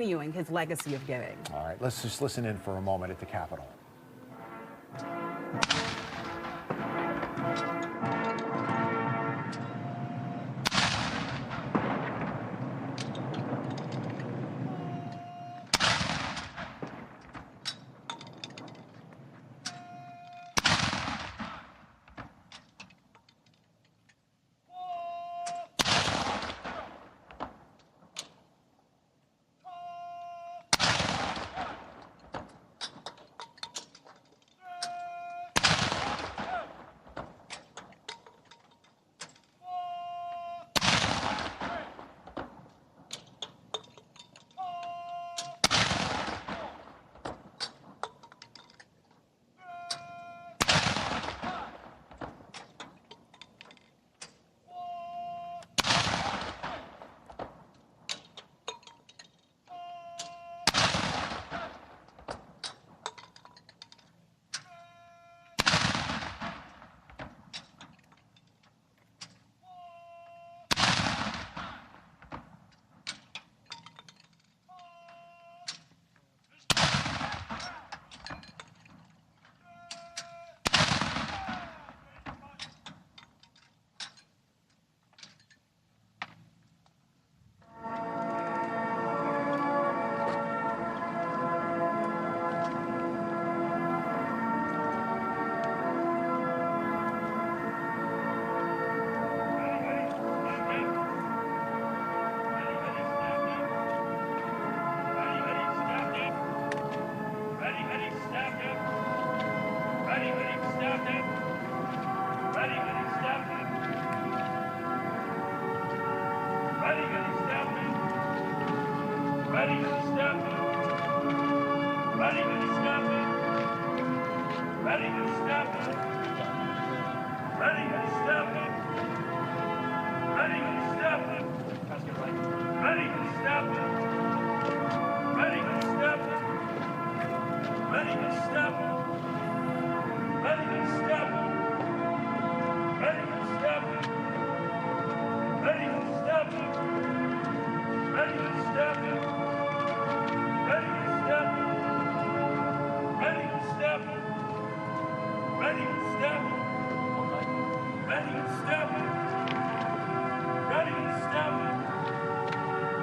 continuing his legacy of giving. All right, let's just listen in for a moment at the Capitol.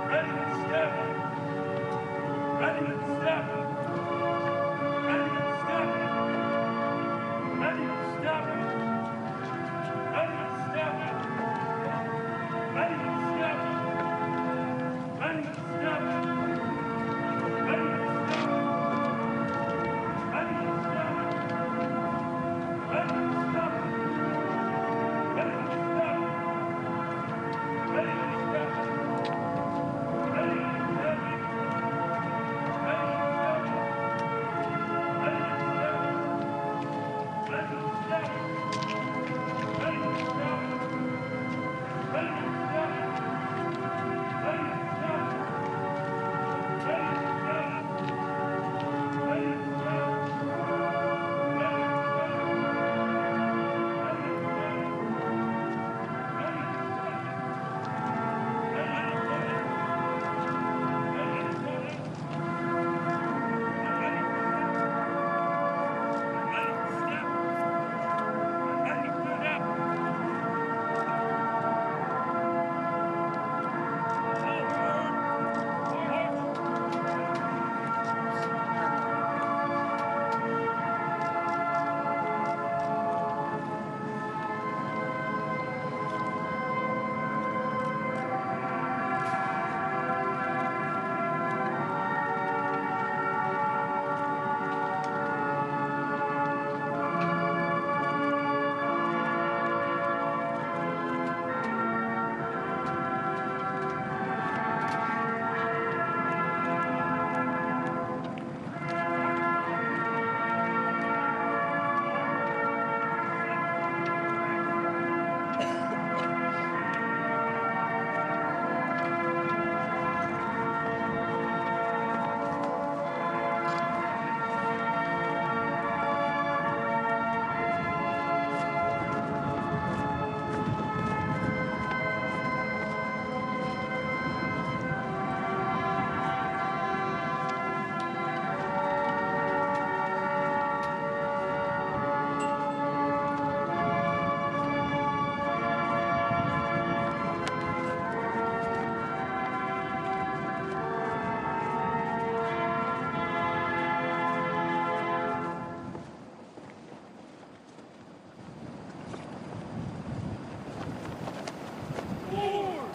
Ready and step.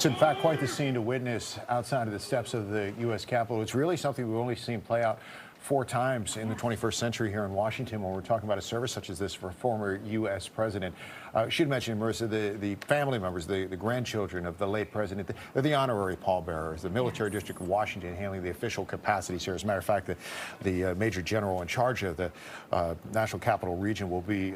It's in fact quite the scene to witness outside of the steps of the U.S. Capitol. It's really something we've only seen play out 4 times in the 21st century here in Washington when we're talking about a service such as this for a former U.S. president. Should mention, Marissa, the family members, the grandchildren of the late president, they're the honorary pallbearers. The Military District of Washington handling the official capacities here. As a matter of fact, the Major General in charge of the National Capital Region will be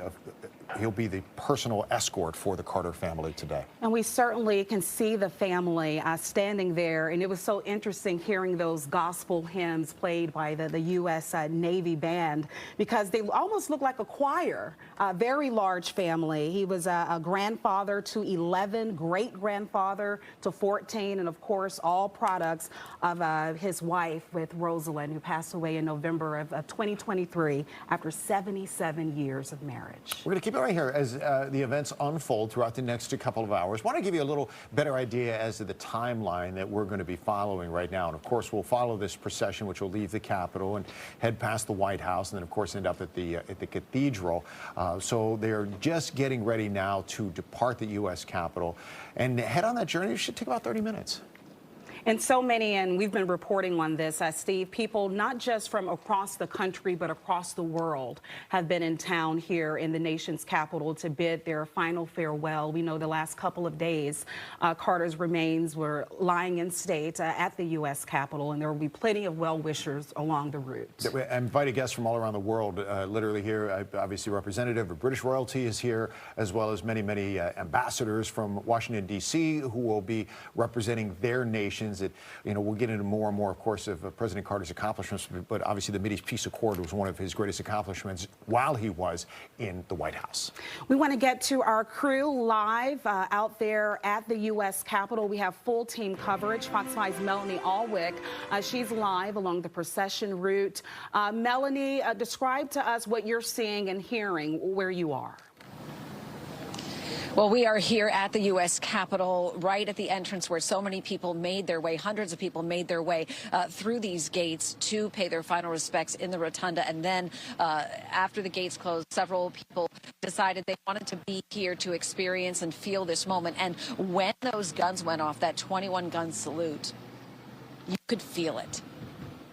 he'll be the personal escort for the Carter family today. And we certainly can see the family standing there. And it was so interesting hearing those gospel hymns played by the U.S. Navy band, because they almost look like a choir. A very large family. He was a grandfather to 11, great-grandfather to 14, and of course all products of his wife with Rosalind, who passed away in November of 2023 after 77 years of marriage. We're going to keep it right here as the events unfold throughout the next couple of hours. I want to give you a little better idea as to the timeline that we're going to be following right now. And of course, we'll follow this procession, which will leave the Capitol and head past the White House, and then of course end up at the Cathedral. So they're just getting ready now to depart the U.S. Capitol and head on that journey. It should take about 30 minutes. And so many, and we've been reporting on this, Steve, people not just from across the country, but across the world have been in town here in the nation's capital to bid their final farewell. We know the last couple of days, Carter's remains were lying in state at the U.S. Capitol, and there will be plenty of well-wishers along the route. Invited guests from all around the world, literally here. Obviously, representative of British royalty is here, as well as many, many ambassadors from Washington, D.C., who will be representing their nations. We'll get into more and more, of course, of President Carter's accomplishments, but obviously the Mideast Peace Accord was one of his greatest accomplishments while he was in the White House. We want to get to our crew live out there at the U.S. Capitol. We have full team coverage. Fox 5's Melanie Alwick, she's live along the procession route. Melanie, describe to us what you're seeing and hearing where you are. Well, we are here at the U.S. Capitol, right at the entrance where so many people made their way, hundreds of people made their way through these gates to pay their final respects in the rotunda. And then after the gates closed, several people decided they wanted to be here to experience and feel this moment. And when those guns went off, that 21-gun salute, you could feel it.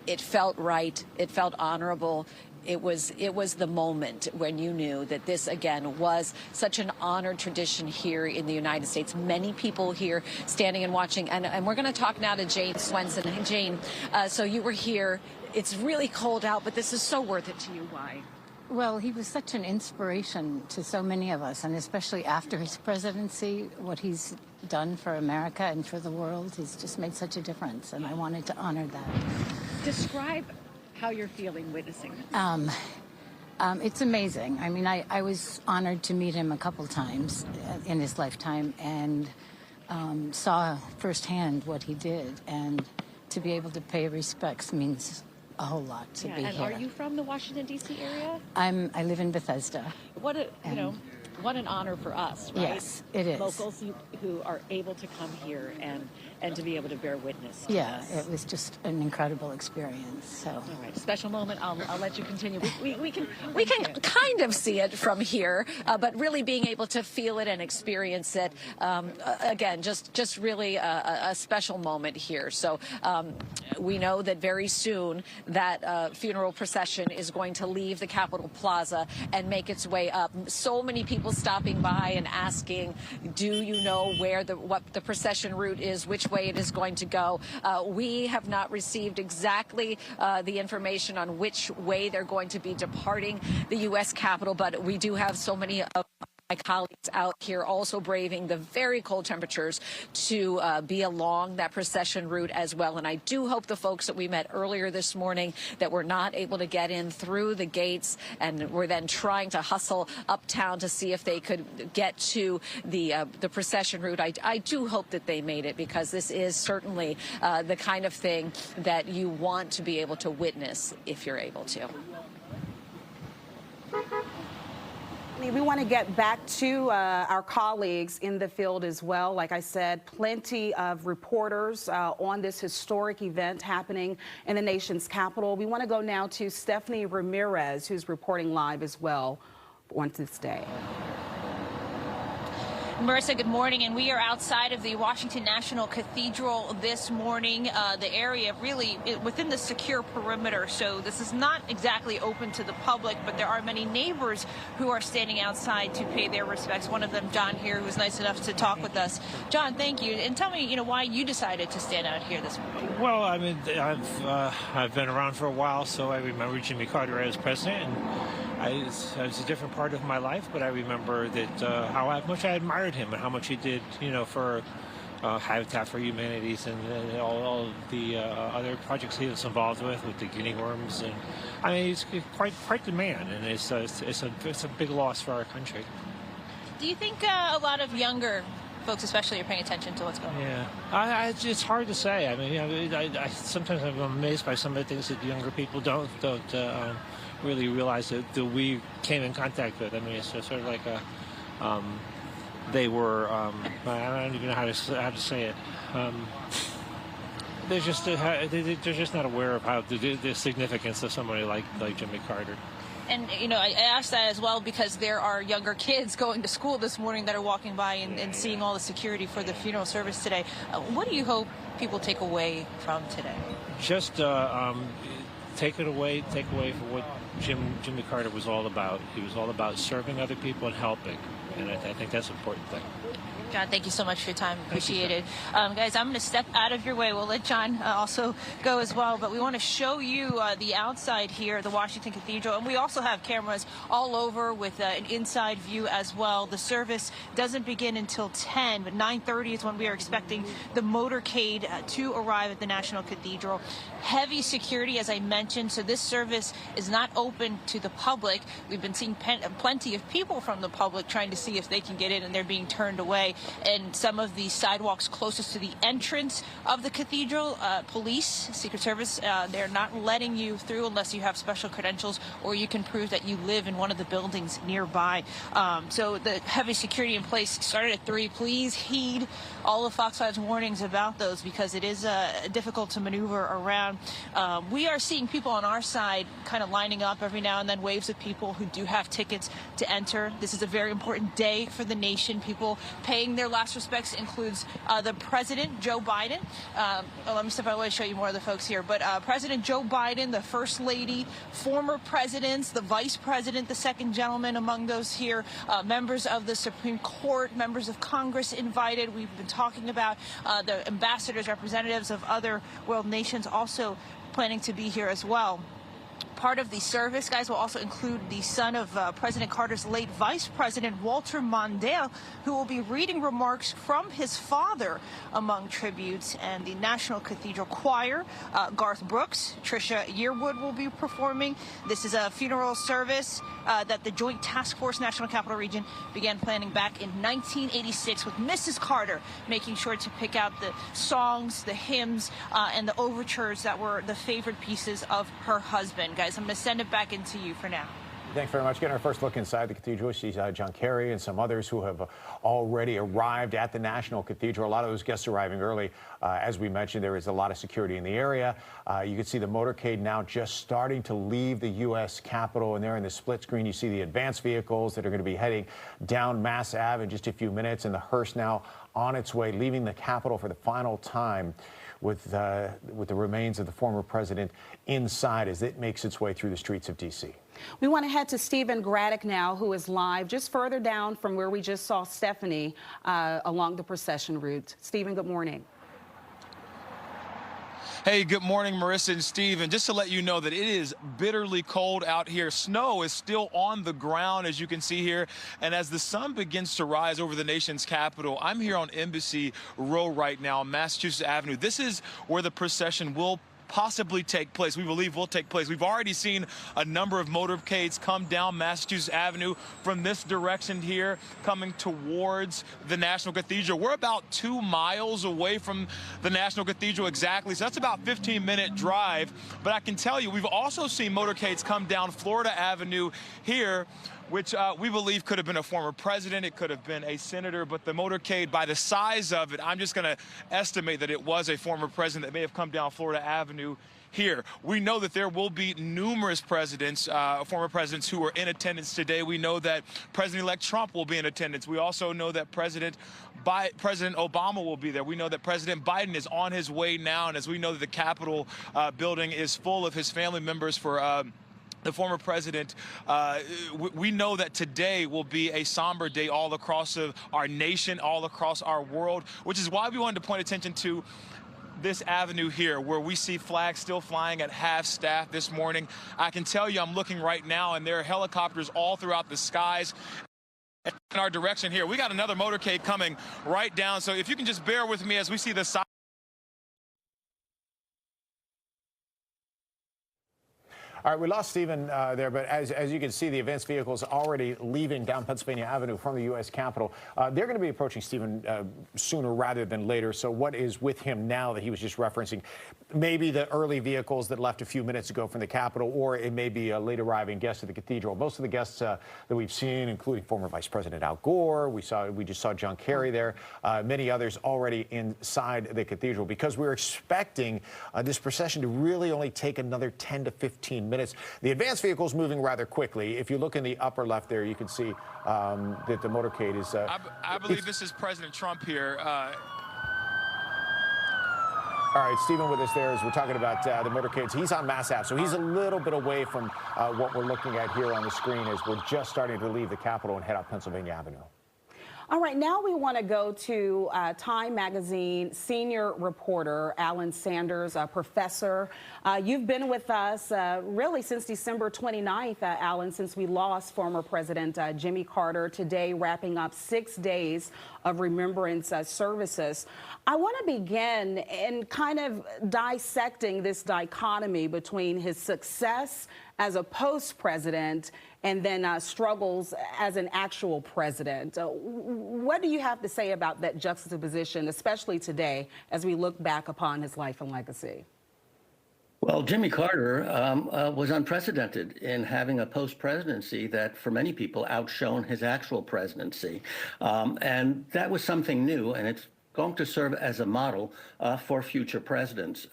It felt right. It felt honorable. It was the moment when you knew that this, again, was such an honored tradition here in the United States. Many people here standing and watching. And we're going to talk now to Jane Swenson. Hey, Jane, so you were here. It's really cold out, but this is so worth it to you. Why? Well, he was such an inspiration to so many of us, and especially after his presidency, what he's done for America and for the world, he's just made such a difference, and I wanted to honor that. Describe how you're feeling witnessing this. It's amazing. I mean, I was honored to meet him a couple times in his lifetime and saw firsthand what he did, and to be able to pay respects means a whole lot to be and here. Are you from the Washington, D.C. area? I live in Bethesda. What an honor for us, right? Yes, it is. Locals who are able to come here and to be able to bear witness to yeah, this. It was just an incredible experience. So. All right, special moment. I'll let you continue. We can kind of see it from here, but really being able to feel it and experience it, again, just really a special moment here. So we know that very soon that funeral procession is going to leave the Capitol Plaza and make its way up. So many people stopping by and asking, do you know what the procession route is, which way it is going to go? We have not received exactly the information on which way they're going to be departing the U.S. Capitol, but we do have so many of my colleagues out here also braving the very cold temperatures to be along that procession route as well. And I do hope the folks that we met earlier this morning that were not able to get in through the gates and were then trying to hustle uptown to see if they could get to the procession route. I do hope that they made it, because this is certainly the kind of thing that you want to be able to witness if you're able to. We want to get back to our colleagues in the field as well. Like I said, plenty of reporters on this historic event happening in the nation's capital. We want to go now to Stephanie Ramirez, who's reporting live as well on this day. Marissa, good morning. And we are outside of the Washington National Cathedral this morning. The area really within the secure perimeter. So this is not exactly open to the public, but there are many neighbors who are standing outside to pay their respects. One of them, John, here, who was nice enough to talk with us. John, thank you. And tell me, why you decided to stand out here this morning. Well, I mean, I've been around for a while, so I remember Jimmy Carter as president. And it was a different part of my life, but I remember that how much I admired him and how much he did, for Habitat for Humanities and all of the other projects he was involved with the guinea worms. And I mean, he's quite the man, and it's a big loss for our country. Do you think a lot of younger folks especially are paying attention to what's going on? Yeah, it's hard to say. I mean, I sometimes I'm amazed by some of the things that younger people don't really realize that we came in contact with. I mean, it's sort of like they were, I don't even know how to say it. They're just not aware of how the significance of somebody like Jimmy Carter. And, I asked that as well because there are younger kids going to school this morning that are walking by and seeing all the security for the funeral service today. What do you hope people take away from today? Just take away for what Jimmy Carter was all about. He was all about serving other people and helping. And I think that's an important thing. John, thank you so much for your time. Appreciate it. Guys, I'm going to step out of your way. We'll let John also go as well. But we want to show you the outside here, the Washington Cathedral. And we also have cameras all over with an inside view as well. The service doesn't begin until 10, but 9:30 is when we are expecting the motorcade to arrive at the National Cathedral. Heavy security, as I mentioned, so this service is not open to the public. We've been seeing plenty of people from the public trying to see if they can get in, and they're being turned away. And some of the sidewalks closest to the entrance of the cathedral, police, Secret Service, they're not letting you through unless you have special credentials or you can prove that you live in one of the buildings nearby. So the heavy security in place started at 3. Please heed all of Fox 5's warnings about those because it is difficult to maneuver around. We are seeing people on our side kind of lining up every now and then, waves of people who do have tickets to enter. This is a very important day for the nation. People paying their last respects includes the President, Joe Biden. Let me step out. I want to show you more of the folks here. But President Joe Biden, the First Lady, former presidents, the Vice President, the Second Gentleman among those here, members of the Supreme Court, members of Congress invited. We've been talking about the ambassadors, representatives of other world nations also planning to be here as well. Part of the service, guys, will also include the son of President Carter's late Vice President, Walter Mondale, who will be reading remarks from his father among tributes. And the National Cathedral Choir, Garth Brooks, Trisha Yearwood will be performing. This is a funeral service that the Joint Task Force National Capital Region began planning back in 1986 with Mrs. Carter, making sure to pick out the songs, the hymns, and the overtures that were the favorite pieces of her husband. Guys, I'm going to send it back into you for now. Thanks very much. Getting our first look inside the cathedral, we see John Kerry and some others who have already arrived at the National Cathedral. A lot of those guests arriving early. As we mentioned, there is a lot of security in the area. You can see the motorcade now just starting to leave the U.S. Capitol, and there in the split screen you see the advance vehicles that are going to be heading down Mass Ave in just a few minutes, and the hearse now on its way, leaving the Capitol for the final time with the remains of the former president inside as it makes its way through the streets of D.C. We want to head to Stephen Braddock now, who is live just further down from where we just saw Stephanie along the procession route. Stephen, good morning. Hey, good morning, Marissa and Steve. And just to let you know that it is bitterly cold out here. Snow is still on the ground, as you can see here. And as the sun begins to rise over the nation's capital, I'm here on Embassy Row right now, Massachusetts Avenue. This is where the procession will possibly take place. We believe will take place. We've already seen a number of motorcades come down Massachusetts Avenue from this direction here, coming towards the National Cathedral. We're about 2 miles away from the National Cathedral exactly, so that's about a 15-minute drive. But I can tell you, we've also seen motorcades come down Florida Avenue here, which we believe could have been a former president, it could have been a senator, but the motorcade, by the size of it, I'm just going to estimate that it was a former president that may have come down Florida Avenue here. We know that there will be numerous presidents, former presidents, who are in attendance today. We know that President-elect Trump will be in attendance. We also know that President Obama will be there. We know that President Biden is on his way now, and as we know that the Capitol building is full of his family members for the former president, we know that today will be a somber day all across our nation, all across our world, which is why we wanted to point attention to this avenue here, where we see flags still flying at half-staff this morning. I can tell you, I'm looking right now, and there are helicopters all throughout the skies in our direction here. We got another motorcade coming right down, so if you can just bear with me as we see the side. All right, we lost Stephen there, but as you can see, the advance vehicles already leaving down Pennsylvania Avenue from the U.S. Capitol. They're going to be approaching Stephen sooner rather than later. So what is with him now that he was just referencing? Maybe the early vehicles that left a few minutes ago from the Capitol, or it may be a late arriving guest at the cathedral. Most of the guests that we've seen, including former Vice President Al Gore, we just saw John Kerry there, many others already inside the cathedral, because we're expecting this procession to really only take another 10 to 15 minutes. The advance vehicle is moving rather quickly. If you look in the upper left there, you can see that the motorcade is... I believe this is President Trump here. All right, Stephen with us there as we're talking about the motorcades. He's on Mass Ave, so he's a little bit away from what we're looking at here on the screen as we're just starting to leave the Capitol and head up Pennsylvania Avenue. All right, now we want to go to Time Magazine senior reporter Alan Sanders, a professor. You've been with us really since December 29th, Alan, since we lost former President Jimmy Carter. Today, wrapping up 6 days of remembrance services. I want to begin in kind of dissecting this dichotomy between his success as a post-president and then struggles as an actual president. What do you have to say about that juxtaposition, especially today, as we look back upon his life and legacy? Well, Jimmy Carter was unprecedented in having a post-presidency that, for many people, outshone his actual presidency. And that was something new, and it's going to serve as a model for future presidents.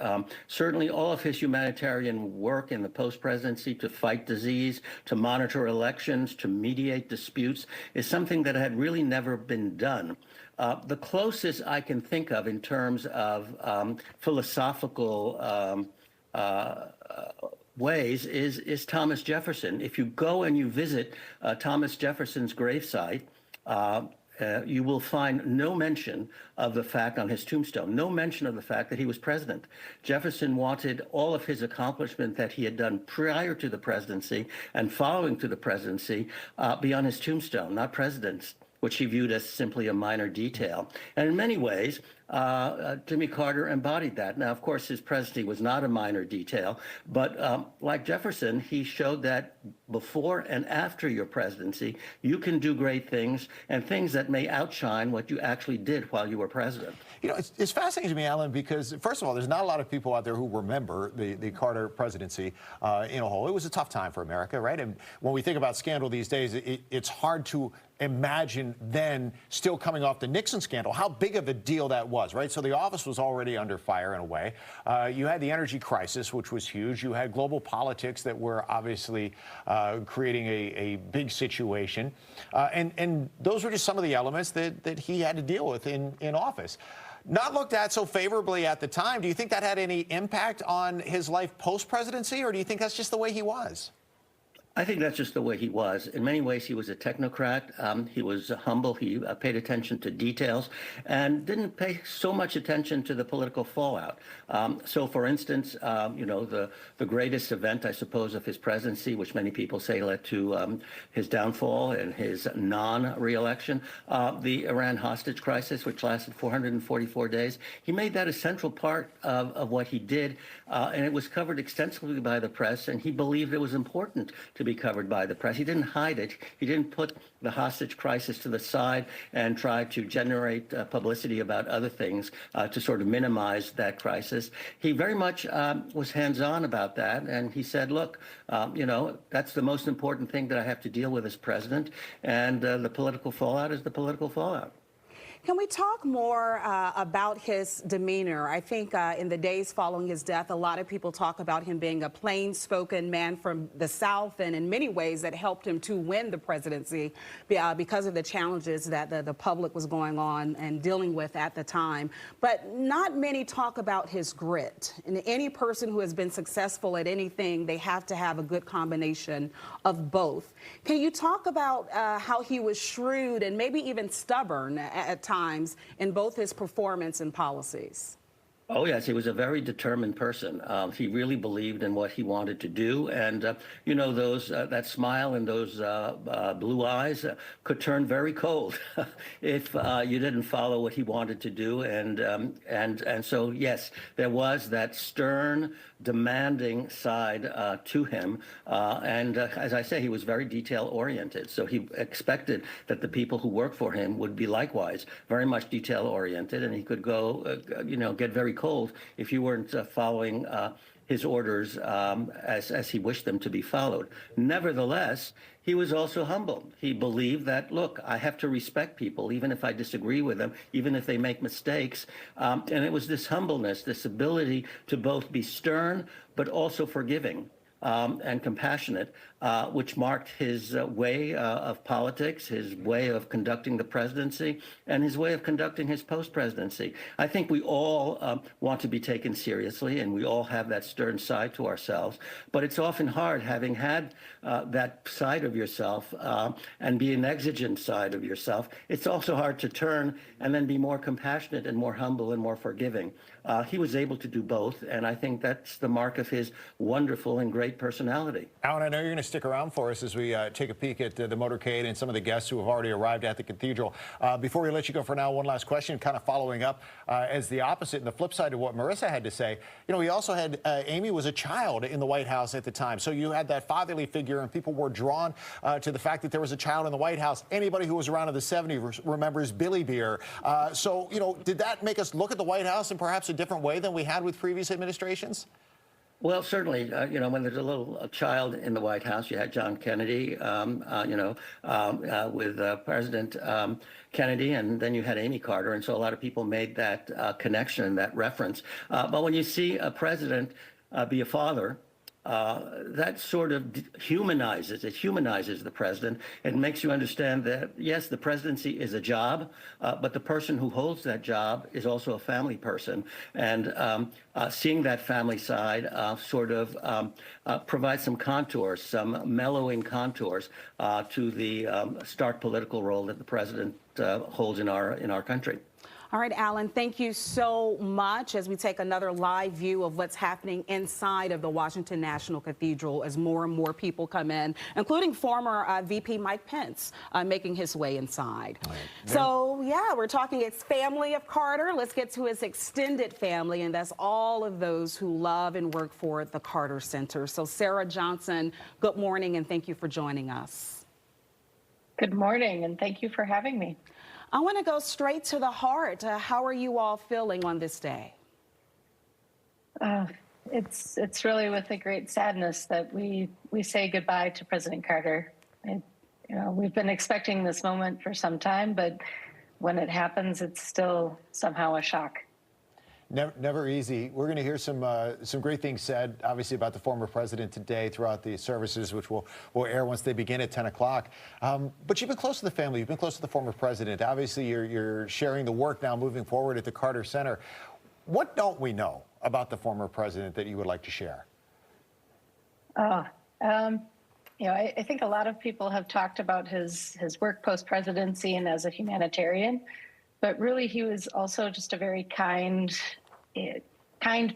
Certainly all of his humanitarian work in the post-presidency to fight disease, to monitor elections, to mediate disputes is something that had really never been done. The closest I can think of in terms of philosophical ways is Thomas Jefferson. If you go and you visit Thomas Jefferson's gravesite, you will find no mention of the fact on his tombstone, no mention of the fact that he was president. Jefferson wanted all of his accomplishment that he had done prior to the presidency and following to the presidency be on his tombstone, not president's, which he viewed as simply a minor detail. And in many ways, Jimmy Carter embodied that. Now, of course, his presidency was not a minor detail, but like Jefferson, he showed that before and after your presidency, you can do great things and things that may outshine what you actually did while you were president. You know, it's fascinating to me, Alan, because, first of all, there's not a lot of people out there who remember the Carter presidency in a whole. It was a tough time for America, right? And when we think about scandal these days, it's hard to imagine then, still coming off the Nixon scandal, how big of a deal that was, right? So the office was already under fire in a way. You had the energy crisis, which was huge. You had global politics that were obviously creating a big situation. And those were just some of the elements that he had to deal with in office. Not looked at so favorably at the time. Do you think that had any impact on his life post-presidency, or do you think that's just the way he was? I think that's just the way he was. In many ways, he was a technocrat. He was humble. He paid attention to details and didn't pay so much attention to the political fallout. So, for instance, you know, the greatest event, I suppose, of his presidency, which many people say led to his downfall and his non-reelection, the Iran hostage crisis, which lasted 444 days. He made that a central part of what he did, and it was covered extensively by the press, and he believed it was important to be covered by the press. He didn't hide it. He didn't put the hostage crisis to the side and try to generate publicity about other things to sort of minimize that crisis. He very much was hands-on about that, and he said, look, you know, that's the most important thing that I have to deal with as president, and the political fallout is the political fallout. Can we talk more about his demeanor? I think in the days following his death, a lot of people talk about him being a plain-spoken man from the South, and in many ways that helped him to win the presidency because of the challenges that the public was going on and dealing with at the time. But not many talk about his grit. And any person who has been successful at anything, they have to have a good combination of both. Can you talk about how he was shrewd and maybe even stubborn at times in both his performance and policies? Oh, yes, he was a very determined person. He really believed in what he wanted to do. And, you know, that smile and those blue eyes could turn very cold if you didn't follow what he wanted to do. And so, yes, there was that stern, demanding side to him. And as I say, he was very detail-oriented. So he expected that the people who worked for him would be likewise very much detail-oriented. And he could go, you know, get very cold if you weren't following his orders as he wished them to be followed. Nevertheless, he was also humble. He believed that, look, I have to respect people, even if I disagree with them, even if they make mistakes. And it was this humbleness, this ability to both be stern, but also forgiving and compassionate, which marked his way of politics, his way of conducting the presidency, and his way of conducting his post-presidency. I think we all want to be taken seriously, and we all have that stern side to ourselves. But it's often hard, having had that side of yourself and be an exigent side of yourself, it's also hard to turn and then be more compassionate and more humble and more forgiving. He was able to do both, and I think that's the mark of his wonderful and great personality. Alan, I know you're going to stick around for us as we take a peek at the motorcade and some of the guests who have already arrived at the cathedral. Before we let you go for now, one last question, kind of following up as the opposite and the flip side of what Marissa had to say. You know, he also had, Amy was a child in the White House at the time, so you had that fatherly figure, and people were drawn to the fact that there was a child in the White House. Anybody who was around in the 70s remembers Billy Beer. So, you know, did that make us look at the White House in perhaps a different way than we had with previous administrations? Well, certainly, you know, when there's a child in the White House, you had John Kennedy, with President Kennedy, and then you had Amy Carter. And so a lot of people made that connection, that reference. But when you see a president be a father, that sort of humanizes the president. It makes you understand that, yes, the presidency is a job, but the person who holds that job is also a family person. And seeing that family side sort of provides some contours, some mellowing contours to the stark political role that the president holds in our country. All right, Alan, thank you so much as we take another live view of what's happening inside of the Washington National Cathedral as more and more people come in, including former VP Mike Pence making his way inside. Right. So, yeah, we're talking its family of Carter. Let's get to his extended family, and that's all of those who love and work for the Carter Center. So, Sarah Johnson, good morning, and thank you for joining us. Good morning, and thank you for having me. I want to go straight to the heart. How are you all feeling on this day? It's really with a great sadness that we say goodbye to President Carter. We've been expecting this moment for some time, but when it happens, it's still somehow a shock. Never easy. We're going to hear some great things said, obviously, about the former president today throughout the services, which will air once they begin at 10 o'clock. But you've been close to the family. You've been close to the former president. Obviously, you're sharing the work now moving forward at the Carter Center. What don't we know about the former president that you would like to share? I think a lot of people have talked about his work post-presidency and as a humanitarian, but really he was also just a very kind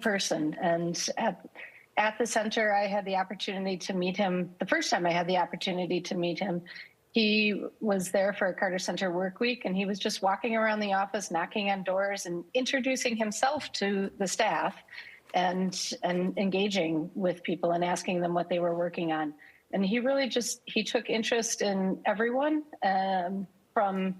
person. And at the center, I had the opportunity to meet him. The first time I had the opportunity to meet him, he was there for a Carter Center work week, and he was just walking around the office, knocking on doors and introducing himself to the staff and engaging with people and asking them what they were working on. And he really he took interest in everyone, from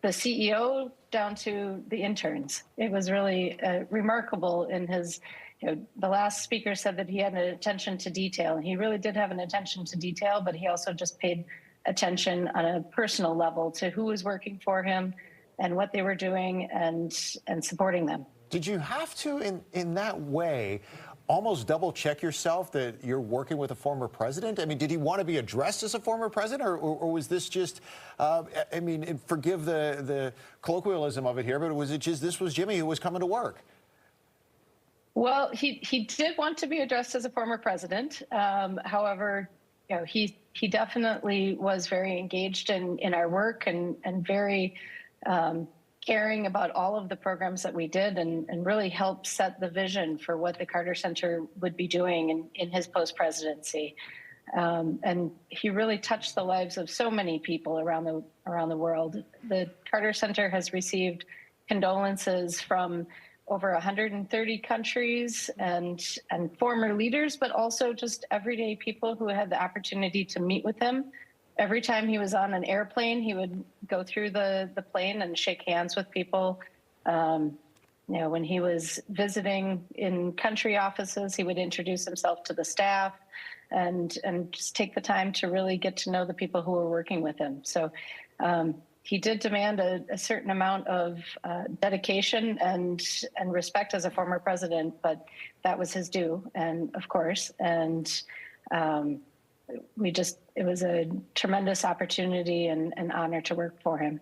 the CEO down to the interns. It was really remarkable in his, the last speaker said that he had an attention to detail. He really did have an attention to detail, but he also just paid attention on a personal level to who was working for him, what they were doing and supporting them. Did you have to, in that way, almost double check yourself that you're working with a former president? I mean, did he want to be addressed as a former president, or was this just, I mean, forgive the colloquialism of it here, but was it just this was Jimmy who was coming to work? Well, he did want to be addressed as a former president. However, you know, he definitely was very engaged in our work and very caring about all of the programs that we did and really helped set the vision for what the Carter Center would be doing in his post-presidency. And he really touched the lives of so many people around the world. The Carter Center has received condolences from over 130 countries and former leaders, but also just everyday people who had the opportunity to meet with him. Every time he was on an airplane, he would go through the plane and shake hands with people. You know, when he was visiting in country offices, he would introduce himself to the staff and just take the time to really get to know the people who were working with him. So he did demand a certain amount of dedication and respect as a former president, but that was his due, and of course, and it was a tremendous opportunity and an honor to work for him.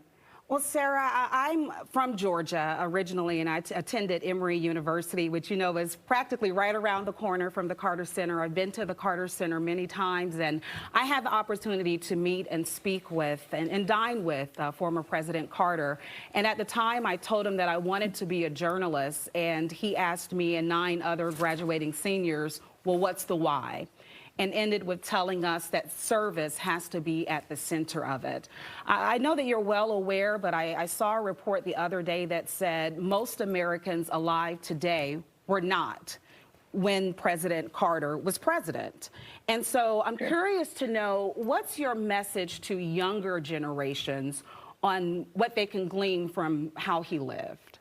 Well, Sarah, I'm from Georgia originally, and I attended Emory University, which, you know, is practically right around the corner from the Carter Center. I've been to the Carter Center many times, and I had the opportunity to meet and speak with and dine with former President Carter. And at the time, I told him that I wanted to be a journalist, and he asked me and 9 other graduating seniors, well, what's the why? And ended with telling us that service has to be at the center of it. I know that you're well aware, but I saw a report the other day that said most Americans alive today were not when President Carter was president. And so I'm curious to know, what's your message to younger generations on what they can glean from how he lived?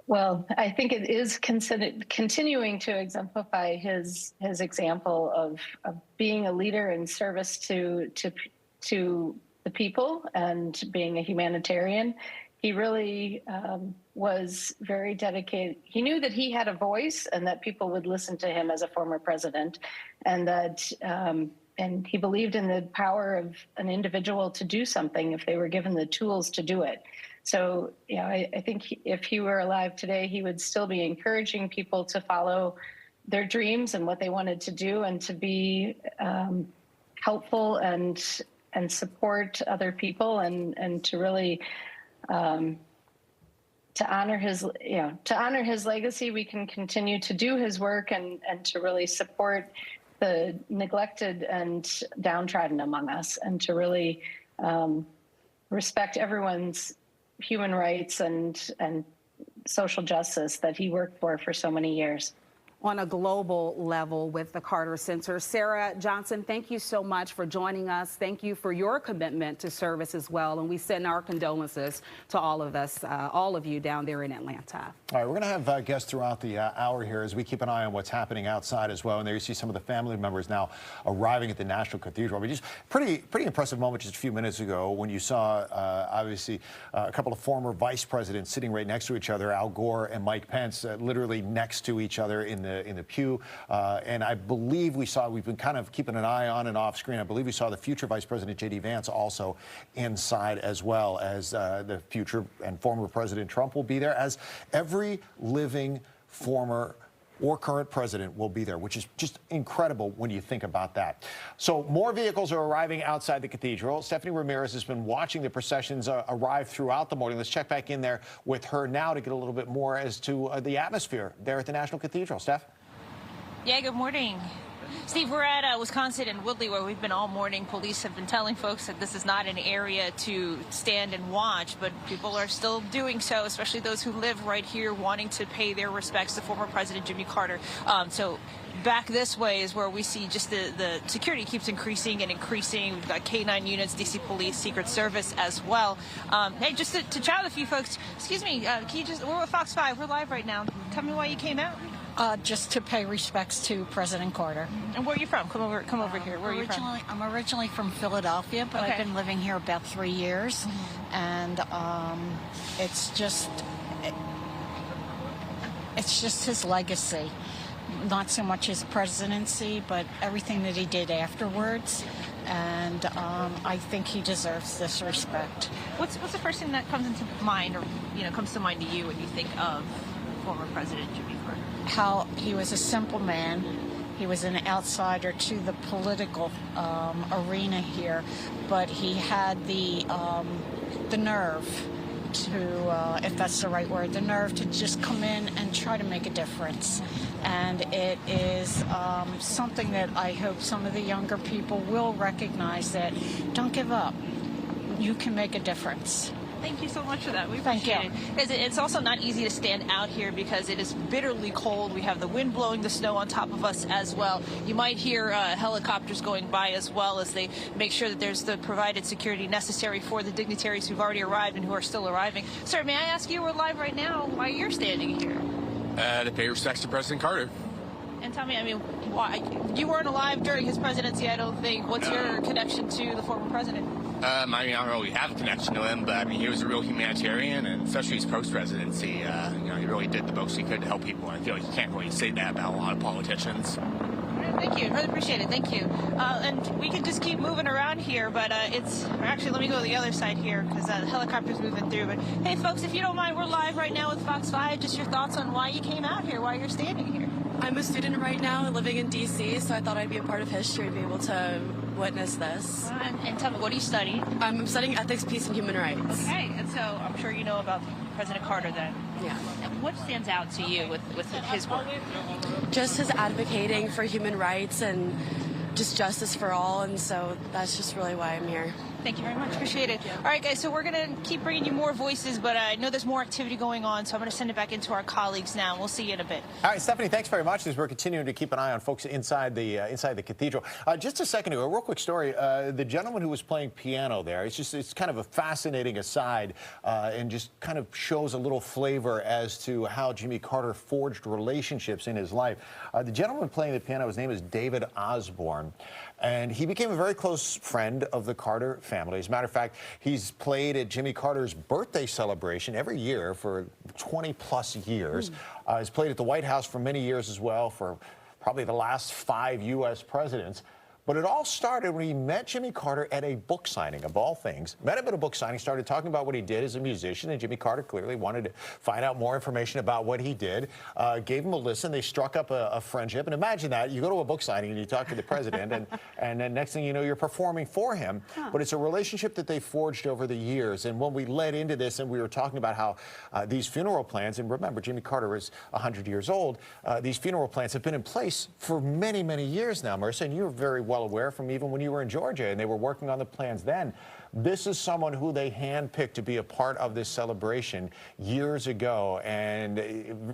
Well, I think it is continuing to exemplify his example of being a leader in service to the people and being a humanitarian. He really was very dedicated. He knew that he had a voice and that people would listen to him as a former president, and that and he believed in the power of an individual to do something if they were given the tools to do it. So, you know, I think if he were alive today, he would still be encouraging people to follow their dreams and what they wanted to do, and to be helpful and support other people, and to really to honor his legacy. We can continue to do his work and to really support the neglected and downtrodden among us, and to really respect everyone's human rights and social justice that he worked for so many years. On a global level with the Carter Center. Sarah Johnson, thank you so much for joining us. Thank you for your commitment to service as well. And we send our condolences to all of us, all of you down there in Atlanta. All right, we're going to have guests throughout the hour here as we keep an eye on what's happening outside as well. And there you see some of the family members now arriving at the National Cathedral. I mean, just pretty impressive moment just a few minutes ago when you saw, obviously, a couple of former vice presidents sitting right next to each other, Al Gore and Mike Pence, literally next to each other in the pew. And I believe we've been kind of keeping an eye on and off screen. I believe we saw the future Vice President J.D. Vance also inside, as well as the future and former President Trump will be there, as every living former or current president will be there, which is just incredible when you think about that. So more vehicles are arriving outside the cathedral. Stephanie Ramirez has been watching the processions arrive throughout the morning. Let's check back in there with her now to get a little bit more as to the atmosphere there at the National Cathedral. Steph? Yeah, good morning. Steve, we're at Wisconsin and Woodley, where we've been all morning. Police have been telling folks that this is not an area to stand and watch, but people are still doing so, especially those who live right here, wanting to pay their respects to former President Jimmy Carter. So back this way is where we see just the security keeps increasing and increasing. We've got K-9 units, DC Police, Secret Service as well. Hey, just to chat with a few folks, excuse me, can you just, we're at Fox 5, we're live right now. Tell me why you came out. Just to pay respects to President Carter. And where are you from? Come over here. Where are you from? I'm originally from Philadelphia, but Okay. I've been living here about 3 years, and it's just his legacy. Not so much his presidency, but everything that he did afterwards, and I think he deserves this respect. What's the first thing that comes into mind, or comes to mind to you when you think of former President Jimmy Carter? How he was a simple man. He was an outsider to the political arena here, but he had the nerve to, if that's the right word, the nerve to just come in and try to make a difference. And it is something that I hope some of the younger people will recognize, that don't give up. You can make a difference. Thank you so much for that. We Thank appreciate you. it. Because it's also not easy to stand out here because it is bitterly cold. We have the wind blowing the snow on top of us as well. You might hear helicopters going by as well as they make sure that there's the provided security necessary for the dignitaries who've already arrived and who are still arriving. Sir, may I ask you, we're live right now, why you're standing here? To pay respects to President Carter. And tell me, why? You weren't alive during his presidency, I don't think. What's your connection to the former president? I don't really have a connection to him, but he was a real humanitarian, and especially his post-presidency, he really did the most he could to help people. And I feel like you can't really say that about a lot of politicians. Thank you. Really appreciate it. Thank you. And we can just keep moving around here, but actually, let me go to the other side here because the helicopter's moving through. But hey, folks, if you don't mind, we're live right now with Fox 5. Just your thoughts on why you came out here, why you're standing here. I'm a student right now living in D.C., so I thought I'd be a part of history and be able to witness this. And tell me, what are you studying? I'm studying ethics, peace, and human rights. Okay, and so I'm sure you know about President Carter then. Yeah. And what stands out to you with his work? Just his advocating for human rights and just justice for all, and so that's just really why I'm here. Thank you very much. Appreciate it. All right, guys, so we're going to keep bringing you more voices, but I know there's more activity going on, so I'm going to send it back into our colleagues now. We'll see you in a bit. All right, Stephanie, thanks very much as we're continuing to keep an eye on folks inside the cathedral. Just a second ago, a real quick story. The gentleman who was playing piano there, it's kind of a fascinating aside and just kind of shows a little flavor as to how Jimmy Carter forged relationships in his life. The gentleman playing the piano, his name is David Osborne, and he became a very close friend of the Carter family. As a matter of fact, he's played at Jimmy Carter's birthday celebration every year for 20-plus years. He's played at the White House for many years as well, for probably the last 5 U.S. presidents. But it all started when he met Jimmy Carter at a book signing, of all things. Met him at a book signing, started talking about what he did as a musician, and Jimmy Carter clearly wanted to find out more information about what he did. Gave him a listen. They struck up a friendship. And imagine that. You go to a book signing and you talk to the president, and then next thing you know, you're performing for him. But it's a relationship that they forged over the years. And when we led into this and we were talking about how these funeral plans, and remember, Jimmy Carter is 100 years old, these funeral plans have been in place for many, many years now, Marissa, and you're very well aware from even when you were in Georgia and they were working on the plans then. This is someone who they handpicked to be a part of this celebration years ago and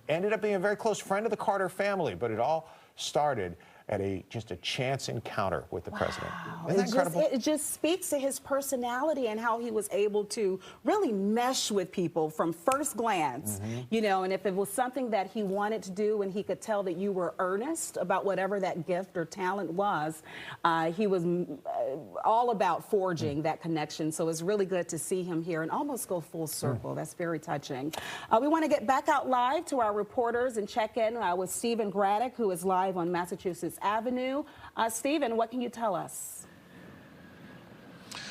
ended up being a very close friend of the Carter family, but it all started at just a chance encounter with the president. Isn't that incredible? It just speaks to his personality and how he was able to really mesh with people from first glance, and if it was something that he wanted to do and he could tell that you were earnest about whatever that gift or talent was, he was all about forging that connection. So it's really good to see him here and almost go full circle. That's very touching. We want to get back out live to our reporters and check in with Stephen Braddock, who is live on Massachusetts Avenue. Stephen, what can you tell us?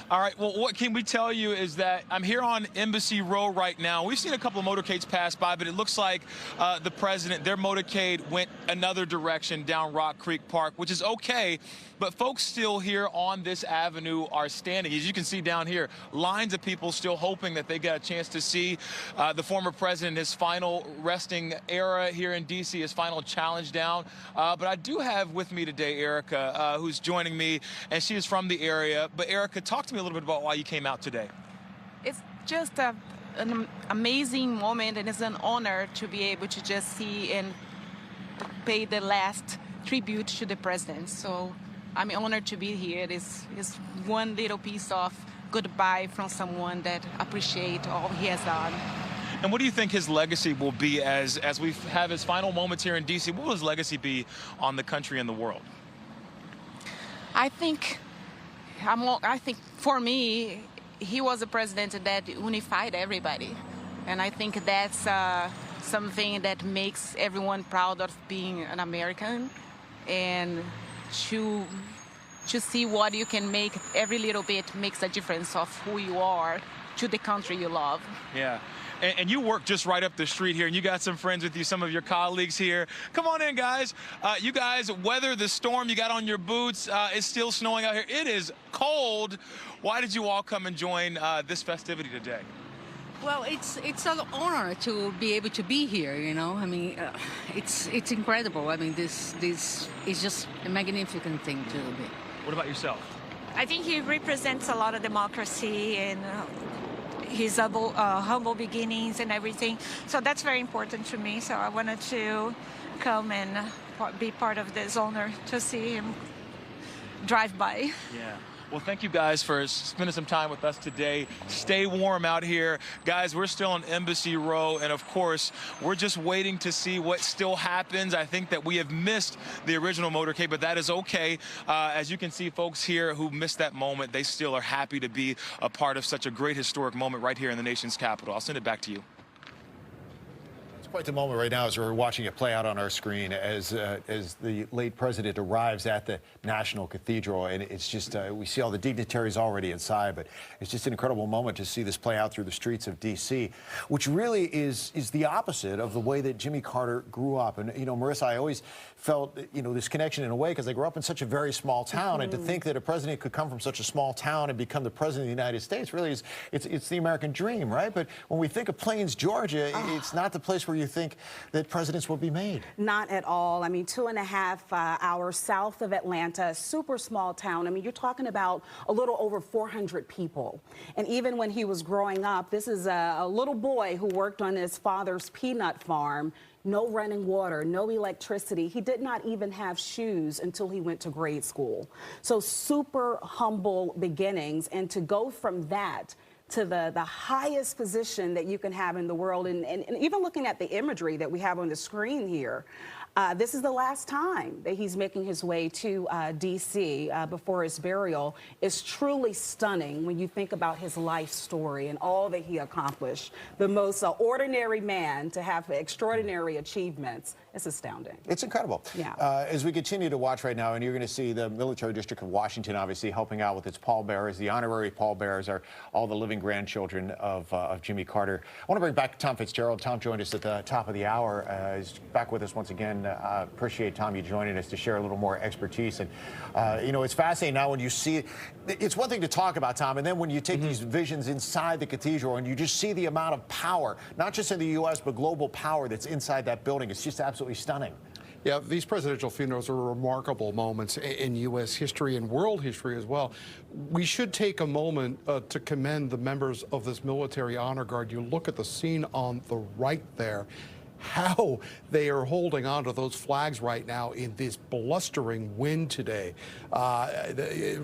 All right, well, what can we tell you is that I'm here on Embassy Row right now. We've seen a couple of motorcades pass by, but it looks like the president, their motorcade went another direction down Rock Creek Park, which is okay, but folks still here on this avenue are standing. As you can see down here, lines of people still hoping that they get a chance to see the former president, his final resting era here in D.C., his final challenge down. But I do have with me today Erica, who's joining me, and she is from the area. But Erica, talk to me a little bit about why you came out today. It's just an amazing moment, and it's an honor to be able to just see and pay the last tribute to the president. So I'm honored to be here. It's one little piece of goodbye from someone that appreciates all he has done. And what do you think his legacy will be as we have his final moments here in D.C.? What will his legacy be on the country and the world? I think for me, he was a president that unified everybody. And I think that's something that makes everyone proud of being an American, and to see what you can make, every little bit makes a difference of who you are to the country you love. Yeah. And you work just right up the street here, and you got some friends with you, some of your colleagues here. Come on in, guys. You guys weather the storm. You got on your boots. It's still snowing out here. It is cold. Why did you all come and join this festivity today? Well, it's an honor to be able to be here, you know. I mean, it's incredible. I mean, this is just a magnificent thing to be. What about yourself? I think he represents a lot of democracy and his humble beginnings and everything. So that's very important to me. So I wanted to come and be part of this honor to see him drive by. Yeah. Well, thank you guys for spending some time with us today. Stay warm out here. Guys, we're still on Embassy Row, and of course, we're just waiting to see what still happens. I think that we have missed the original motorcade, but that is okay. As you can see, folks here who missed that moment, they still are happy to be a part of such a great historic moment right here in the nation's capital. I'll send it back to you. It's quite the moment right now as we're watching it play out on our screen as the late president arrives at the National Cathedral, and it's just we see all the dignitaries already inside, but it's just an incredible moment to see this play out through the streets of D.C., which really is the opposite of the way that Jimmy Carter grew up. And you know, Marissa, I always felt, you know, this connection in a way because I grew up in such a very small town, and to think that a president could come from such a small town and become the president of the United States really is it's the American dream, right? But when we think of Plains, Georgia, it's not the place where you think that presidents will be made. Not at all. I mean, 2.5 hours south of Atlanta, super small town. I mean, you're talking about a little over 400 people. And even when he was growing up, this is a little boy who worked on his father's peanut farm. No running water, no electricity. He did not even have shoes until he went to grade school. So super humble beginnings, and to go from that to the highest position that you can have in the world. And even looking at the imagery that we have on the screen here, this is the last time that he's making his way to D.C. Before his burial. It's truly stunning when you think about his life story and all that he accomplished. The most ordinary man to have extraordinary achievements. It's astounding. It's incredible. Yeah. As we continue to watch right now, and you're going to see the Military District of Washington obviously helping out with its pallbearers. The honorary pallbearers are all the living grandchildren of Jimmy Carter. I want to bring back Tom Fitzgerald. Tom joined us at the top of the hour. He's back with us once again. Appreciate, Tom, you joining us to share a little more expertise. And, you know, it's fascinating now when you see it's one thing to talk about, Tom, and then when you take these visions inside the cathedral and you just see the amount of power, not just in the U.S., but global power that's inside that building. It's just absolutely stunning. Yeah, these presidential funerals are remarkable moments in U.S. history and world history as well. We should take a moment to commend the members of this military honor guard. You look at the scene on the right there, how they are holding on to those flags right now in this blustering wind today.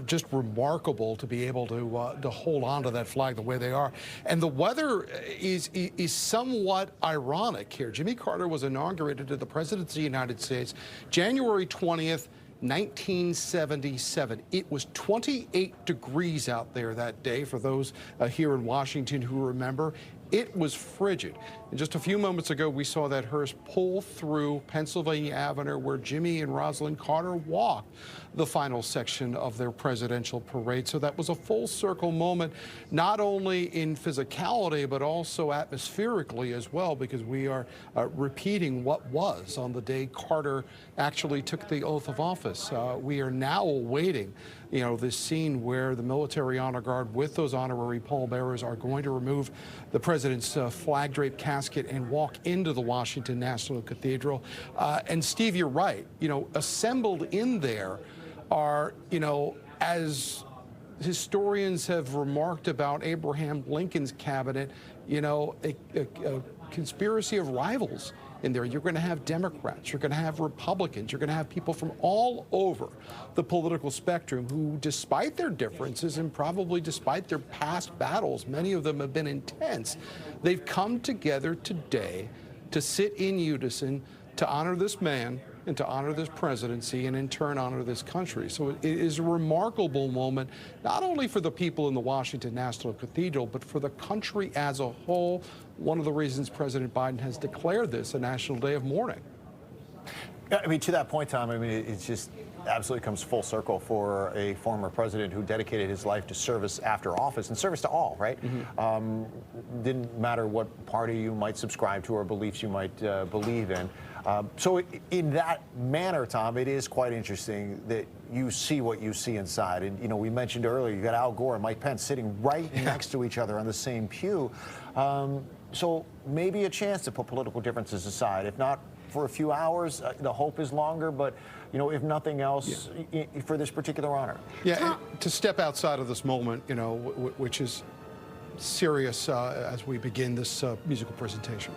Just remarkable to be able to hold on to that flag the way they are. And the weather is somewhat ironic here. Jimmy Carter was inaugurated to the presidency of the United States January 20th, 1977. It was 28 degrees out there that day for those here in Washington who remember. It was frigid. And just a few moments ago, we saw that hearse pull through Pennsylvania Avenue where Jimmy and Rosalind Carter walked the final section of their presidential parade. So that was a full circle moment, not only in physicality, but also atmospherically as well, because we are repeating what was on the day Carter actually took the oath of office. We are now awaiting, you know, this scene where the military honor guard with those honorary pallbearers are going to remove the president's flag draped casket and walk into the Washington National Cathedral. And Steve, you're right. You know, assembled in there are, you know, as historians have remarked about Abraham Lincoln's cabinet, you know, a conspiracy of rivals in there. You're going to have Democrats, you're going to have Republicans, you're going to have people from all over the political spectrum who, despite their differences and probably despite their past battles, many of them have been intense, they've come together today to sit in unison to honor this man and to honor this presidency and in turn honor this country. So it is a remarkable moment, not only for the people in the Washington National Cathedral, but for the country as a whole. One of the reasons President Biden has declared this a national day of mourning. I mean, to that point, Tom, I mean, it just absolutely comes full circle for a former president who dedicated his life to service after office and service to all, right? Didn't matter what party you might subscribe to or beliefs you might believe in. So in that manner, Tom, it is quite interesting that you see what you see inside. And, you know, we mentioned earlier, you got Al Gore and Mike Pence sitting right next to each other on the same pew. So maybe a chance to put political differences aside. If not for a few hours, the hope is longer, but, you know, if nothing else, for this particular honor. Yeah, to step outside of this moment, you know, which is serious as we begin this musical presentation.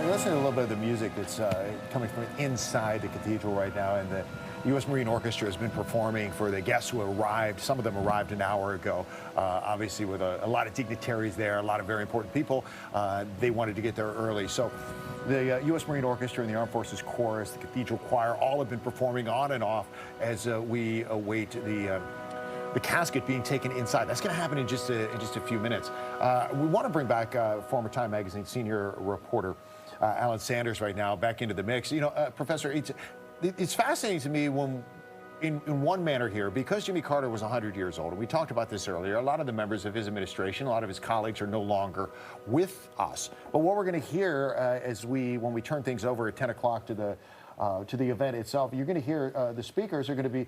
You're listening to a little bit of the music that's coming from inside the cathedral right now, and the U.S. Marine Orchestra has been performing for the guests who arrived. Some of them arrived an hour ago, obviously with a lot of dignitaries there, a lot of very important people. They wanted to get there early. So the U.S. Marine Orchestra and the Armed Forces Chorus, the Cathedral Choir, all have been performing on and off as we await the casket being taken inside. That's going to happen in just a few minutes. We want to bring back former Time Magazine senior reporter Alan Sanders right now back into the mix. You know, Professor, it's fascinating to me when, in one manner here, because Jimmy Carter was 100 years old, and we talked about this earlier, a lot of the members of his administration, a lot of his colleagues are no longer with us. But what we're going to hear when we turn things over at 10 o'clock to the event itself, you're going to hear the speakers are going to be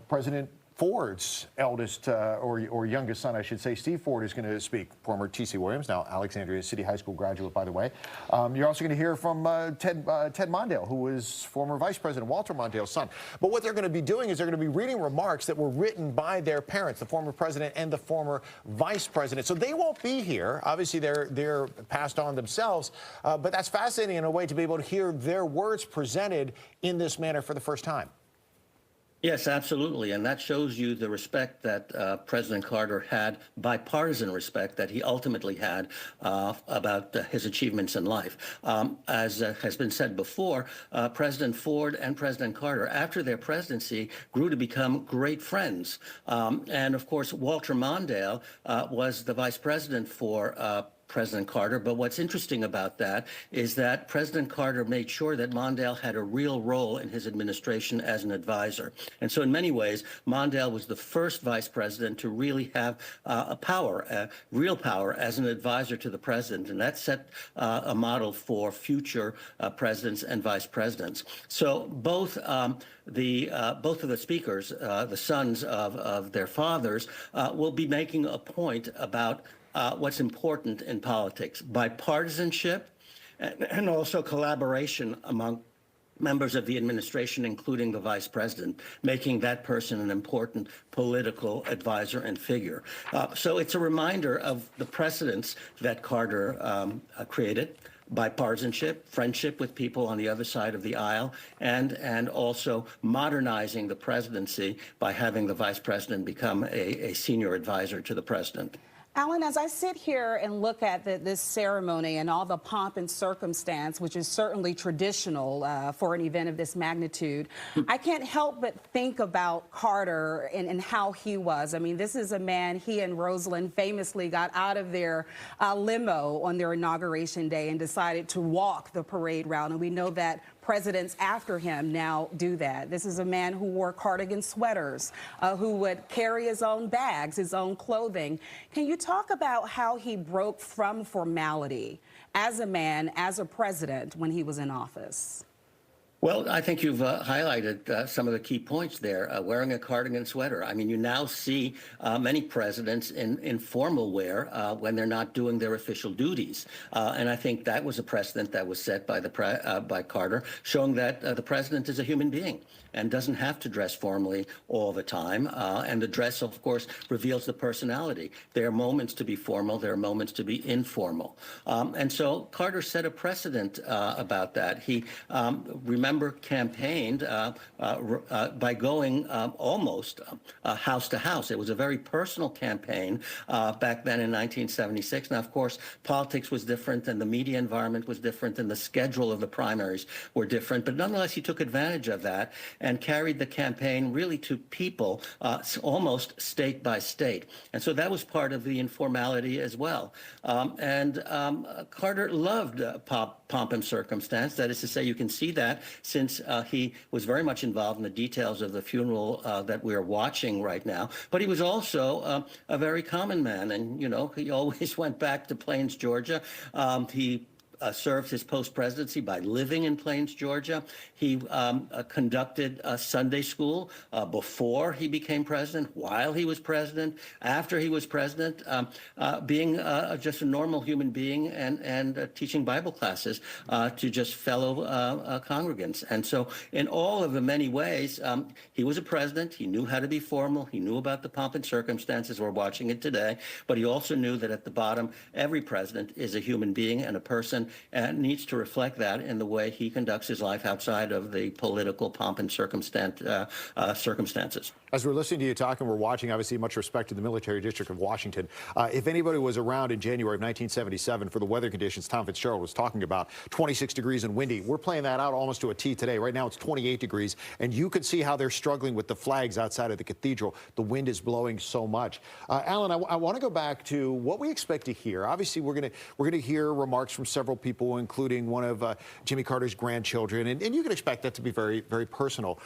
President Ford's eldest or youngest son, I should say. Steve Ford is going to speak, former T.C. Williams, now Alexandria City High School graduate, by the way. You're also going to hear from Ted Mondale, who was former Vice President Walter Mondale's son. But what they're going to be doing is they're going to be reading remarks that were written by their parents, the former president and the former vice president. So they won't be here. Obviously, they're passed on themselves. But that's fascinating in a way to be able to hear their words presented in this manner for the first time. Yes, absolutely. And that shows you the respect that President Carter had, bipartisan respect that he ultimately had about his achievements in life. As has been said before, President Ford and President Carter, after their presidency, grew to become great friends. And of course, Walter Mondale was the vice president for President Carter. But what's interesting about that is that President Carter made sure that Mondale had a real role in his administration as an advisor. And so in many ways, Mondale was the first vice president to really have real power as an advisor to the president. And that set a model for future presidents and vice presidents. So both of the speakers, the sons of their fathers, will be making a point about what's important in politics: bipartisanship and also collaboration among members of the administration, including the vice president, making that person an important political advisor and figure. So it's a reminder of the precedents that Carter created: bipartisanship, friendship with people on the other side of the aisle, and also modernizing the presidency by having the vice president become a senior advisor to the president. Alan, as I sit here and look at this ceremony and all the pomp and circumstance, which is certainly traditional for an event of this magnitude, I can't help but think about Carter and how he was. I mean, this is a man, he and Rosalind famously got out of their limo on their inauguration day and decided to walk the parade route. And we know that presidents after him now do that. This is a man who wore cardigan sweaters, who would carry his own bags, his own clothing. Can you talk about how he broke from formality as a man, as a president, when he was in office? Well, I think you've highlighted some of the key points there. Wearing a cardigan sweater. I mean, you now see many presidents in formal wear when they're not doing their official duties. And I think that was a precedent that was set by Carter, showing that the president is a human being and doesn't have to dress formally all the time. And the dress, of course, reveals the personality. There are moments to be formal. There are moments to be informal. And so Carter set a precedent about that. He, campaigned by going almost house to house. It was a very personal campaign back then in 1976. Now, of course, politics was different and the media environment was different and the schedule of the primaries were different. But nonetheless, he took advantage of that and carried the campaign really to people almost state by state. And so that was part of the informality as well. Carter loved pomp and circumstance. That is to say, you can see that since he was very much involved in the details of the funeral that we're watching right now. But he was also a very common man. And, you know, he always went back to Plains, Georgia. He served his post-presidency by living in Plains, Georgia. He conducted Sunday school before he became president, while he was president, after he was president, being just a normal human being and teaching Bible classes to just fellow congregants. And so in all of the many ways, he was a president. He knew how to be formal. He knew about the pomp and circumstances. We're watching it today. But he also knew that at the bottom, every president is a human being and a person, and needs to reflect that in the way he conducts his life outside of the political pomp and circumstances. As we're listening to you talk and we're watching, obviously, much respect to the military district of Washington. If anybody was around in January of 1977 for the weather conditions Tom Fitzgerald was talking about, 26 degrees and windy, we're playing that out almost to a T today. Right now it's 28 degrees, and you can see how they're struggling with the flags outside of the cathedral. The wind is blowing so much. Alan, I want to go back to what we expect to hear. Obviously, we're going to hear remarks from several people, including one of Jimmy Carter's grandchildren, and you can expect that to be very, very personal.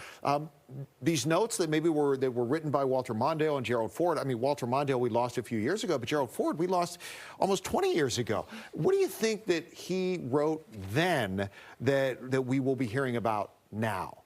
These notes that maybe were written by Walter Mondale and Gerald Ford. I mean, Walter Mondale we lost a few years ago, but Gerald Ford we lost almost 20 years ago. What do you think that he wrote then that we will be hearing about now?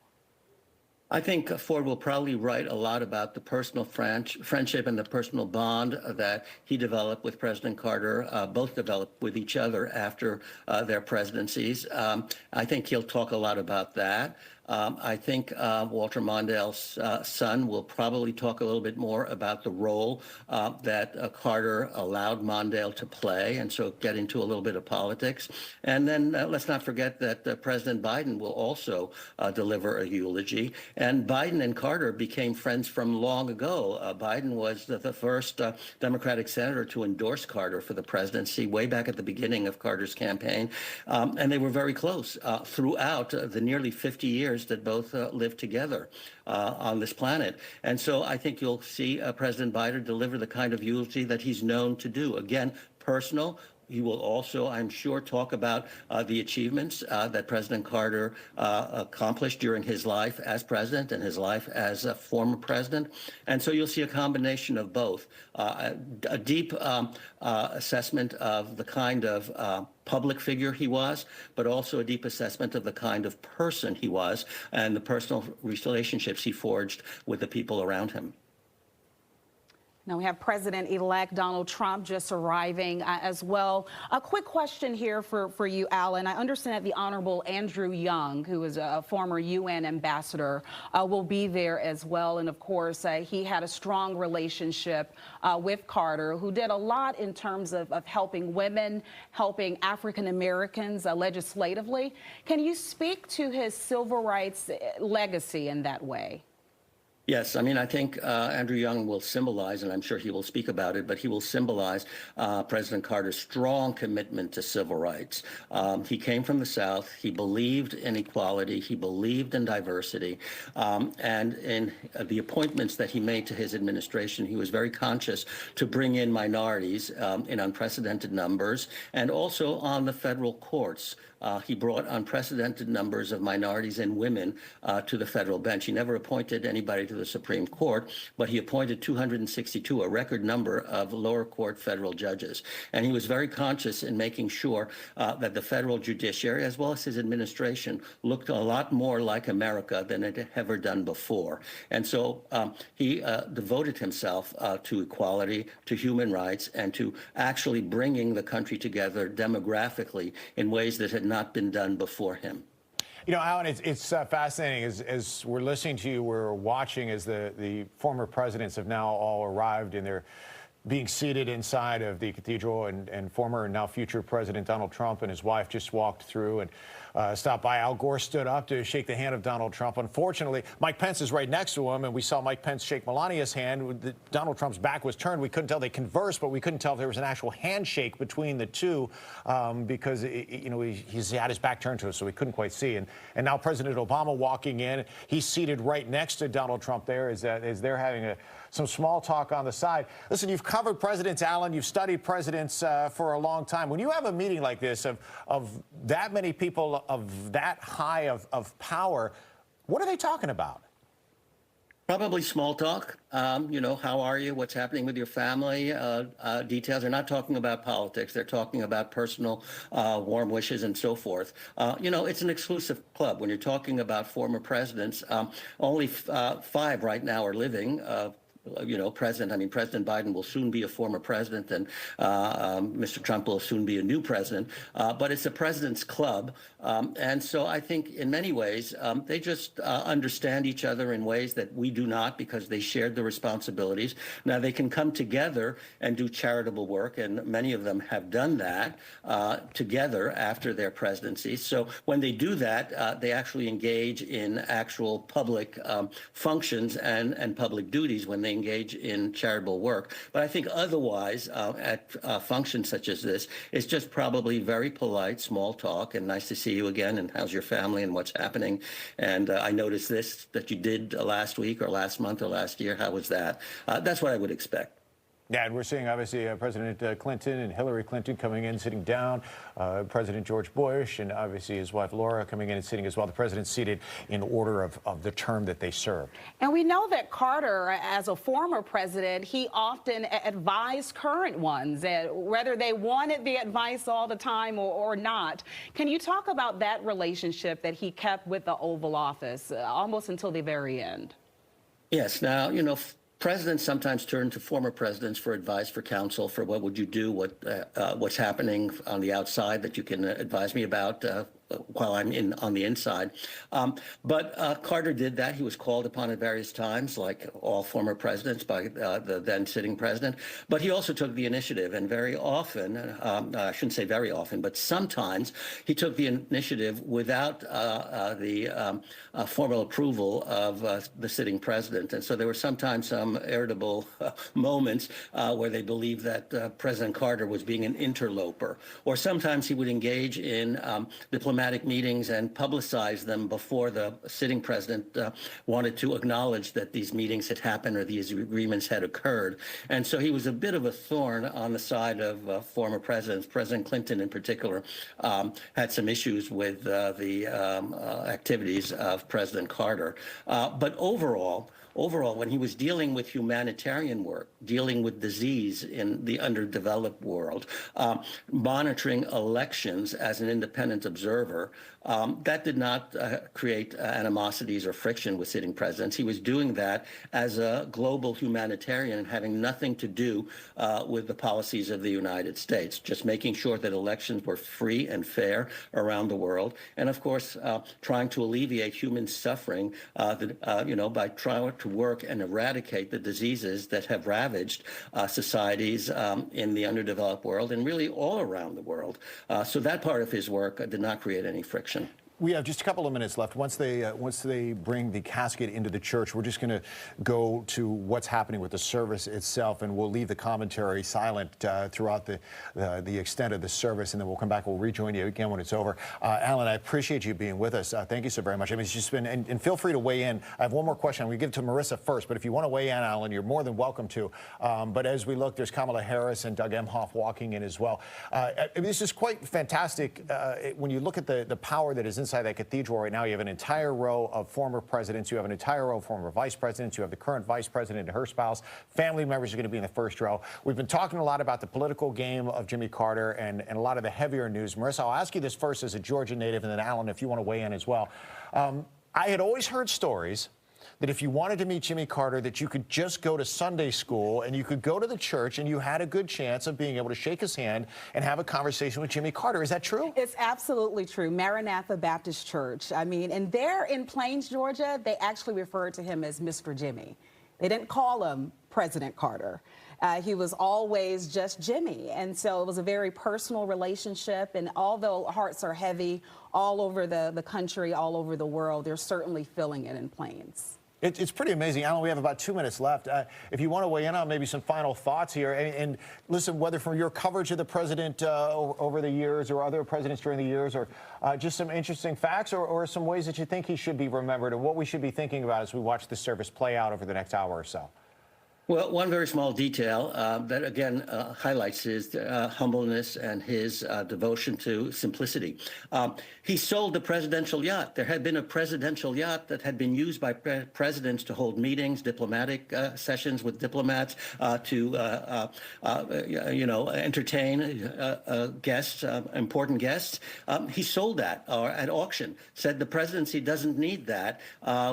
I think Ford will probably write a lot about the personal friendship and the personal bond that he developed with President Carter, both developed with each other after their presidencies. I think he'll talk a lot about that. I think Walter Mondale's son will probably talk a little bit more about the role that Carter allowed Mondale to play, and so get into a little bit of politics. And then let's not forget that President Biden will also deliver a eulogy. And Biden and Carter became friends from long ago. Biden was the first Democratic senator to endorse Carter for the presidency way back at the beginning of Carter's campaign. And they were very close throughout the nearly 50 years that both lived together on this planet. And so I think you'll see President Biden deliver the kind of eulogy that he's known to do. Again, personal. He will also, I'm sure, talk about the achievements that President Carter accomplished during his life as president and his life as a former president. And so you'll see a combination of both, a deep assessment of the kind of public figure he was, but also a deep assessment of the kind of person he was and the personal relationships he forged with the people around him. Now we have President-elect Donald Trump just arriving as well. A quick question here for you, Alan. I understand that the Honorable Andrew Young, who is a former UN ambassador, will be there as well. And of course, he had a strong relationship with Carter, who did a lot in terms of helping women, helping African Americans legislatively. Can you speak to his civil rights legacy in that way? Yes, I mean, I think Andrew Young will symbolize, and I'm sure he will speak about it, but he will symbolize President Carter's strong commitment to civil rights. He came from the South. He believed in equality. He believed in diversity. And in the appointments that he made to his administration, he was very conscious to bring in minorities in unprecedented numbers, and also on the federal courts. He brought unprecedented numbers of minorities and women to the federal bench. He never appointed anybody to the Supreme Court, but he appointed 262, a record number of lower court federal judges. And he was very conscious in making sure that the federal judiciary, as well as his administration, looked a lot more like America than it had ever done before. And so he devoted himself to equality, to human rights, and to actually bringing the country together demographically in ways that had not been done before him. You know, Alan, it's fascinating as we're listening to you, we're watching as the former presidents have now all arrived and they're being seated inside of the cathedral, and former and now future President Donald Trump and his wife just walked through and stopped by. Al Gore stood up to shake the hand of Donald Trump. Unfortunately, Mike Pence is right next to him, and we saw Mike Pence shake Melania's hand. Donald Trump's back was turned. We couldn't tell. They conversed, but we couldn't tell if there was an actual handshake between the two because, you know, he had his back turned to us, so we couldn't quite see. And now President Obama walking in. He's seated right next to Donald Trump there as they're having some small talk on the side. Listen, you've covered presidents, Alan. You've studied presidents for a long time. When you have a meeting like this of that many people of that high of power, what are they talking about? Probably small talk. You know, how are you? What's happening with your family? Details. They're not talking about politics. They're talking about personal warm wishes and so forth. You know, it's an exclusive club. When you're talking about former presidents, only 5 right now are living. You know, President Biden will soon be a former president, and Mr. Trump will soon be a new president. But it's a president's club. And so I think in many ways, they just understand each other in ways that we do not, because they shared the responsibilities. Now, they can come together and do charitable work, and many of them have done that together after their presidency. So when they do that, they actually engage in actual public functions and public duties when they engage in charitable work. But I think otherwise, at functions such as this, it's just probably very polite, small talk, and nice to see you again, and how's your family and what's happening. And I noticed this that you did last week or last month or last year. How was that? That's what I would expect. Yeah, and we're seeing, obviously, President Clinton and Hillary Clinton coming in, sitting down, President George Bush, and obviously his wife Laura coming in and sitting as well. The president seated in order of the term that they served. And we know that Carter, as a former president, he often advised current ones, whether they wanted the advice all the time or not. Can you talk about that relationship that he kept with the Oval Office almost until the very end? Yes. Now, you know, presidents sometimes turn to former presidents for advice, for counsel, for what would you do, what's happening on the outside that you can advise me about while I'm on the inside. But Carter did that. He was called upon at various times, like all former presidents, by the then sitting president. But he also took the initiative, and very often, I shouldn't say very often, but sometimes he took the initiative without the formal approval of the sitting president. And so there were sometimes some irritable moments where they believed that President Carter was being an interloper. Or sometimes he would engage in diplomatic meetings and publicize them before the sitting president wanted to acknowledge that these meetings had happened or these agreements had occurred. And so he was a bit of a thorn on the side of former presidents. President Clinton, in particular, had some issues with the activities of President Carter. But overall, when he was dealing with humanitarian work, dealing with disease in the underdeveloped world, monitoring elections as an independent observer, that did not create animosities or friction with sitting presidents. He was doing that as a global humanitarian and having nothing to do with the policies of the United States, just making sure that elections were free and fair around the world. And of course, trying to alleviate human suffering, by trying to work and eradicate the diseases that have ravaged societies in the underdeveloped world and really all around the world. So that part of his work did not create any friction. We have just a couple of minutes left. Once they bring the casket into the church, we're just going to go to what's happening with the service itself, and we'll leave the commentary silent throughout the extent of the service, and then we'll come back. We'll rejoin you again when it's over. Alan, I appreciate you being with us. Thank you so very much. I mean, it's just been, and feel free to weigh in. I have one more question. I'm going to give it to Marissa first, but if you want to weigh in, Alan, you're more than welcome to. But as we look, there's Kamala Harris and Doug Emhoff walking in as well. This is quite fantastic when you look at the power that is inside that cathedral right now. You have an entire row of former presidents. You have an entire row of former vice presidents. You have the current vice president and her spouse. Family members are going to be in the first row. We've been talking a lot about the political game of Jimmy Carter and a lot of the heavier news. Marissa, I'll ask you this first as a Georgia native, and then Alan, if you want to weigh in as well. I had always heard stories that if you wanted to meet Jimmy Carter, that you could just go to Sunday school and you could go to the church and you had a good chance of being able to shake his hand and have a conversation with Jimmy Carter. Is that true? It's absolutely true. Maranatha Baptist Church. I mean, and there in Plains, Georgia, they actually referred to him as Mr. Jimmy. They didn't call him President Carter. He was always just Jimmy. And so it was a very personal relationship. And although hearts are heavy all over the country, all over the world, they're certainly feeling it in Plains. It's pretty amazing. Alan, we have about 2 minutes left. If you want to weigh in on maybe some final thoughts here, and listen, whether from your coverage of the president over the years or other presidents during the years, or just some interesting facts or some ways that you think he should be remembered and what we should be thinking about as we watch the service play out over the next hour or so. Well, one very small detail that, again, highlights his humbleness and his devotion to simplicity. He sold the presidential yacht. There had been a presidential yacht that had been used by presidents to hold meetings, diplomatic sessions with diplomats, to, entertain guests, important guests. He sold that at auction, said the presidency doesn't need that.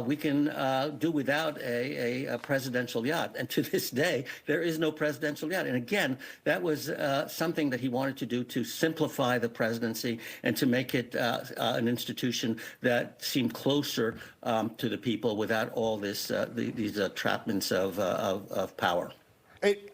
We can do without a presidential yacht. And to this day, there is no presidential yacht. And again, that was something that he wanted to do to simplify the presidency and to make it an institution that seemed closer to the people without all this these entrapments of power.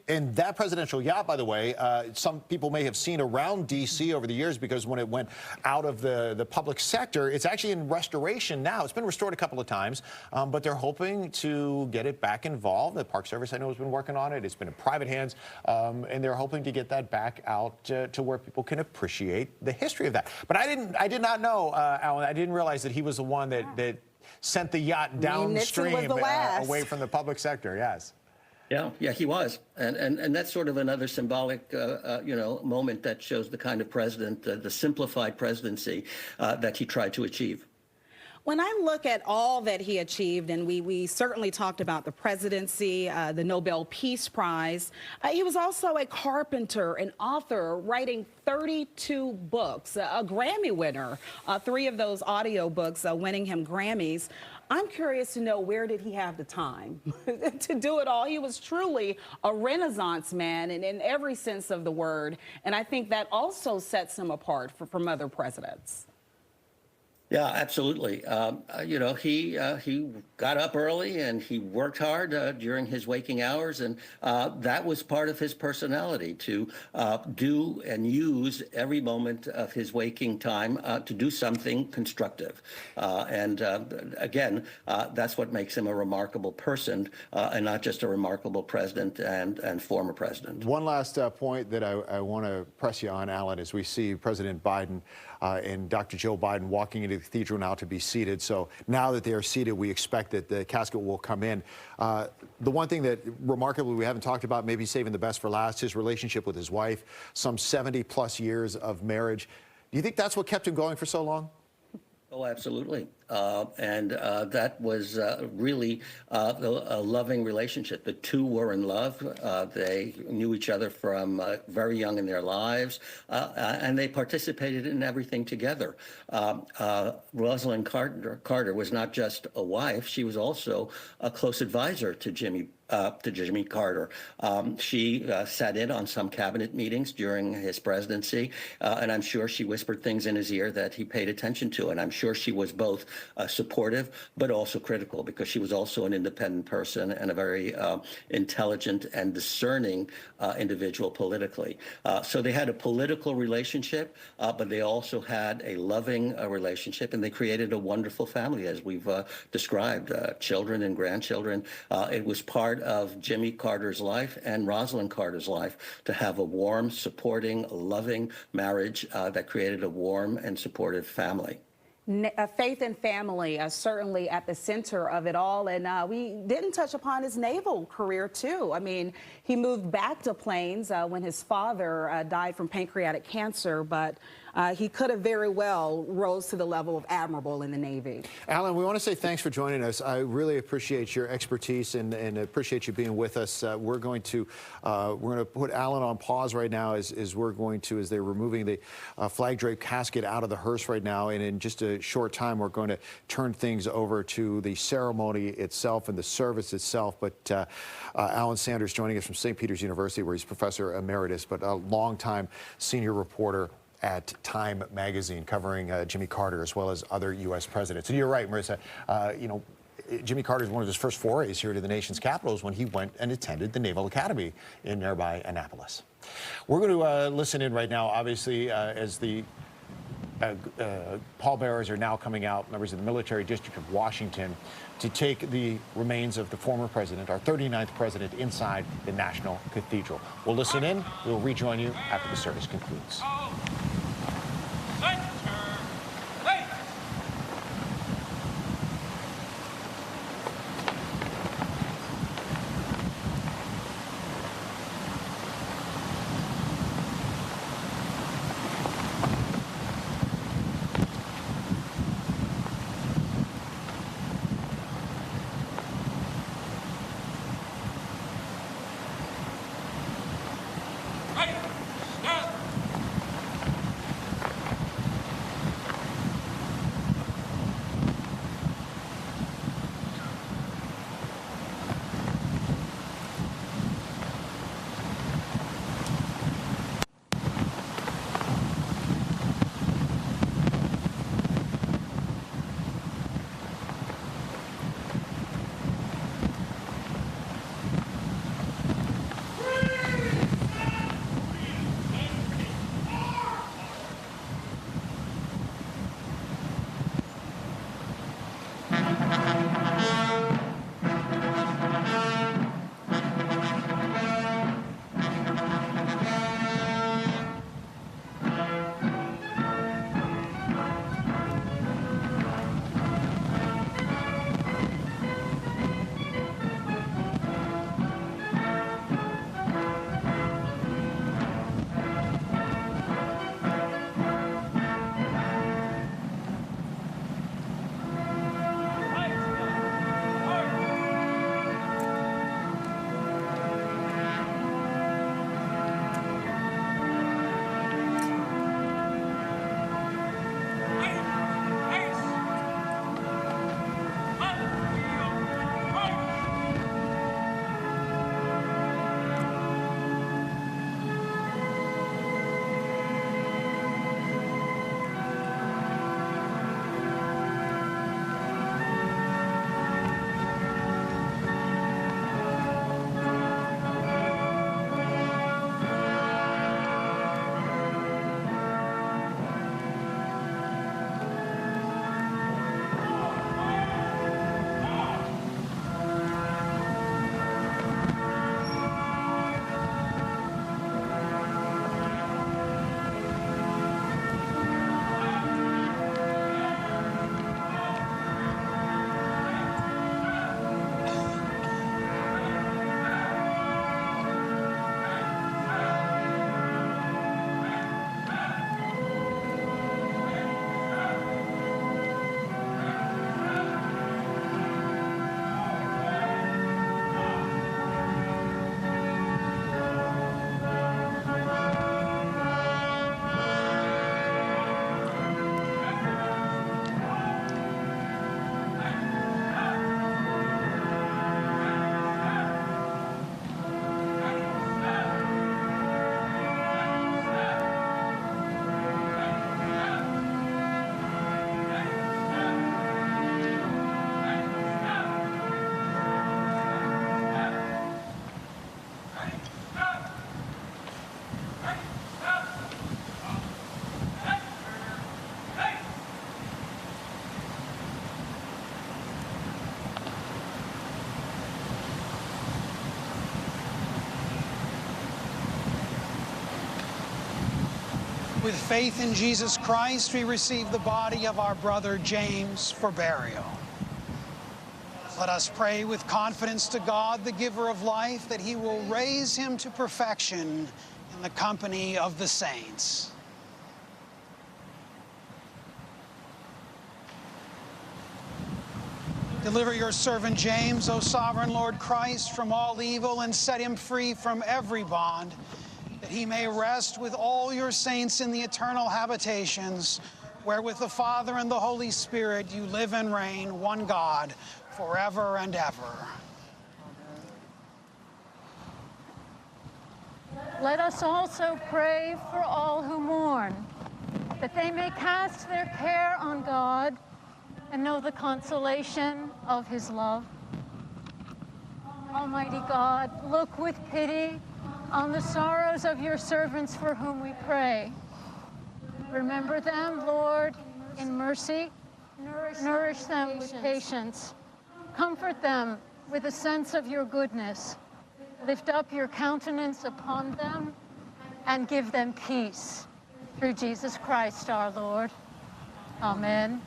And that presidential yacht, by the way, some people may have seen around D.C. over the years, because when it went out of the public sector, it's actually in restoration now. It's been restored a couple of times, but they're hoping to get it back involved. The Park Service, I know, has been working on it. It's been in private hands, and they're hoping to get that back out to where people can appreciate the history of that. But I did not know, Alan, I didn't realize that he was the one that sent the yacht downstream away from the public sector. Yes. Yeah, he was, and that's sort of another symbolic, moment that shows the kind of president, the simplified presidency that he tried to achieve. When I look at all that he achieved, and we certainly talked about the presidency, the Nobel Peace Prize, he was also a carpenter, an author, writing 32 books, a Grammy winner, 3 of those audio books winning him Grammys. I'm curious to know, where did he have the time to do it all? He was truly a Renaissance man in every sense of the word, and I think that also sets him apart from other presidents. Yeah, absolutely. You know, he got up early and he worked hard during his waking hours, and that was part of his personality to do and use every moment of his waking time to do something constructive. Again, that's what makes him a remarkable person and not just a remarkable president and former president. One last point that I want to press you on, Alan, as we see President Biden and Dr. Joe Biden walking into the cathedral now to be seated. So now that they are seated, we expect that the casket will come in. The one thing that remarkably we haven't talked about, maybe saving the best for last, his relationship with his wife, some 70+ years of marriage. Do you think that's what kept him going for so long? Oh, absolutely. That was really a loving relationship. The two were in love. They knew each other from very young in their lives, and they participated in everything together. Rosalind Carter was not just a wife, she was also a close advisor to Jimmy Carter. She sat in on some cabinet meetings during his presidency, and I'm sure she whispered things in his ear that he paid attention to, and I'm sure she was both supportive but also critical, because she was also an independent person and a very intelligent and discerning individual politically. So they had a political relationship, but they also had a loving relationship, and they created a wonderful family, as we've described, children and grandchildren. It was part of Jimmy Carter's life and Rosalind Carter's life to have a warm, supporting, loving marriage that created a warm and supportive family. Faith and family certainly at the center of it all. And we didn't touch upon his naval career, too. I mean, he moved back to planes when his father died from pancreatic cancer, but he could have very well rose to the level of admiral in the Navy. Alan, we want to say thanks for joining us. I really appreciate your expertise and appreciate you being with us. We're going to put Alan on pause right now as they're removing the flag draped casket out of the hearse right now. And in just a short time, we're going to turn things over to the ceremony itself and the service itself. But Alan Sanders joining us from St. Peter's University, where he's professor emeritus, but a longtime senior reporter at Time magazine, covering Jimmy Carter as well as other U.S. presidents. And you're right, Marissa. You know, Jimmy Carter's one of his first forays here to the nation's capitals when he went and attended the Naval Academy in nearby Annapolis. We're going to listen in right now, obviously, as the pallbearers are now coming out, members of the Military District of Washington, to take the remains of the former president, our 39th president, inside the National Cathedral. We'll listen in. We'll rejoin you after the service concludes. With faith in Jesus Christ, we receive the body of our brother James for burial. Let us pray with confidence to God, the giver of life, that he will raise him to perfection in the company of the saints. Deliver your servant James, O sovereign Lord Christ, from all evil and set him free from every bond, that he may rest with all your saints in the eternal habitations, where with the Father and the Holy Spirit you live and reign, one God, forever and ever. Let us also pray for all who mourn, that they may cast their care on God and know the consolation of his love. Almighty God, look with pity on the sorrows of your servants for whom we pray. Remember them, Lord, in mercy. Nourish them with patience. Comfort them with a sense of your goodness. Lift up your countenance upon them and give them peace. Through Jesus Christ our Lord. Amen.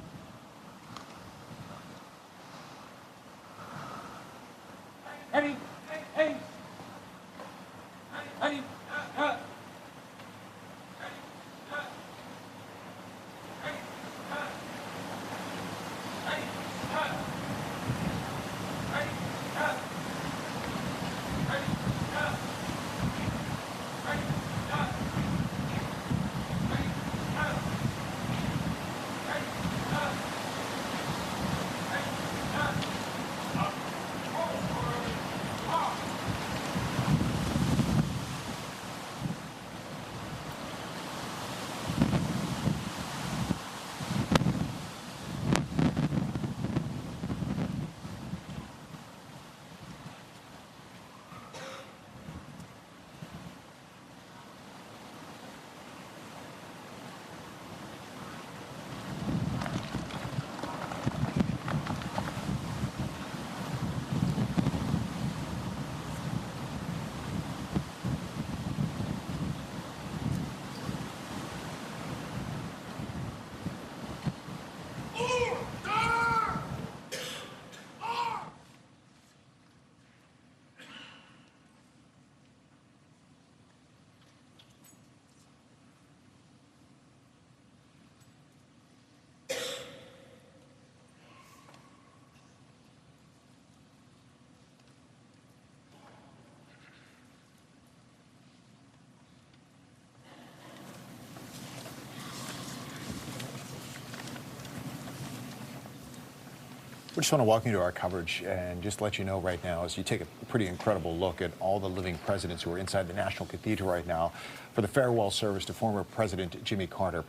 We just want to welcome you to our coverage and just let you know right now, as you take a pretty incredible look at all the living presidents who are inside the National Cathedral right now for the farewell service to former President Jimmy Carter.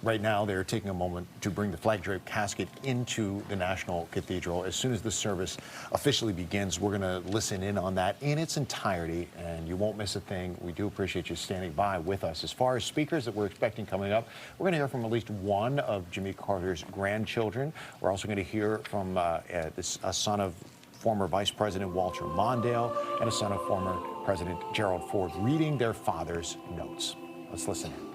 Right now, they're taking a moment to bring the flag-draped casket into the National Cathedral. As soon as the service officially begins, we're going to listen in on that in its entirety, and you won't miss a thing. We do appreciate you standing by with us. As far as speakers that we're expecting coming up, we're going to hear from at least one of Jimmy Carter's grandchildren. We're also going to hear from a son of former Vice President Walter Mondale and a son of former President Gerald Ford reading their father's notes. Let's listen in.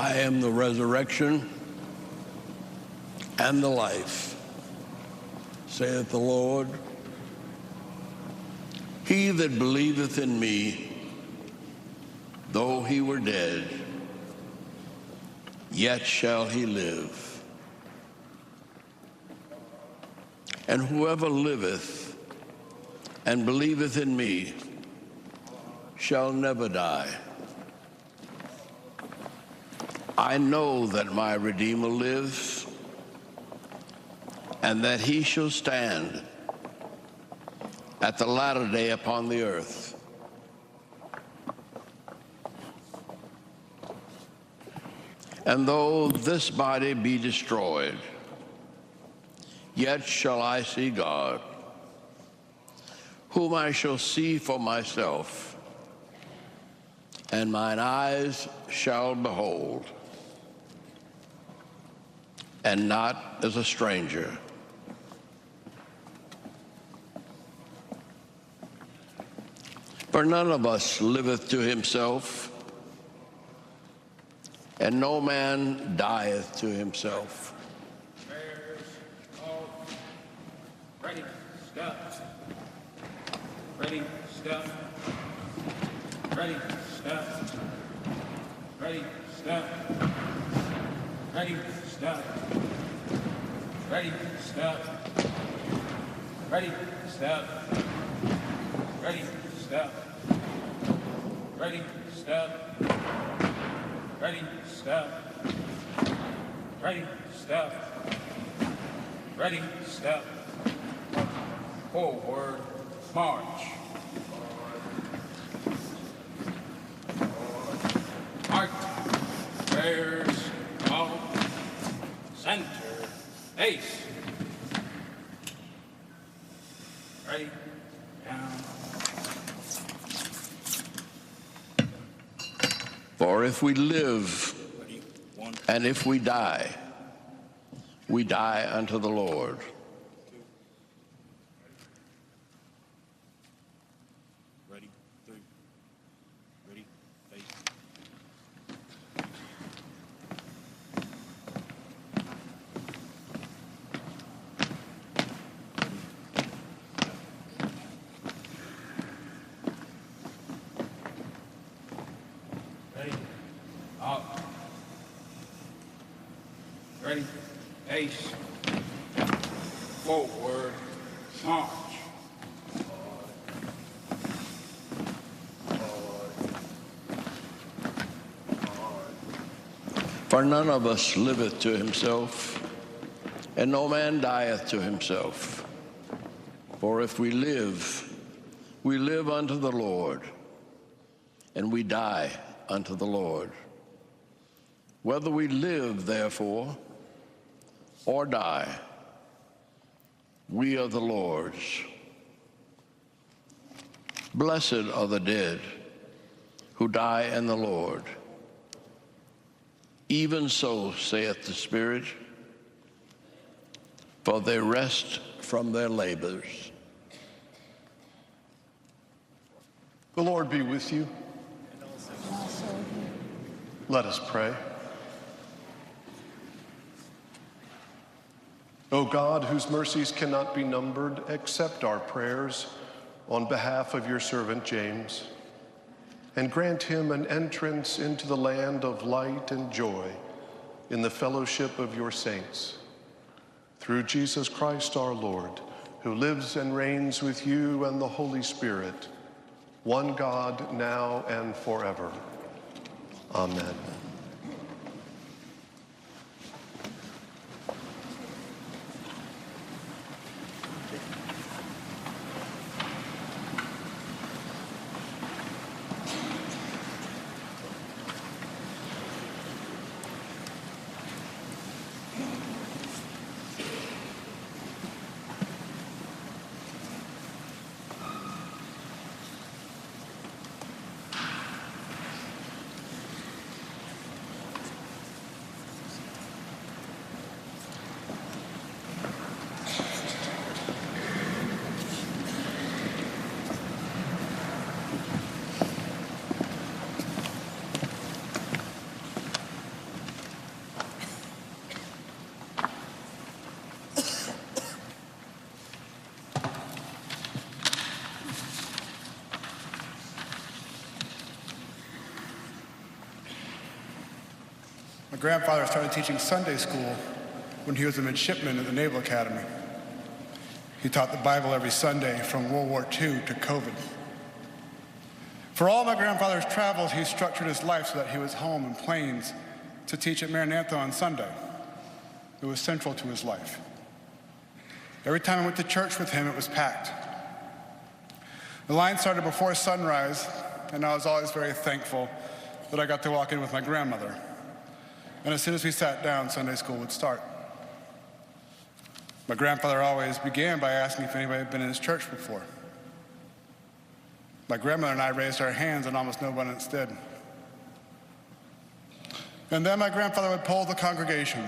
I am the resurrection and the life, saith the Lord. He that believeth in me, though he were dead, yet shall he live. And whoever liveth and believeth in me shall never die. I know that my Redeemer lives, and that he shall stand at the latter day upon the earth. And though this body be destroyed, yet shall I see God, whom I shall see for myself, and mine eyes shall behold, and not as a stranger. For none of us liveth to himself, and no man dieth to himself. Ready, stop. Ready, stop. Ready, stop. Ready, stop. Ready, stop. Ready, stop. Ready, stop. Ready, stop. Ready, stop. Ready, stop. Ready, stop. Ready, stop. Forward, march. March. Bears, off. Center, ace. Ready, down. For if we live and if we die unto the Lord. Ready, three. Ready, face. Ready, up. Ready, ace. Forward, march. For none of us liveth to himself, and no man dieth to himself. For if we live unto the Lord, and we die unto the Lord. Whether we live, therefore, or die, we are the Lord's. Blessed are the dead who die in the Lord. Even so saith the Spirit, for they rest from their labors. The Lord be with you. Let us pray. O God, whose mercies cannot be numbered, accept our prayers on behalf of your servant James, and grant him an entrance into the land of light and joy in the fellowship of your saints. Through Jesus Christ our Lord, who lives and reigns with you and the Holy Spirit, one God, now and forever. Amen. grandfather started teaching Sunday school when he was a midshipman at the Naval Academy. He taught the Bible every Sunday from World War II to COVID. For all my grandfather's travels, he structured his life so that he was home in Plains to teach at Maranatha on Sunday. It was central to his life. Every time I went to church with him, it was packed. The line started before sunrise, and I was always very thankful that I got to walk in with my grandmother. And as soon as we sat down, Sunday school would start. My grandfather always began by asking if anybody had been in his church before. My grandmother and I raised our hands, and almost no one else did. And then my grandfather would poll the congregation,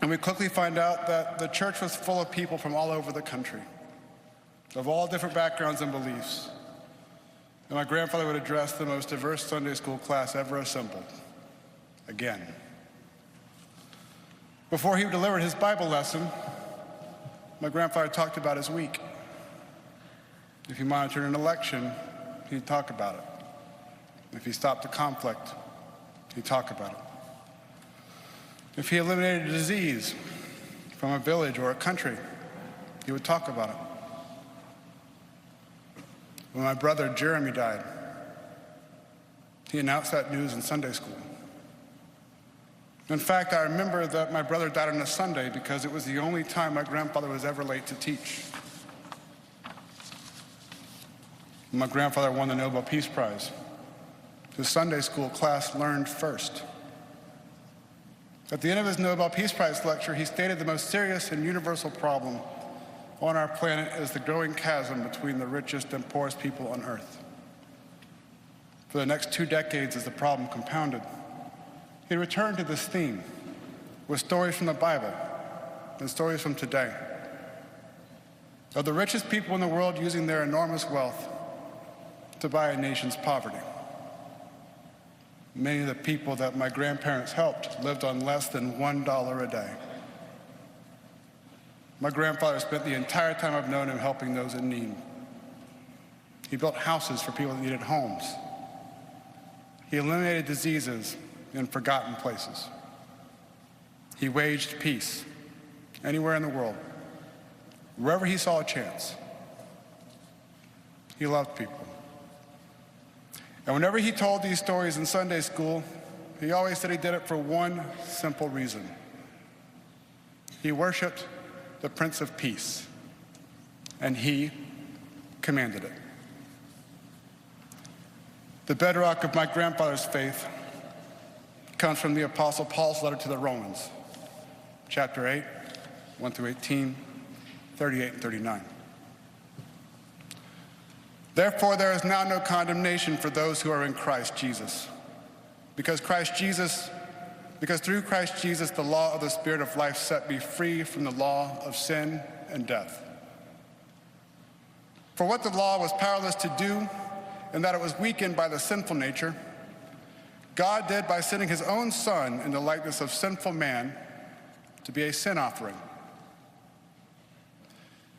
and we'd quickly find out that the church was full of people from all over the country, of all different backgrounds and beliefs. And my grandfather would address the most diverse Sunday school class ever assembled, again. Before he delivered his Bible lesson, my grandfather talked about his week. If he monitored an election, he'd talk about it. If he stopped a conflict, he'd talk about it. If he eliminated a disease from a village or a country, he would talk about it. When my brother Jeremy died, he announced that news in Sunday school. In fact, I remember that my brother died on a Sunday because it was the only time my grandfather was ever late to teach. When my grandfather won the Nobel Peace Prize, his Sunday school class learned first. At the end of his Nobel Peace Prize lecture, he stated the most serious and universal problem on our planet is the growing chasm between the richest and poorest people on Earth. For the next 2 decades, as the problem compounded, he returned to this theme with stories from the Bible and stories from today of the richest people in the world using their enormous wealth to buy a nation's poverty. Many of the people that my grandparents helped lived on less than $1 a day. My grandfather spent the entire time I've known him helping those in need. He built houses for people that needed homes. He eliminated diseases in forgotten places. He waged peace anywhere in the world, wherever he saw a chance. He loved people. And whenever he told these stories in Sunday school, he always said he did it for one simple reason. He worshiped the Prince of Peace, and he commanded it. The bedrock of my grandfather's faith comes from the Apostle Paul's letter to the Romans, chapter 8, 1 through 18, 38 and 39. Therefore, there is now no condemnation for those who are in Christ Jesus, because through Christ Jesus, the law of the Spirit of life set me free from the law of sin and death. For what the law was powerless to do, in that it was weakened by the sinful nature, God did by sending his own Son in the likeness of sinful man to be a sin offering.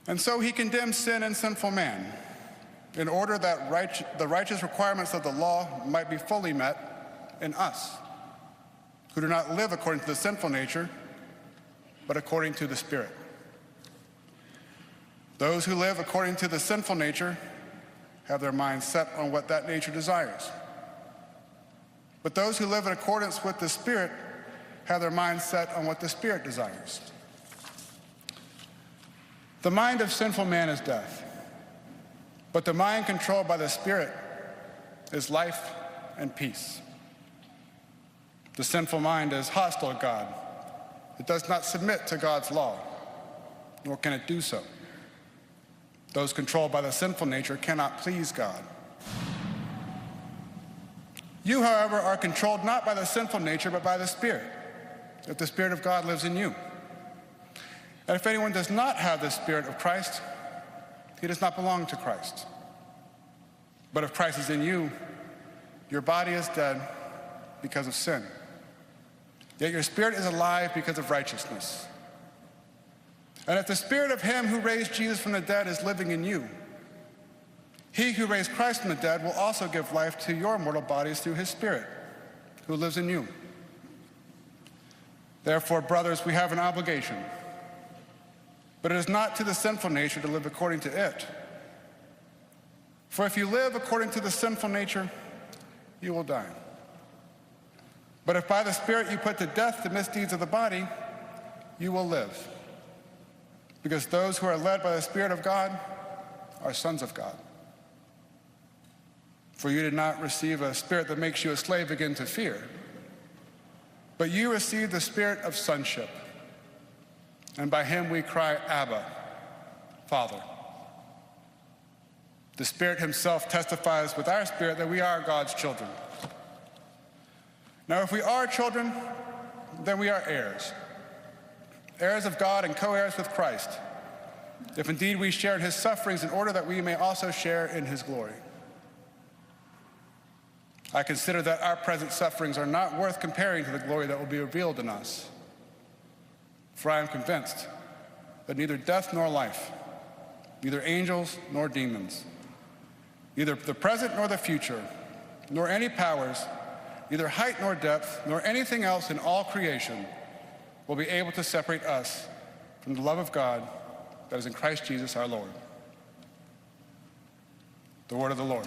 And so he condemned sin and sinful man in order that the righteous requirements of the law might be fully met in us, who do not live according to the sinful nature, but according to the Spirit. Those who live according to the sinful nature have their minds set on what that nature desires. But those who live in accordance with the Spirit have their minds set on what the Spirit desires. The mind of sinful man is death, but the mind controlled by the Spirit is life and peace. The sinful mind is hostile to God. It does not submit to God's law, nor can it do so. Those controlled by the sinful nature cannot please God. You, however, are controlled not by the sinful nature, but by the Spirit, if the Spirit of God lives in you. And if anyone does not have the Spirit of Christ, he does not belong to Christ. But if Christ is in you, your body is dead because of sin, yet your spirit is alive because of righteousness. And if the Spirit of him who raised Jesus from the dead is living in you, he who raised Christ from the dead will also give life to your mortal bodies through his Spirit who lives in you. Therefore, brothers, we have an obligation. But it is not to the sinful nature to live according to it. For if you live according to the sinful nature, you will die. But if by the Spirit you put to death the misdeeds of the body, you will live. Because those who are led by the Spirit of God are sons of God. For you did not receive a spirit that makes you a slave again to fear, but you received the spirit of sonship. And by him we cry, Abba, Father. The Spirit himself testifies with our spirit that we are God's children. Now, if we are children, then we are heirs. Heirs of God and co-heirs with Christ, if indeed we share in his sufferings in order that we may also share in his glory. I consider that our present sufferings are not worth comparing to the glory that will be revealed in us. For I am convinced that neither death nor life, neither angels nor demons, neither the present nor the future, nor any powers, neither height nor depth, nor anything else in all creation will be able to separate us from the love of God that is in Christ Jesus our Lord. The word of the Lord.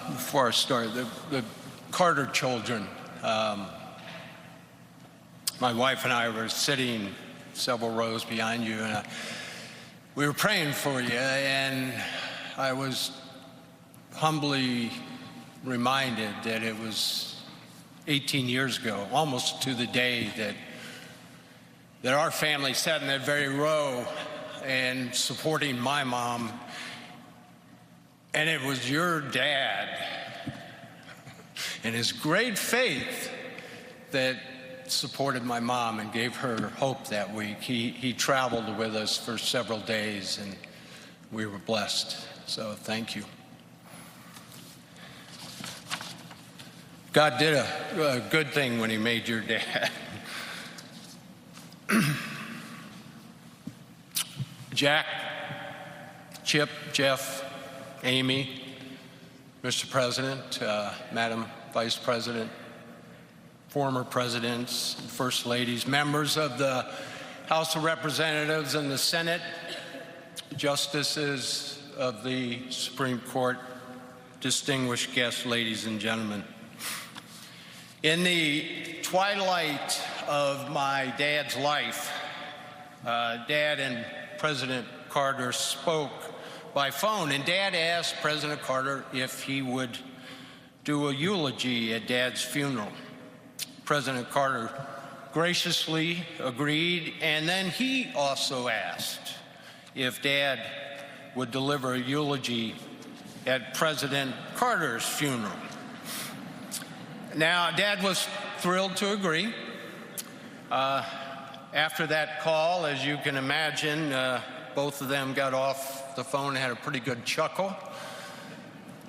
Before I start, the Carter children, my wife and I were sitting several rows behind you, and we were praying for you, and I was humbly reminded that it was 18 years ago, almost to the day, that our family sat in that very row and supporting my mom. And it was your dad and his great faith that supported my mom and gave her hope that week. He traveled with us for several days, and we were blessed. So thank you. God did a good thing when he made your dad. Jack, Chip, Jeff, Amy, Mr. President, Madam Vice President, former presidents, first ladies, members of the House of Representatives and the Senate, justices of the Supreme Court, distinguished guests, ladies and gentlemen. In the twilight of my dad's life, Dad and President Carter spoke by phone, and Dad asked President Carter if he would do a eulogy at Dad's funeral. President Carter graciously agreed, and then he also asked if Dad would deliver a eulogy at President Carter's funeral. Now, Dad was thrilled to agree, After that call, as you can imagine, both of them got off the phone and had a pretty good chuckle,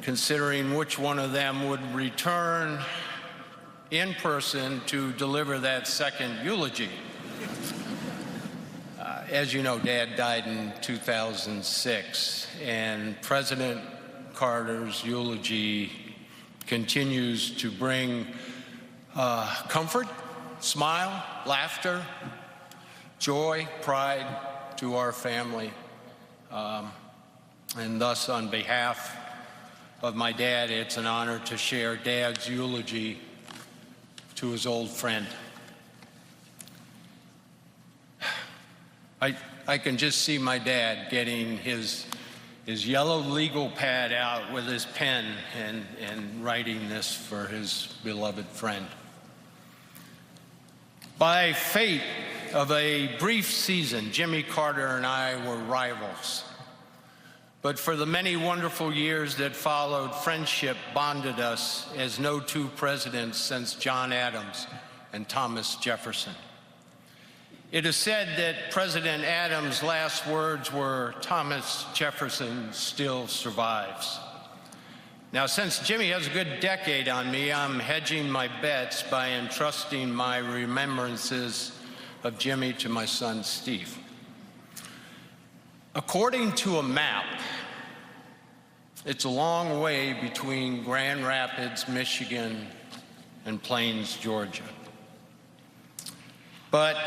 considering which one of them would return in person to deliver that second eulogy. As you know, Dad died in 2006, and President Carter's eulogy continues to bring comfort, smile, laughter, joy, pride to our family. And thus, on behalf of my dad, it's an honor to share Dad's eulogy to his old friend. I can just see my dad getting his yellow legal pad out with his pen and writing this for his beloved friend. By fate of a brief season, Jimmy Carter and I were rivals. But for the many wonderful years that followed, friendship bonded us as no two presidents since John Adams and Thomas Jefferson. It is said that President Adams' last words were, "Thomas Jefferson still survives." Now, since Jimmy has a good decade on me, I'm hedging my bets by entrusting my remembrances of Jimmy to my son, Steve. According to a map, it's a long way between Grand Rapids, Michigan, and Plains, Georgia. But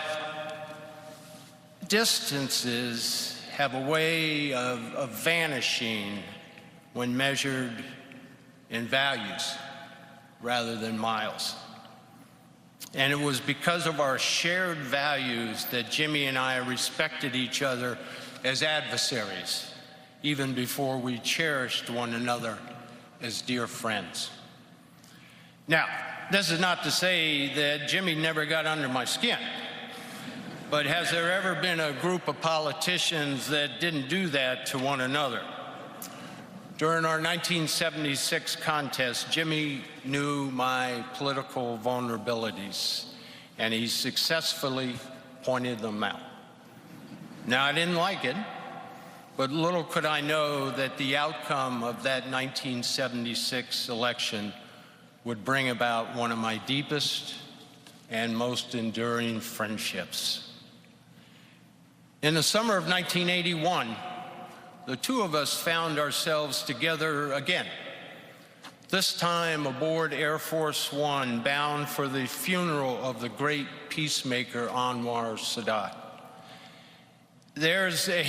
distances have a way of vanishing when measured in values rather than miles. And it was because of our shared values that Jimmy and I respected each other as adversaries, even before we cherished one another as dear friends. Now, this is not to say that Jimmy never got under my skin. But has there ever been a group of politicians that didn't do that to one another? During our 1976 contest, Jimmy knew my political vulnerabilities, and he successfully pointed them out. Now, I didn't like it, but little could I know that the outcome of that 1976 election would bring about one of my deepest and most enduring friendships. In the summer of 1981, the two of us found ourselves together again, this time aboard Air Force One, bound for the funeral of the great peacemaker Anwar Sadat. There's an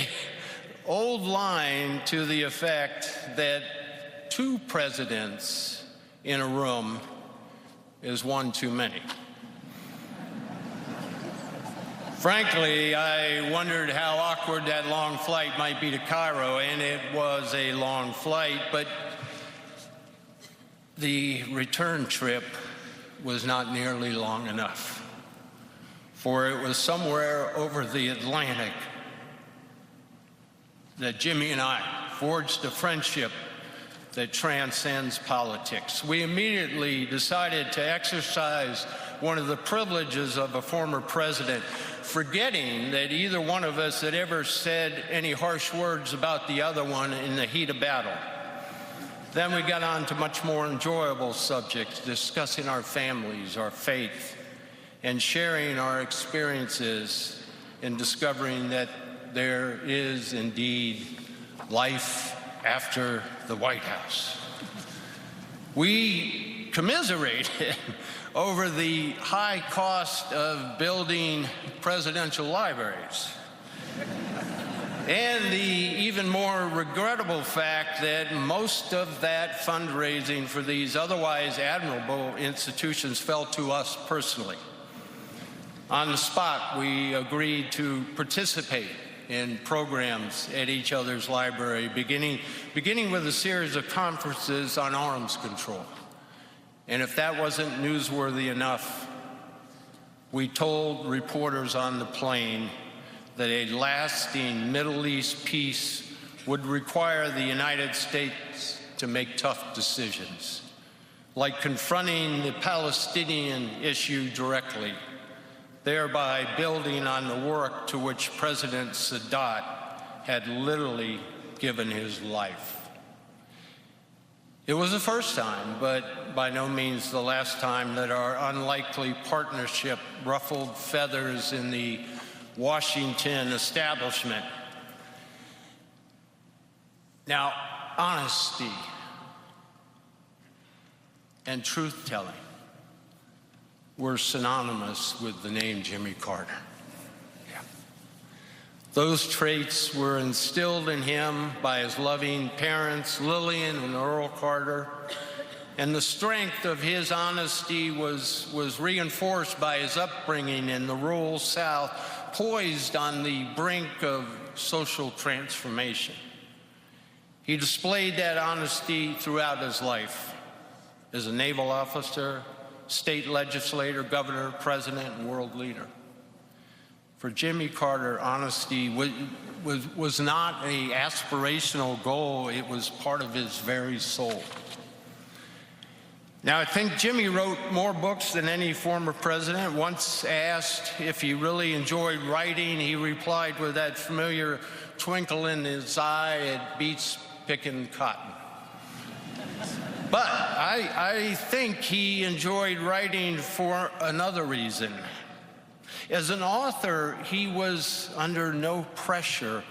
old line to the effect that two presidents in a room is one too many. Frankly, I wondered how awkward that long flight might be to Cairo, and it was a long flight, but the return trip was not nearly long enough, for it was somewhere over the Atlantic that Jimmy and I forged a friendship that transcends politics. We immediately decided to exercise one of the privileges of a former president, forgetting that either one of us had ever said any harsh words about the other one in the heat of battle. Then we got on to much more enjoyable subjects, discussing our families, our faith, and sharing our experiences in discovering that there is indeed life after the White House. We commiserated over the high cost of building presidential libraries and the even more regrettable fact that most of that fundraising for these otherwise admirable institutions fell to us personally. On the spot, we agreed to participate in programs at each other's library, beginning with a series of conferences on arms control. And if that wasn't newsworthy enough, we told reporters on the plane that a lasting Middle East peace would require the United States to make tough decisions, like confronting the Palestinian issue directly, thereby building on the work to which President Sadat had literally given his life. It was the first time, but by no means the last time, that our unlikely partnership ruffled feathers in the Washington establishment. Now, honesty and truth-telling were synonymous with the name Jimmy Carter. Those traits were instilled in him by his loving parents, Lillian and Earl Carter, and the strength of his honesty was reinforced by his upbringing in the rural South, poised on the brink of social transformation. He displayed that honesty throughout his life as a naval officer, state legislator, governor, president, and world leader. For Jimmy Carter, honesty was not an aspirational goal, it was part of his very soul. Now, I think Jimmy wrote more books than any former president. Once asked if he really enjoyed writing, he replied with that familiar twinkle in his eye, "It beats picking cotton." But I think he enjoyed writing for another reason. As an author, he was under no pressure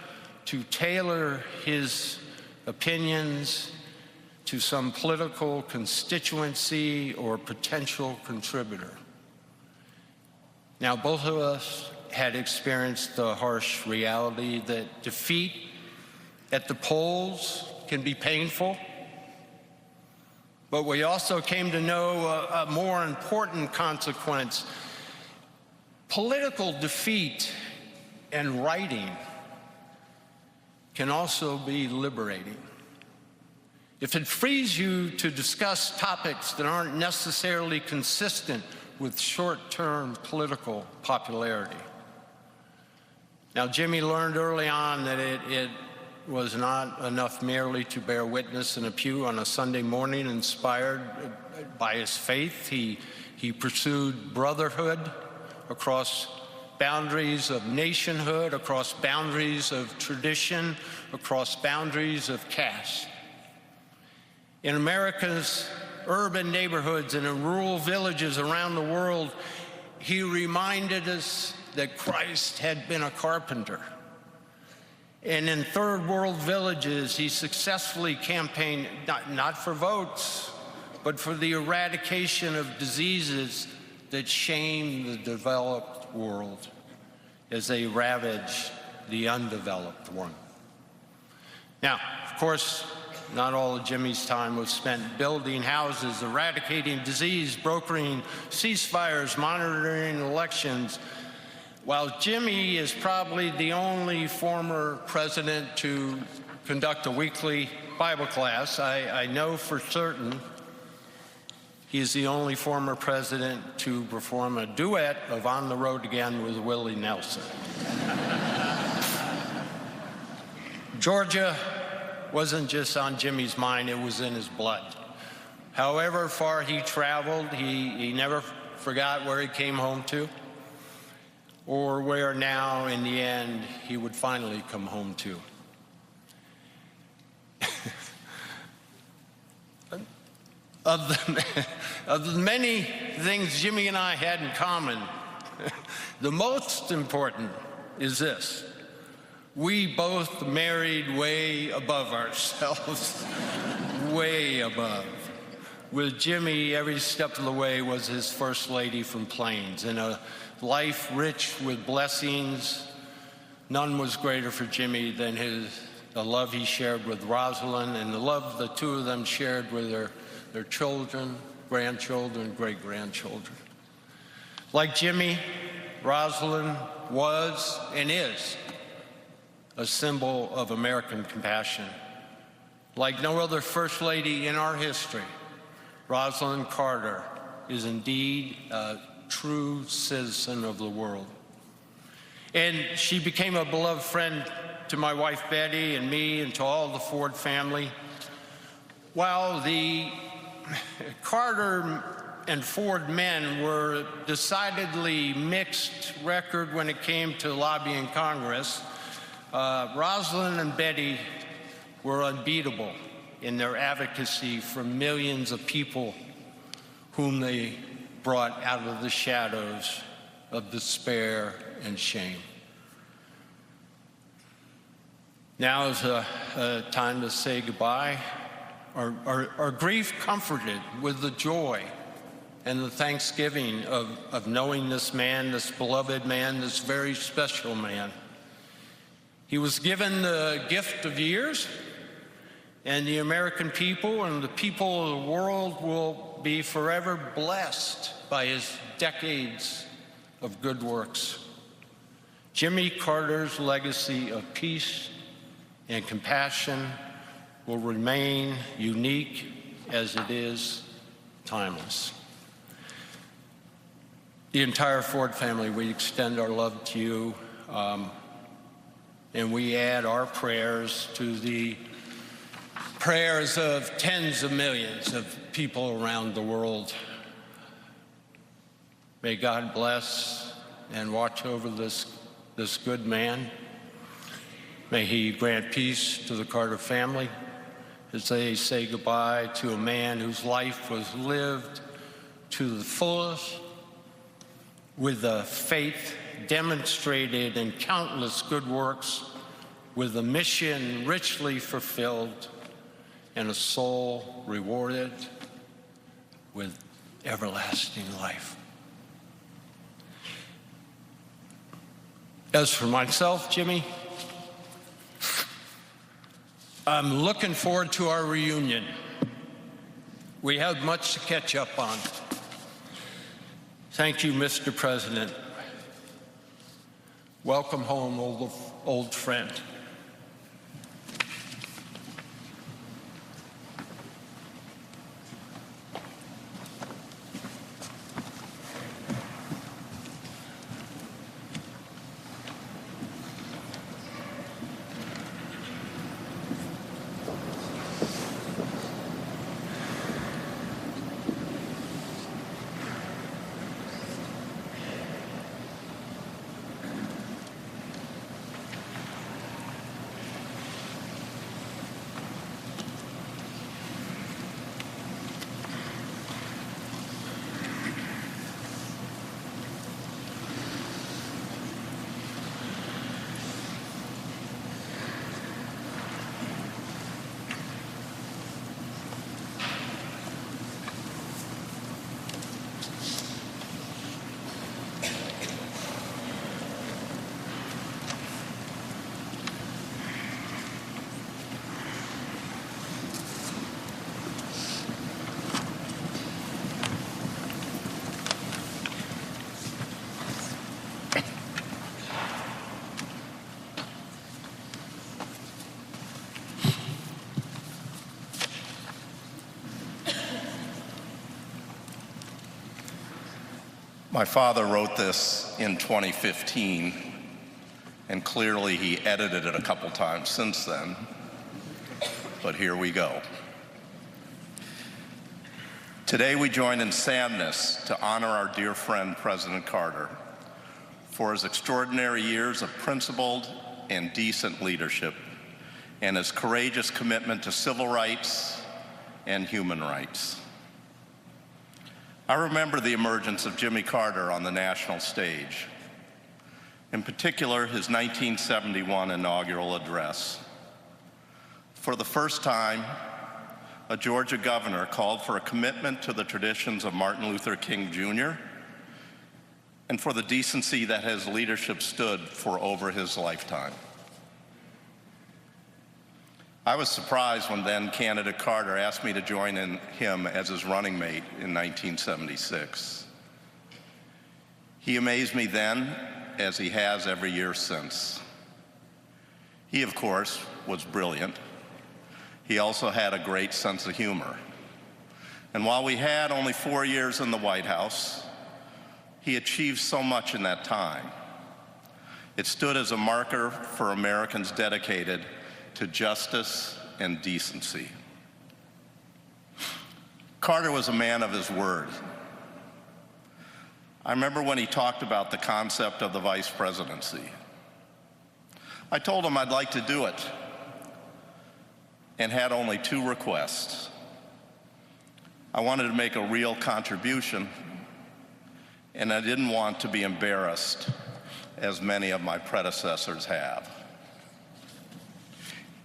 to tailor his opinions to some political constituency or potential contributor. Now, both of us had experienced the harsh reality that defeat at the polls can be painful, but we also came to know a more important consequence. Political defeat and writing can also be liberating. If it frees you to discuss topics that aren't necessarily consistent with short-term political popularity. Now, Jimmy learned early on that it was not enough merely to bear witness in a pew on a Sunday morning. Inspired by his faith, he pursued brotherhood across boundaries of nationhood, across boundaries of tradition, across boundaries of caste. In America's urban neighborhoods and in rural villages around the world, he reminded us that Christ had been a carpenter. And in third world villages, he successfully campaigned not for votes, but for the eradication of diseases that shame the developed world as they ravage the undeveloped one. Now, of course, not all of Jimmy's time was spent building houses, eradicating disease, brokering ceasefires, monitoring elections. While Jimmy is probably the only former president to conduct a weekly Bible class, I know for certain he is the only former president to perform a duet of On the Road Again with Willie Nelson. Georgia wasn't just on Jimmy's mind, it was in his blood. However far he traveled, he never forgot where he came home to, or where now, in the end, he would finally come home to. Of the many things Jimmy and I had in common, the most important is this: we both married way above ourselves, way above. With Jimmy, every step of the way was his first lady from Plains. In a life rich with blessings, none was greater for Jimmy than the love he shared with Rosalind and the love the two of them shared with their children, grandchildren, great-grandchildren. Like Jimmy, Rosalind was and is a symbol of American compassion. Like no other First Lady in our history, Rosalind Carter is indeed a true citizen of the world. And she became a beloved friend to my wife Betty and me and to all the Ford family. While the Carter and Ford men were decidedly mixed record when it came to lobbying Congress, Rosalind and Betty were unbeatable in their advocacy for millions of people whom they brought out of the shadows of despair and shame. Now is a time to say goodbye. Our grief comforted with the joy and the thanksgiving of knowing this man, this beloved man, this very special man. He was given the gift of years, and the American people and the people of the world will be forever blessed by his decades of good works. Jimmy Carter's legacy of peace and compassion will remain unique as it is timeless. The entire Ford family, we extend our love to you, and we add our prayers to the prayers of tens of millions of people around the world. May God bless and watch over this good man. May he grant peace to the Carter family as they say goodbye to a man whose life was lived to the fullest, with a faith demonstrated in countless good works, with a mission richly fulfilled, and a soul rewarded with everlasting life. As for myself, Jimmy, I'm looking forward to our reunion. We have much to catch up on. Thank you, Mr. President. Welcome home, old friend. My father wrote this in 2015, and clearly he edited it a couple times since then, but here we go. Today we join in sadness to honor our dear friend, President Carter, for his extraordinary years of principled and decent leadership and his courageous commitment to civil rights and human rights. I remember the emergence of Jimmy Carter on the national stage, in particular his 1971 inaugural address. For the first time, a Georgia governor called for a commitment to the traditions of Martin Luther King Jr. and for the decency that his leadership stood for over his lifetime. I was surprised when then candidate Carter asked me to join him as his running mate in 1976. He amazed me then, as he has every year since. He, of course, was brilliant. He also had a great sense of humor. And while we had only 4 years in the White House, he achieved so much in that time. It stood as a marker for Americans dedicated to justice and decency. Carter was a man of his word. I remember when he talked about the concept of the vice presidency. I told him I'd like to do it and had only 2 requests. I wanted to make a real contribution, and I didn't want to be embarrassed, as many of my predecessors have.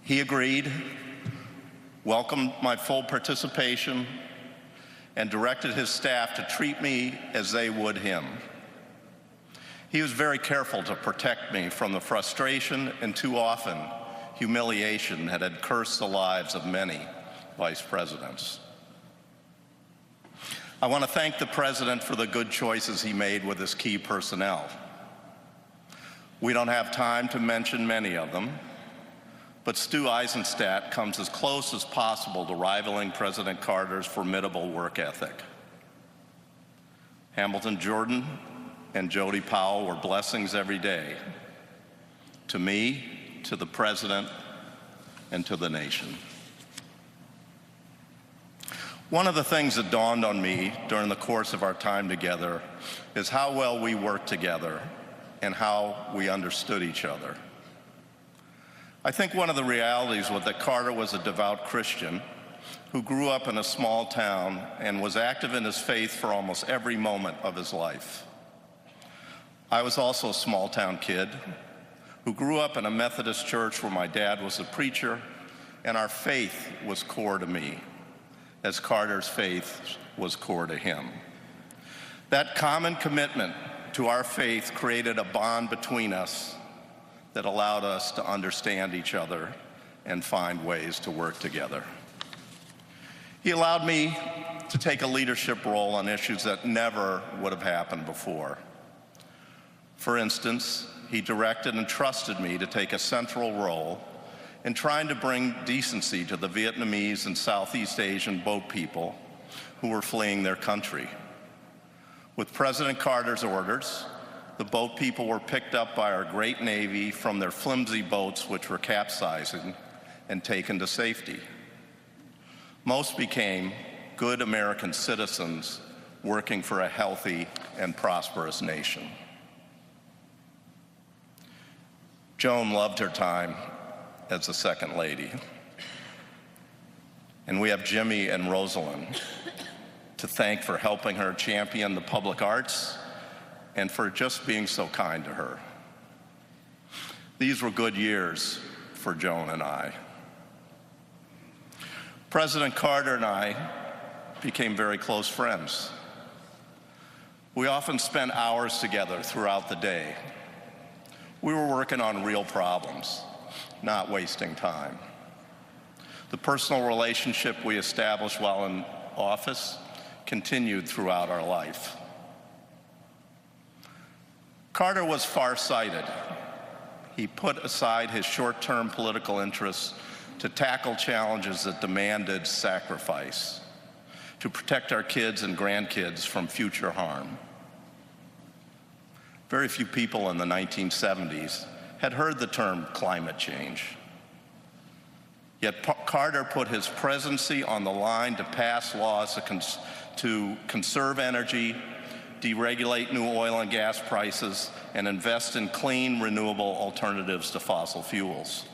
He agreed, welcomed my full participation, and directed his staff to treat me as they would him. He was very careful to protect me from the frustration and too often humiliation that had cursed the lives of many vice presidents. I want to thank the president for the good choices he made with his key personnel. We don't have time to mention many of them, but Stu Eisenstadt comes as close as possible to rivaling President Carter's formidable work ethic. Hamilton Jordan and Jody Powell were blessings every day, to me, to the president, and to the nation. One of the things that dawned on me during the course of our time together is how well we worked together and how we understood each other. I think one of the realities was that Carter was a devout Christian who grew up in a small town and was active in his faith for almost every moment of his life. I was also a small town kid who grew up in a Methodist church where my dad was a preacher, and our faith was core to me, as Carter's faith was core to him. That common commitment to our faith created a bond between us that allowed us to understand each other and find ways to work together. He allowed me to take a leadership role on issues that never would have happened before. For instance, he directed and trusted me to take a central role in trying to bring decency to the Vietnamese and Southeast Asian boat people who were fleeing their country. With President Carter's orders, the boat people were picked up by our great Navy from their flimsy boats, which were capsizing, and taken to safety. Most became good American citizens working for a healthy and prosperous nation. Joan loved her time as the second lady. And we have Jimmy and Rosalind to thank for helping her champion the public arts and for just being so kind to her. These were good years for Joan and I. President Carter and I became very close friends. We often spent hours together throughout the day. We were working on real problems, not wasting time. The personal relationship we established while in office continued throughout our life. Carter was farsighted. He put aside his short-term political interests to tackle challenges that demanded sacrifice, to protect our kids and grandkids from future harm. Very few people in the 1970s had heard the term climate change. Yet Carter put his presidency on the line to pass laws to conserve energy, deregulate new oil and gas prices, and invest in clean, renewable alternatives to fossil fuels.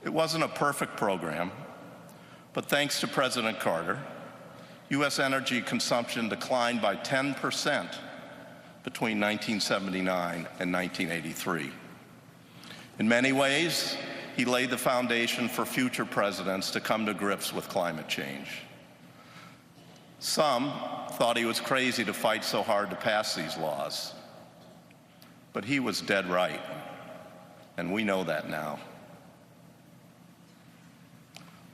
It wasn't a perfect program, but thanks to President Carter, U.S. energy consumption declined by 10% between 1979 and 1983. In many ways, he laid the foundation for future presidents to come to grips with climate change. Some thought he was crazy to fight so hard to pass these laws, but he was dead right, and we know that now.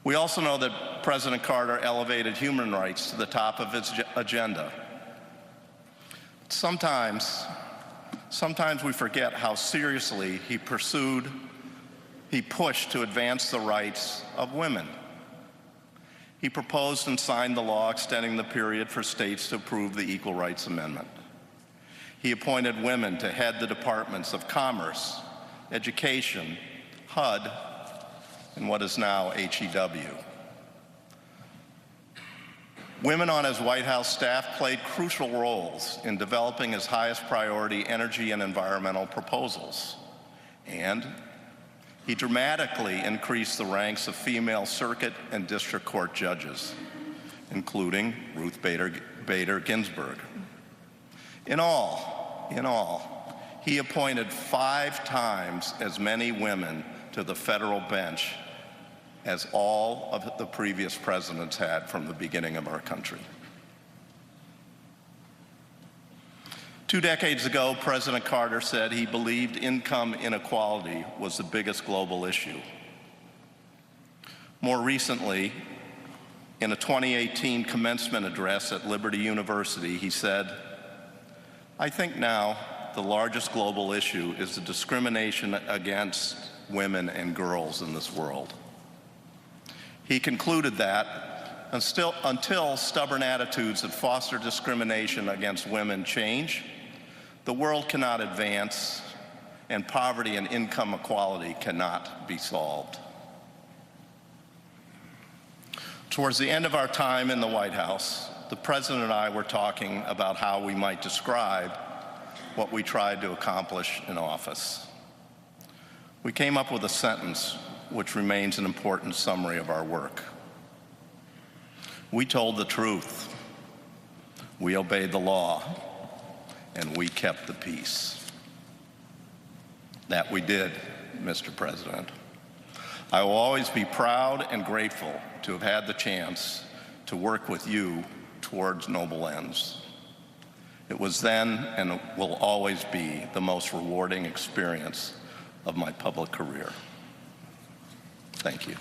We also know that President Carter elevated human rights to the top of his agenda. Sometimes we forget how seriously he pushed to advance the rights of women. He proposed and signed the law extending the period for states to approve the Equal Rights Amendment. He appointed women to head the departments of Commerce, Education, HUD, and what is now HEW. Women on his White House staff played crucial roles in developing his highest priority energy and environmental proposals. And he dramatically increased the ranks of female circuit and district court judges, including Ruth Bader Ginsburg. In all, he appointed 5 times as many women to the federal bench as all of the previous presidents had from the beginning of our country. 2 decades ago, President Carter said he believed income inequality was the biggest global issue. More recently, in a 2018 commencement address at Liberty University, he said, "I think now the largest global issue is the discrimination against women and girls in this world." He concluded that until stubborn attitudes that foster discrimination against women change, the world cannot advance and poverty and income equality cannot be solved. Towards the end of our time in the White House, the President and I were talking about how we might describe what we tried to accomplish in office. We came up with a sentence which remains an important summary of our work. We told the truth, we obeyed the law, and we kept the peace. That we did, Mr. President. I will always be proud and grateful to have had the chance to work with you towards noble ends. It was then and will always be the most rewarding experience of my public career. Thank you.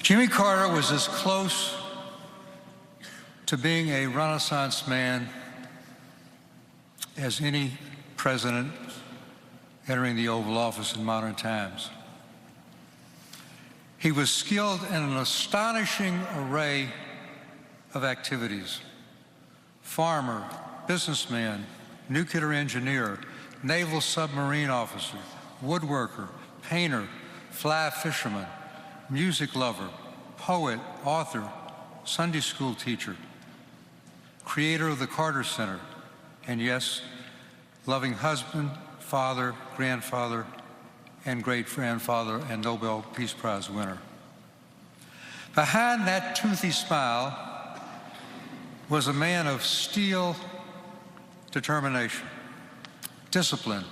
Jimmy Carter was as close to being a Renaissance man as any president entering the Oval Office in modern times. He was skilled in an astonishing array of activities: farmer, businessman, nuclear engineer, naval submarine officer, woodworker, painter, fly fisherman, music lover, poet, author, Sunday school teacher, creator of the Carter Center, and yes, loving husband, father, grandfather, and great-grandfather, and Nobel Peace Prize winner. Behind that toothy smile was a man of steel determination, discipline,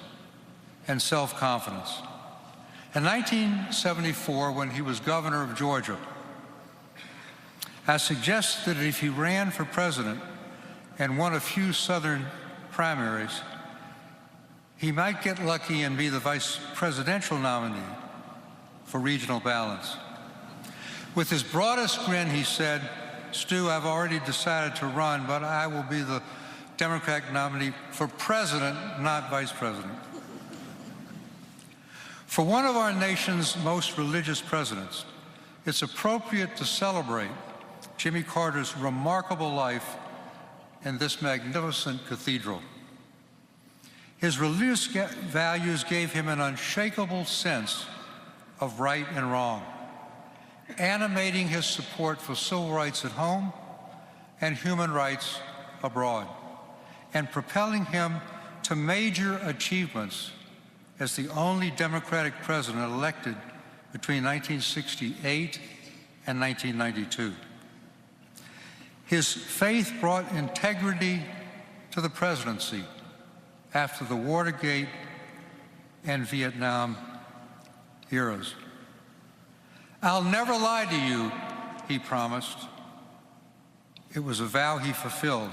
and self-confidence. In 1974, when he was governor of Georgia, I suggested that if he ran for president and won a few Southern primaries, he might get lucky and be the vice presidential nominee for regional balance. With his broadest grin, he said, "Stu, I've already decided to run, but I will be the Democratic nominee for president, not vice president." For one of our nation's most religious presidents, it's appropriate to celebrate Jimmy Carter's remarkable life in this magnificent cathedral. His religious values gave him an unshakable sense of right and wrong, animating his support for civil rights at home and human rights abroad, and propelling him to major achievements as the only Democratic president elected between 1968 and 1992. His faith brought integrity to the presidency after the Watergate and Vietnam eras. "I'll never lie to you," he promised. It was a vow he fulfilled.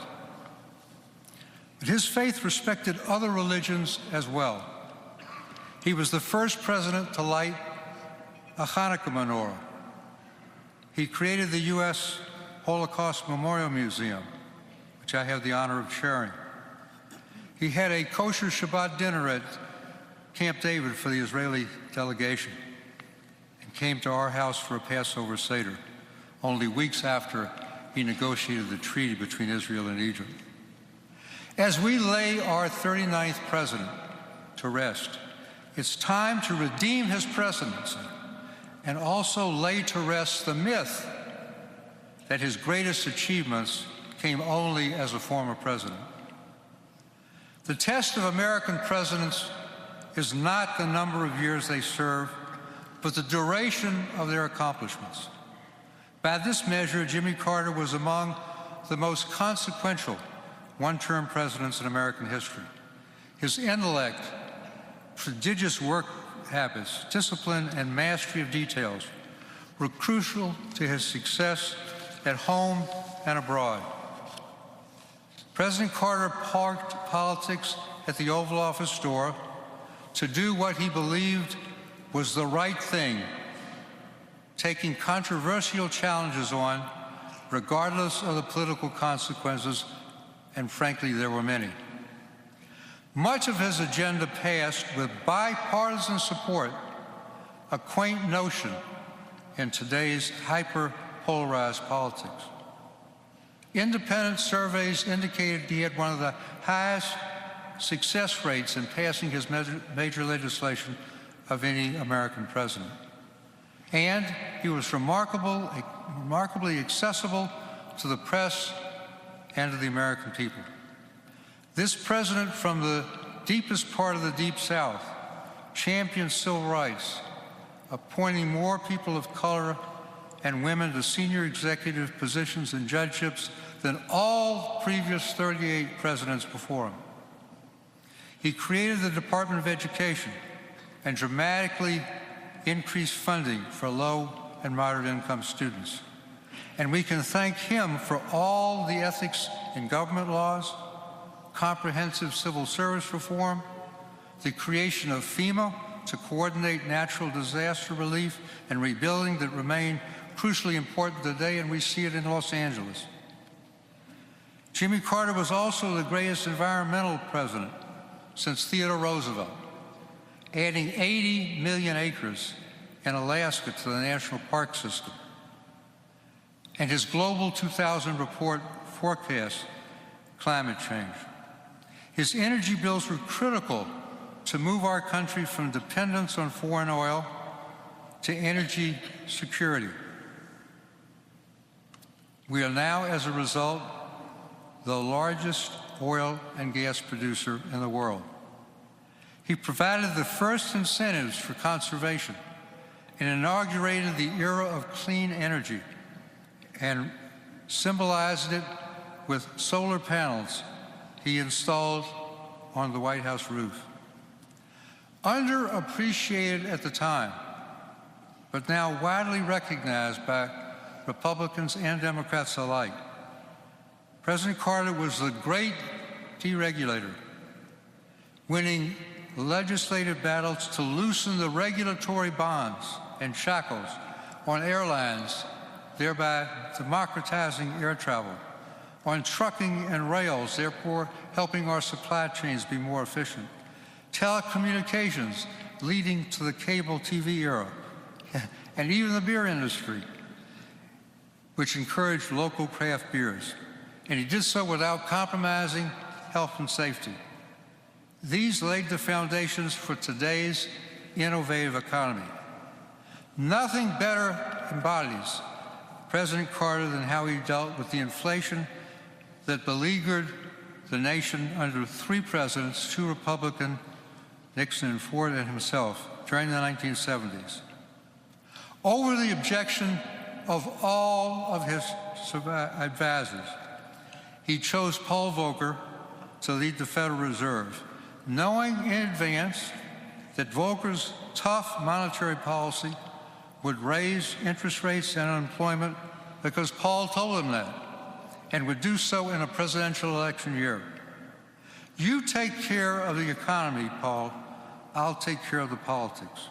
But his faith respected other religions as well. He was the first president to light a Hanukkah menorah. He created the U.S. Holocaust Memorial Museum, which I have the honor of chairing. He had a kosher Shabbat dinner at Camp David for the Israeli delegation and came to our house for a Passover Seder, only weeks after he negotiated the treaty between Israel and Egypt. As we lay our 39th president to rest, it's time to redeem his presidency and also lay to rest the myth that his greatest achievements came only as a former president. The test of American presidents is not the number of years they serve, but the duration of their accomplishments. By this measure, Jimmy Carter was among the most consequential one-term presidents in American history. His intellect, prodigious work habits, discipline, and mastery of details were crucial to his success at home and abroad. President Carter parked politics at the Oval Office door to do what he believed was the right thing, taking controversial challenges on, regardless of the political consequences, and frankly, there were many. Much of his agenda passed with bipartisan support, a quaint notion in today's hyper-polarized politics. Independent surveys indicated he had one of the highest success rates in passing his major legislation of any American president. And he was remarkably accessible to the press and to the American people. This president from the deepest part of the Deep South championed civil rights, appointing more people of color and women to senior executive positions and judgeships than all previous 38 presidents before him. He created the Department of Education and dramatically increased funding for low and moderate income students. And we can thank him for all the ethics in government laws, comprehensive civil service reform, the creation of FEMA to coordinate natural disaster relief and rebuilding that remain crucially important today, and we see it in Los Angeles. Jimmy Carter was also the greatest environmental president since Theodore Roosevelt, adding 80 million acres in Alaska to the national park system. And his Global 2000 report forecasts climate change. His energy bills were critical to move our country from dependence on foreign oil to energy security. We are now, as a result, the largest oil and gas producer in the world. He provided the first incentives for conservation and inaugurated the era of clean energy and symbolized it with solar panels he installed on the White House roof. Underappreciated at the time, but now widely recognized by Republicans and Democrats alike, President Carter was the great deregulator, winning legislative battles to loosen the regulatory bonds and shackles on airlines, thereby democratizing air travel, on trucking and rails, therefore helping our supply chains be more efficient, telecommunications leading to the cable TV era, and even the beer industry, which encouraged local craft beers. And he did so without compromising health and safety. These laid the foundations for today's innovative economy. Nothing better embodies President Carter than how he dealt with the inflation that beleaguered the nation under 3 presidents, 2 Republican, Nixon and Ford, and himself during the 1970s. Over the objection of all of his advisors, he chose Paul Volcker to lead the Federal Reserve, knowing in advance that Volcker's tough monetary policy would raise interest rates and unemployment because Paul told him that, and would do so in a presidential election year. You take care of the economy, Paul. I'll take care of the politics.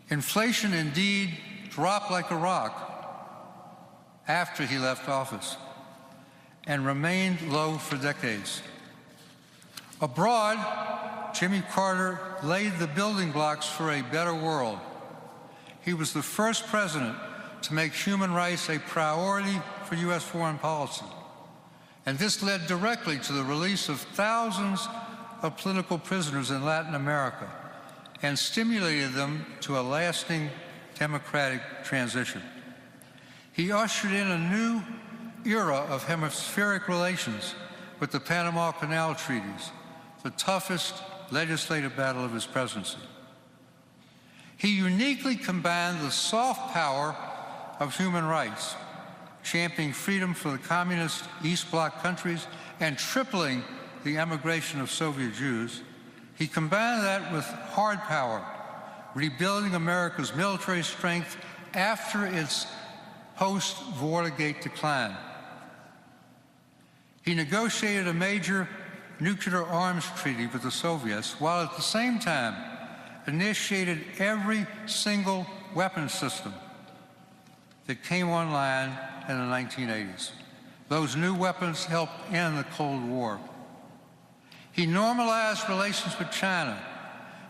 Inflation indeed dropped like a rock after he left office and remained low for decades. Abroad, Jimmy Carter laid the building blocks for a better world. He was the first president to make human rights a priority for U.S. foreign policy. And this led directly to the release of thousands of political prisoners in Latin America and stimulated them to a lasting democratic transition. He ushered in a new era of hemispheric relations with the Panama Canal treaties, the toughest legislative battle of his presidency. He uniquely combined the soft power of human rights, championing freedom for the communist East Bloc countries and tripling the emigration of Soviet Jews. He combined that with hard power, rebuilding America's military strength after its post-Watergate decline. He negotiated a major nuclear arms treaty with the Soviets, while at the same time initiated every single weapons system that came online in the 1980s. Those new weapons helped end the Cold War. He normalized relations with China,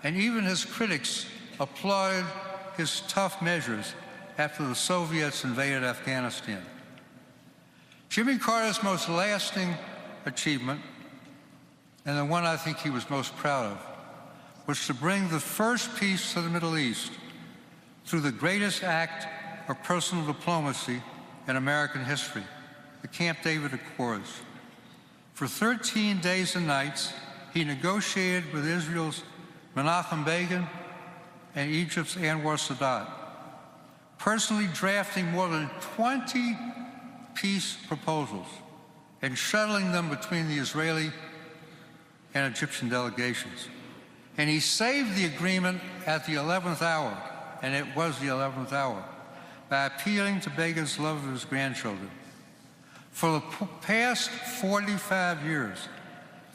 and even his critics applauded his tough measures after the Soviets invaded Afghanistan. Jimmy Carter's most lasting achievement, and the one I think he was most proud of, was to bring the first peace to the Middle East through the greatest act of personal diplomacy in American history, the Camp David Accords. For 13 days and nights, he negotiated with Israel's Menachem Begin and Egypt's Anwar Sadat, personally drafting more than 20 peace proposals and shuttling them between the Israeli and Egyptian delegations. And he saved the agreement at the 11th hour, and it was the 11th hour, by appealing to Begin's love of his grandchildren. For the past 45 years,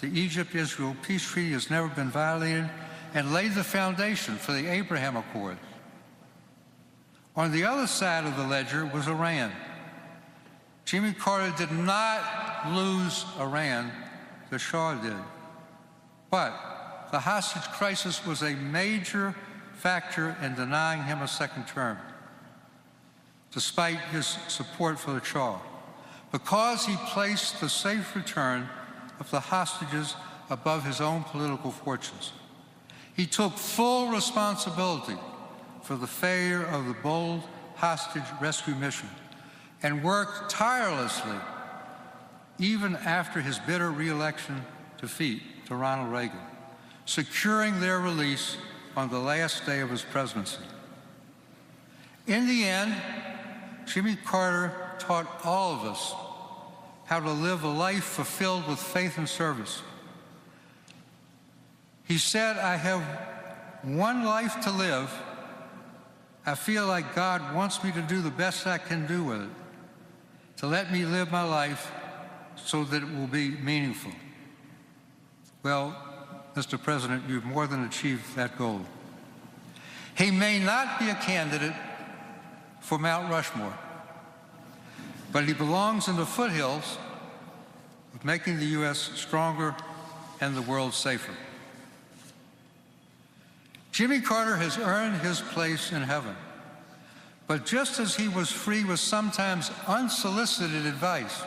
the Egypt-Israel peace treaty has never been violated and laid the foundation for the Abraham Accord. On the other side of the ledger was Iran. Jimmy Carter did not lose Iran, the Shah did. But the hostage crisis was a major factor in denying him a second term, despite his support for the Shah, because he placed the safe return of the hostages above his own political fortunes. He took full responsibility for the failure of the bold hostage rescue mission and worked tirelessly even after his bitter re-election defeat to Ronald Reagan, securing their release on the last day of his presidency. In the end, Jimmy Carter taught all of us how to live a life fulfilled with faith and service. He said, "I have one life to live. I feel like God wants me to do the best I can do with it, to let me live my life so that it will be meaningful." Well, Mr. President, you've more than achieved that goal. He may not be a candidate for Mount Rushmore, but he belongs in the foothills of making the U.S. stronger and the world safer. Jimmy Carter has earned his place in heaven, but just as he was free with sometimes unsolicited advice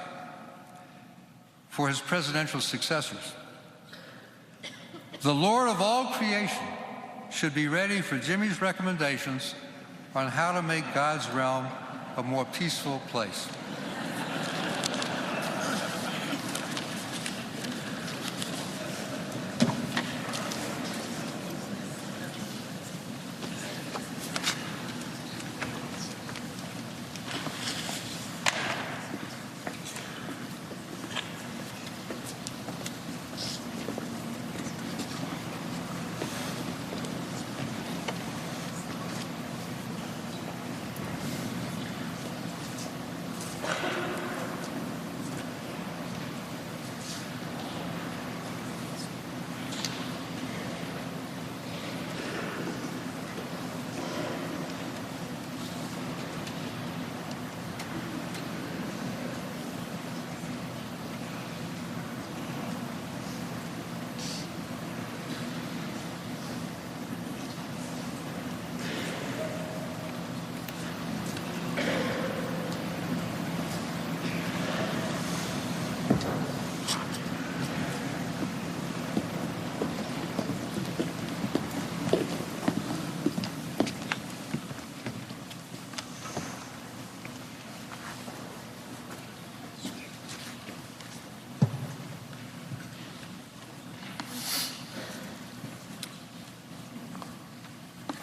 for his presidential successors, the Lord of all creation should be ready for Jimmy's recommendations on how to make God's realm a more peaceful place.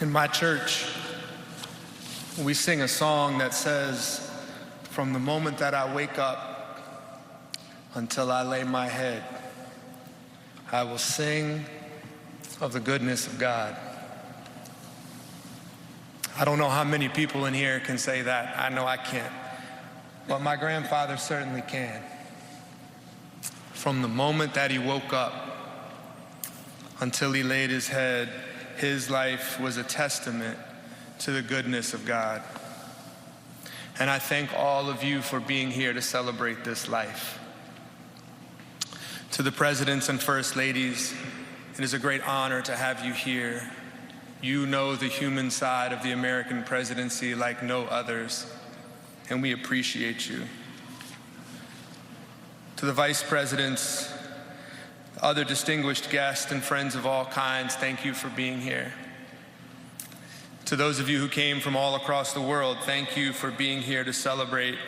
In my church, we sing a song that says, "From the moment that I wake up until I lay my head, I will sing of the goodness of God." I don't know how many people in here can say that. I know I can't. But my grandfather certainly can. From the moment that he woke up until he laid his head, his life was a testament to the goodness of God. And I thank all of you for being here to celebrate this life. To the presidents and first ladies, it is a great honor to have you here. You know the human side of the American presidency like no others, and we appreciate you. To the vice presidents, other distinguished guests and friends of all kinds, thank you for being here. To those of you who came from all across the world, thank you for being here to celebrate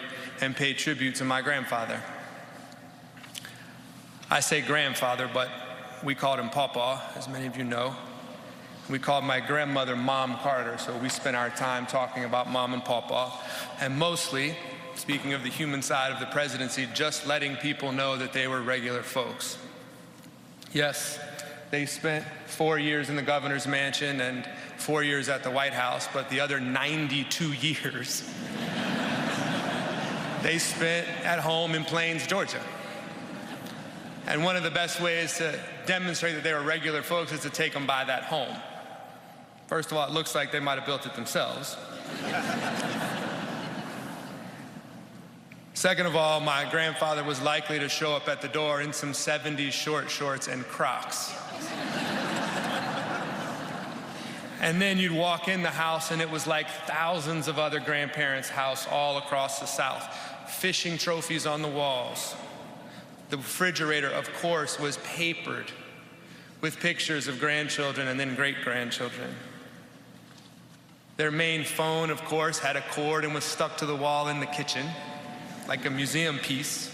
and pay tribute to my grandfather. I say grandfather, but we called him Papa, as many of you know. We called my grandmother Mom Carter, so we spent our time talking about Mom and Papa, and mostly, speaking of the human side of the presidency, just letting people know that they were regular folks. Yes, they spent 4 years in the governor's mansion and 4 years at the White House, but the other 92 years they spent at home in Plains, Georgia. And one of the best ways to demonstrate that they were regular folks is to take them by that home. First of all, it looks like they might have built it themselves. Second of all, my grandfather was likely to show up at the door in some 70s short shorts and Crocs. And then you'd walk in the house and it was like thousands of other grandparents' house all across the South. Fishing trophies on the walls. The refrigerator, of course, was papered with pictures of grandchildren and then great-grandchildren. Their main phone, of course, had a cord and was stuck to the wall in the kitchen, like a museum piece.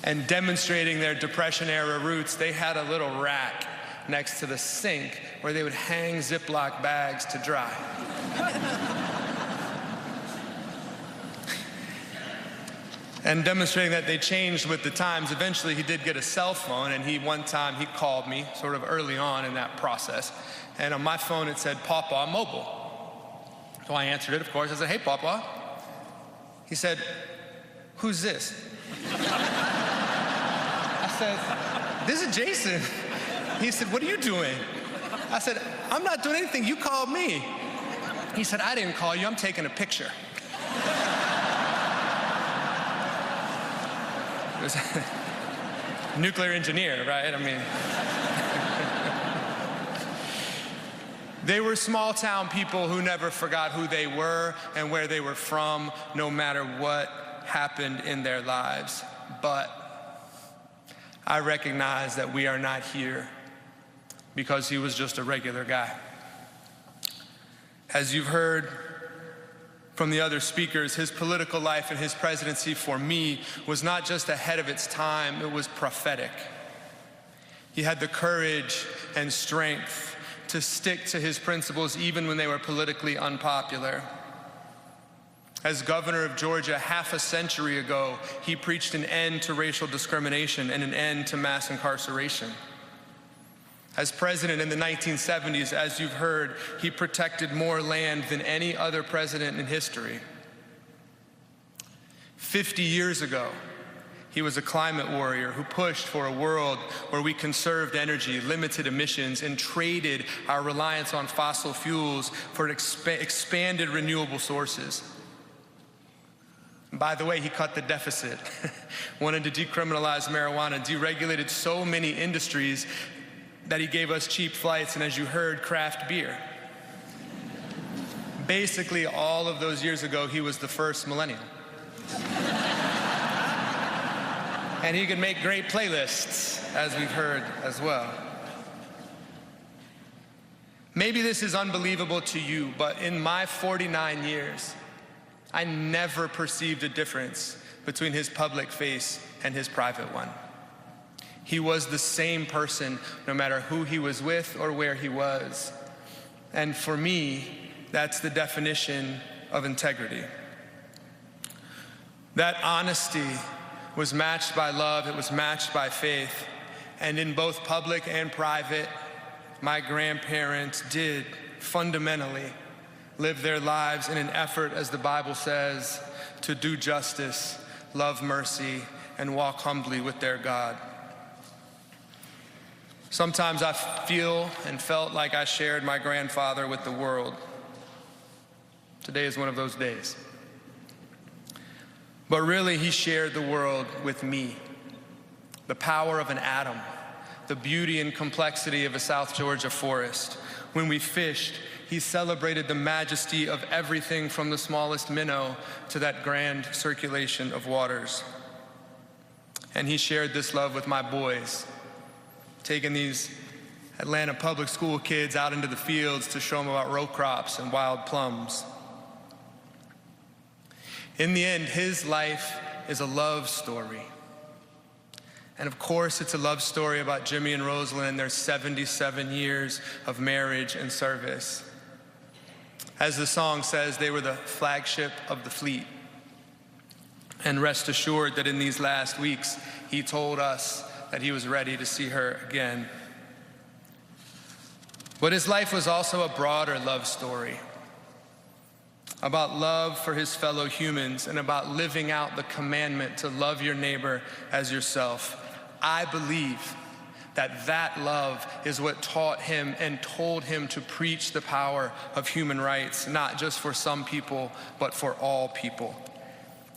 And demonstrating their Depression-era roots, they had a little rack next to the sink where they would hang Ziploc bags to dry. And demonstrating that they changed with the times, eventually he did get a cell phone, and one time he called me sort of early on in that process. And on my phone it said, "Papa Mobile." So I answered it, of course. I said, "Hey, Papa." He said, "Who's this?" I said, "This is Jason." He said, "What are you doing?" I said, "I'm not doing anything. You called me." He said, "I didn't call you. I'm taking a picture." It was nuclear engineer, right? I mean, they were small town people who never forgot who they were and where they were from, no matter what happened in their lives. But I recognize that we are not here because he was just a regular guy. As you've heard from the other speakers, his political life and his presidency for me was not just ahead of its time, it was prophetic. He had the courage and strength to stick to his principles even when they were politically unpopular. As governor of Georgia half a century ago, he preached an end to racial discrimination and an end to mass incarceration. As president in the 1970s, as you've heard, he protected more land than any other president in history. 50 years ago, he was a climate warrior who pushed for a world where we conserved energy, limited emissions, and traded our reliance on fossil fuels for expanded renewable sources. By the way, he cut the deficit, wanted to decriminalize marijuana, deregulated so many industries that he gave us cheap flights and, as you heard, craft beer. Basically, all of those years ago, he was the first millennial. And he could make great playlists, as we've heard as well. Maybe this is unbelievable to you, but in my 49 years, I never perceived a difference between his public face and his private one. He was the same person no matter who he was with or where he was. And for me, that's the definition of integrity. That honesty was matched by love, it was matched by faith. And in both public and private, my grandparents did fundamentally live their lives in an effort, as the Bible says, to do justice, love mercy, and walk humbly with their God. Sometimes I feel and felt like I shared my grandfather with the world. Today is one of those days. But really, he shared the world with me. The power of an atom, the beauty and complexity of a South Georgia forest. When we fished, he celebrated the majesty of everything from the smallest minnow to that grand circulation of waters. And he shared this love with my boys, taking these Atlanta public school kids out into the fields to show them about row crops and wild plums. In the end, his life is a love story. And of course, it's a love story about Jimmy and Rosalind and their 77 years of marriage and service. As the song says, they were the flagship of the fleet. And rest assured that in these last weeks, he told us that he was ready to see her again. But his life was also a broader love story, about love for his fellow humans and about living out the commandment to love your neighbor as yourself. I believe that love is what taught him and told him to preach the power of human rights, not just for some people, but for all people.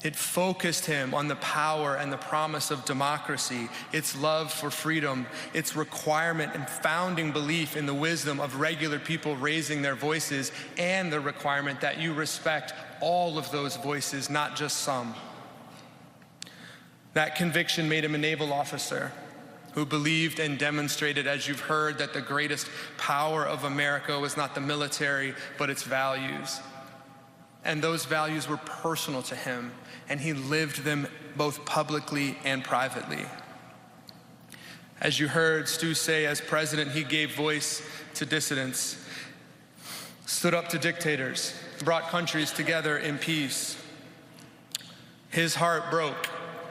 It focused him on the power and the promise of democracy, its love for freedom, its requirement and founding belief in the wisdom of regular people raising their voices, and the requirement that you respect all of those voices, not just some. That conviction made him a naval officer who believed and demonstrated, as you've heard, that the greatest power of America was not the military, but its values. And those values were personal to him, and he lived them both publicly and privately. As you heard Stu say, as president, he gave voice to dissidents, stood up to dictators, brought countries together in peace. His heart broke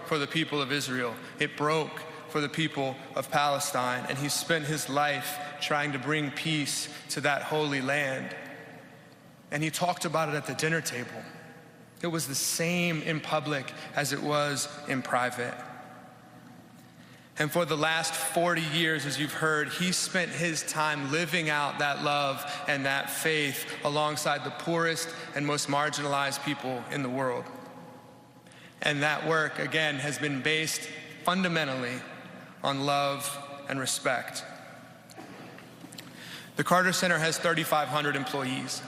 for the people of Israel. It broke for the people of Palestine, and he spent his life trying to bring peace to that holy land. And he talked about it at the dinner table. It was the same in public as it was in private. And for the last 40 years, as you've heard, he spent his time living out that love and that faith alongside the poorest and most marginalized people in the world. And that work, again, has been based fundamentally on love and respect. The Carter Center has 3,500 employees,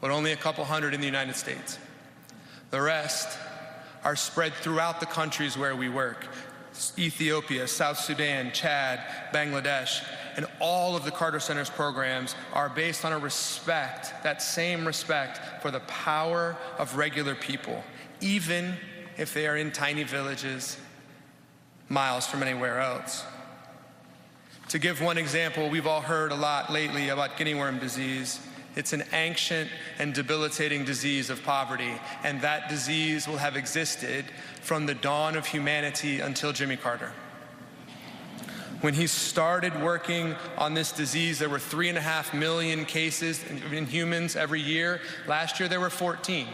but only a couple hundred in the United States. The rest are spread throughout the countries where we work: Ethiopia, South Sudan, Chad, Bangladesh, and all of the Carter Center's programs are based on a respect, that same respect for the power of regular people, even if they are in tiny villages miles from anywhere else. To give one example, we've all heard a lot lately about guinea worm disease. It's an ancient and debilitating disease of poverty, and that disease will have existed from the dawn of humanity until Jimmy Carter. When he started working on this disease, there were 3.5 million cases in humans every year. Last year, there were 14.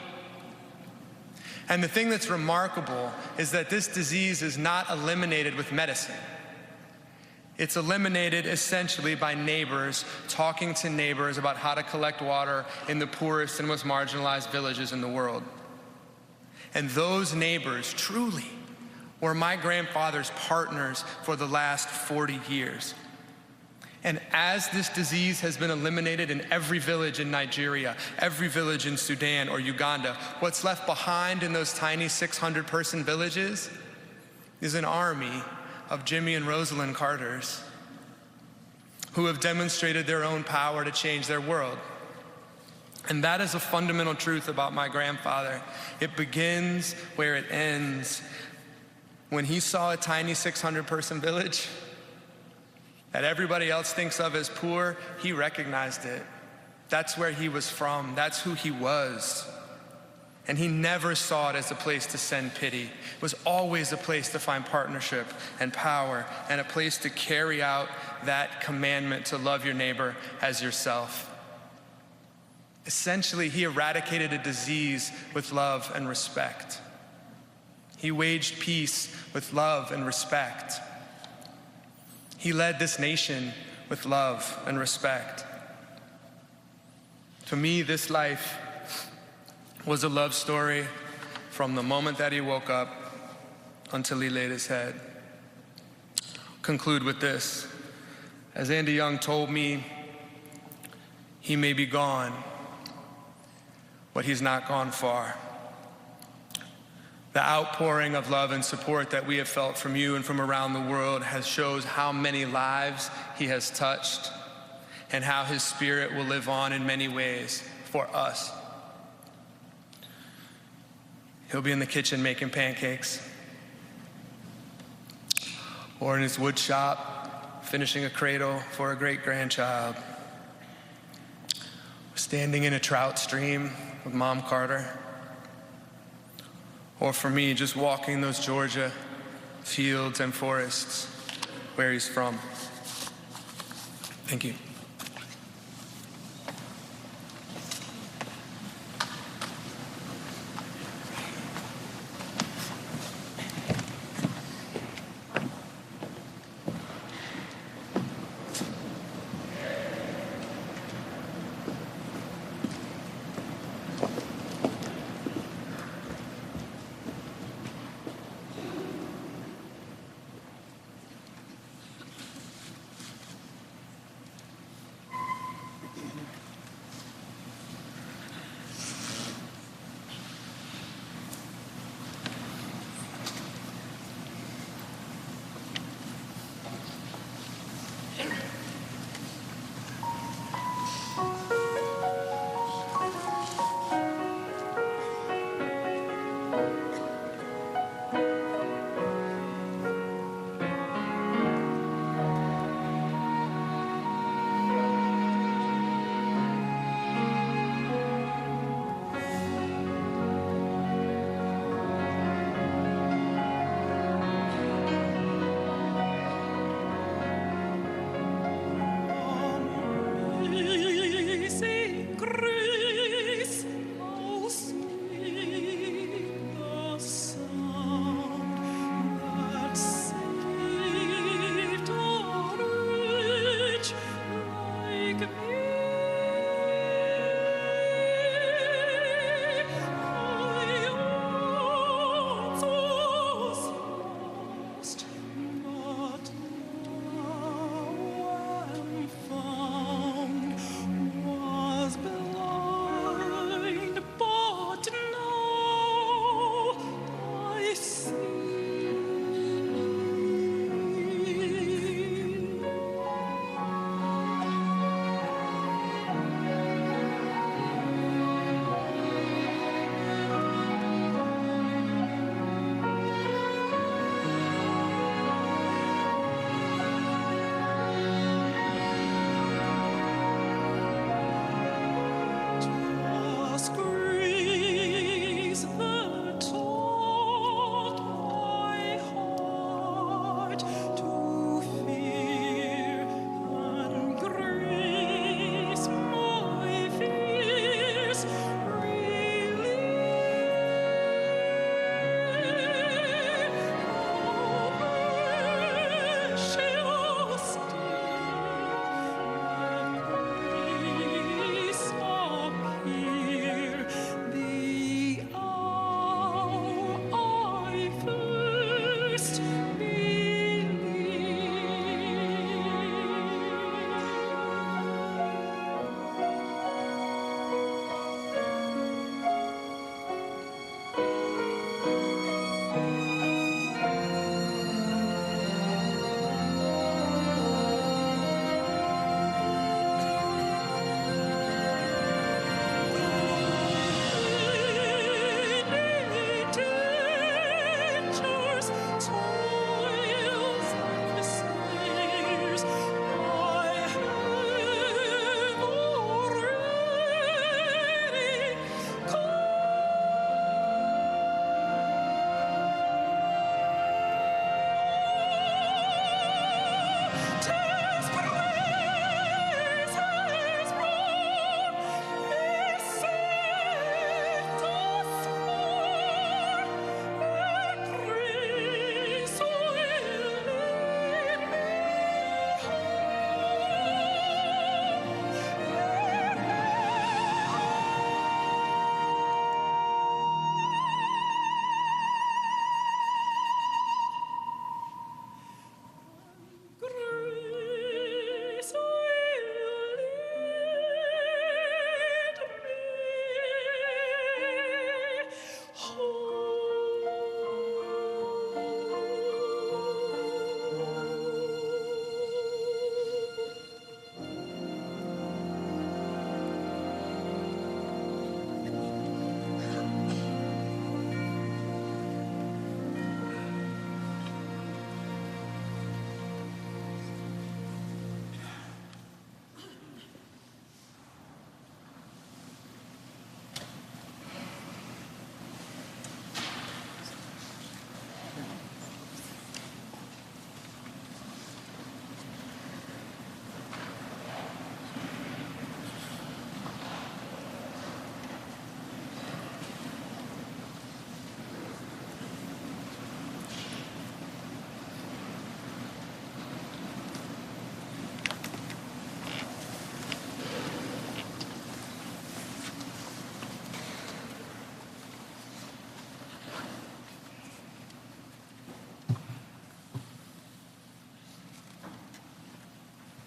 And the thing that's remarkable is that this disease is not eliminated with medicine. It's eliminated essentially by neighbors talking to neighbors about how to collect water in the poorest and most marginalized villages in the world. And those neighbors truly were my grandfather's partners for the last 40 years. And as this disease has been eliminated in every village in Nigeria, every village in Sudan or Uganda, what's left behind in those tiny 600-person villages is an army of Jimmy and Rosalind Carters who have demonstrated their own power to change their world. And that is a fundamental truth about my grandfather. It begins where it ends. When he saw a tiny 600-person village that everybody else thinks of as poor, he recognized it. That's where he was from. That's who he was. And he never saw it as a place to send pity. It was always a place to find partnership and power, and a place to carry out that commandment to love your neighbor as yourself. Essentially, he eradicated a disease with love and respect. He waged peace with love and respect. He led this nation with love and respect. To me, this life was a love story from the moment that he woke up until he laid his head. Conclude with this. As Andy Young told me, he may be gone, but he's not gone far. The outpouring of love and support that we have felt from you and from around the world shows how many lives he has touched and how his spirit will live on in many ways for us. He'll be in the kitchen making pancakes, or in his wood shop finishing a cradle for a great-grandchild, standing in a trout stream with Mom Carter, or for me, just walking those Georgia fields and forests where he's from. Thank you.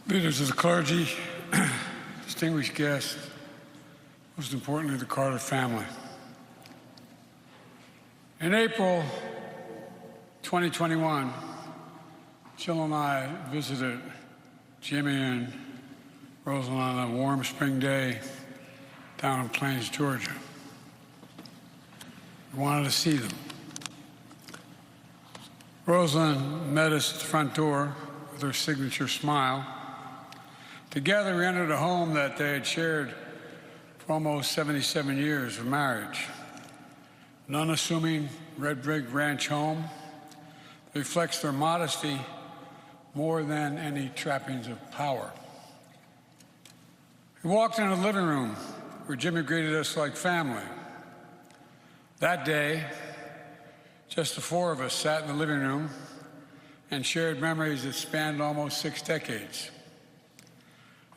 Leaders of the clergy, distinguished guests, most importantly, the Carter family. In April 2021, Jill and I visited Jimmy and Rosalind on a warm spring day down in Plains, Georgia. We wanted to see them. Rosalind met us at the front door with her signature smile. Together, we entered a home that they had shared for almost 77 years of marriage. An unassuming red brick ranch home that reflects their modesty more than any trappings of power. We walked into the living room where Jimmy greeted us like family. That day, just the four of us sat in the living room and shared memories that spanned almost 6 decades.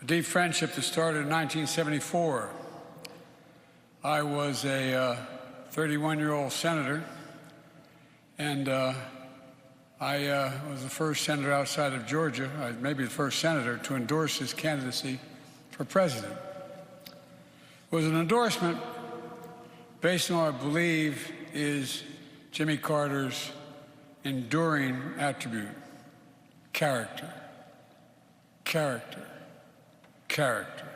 A deep friendship that started in 1974. I was a 31-year-old senator, and I was the first senator outside of Georgia, maybe the first senator, to endorse his candidacy for president. It was an endorsement based on what I believe is Jimmy Carter's enduring attribute: character, character, character.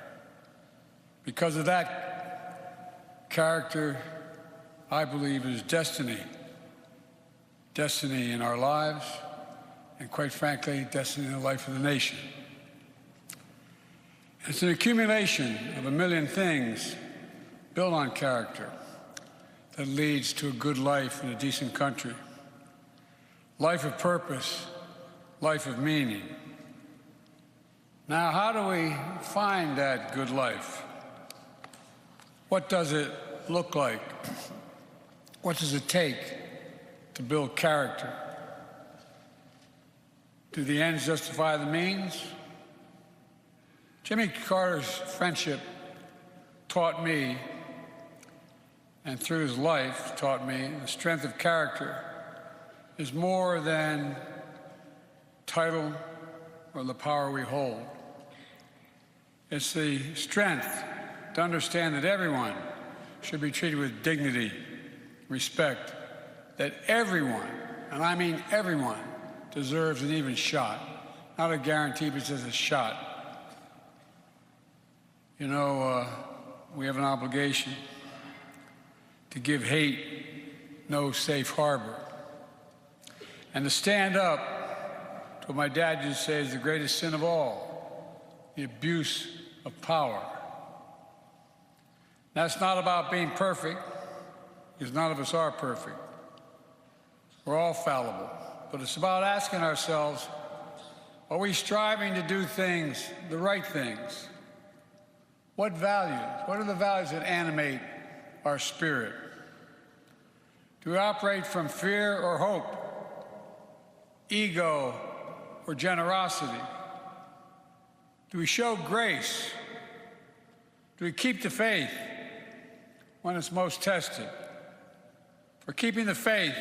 Because of that character, I believe, is destiny. Destiny in our lives, and quite frankly, destiny in the life of the nation. It's an accumulation of a million things built on character that leads to a good life in a decent country. Life of purpose, life of meaning. Now, how do we find that good life? What does it look like? What does it take to build character? Do the ends justify the means? Jimmy Carter's friendship taught me, and through his life taught me, the strength of character is more than title or the power we hold. It's the strength to understand that everyone should be treated with dignity, respect, that everyone, and I mean everyone, deserves an even shot. Not a guarantee, but just a shot. You know, we have an obligation to give hate no safe harbor, and to stand up to what my dad used to say is the greatest sin of all, the abuse of power. That's not about being perfect, because none of us are perfect. We're all fallible. But it's about asking ourselves, are we striving to do things, the right things? What values? What are the values that animate our spirit? Do we operate from fear or hope, ego or generosity? Do we show grace? Do we keep the faith when it's most tested? For keeping the faith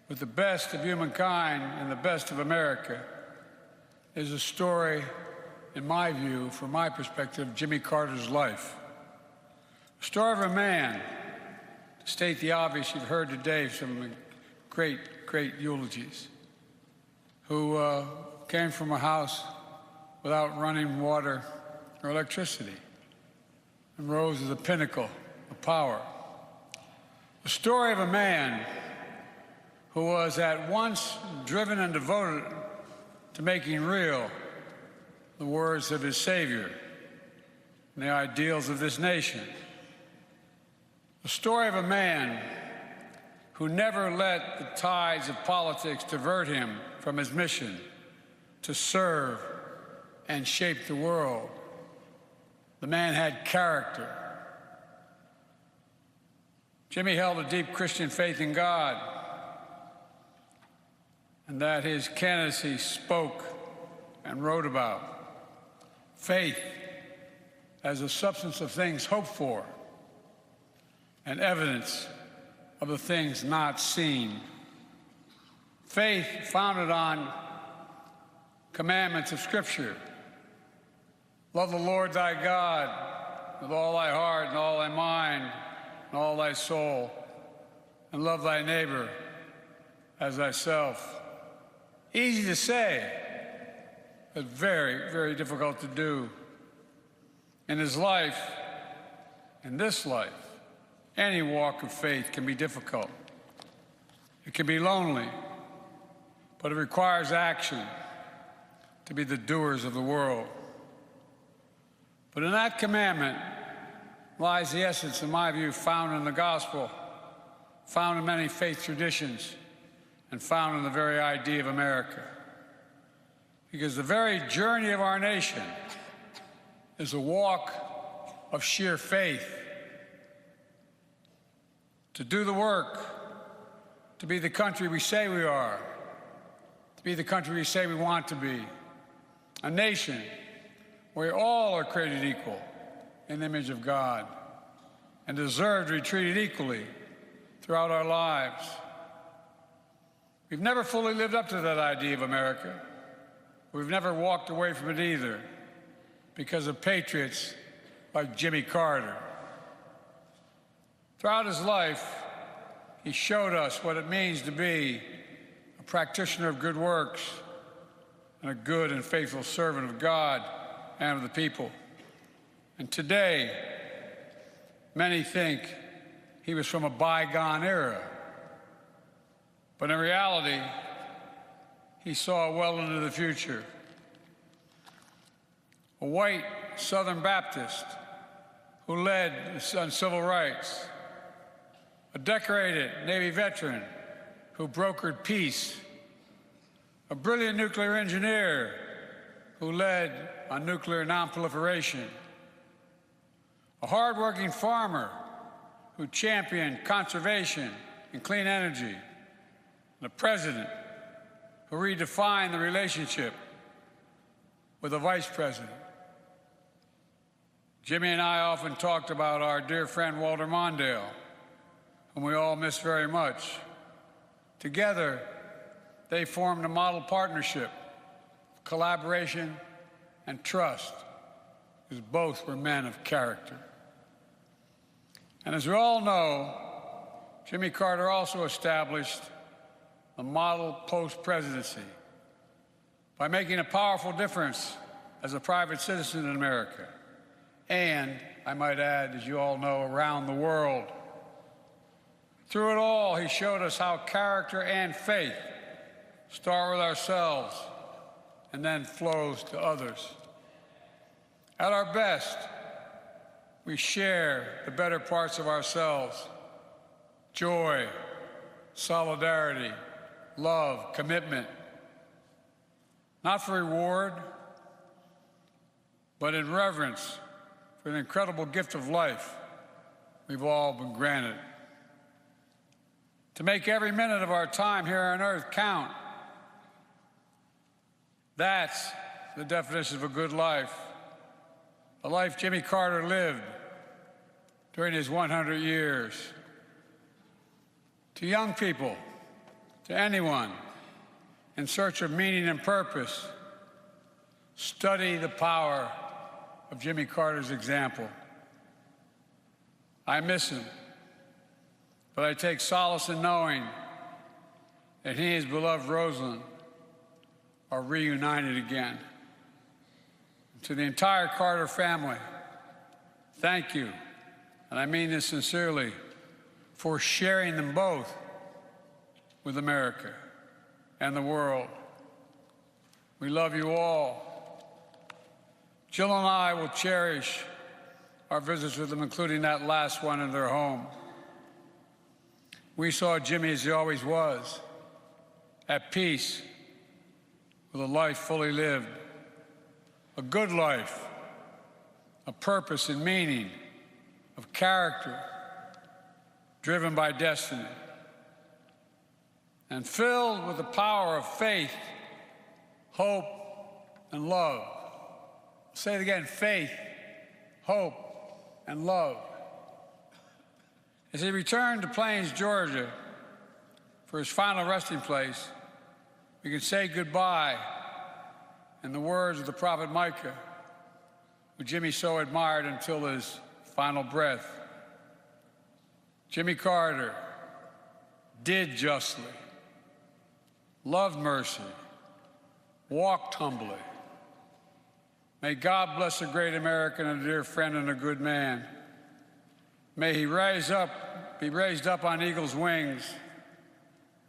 with the best of humankind and the best of America is a story, in my view, from my perspective, Jimmy Carter's life. A story of a man, to state the obvious, you've heard today some great, great eulogies, who came from a house without running water or electricity and rose to the pinnacle of power. The story of a man who was at once driven and devoted to making real the words of his Savior and the ideals of this nation. The story of a man who never let the tides of politics divert him from his mission to serve and shape the world. The man had character. Jimmy held a deep Christian faith in God, and that his candidacy spoke and wrote about. Faith as a substance of things hoped for and evidence of the things not seen. Faith founded on commandments of Scripture. Love the Lord thy God with all thy heart and all thy mind and all thy soul, and love thy neighbor as thyself. Easy to say, but very, very difficult to do. In his life, in this life, any walk of faith can be difficult. It can be lonely, but it requires action to be the doers of the world. But in that commandment lies the essence, in my view, found in the gospel, found in many faith traditions, and found in the very idea of America. Because the very journey of our nation is a walk of sheer faith. To do the work, to be the country we say we are, to be the country we say we want to be, a nation where all are created equal in the image of God and deserve to be treated equally throughout our lives. We've never fully lived up to that idea of America. We've never walked away from it either because of patriots like Jimmy Carter. Throughout his life, he showed us what it means to be a practitioner of good works and a good and faithful servant of God and of the people. And today, many think he was from a bygone era. But in reality, he saw well into the future. A white Southern Baptist who led on civil rights. A decorated Navy veteran who brokered peace. A brilliant nuclear engineer who led on nuclear nonproliferation. A hardworking farmer who championed conservation and clean energy. And a president who redefined the relationship with a vice president. Jimmy and I often talked about our dear friend Walter Mondale, whom we all miss very much. Together, they formed a model partnership of collaboration and trust, because both were men of character. And as we all know, Jimmy Carter also established a model post-presidency by making a powerful difference as a private citizen in America. And, I might add, as you all know, around the world. Through it all, he showed us how character and faith start with ourselves and then flows to others. At our best, we share the better parts of ourselves: joy, solidarity, love, commitment. Not for reward, but in reverence for the incredible gift of life we've all been granted. To make every minute of our time here on earth count. That's the definition of a good life. The life Jimmy Carter lived during his 100 years. To young people, to anyone in search of meaning and purpose, study the power of Jimmy Carter's example. I miss him, but I take solace in knowing that he and his beloved Rosalind are reunited again. To the entire Carter family, thank you, and I mean this sincerely, for sharing them both with America and the world. We love you all. Jill and I will cherish our visits with them, including that last one in their home. We saw Jimmy as he always was, at peace, with a life fully lived, a good life, a purpose and meaning, of character, driven by destiny, and filled with the power of faith, hope, and love. I'll say it again: faith, hope, and love. As he returned to Plains, Georgia, for his final resting place, we can say goodbye In the words of the prophet Micah, who Jimmy so admired until his final breath, Jimmy Carter did justly, loved mercy, walked humbly. May God bless a great American, a dear friend, and a good man. May he be raised up on eagle's wings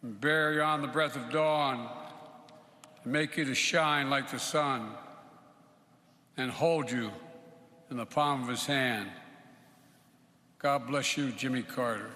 and bear you on the breath of dawn and make you to shine like the sun and hold you in the palm of his hand. God bless you, Jimmy Carter.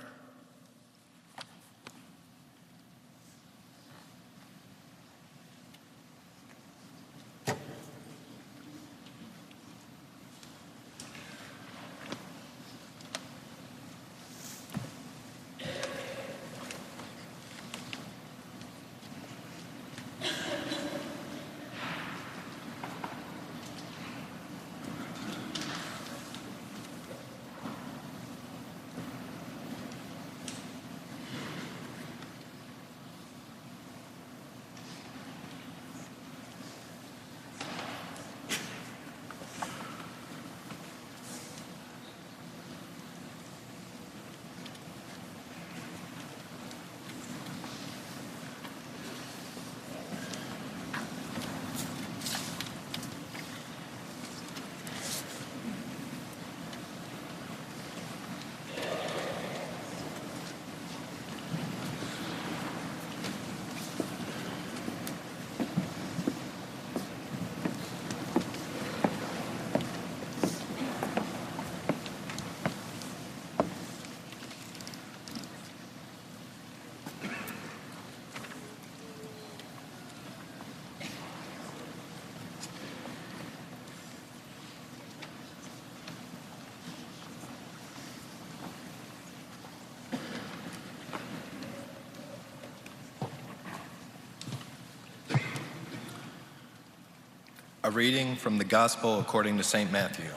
A reading from the Gospel according to St. Matthew.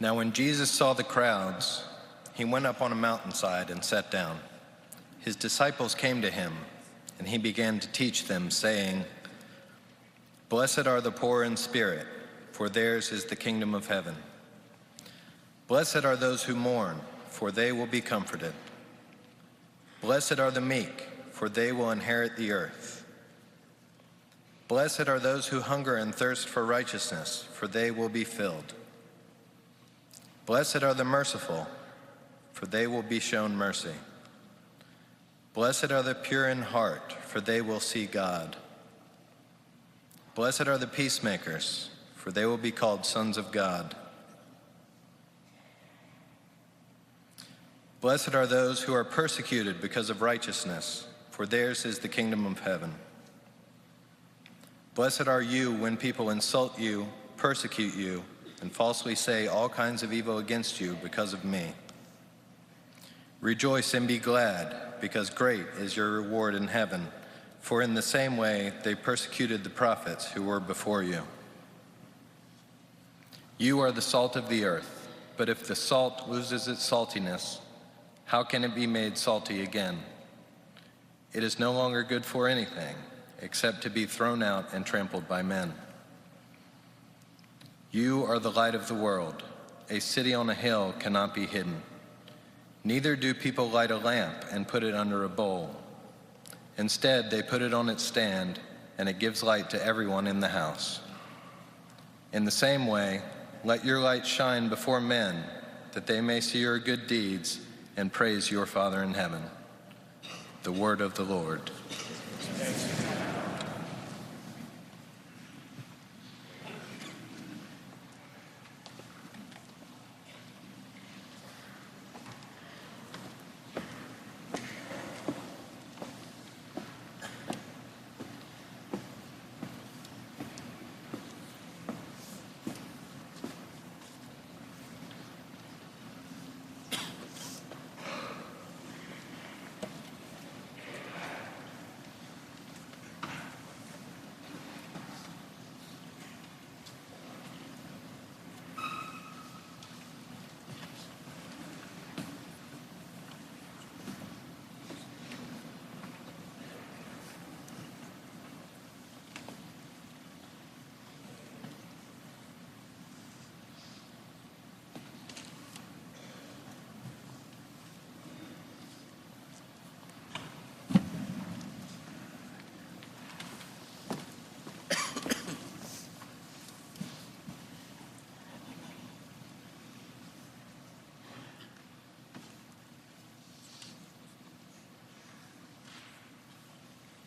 Now when Jesus saw the crowds, he went up on a mountainside and sat down. His disciples came to him, and he began to teach them, saying, "Blessed are the poor in spirit, for theirs is the kingdom of heaven. Blessed are those who mourn, for they will be comforted. Blessed are the meek, for they will inherit the earth. Blessed are those who hunger and thirst for righteousness, for they will be filled. Blessed are the merciful, for they will be shown mercy. Blessed are the pure in heart, for they will see God. Blessed are the peacemakers, for they will be called sons of God. Blessed are those who are persecuted because of righteousness, for theirs is the kingdom of heaven. Blessed are you when people insult you, persecute you, and falsely say all kinds of evil against you because of me. Rejoice and be glad, because great is your reward in heaven, for in the same way they persecuted the prophets who were before you. You are the salt of the earth, but if the salt loses its saltiness, how can it be made salty again? It is no longer good for anything, except to be thrown out and trampled by men. You are the light of the world. A city on a hill cannot be hidden. Neither do people light a lamp and put it under a bowl. Instead, they put it on its stand, and it gives light to everyone in the house. In the same way, let your light shine before men, that they may see your good deeds and praise your Father in heaven." The word of the Lord.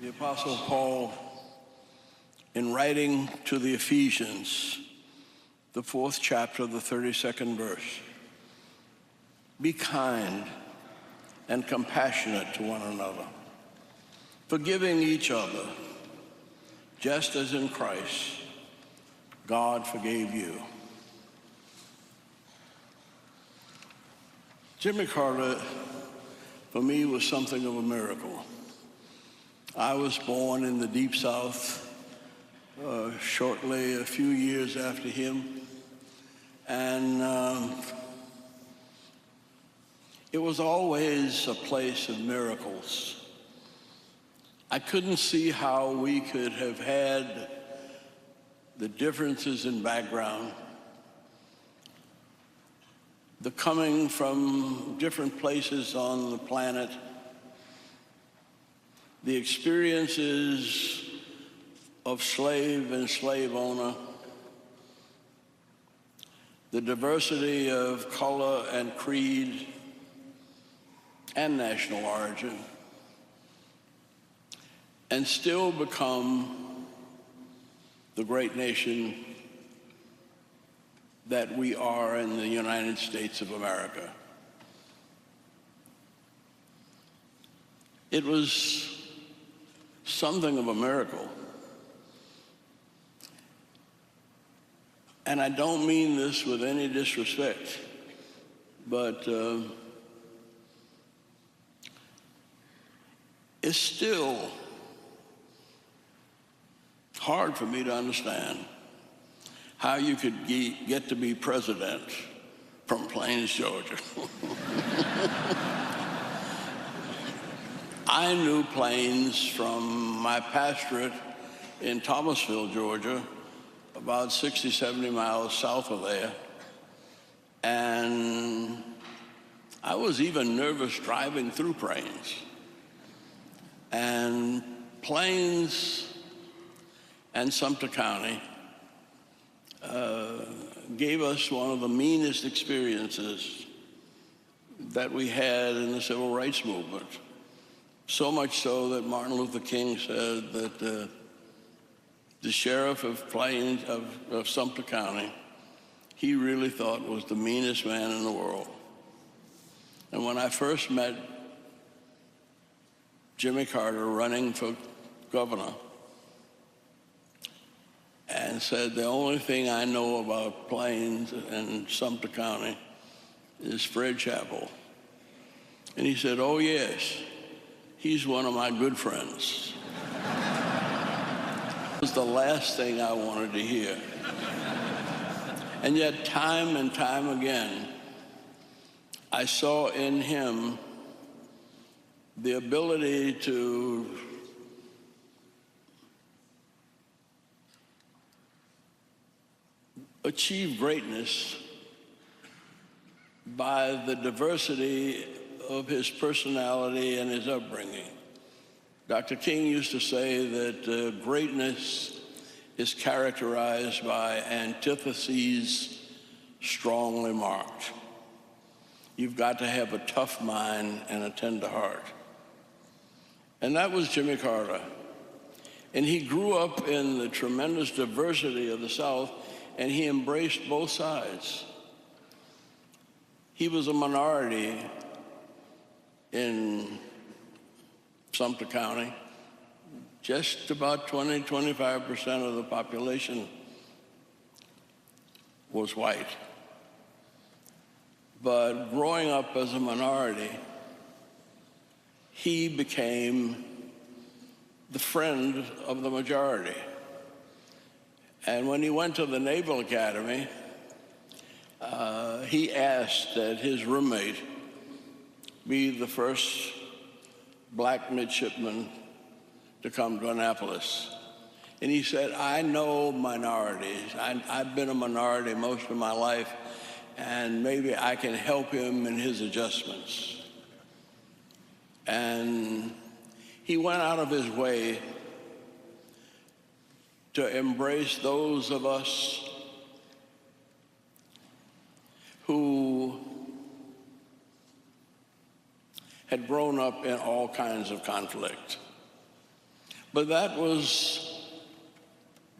The Apostle Paul, in writing to the Ephesians, the 4th chapter, the 32nd verse, be kind and compassionate to one another, forgiving each other, just as in Christ God forgave you. Jimmy Carter, for me, was something of a miracle. I was born in the Deep South shortly a few years after him, and it was always a place of miracles. I couldn't see how we could have had the differences in background, the coming from different places on the planet, the experiences of slave and slave owner, the diversity of color and creed and national origin, and still become the great nation that we are in the United States of America. It was something of a miracle. And I don't mean this with any disrespect, but it's still hard for me to understand how you could get to be president from Plains, Georgia. I knew Plains from my pastorate in Thomasville, Georgia, about 60, 70 miles south of there. And I was even nervous driving through Plains. And Plains and Sumter County gave us one of the meanest experiences that we had in the civil rights movement. So much so that Martin Luther King said that the sheriff of Plains, of Sumter County, he really thought was the meanest man in the world. And when I first met Jimmy Carter running for governor, and said, the only thing I know about Plains and Sumter County is Fred Chappell. And he said, oh yes, he's one of my good friends. It was the last thing I wanted to hear. And yet time and time again, I saw in him the ability to achieve greatness by the diversity of his personality and his upbringing. Dr. King used to say that greatness is characterized by antitheses strongly marked. You've got to have a tough mind and a tender heart. And that was Jimmy Carter. And he grew up in the tremendous diversity of the South, and he embraced both sides. He was a minority in Sumter County. Just about 20–25% of the population was white. But growing up as a minority, he became the friend of the majority. And when he went to the Naval Academy, he asked that his roommate be the first black midshipman to come to Annapolis. And he said, I know minorities. I've been a minority most of my life, and maybe I can help him in his adjustments. And he went out of his way to embrace those of us who had grown up in all kinds of conflict. But that was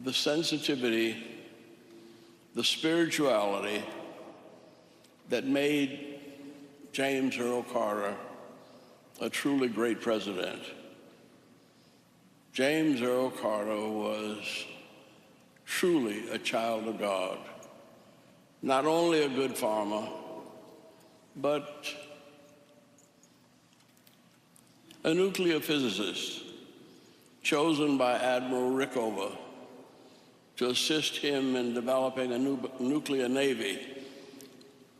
the sensitivity, the spirituality that made James Earl Carter a truly great president. James Earl Carter was truly a child of God, not only a good farmer, but a nuclear physicist chosen by Admiral Rickover to assist him in developing a nuclear navy.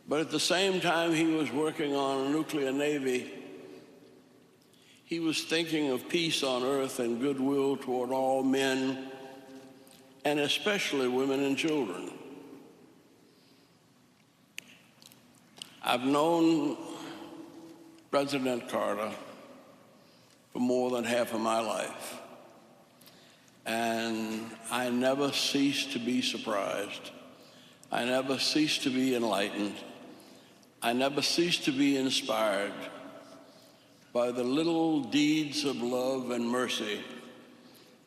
But at the same time he was working on a nuclear navy, he was thinking of peace on earth and goodwill toward all men, and especially women and children. I've known President Carter for more than half of my life, and I never ceased to be surprised. I never ceased to be enlightened. I never ceased to be inspired by the little deeds of love and mercy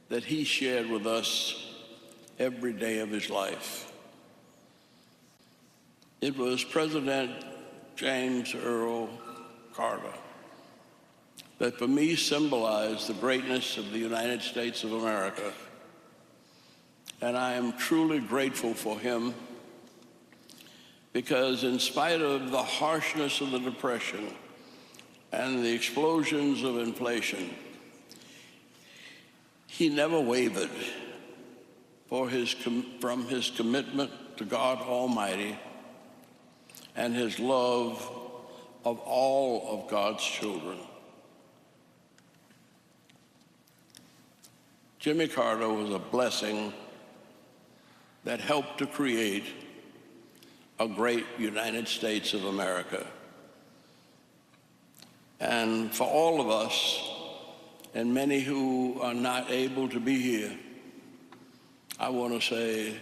that he shared with us every day of his life. It was President James Earl Carter that for me symbolized the greatness of the United States of America. And I am truly grateful for him, because in spite of the harshness of the Depression and the explosions of inflation, he never wavered from his commitment to God Almighty and his love of all of God's children. Jimmy Carter was a blessing that helped to create a great United States of America. And for all of us, and many who are not able to be here, I want to say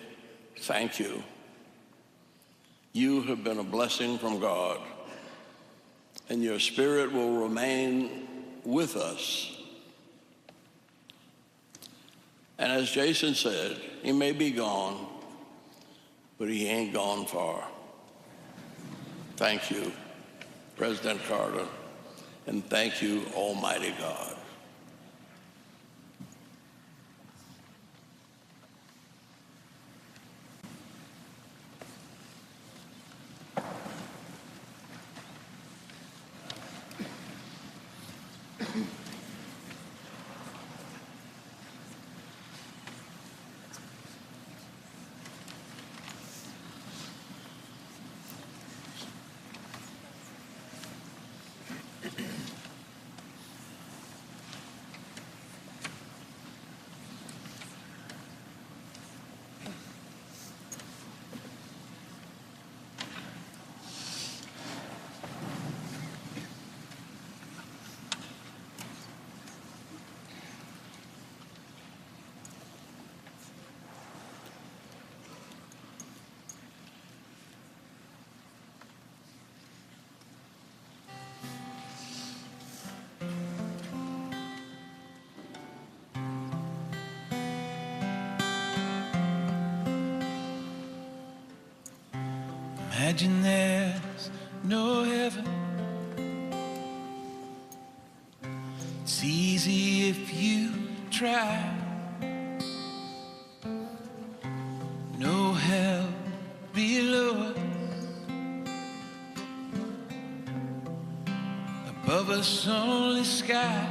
thank you. You have been a blessing from God, and your spirit will remain with us. And as Jason said, he may be gone, but he ain't gone far. Thank you, President Carter, and thank you, Almighty God. Imagine there's no heaven. It's easy if you try. No hell below us, above us only sky.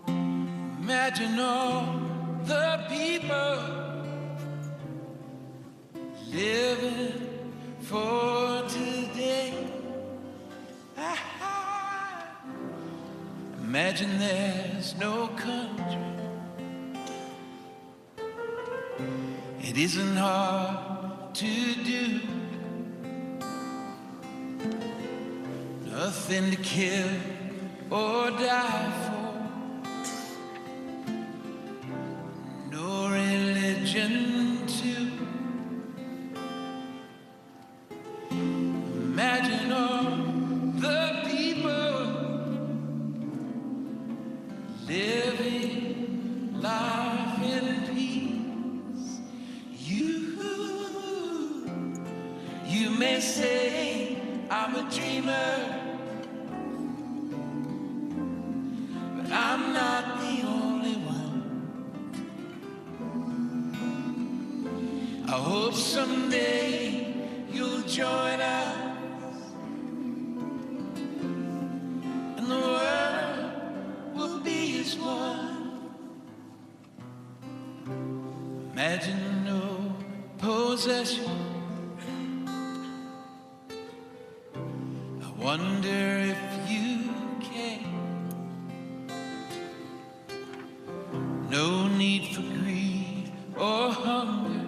Imagine all the people living for today. Imagine there's no country. It isn't hard to do. Nothing to kill or die for. No religion too. Imagine all the people may say I'm a dreamer, but I'm not the only one. I hope someday you'll join us and the world will be as one. Imagine no possession. I wonder if you can. No need for greed or hunger.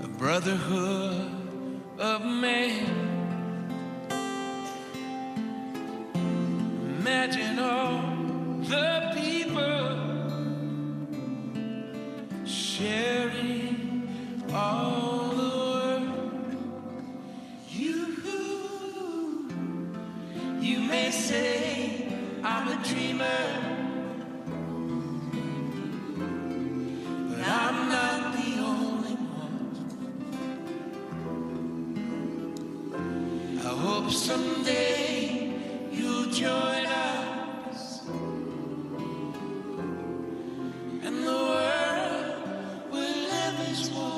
A brotherhood of man. Imagine all the people sharing all the world. You may say I'm a dreamer, but I'm not the only one. I hope someday you'll join us and the world will live as one.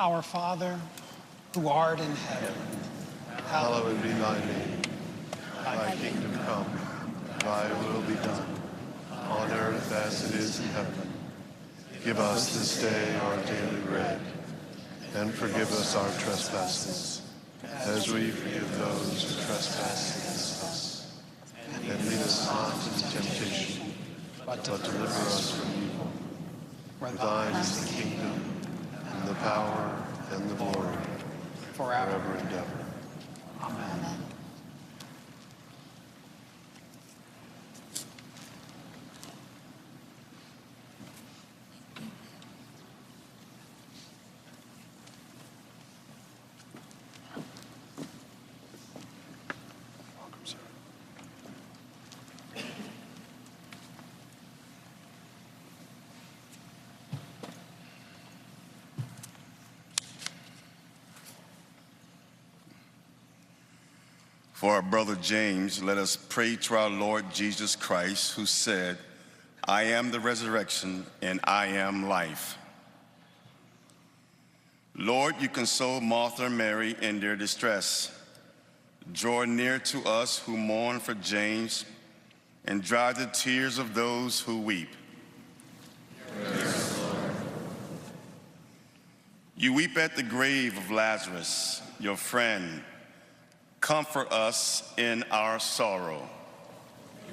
Our Father, who art in heaven, Hallowed be thy name. Thy kingdom come, thy will be done, on earth as it is in heaven. Give us this day our daily bread, and forgive us our trespasses, as we forgive those who trespass against us. And lead us not into temptation, but deliver us from evil. For thine is the kingdom, and the power, and the glory, forever and ever. Amen. For our brother James, let us pray to our Lord Jesus Christ, who said, I am the resurrection and I am life. Lord, you console Martha and Mary in their distress. Draw near to us who mourn for James, and dry the tears of those who weep. Yes, Lord. You weep at the grave of Lazarus, your friend. Comfort us in our sorrow.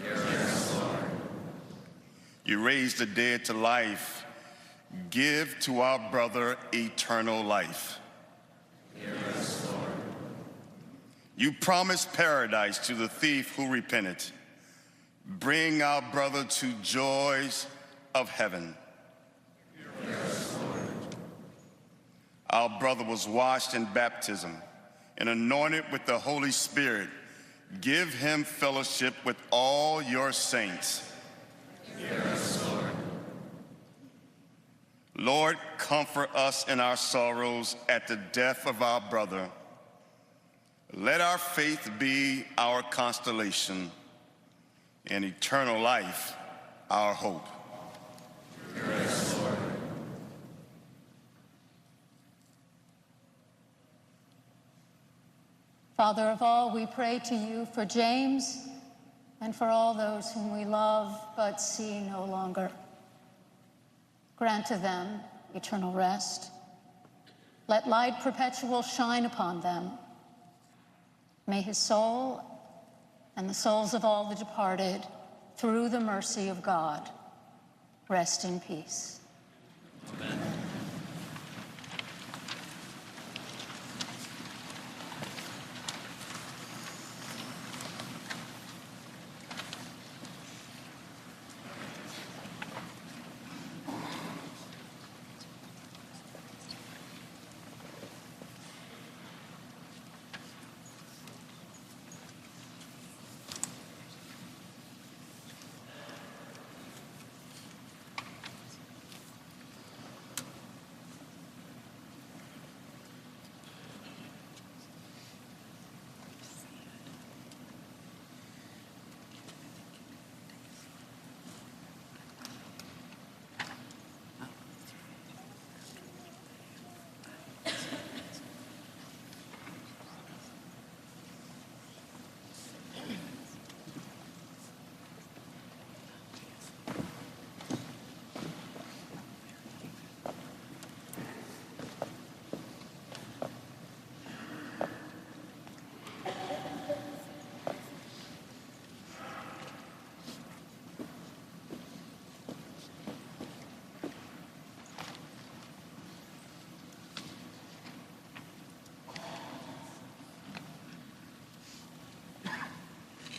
Yes, Lord. You raise the dead to life. Give to our brother eternal life. Yes, Lord. You promise paradise to the thief who repented. Bring our brother to joys of heaven. Yes, Lord. Our brother was washed in baptism and anointed with the Holy Spirit. Give him fellowship with all your saints. Yes, Lord. Lord, comfort us in our sorrows at the death of our brother. Let our faith be our constellation, and eternal life our hope. Yes, Lord. Father of all, we pray to you for James and for all those whom we love but see no longer. Grant to them eternal rest. Let light perpetual shine upon them. May his soul and the souls of all the departed, through the mercy of God, rest in peace.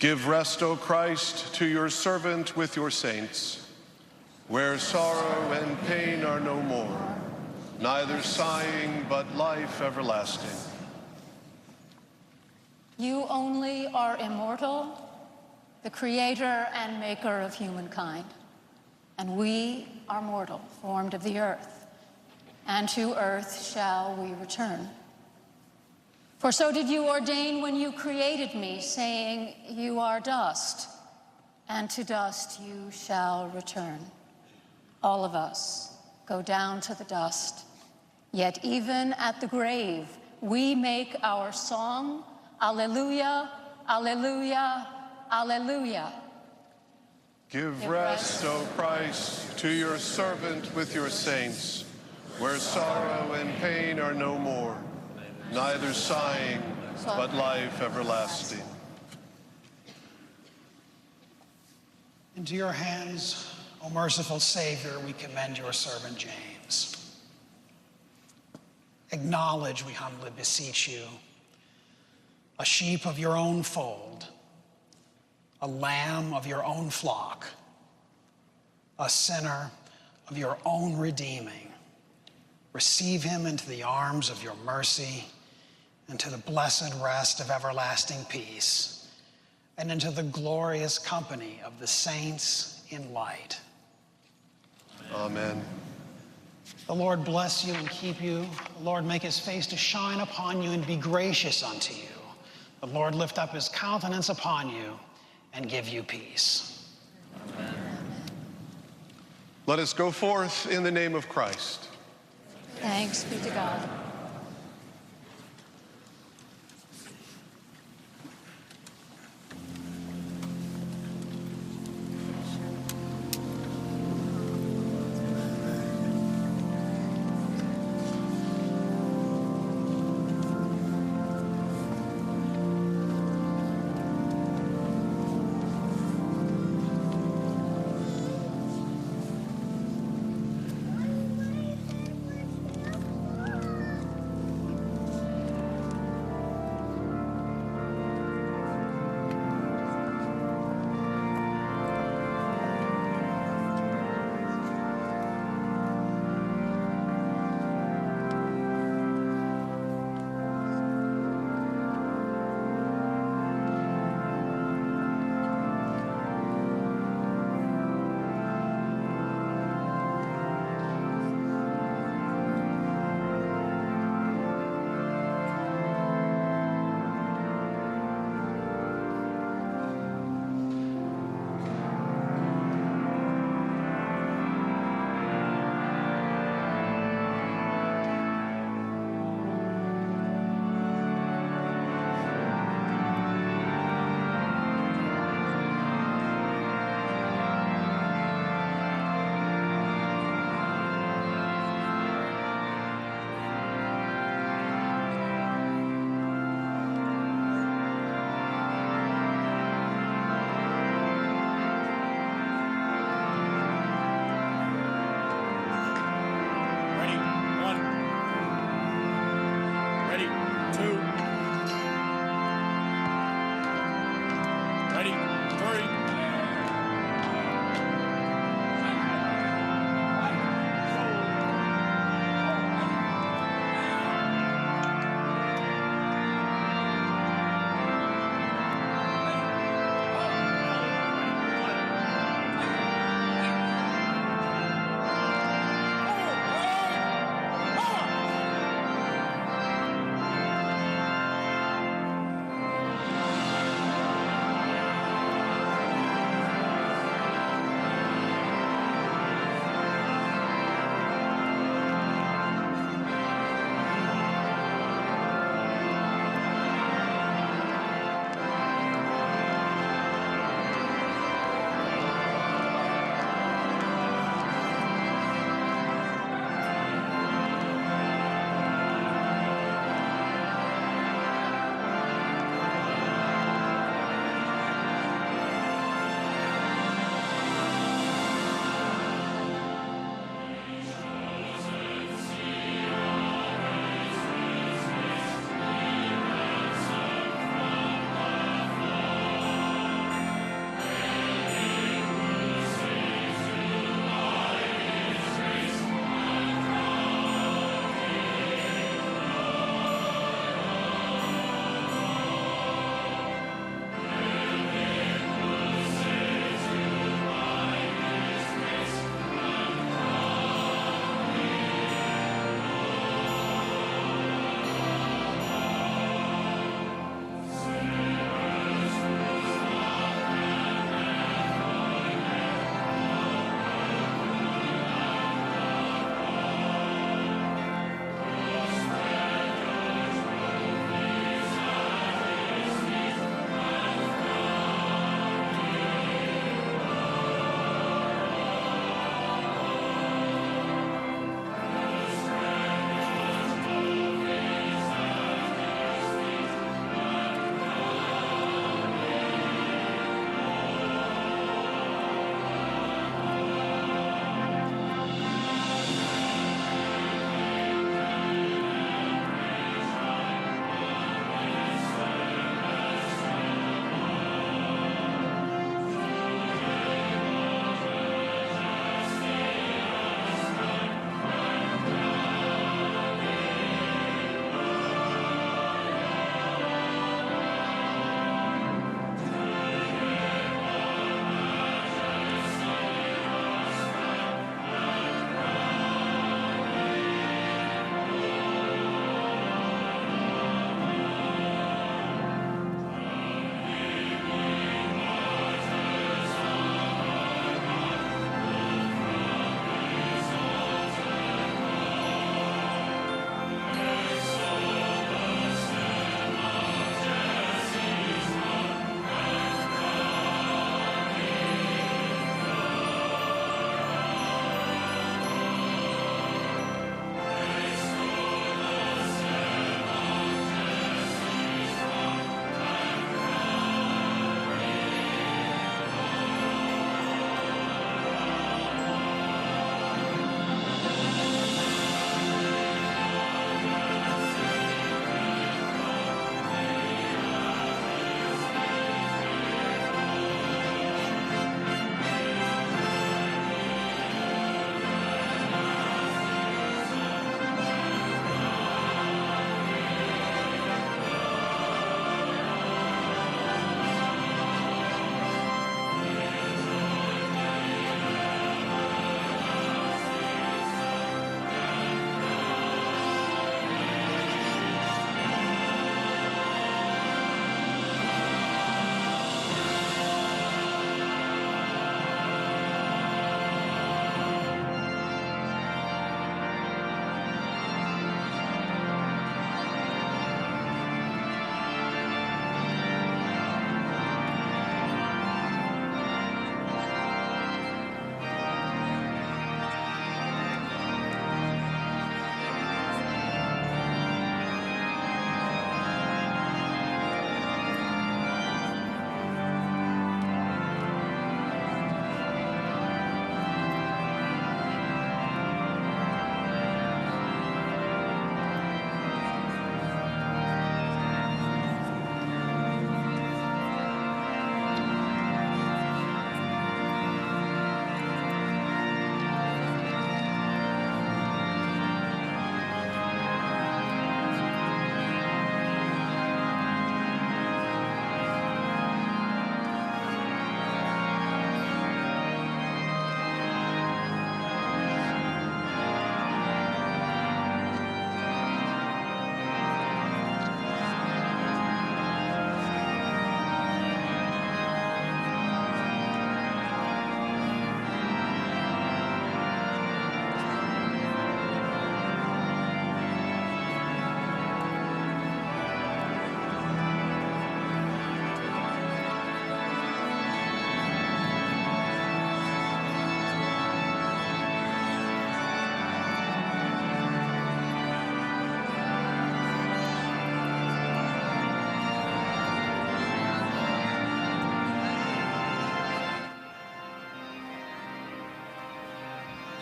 Give rest, O Christ, to your servant with your saints, where sorrow and pain are no more, neither sighing but life everlasting. You only are immortal, the creator and maker of humankind. And we are mortal, formed of the earth, and to earth shall we return. For so did you ordain when you created me, saying, you are dust, and to dust you shall return. All of us go down to the dust, yet even at the grave we make our song, Alleluia, Alleluia, Alleluia. Give rest, O Christ, to your servant with your saints, where sorrow and pain are no more, neither sighing, but life everlasting. Into your hands, O merciful Savior, we commend your servant James. Acknowledge, we humbly beseech you, a sheep of your own fold, a lamb of your own flock, a sinner of your own redeeming. Receive him into the arms of your mercy, into the blessed rest of everlasting peace, and into the glorious company of the saints in light. Amen. The Lord bless you and keep you. The Lord make his face to shine upon you and be gracious unto you. The Lord lift up his countenance upon you and give you peace. Amen. Let us go forth in the name of Christ. Thanks be to God.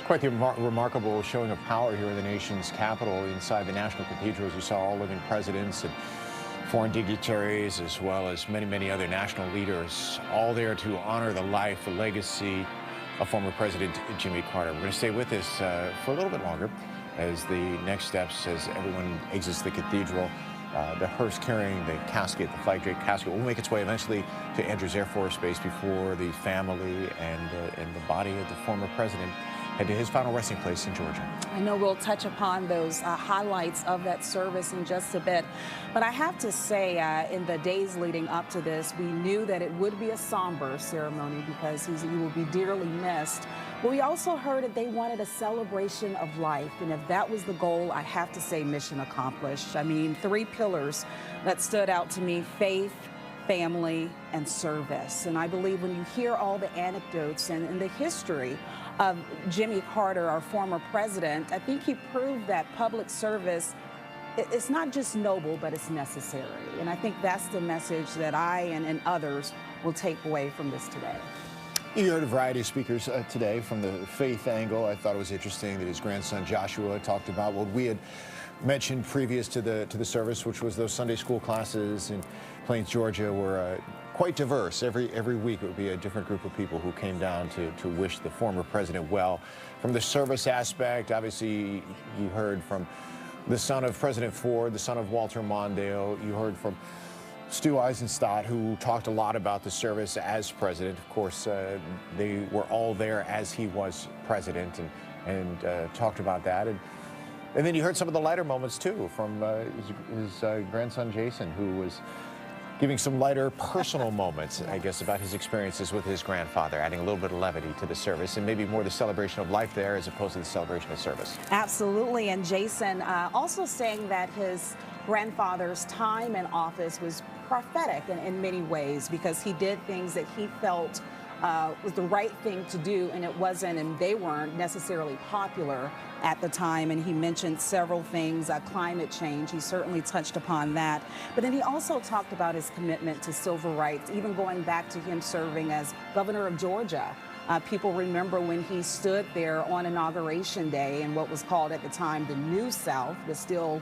Quite the remarkable showing of power here in the nation's capital inside the National Cathedral. As you saw, all living presidents and foreign dignitaries, as well as many, many other national leaders, all there to honor the life, the legacy of former President Jimmy Carter. We're going to stay with this for a little bit longer as the next steps, as everyone exits the cathedral. The hearse carrying the casket, the flag draped casket, will make its way eventually to Andrews Air Force Base before the family and the body of the former president head to his final resting place in Georgia. I know we'll touch upon those highlights of that service in just a bit, but I have to say, in the days leading up to this, we knew that it would be a somber ceremony because he will be dearly missed. But we also heard that they wanted a celebration of life, and if that was the goal, I have to say mission accomplished. I mean, 3 pillars that stood out to me: faith, family, and service. And I believe when you hear all the anecdotes and the history of Jimmy Carter, our former president, I think he proved that public service, it's not just noble, but it's necessary. And I think that's the message that I and others will take away from this today. You heard a variety of speakers today from the faith angle. I thought it was interesting that his grandson Joshua talked about what we had mentioned previous to the service, which was those Sunday school classes in Plains, Georgia, were quite diverse. Every week it would be a different group of people who came down to wish the former president well. From the service aspect, obviously you heard from the son of President Ford, the son of Walter Mondale. You heard from Stu Eisenstadt, who talked a lot about the service as president. Of course, they were all there as he was president and talked about that. And then you heard some of the lighter moments, too, from his grandson, Jason, who was giving some lighter personal moments, I guess, about his experiences with his grandfather, adding a little bit of levity to the service and maybe more the celebration of life there as opposed to the celebration of service. Absolutely. And Jason also saying that his grandfather's time in office was prophetic in many ways because he did things that he felt was the right thing to do, and it wasn't, and they weren't necessarily popular at the time. And he mentioned several things, climate change. He certainly touched upon that. But then he also talked about his commitment to civil rights, even going back to him serving as governor of Georgia. People remember when he stood there on Inauguration Day in what was called at the time the New South, was still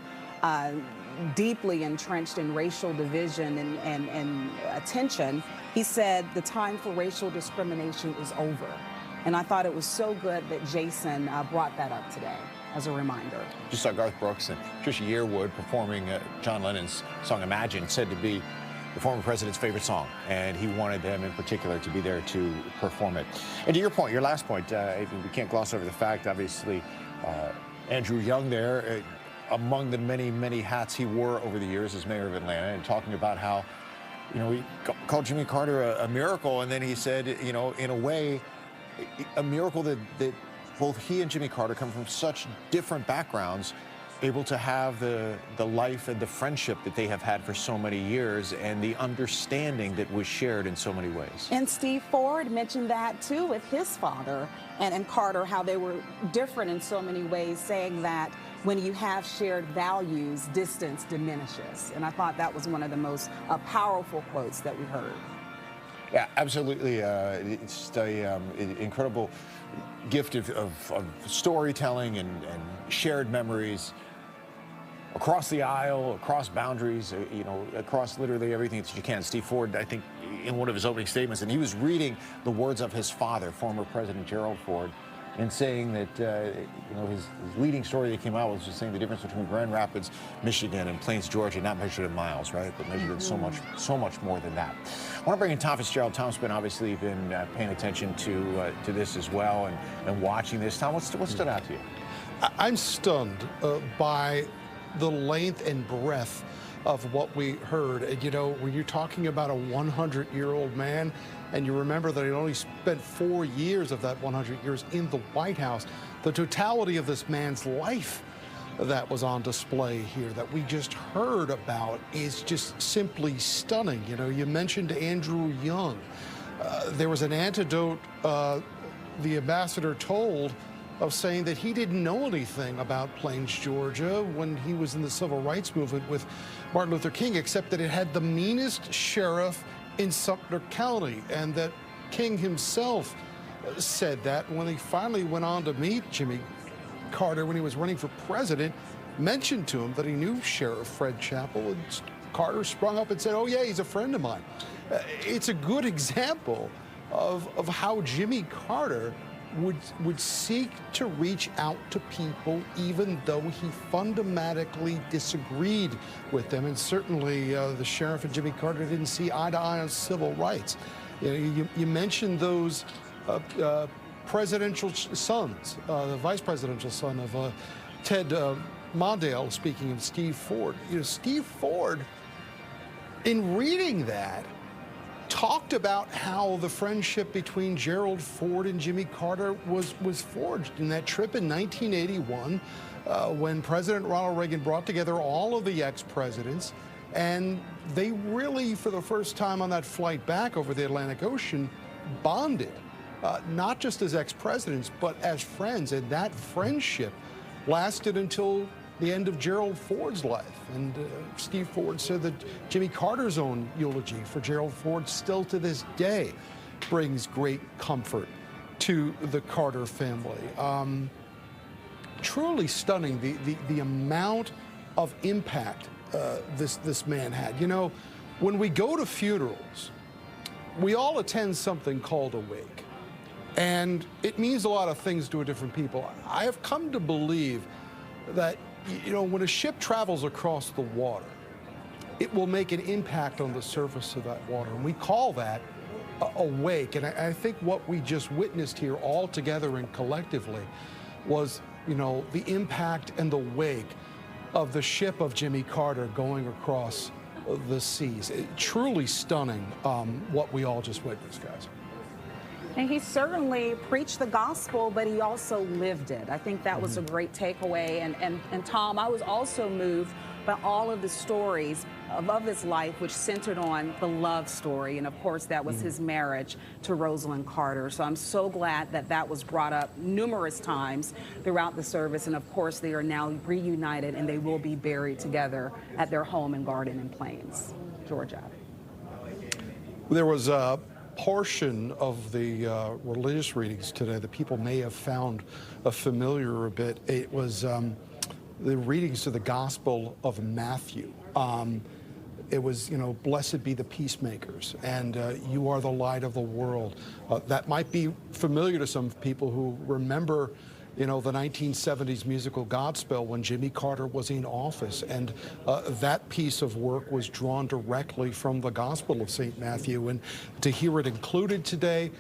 deeply entrenched in racial division and tension. He said the time for racial discrimination is over. And I thought it was so good that Jason brought that up today as a reminder. Just saw Garth Brooks and Trisha Yearwood performing John Lennon's song Imagine, said to be the former president's favorite song, and he wanted them in particular to be there to perform it. And to your point, your last point, we can't gloss over the fact, obviously, Andrew Young there, among the many, many hats he wore over the years as mayor of Atlanta, and talking about how, you know, he called Jimmy Carter a miracle, and then he said, you know, in a way, a miracle that both he and Jimmy Carter come from such different backgrounds, able to have the life and the friendship that they have had for so many years and the understanding that was shared in so many ways. And Steve Ford mentioned that too with his father and Carter, how they were different in so many ways, saying that when you have shared values, distance diminishes. And I thought that was one of the most powerful quotes that we heard. Yeah, absolutely. It's an incredible gift of storytelling and shared memories across the aisle, across boundaries, you know, across literally everything that you can. Steve Ford, I think, in one of his opening statements, and he was reading the words of his father, former President Gerald Ford, and saying that, you know, his leading story that came out was just saying the difference between Grand Rapids, Michigan, and Plains, Georgia, not measured in miles, right, but measured in so much more than that. I want to bring in Tom Fitzgerald. Tom's been obviously paying attention to this as well and watching this. Tom, what stood out to you? I'm stunned by the length and breadth of what we heard. And, you know, when you're talking about a 100-year-old man, and you remember that he only spent 4 years of that 100 years in the White House, the totality of this man's life that was on display here that we just heard about is just simply stunning. You know, you mentioned Andrew Young. There was an anecdote the ambassador told of saying that he didn't know anything about Plains, Georgia when he was in the civil rights movement with Martin Luther King, except that it had the meanest sheriff in Sumter County, and that King himself said that when he finally went on to meet Jimmy Carter when he was running for president, mentioned to him that he knew Sheriff Fred Chappell, and Carter sprung up and said, "Oh yeah, he's a friend of mine." It's a good example of how Jimmy Carter would seek to reach out to people even though he fundamentally disagreed with them. And certainly the sheriff and Jimmy Carter didn't see eye to eye on civil rights. You mentioned those presidential sons, the vice presidential son of Ted Mondale, speaking of Steve Ford. Steve Ford, in reading that, talked about how the friendship between Gerald Ford and Jimmy Carter was forged in that trip in 1981 when President Ronald Reagan brought together all of the ex-presidents, and they really, for the first time on that flight back over the Atlantic Ocean, bonded, not just as ex-presidents, but as friends, and that friendship lasted until the end of Gerald Ford's life. And Steve Ford said that Jimmy Carter's own eulogy for Gerald Ford still to this day brings great comfort to the Carter family. Truly stunning, the amount of impact this man had. You know, when we go to funerals, we all attend something called a wake. And it means a lot of things to different people. I have come to believe that, you know, when a ship travels across the water, it will make an impact on the surface of that water. And we call that a wake. And I think what we just witnessed here all together and collectively was, you know, the impact and the wake of the ship of Jimmy Carter going across the seas. Truly stunning what we all just witnessed, guys. And he certainly preached the gospel, but he also lived it. I think that was a great takeaway. And Tom, I was also moved by all of the stories of his life, which centered on the love story. And of course, that was his marriage to Rosalind Carter. So I'm so glad that that was brought up numerous times throughout the service. And of course, they are now reunited and they will be buried together at their home and garden in Plains, Georgia. There was a portion of the religious readings today that people may have found familiar a bit. It was the readings to the Gospel of Matthew. It was, you know, blessed be the peacemakers, and you are the light of the world. That might be familiar to some people who remember, you know, the 1970s musical Godspell when Jimmy Carter was in office, and that piece of work was drawn directly from the Gospel of St. Matthew. And to hear it included today,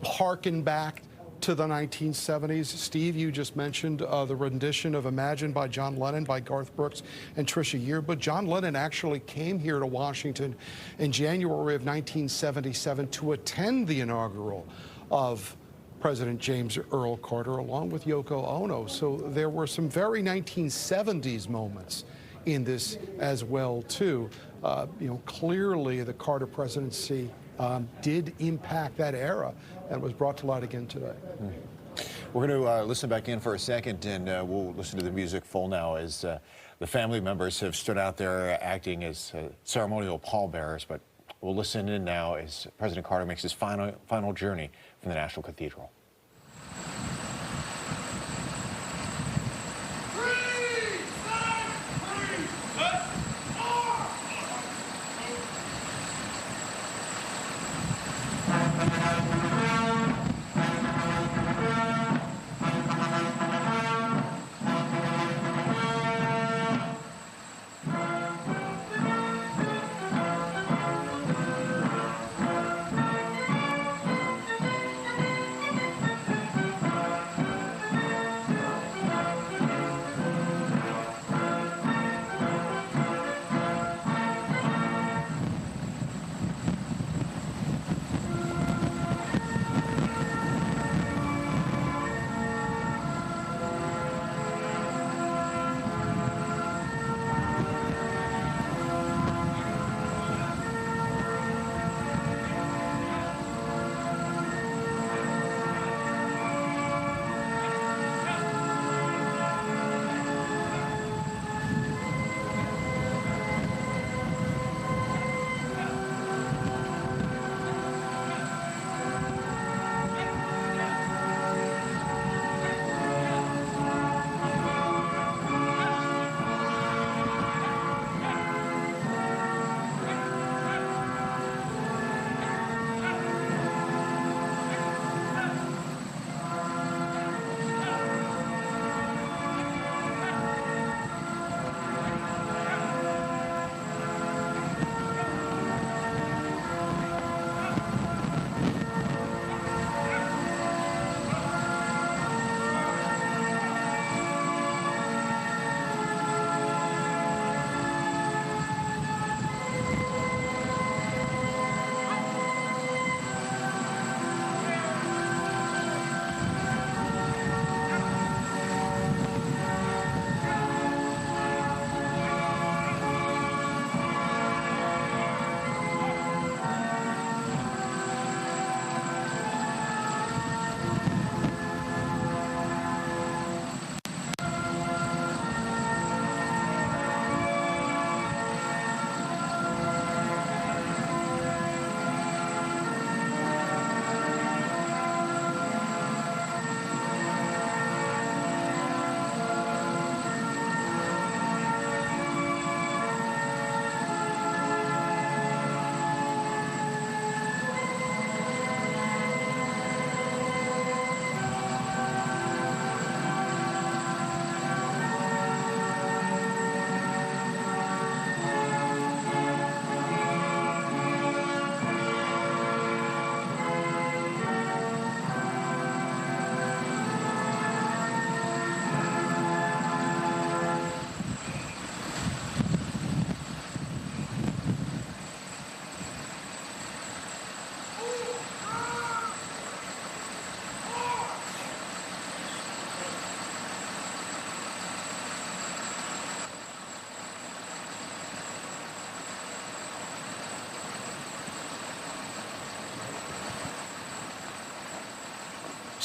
harken back to the 1970s. Steve, you just mentioned the rendition of Imagine by John Lennon by Garth Brooks and Trisha Yearwood. John Lennon actually came here to Washington in January of 1977 to attend the inaugural of President James Earl Carter, along with Yoko Ono. So there were some very 1970s moments in this as well, too. You know, clearly the Carter presidency did impact that era and was brought to light again today. We're going to listen back in for a second, and we'll listen to the music full now as the family members have stood out there acting as ceremonial pallbearers. But we'll listen in now as President Carter makes his final journey from the National Cathedral.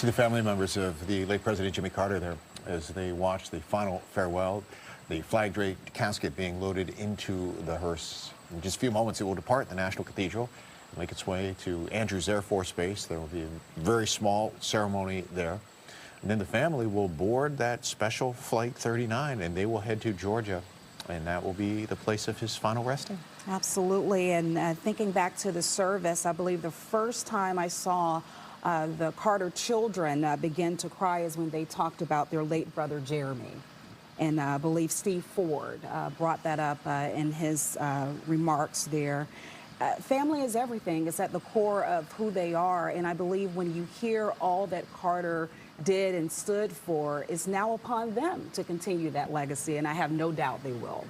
See the family members of the late President Jimmy Carter there as they watch the final farewell, the flag-draped casket being loaded into the hearse. In just a few moments, it will depart the National Cathedral, make its way to Andrews Air Force Base. There will be a very small ceremony there. And then the family will board that special Flight 39, and they will head to Georgia, and that will be the place of his final resting. Absolutely. And thinking back to the service, I believe the first time I saw the Carter children begin to cry is when they talked about their late brother Jeremy. And I believe Steve Ford brought that up in his remarks there. Family is everything. It's at the core of who they are. And I believe when you hear all that Carter did and stood for, it's now upon them to continue that legacy. And I have no doubt they will.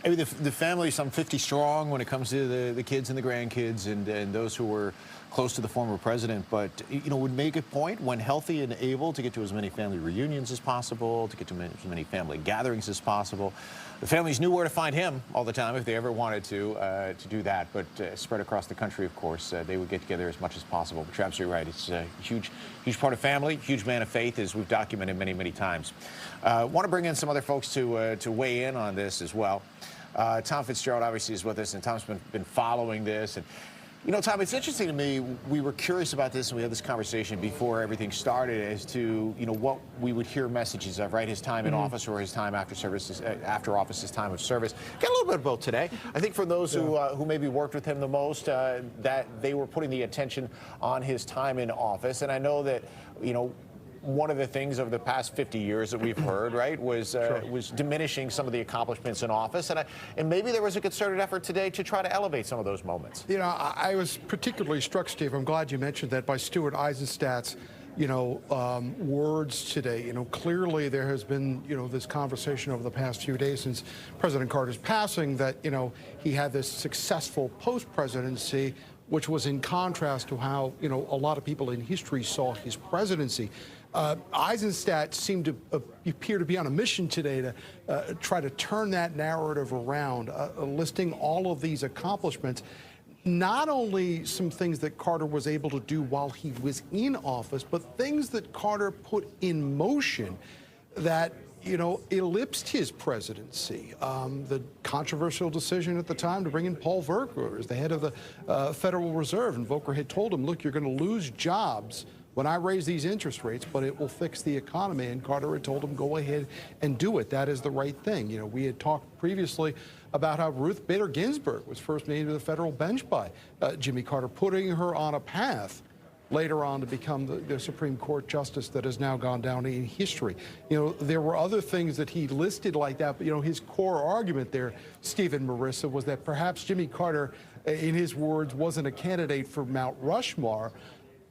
I mean, the family is some 50 strong when it comes to the kids and the grandkids and those who were close to the former president, but, you know, would make a point when healthy and able to get to as many family reunions as possible, to get to as many family gatherings as possible. The families knew where to find him all the time if they ever wanted to do that, but spread across the country, of course, they would get together as much as possible. But you're absolutely right. It's a huge part of family, huge man of faith, as we've documented many, many times. Want to bring in some other folks to weigh in on this as well. Tom Fitzgerald obviously is with us, and Tom's been following this. And you know, Tom, it's interesting to me. We were curious about this, and we had this conversation before everything started as to, you know, what we would hear messages of, right? His time in office or his time after service, after office, his time of service. Got a little bit of both today. I think for those who maybe worked with him the most, that they were putting the attention on his time in office. And I know that, you know, one of the things over the past 50 years that we've heard, right, was diminishing some of the accomplishments in office. And maybe there was a concerted effort today to try to elevate some of those moments. You know, I was particularly struck, Steve, I'm glad you mentioned that, by Stuart Eisenstadt's, you know, words today. You know, clearly there has been, you know, this conversation over the past few days since President Carter's passing that, you know, he had this successful post-presidency, which was in contrast to how, you know, a lot of people in history saw his presidency. Eisenstadt seemed to appear to be on a mission today to try to turn that narrative around, listing all of these accomplishments, not only some things that Carter was able to do while he was in office, but things that Carter put in motion that, you know, ellipsed his presidency. The controversial decision at the time to bring in Paul Volcker as the head of the Federal Reserve, and Volcker had told him, look, you're going to lose jobs when I raise these interest rates, but it will fix the economy. And Carter had told him, go ahead and do it. That is the right thing. You know, we had talked previously about how Ruth Bader Ginsburg was first named to the federal bench by Jimmy Carter, putting her on a path later on to become the Supreme Court justice that has now gone down in history. You know, there were other things that he listed like that, but, you know, his core argument there, Stephen, Marissa, was that perhaps Jimmy Carter, in his words, wasn't a candidate for Mount Rushmore,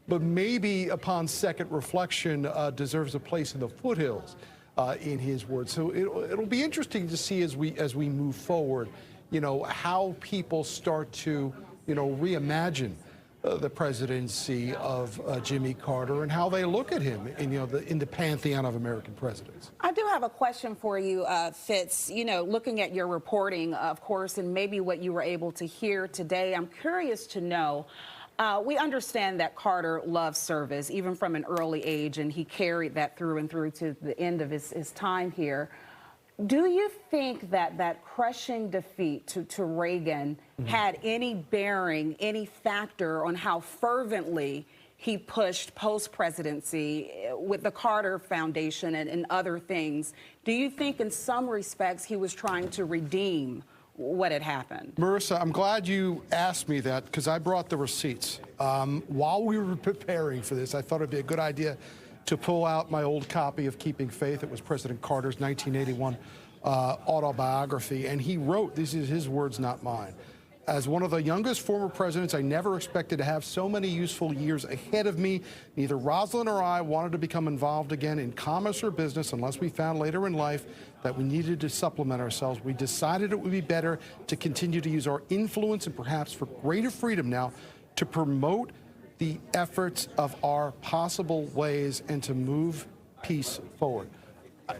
but maybe upon second reflection deserves a place in the foothills, in his words. So it'll be interesting to see as we move forward, you know, how people start to, you know, reimagine the presidency of Jimmy Carter and how they look at him in, you know, in the pantheon of American presidents. I do have a question for you, Fitz. You know, looking at your reporting, of course, and maybe what you were able to hear today, I'm curious to know. We understand that Carter loved service, even from an early age, and he carried that through and through to the end of his time here. Do you think that that crushing defeat to Reagan had any bearing, any factor on how fervently he pushed post-presidency with the Carter Foundation and other things? Do you think in some respects he was trying to redeem what had happened? Marissa, I'm glad you asked me that because I brought the receipts. While we were preparing for this, I thought it'd be a good idea to pull out my old copy of Keeping Faith. It was President Carter's 1981 autobiography, and he wrote, these are his words, not mine, as one of the youngest former presidents, I never expected to have so many useful years ahead of me. Neither Rosalind or I wanted to become involved again in commerce or business unless we found later in life that we needed to supplement ourselves. We decided it would be better to continue to use our influence and perhaps for greater freedom now to promote the efforts of our possible ways and to move peace forward.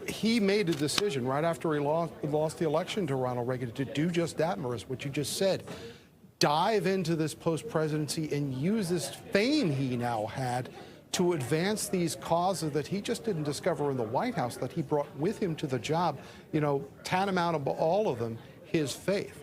He made a decision right after he lost the election to Ronald Reagan to do just that, Marissa, what you just said. Dive into this post-presidency and use this fame he now had to advance these causes that he just didn't discover in the White House, that he brought with him to the job, you know, tantamount of all of them, his faith.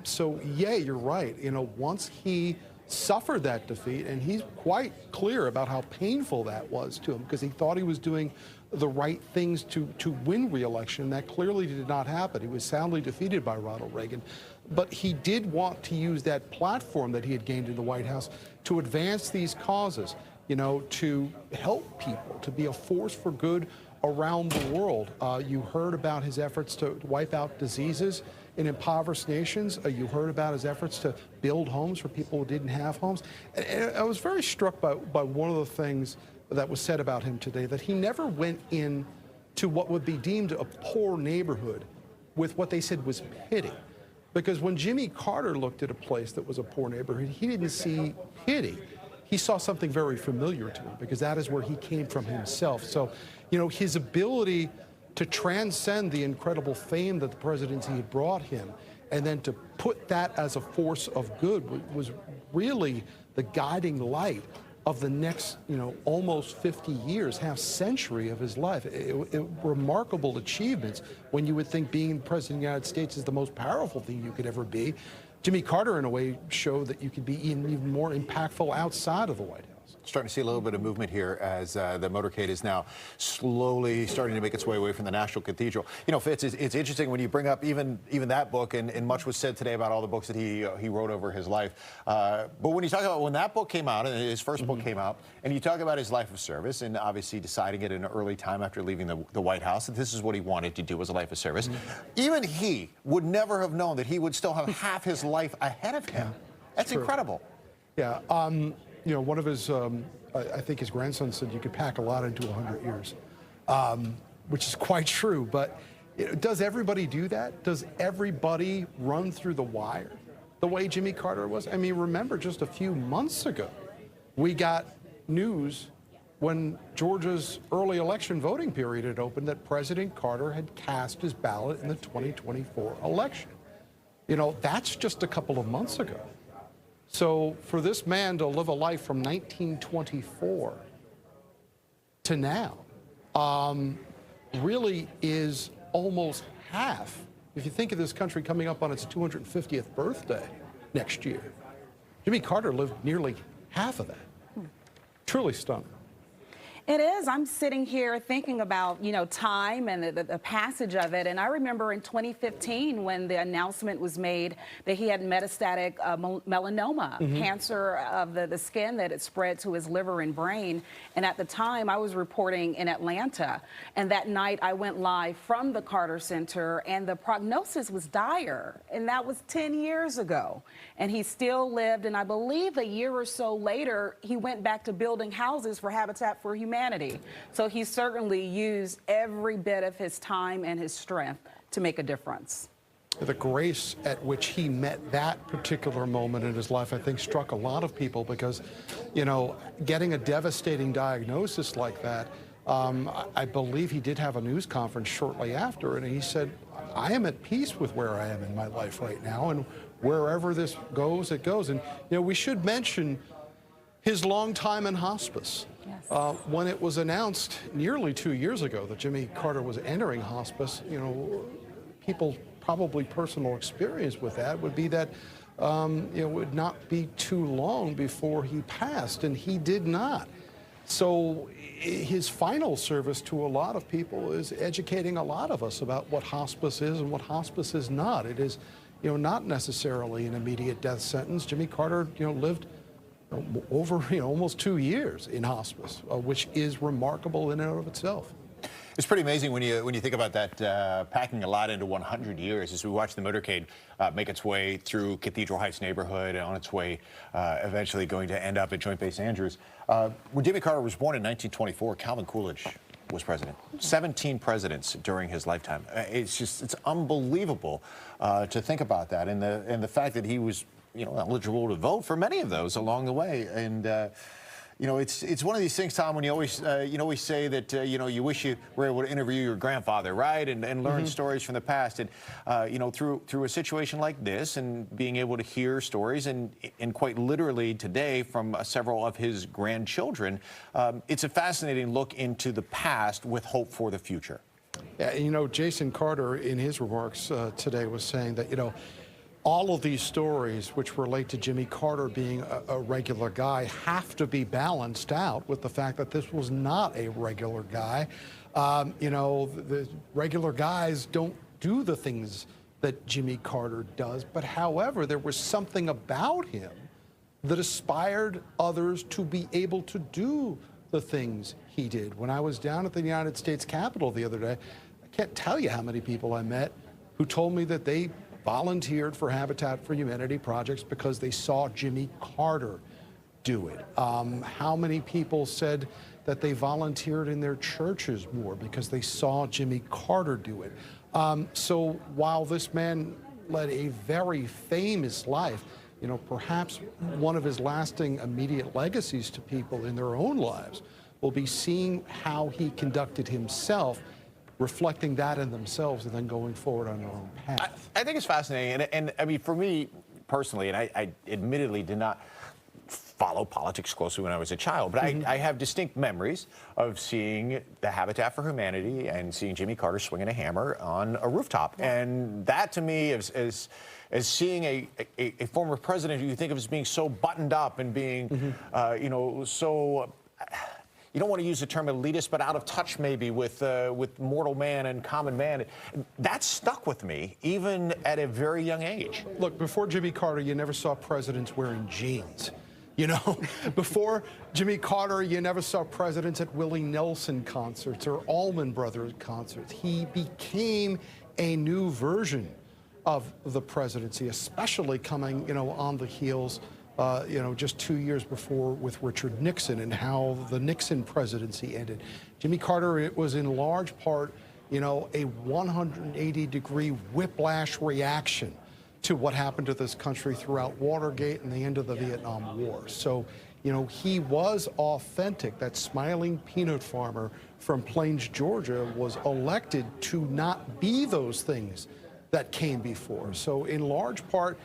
So, yeah, you're right. You know, once he suffered that defeat, and he's quite clear about how painful that was to him, because he thought he was doing the right things to win re-election. That clearly did not happen. He was soundly defeated by Ronald Reagan. But he did want to use that platform that he had gained in the White House to advance these causes, you know, to help people, to be a force for good around the world. You heard about his efforts to wipe out diseases in impoverished nations. You heard about his efforts to build homes for people who didn't have homes. And I was very struck by one of the things that was said about him today, that he never went in to what would be deemed a poor neighborhood with what they said was pity. Because when Jimmy Carter looked at a place that was a poor neighborhood, he didn't see pity. He saw something very familiar to him, because that is where he came from himself. So, you know, his ability to transcend the incredible fame that the presidency had brought him, and then to put that as a force of good, was really the guiding light of the next, you know, almost 50 years, half century of his life. Remarkable achievements when you would think being president of the United States is the most powerful thing you could ever be. Jimmy Carter, in a way, showed that you could be even more impactful outside of the White House. Starting to see a little bit of movement here as the motorcade is now slowly starting to make its way away from the National Cathedral. You know, Fitz, it's interesting when you bring up even that book, and much was said today about all the books that he wrote over his life. But when you talk about when that book came out, and his first book came out, and you talk about his life of service, and obviously deciding at an early time after leaving the White House that this is what he wanted to do as a life of service, even he would never have known that he would still have half his life ahead of him. That's incredible. Yeah. You know, one of his, I think his grandson said you could pack a lot into 100 years, which is quite true. But does everybody do that? Does everybody run through the wire the way Jimmy Carter was? I mean, remember just a few months ago, we got news when Georgia's early election voting period had opened that President Carter had cast his ballot in the 2024 election. You know, that's just a couple of months ago. So for this man to live a life from 1924 to now really is almost half. If you think of this country coming up on its 250th birthday next year, Jimmy Carter lived nearly half of that. Truly stunning. It is. I'm sitting here thinking about, you know, time and the passage of it. And I remember in 2015 when the announcement was made that he had metastatic melanoma, cancer of the skin that had spread to his liver and brain. And at the time, I was reporting in Atlanta. And that night, I went live from the Carter Center, and the prognosis was dire. And that was 10 years ago. And he still lived. And I believe a year or so later, he went back to building houses for Habitat for Humanity. So he certainly used every bit of his time and his strength to make a difference. The grace at which he met that particular moment in his life, I think, struck a lot of people because, you know, getting a devastating diagnosis like that, I believe he did have a news conference shortly after, and he said, I am at peace with where I am in my life right now, and wherever this goes, it goes. And, you know, we should mention his long time in hospice. Yes. When it was announced nearly 2 years ago that Jimmy Carter was entering hospice, you know, people probably personal experience with that would be that it would not be too long before he passed, and he did not. So his final service to a lot of people is educating a lot of us about what hospice is and what hospice is not. It is, you know, not necessarily an immediate death sentence. Jimmy Carter, you know, lived over, you know, almost 2 years in hospice, which is remarkable in and of itself. It's pretty amazing when you think about that, packing a lot into 100 years. As we watch the motorcade make its way through Cathedral Heights neighborhood and on its way eventually going to end up at Joint Base Andrews. When Jimmy Carter was born in 1924, Calvin Coolidge was president. 17 presidents during his lifetime. It's unbelievable to think about that, and the fact that he was, you know, eligible to vote for many of those along the way. And You know, it's one of these things, Tom, when you always say that, you know, you wish you were able to interview your grandfather, right? And learn stories from the past. And, you know, through a situation like this and being able to hear stories and quite literally today from several of his grandchildren, it's a fascinating look into the past with hope for the future. Yeah, you know, Jason Carter in his remarks today was saying that, you know, all of these stories which relate to Jimmy Carter being a regular guy have to be balanced out with the fact that this was not a regular guy. You know, the regular guys don't do the things that Jimmy Carter does, but however, there was something about him that aspired others to be able to do the things he did. When I was down at the United States Capitol the other day, I can't tell you how many people I met who told me that they volunteered for Habitat for Humanity projects because they saw Jimmy Carter do it. How many people said that they volunteered in their churches more because they saw Jimmy Carter do it? So while this man led a very famous life, you know, perhaps one of his lasting immediate legacies to people in their own lives will be seeing how he conducted himself, reflecting that in themselves and then going forward on their own path. I think it's fascinating. And I mean, for me personally, and I admittedly did not follow politics closely when I was a child, but I have distinct memories of seeing the Habitat for Humanity and seeing Jimmy Carter swinging a hammer on a rooftop. And that to me is seeing a former president who you think of as being so buttoned up and being, you know, so... You don't want to use the term elitist, but out of touch maybe with mortal man and common man. That stuck with me, even at a very young age. Look, before Jimmy Carter, you never saw presidents wearing jeans. You know, before Jimmy Carter, you never saw presidents at Willie Nelson concerts or Allman Brothers concerts. He became a new version of the presidency, especially coming, you know, on the heels you know, just 2 years before with Richard Nixon and how the Nixon presidency ended. Jimmy Carter, it was in large part, you know, a 180-degree whiplash reaction to what happened to this country throughout Watergate and the end of the Vietnam War. So, you know, he was authentic. That smiling peanut farmer from Plains, Georgia, was elected to not be those things that came before. So in large part,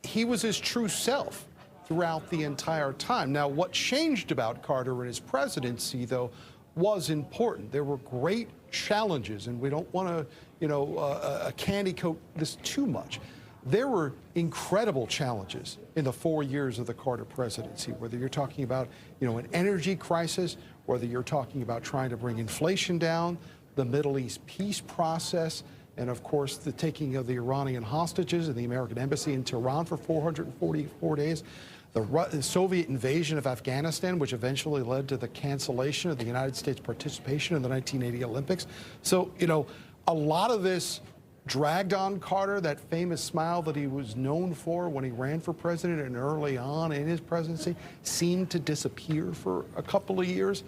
he was his true self throughout the entire time. Now, what changed about Carter and his presidency, though, was important. There were great challenges, and we don't want to, you know, candy coat this too much. There were incredible challenges in the 4 years of the Carter presidency, whether you're talking about, you know, an energy crisis, whether you're talking about trying to bring inflation down, the Middle East peace process, and of course, the taking of the Iranian hostages in the American embassy in Tehran for 444 days, the Soviet invasion of Afghanistan, which eventually led to the cancellation of the United States participation in the 1980 Olympics. So, you know, a lot of this dragged on Carter. That famous smile that he was known for when he ran for president and early on in his presidency seemed to disappear for a couple of years,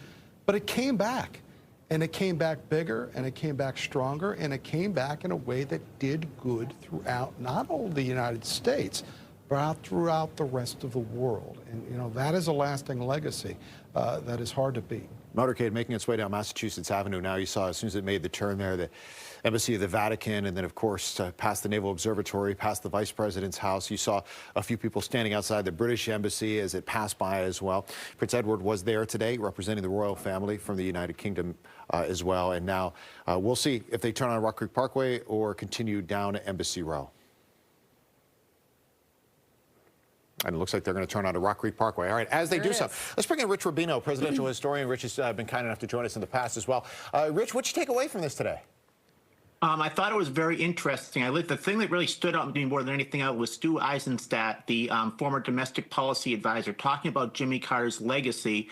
but it came back. And it came back bigger, and it came back stronger, and it came back in a way that did good throughout not only the United States, but throughout the rest of the world. And, you know, that is a lasting legacy that is hard to beat. Motorcade making its way down Massachusetts Avenue now. You saw as soon as it made the turn there, the Embassy of the Vatican, and then, of course, past the Naval Observatory, past the Vice President's house. You saw a few people standing outside the British Embassy as it passed by as well. Prince Edward was there today, representing the royal family from the United Kingdom as well. And now we'll see if they turn on Rock Creek Parkway or continue down Embassy Row. And it looks like they're going to turn on to Rock Creek Parkway. All right, as they do so, let's bring in Rich Rubino, presidential historian. Rich has been kind enough to join us in the past as well. Rich, what'd you take away from this today? I thought it was very interesting. The thing that really stood out to me more than anything else was Stu Eisenstadt, the former domestic policy advisor, talking about Jimmy Carter's legacy.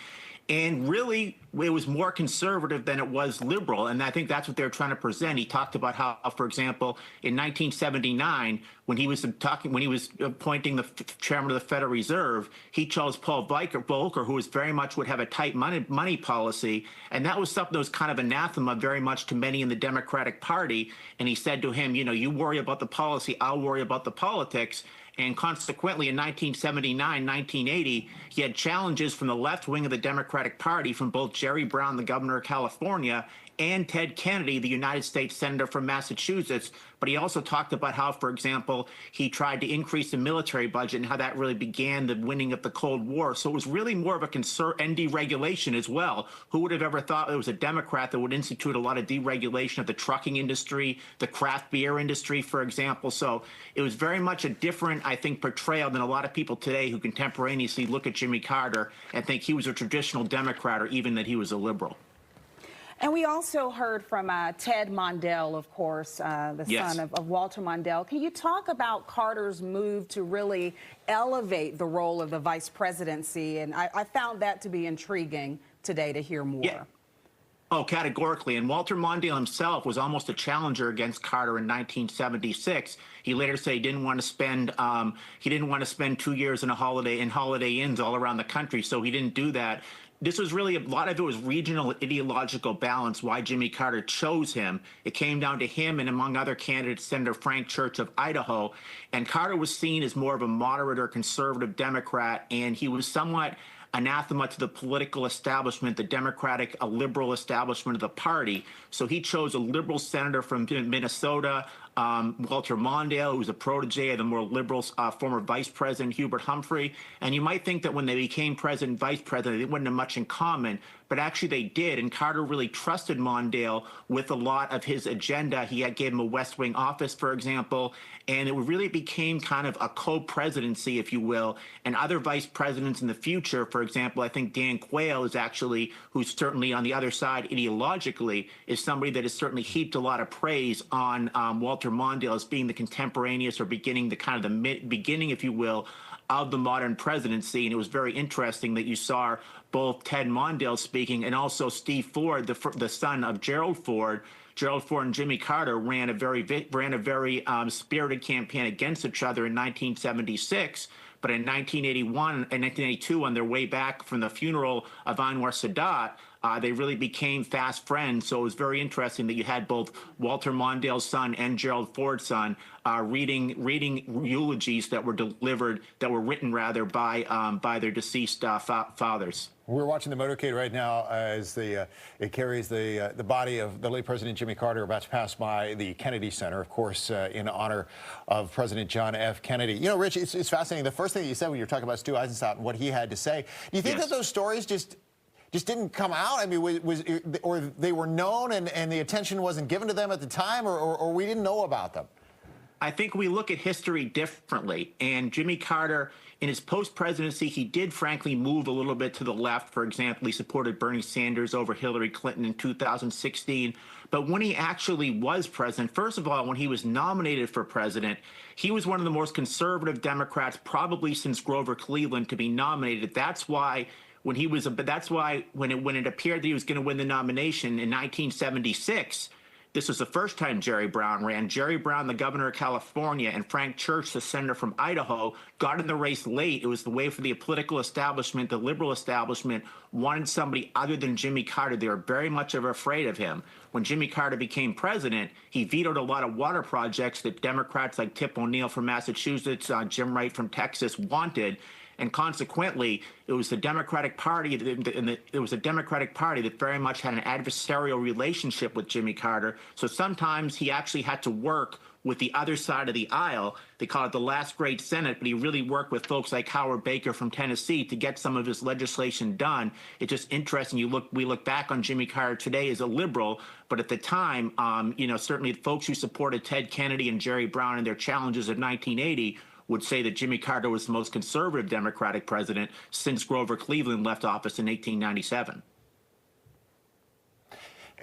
And really, it was more conservative than it was liberal, and I think that's what they were trying to present. He talked about how, for example, in 1979, when he was appointing the chairman of the Federal Reserve, he chose Paul Volcker, who very much would have a tight money policy, and that was something that was kind of anathema very much to many in the Democratic Party. And he said to him, you know, you worry about the policy, I'll worry about the politics. And consequently, in 1979, 1980, he had challenges from the left wing of the Democratic Party from both Jerry Brown, the governor of California, and Ted Kennedy, the United States Senator from Massachusetts. But he also talked about how, for example, he tried to increase the military budget and how that really began the winning of the Cold War. So it was really more of a concern and deregulation as well. Who would have ever thought it was a Democrat that would institute a lot of deregulation of the trucking industry, the craft beer industry, for example? So it was very much a different, I think, portrayal than a lot of people today who contemporaneously look at Jimmy Carter and think he was a traditional Democrat or even that he was a liberal. And we also heard from Ted Mondale, of course, the Yes. son of Walter Mondale. Can you talk about Carter's move to really elevate the role of the vice presidency? And I found that to be intriguing today to hear more. Yeah. Oh, categorically. And Walter Mondale himself was almost a challenger against Carter in 1976. He later said he didn't want to spend 2 years in holiday inns all around the country, so he didn't do that. This was really, a lot of it was regional ideological balance, why Jimmy Carter chose him. It came down to him and, among other candidates, Senator Frank Church of Idaho. And Carter was seen as more of a moderate or conservative Democrat, and he was somewhat anathema to the political establishment, the Democratic, a liberal establishment of the party. So he chose a liberal senator from Minnesota, Walter Mondale, who was a protege of the more liberal former Vice President Hubert Humphrey. And you might think that when they became president and vice president, they wouldn't have much in common, but actually they did. And Carter really trusted Mondale with a lot of his agenda. He gave him a West Wing office, for example, and it really became kind of a co-presidency, if you will. And other vice presidents in the future, for example, I think Dan Quayle is actually, who's certainly on the other side ideologically, is somebody that has certainly heaped a lot of praise on Walter Mondale as being the contemporaneous or beginning, the kind of the beginning, if you will, of the modern presidency. And it was very interesting that you saw both Ted Mondale speaking and also Steve Ford, the son of Gerald Ford. Gerald Ford and Jimmy Carter ran a very spirited campaign against each other in 1976. But in 1981 and 1982, on their way back from the funeral of Anwar Sadat, they really became fast friends. So it was very interesting that you had both Walter Mondale's son and Gerald Ford's son reading eulogies that were written by their deceased fathers. We're watching the motorcade right now as it carries the body of the late President Jimmy Carter, about to pass by the Kennedy Center, of course, in honor of President John F. Kennedy. You know, Rich, it's fascinating. The first thing that you said when you were talking about Stu Eisenstadt and what he had to say, do you think Yes. that those stories just didn't come out? I mean, or they were known and the attention wasn't given to them at the time, or we didn't know about them? I think we look at history differently. And Jimmy Carter, in his post-presidency, he did frankly move a little bit to the left. For example, he supported Bernie Sanders over Hillary Clinton in 2016. But when he actually was president, first of all, when he was nominated for president, he was one of the most conservative Democrats probably since Grover Cleveland to be nominated. That's why when it appeared that he was going to win the nomination in 1976, this was the first time Jerry Brown ran. Jerry Brown, the governor of California, and Frank Church, the senator from Idaho, got in the race late. It was the way for the political establishment, the liberal establishment, wanted somebody other than Jimmy Carter. They were very much afraid of him. When Jimmy Carter became president, he vetoed a lot of water projects that Democrats like Tip O'Neill from Massachusetts, Jim Wright from Texas wanted. And consequently, it was the Democratic Party, that very much had an adversarial relationship with Jimmy Carter. So sometimes he actually had to work with the other side of the aisle. They call it the last great Senate, but he really worked with folks like Howard Baker from Tennessee to get some of his legislation done. It's just interesting. We look back on Jimmy Carter today as a liberal, but at the time, certainly folks who supported Ted Kennedy and Jerry Brown and their challenges of 1980 would say that Jimmy Carter was the most conservative Democratic president since Grover Cleveland left office in 1897.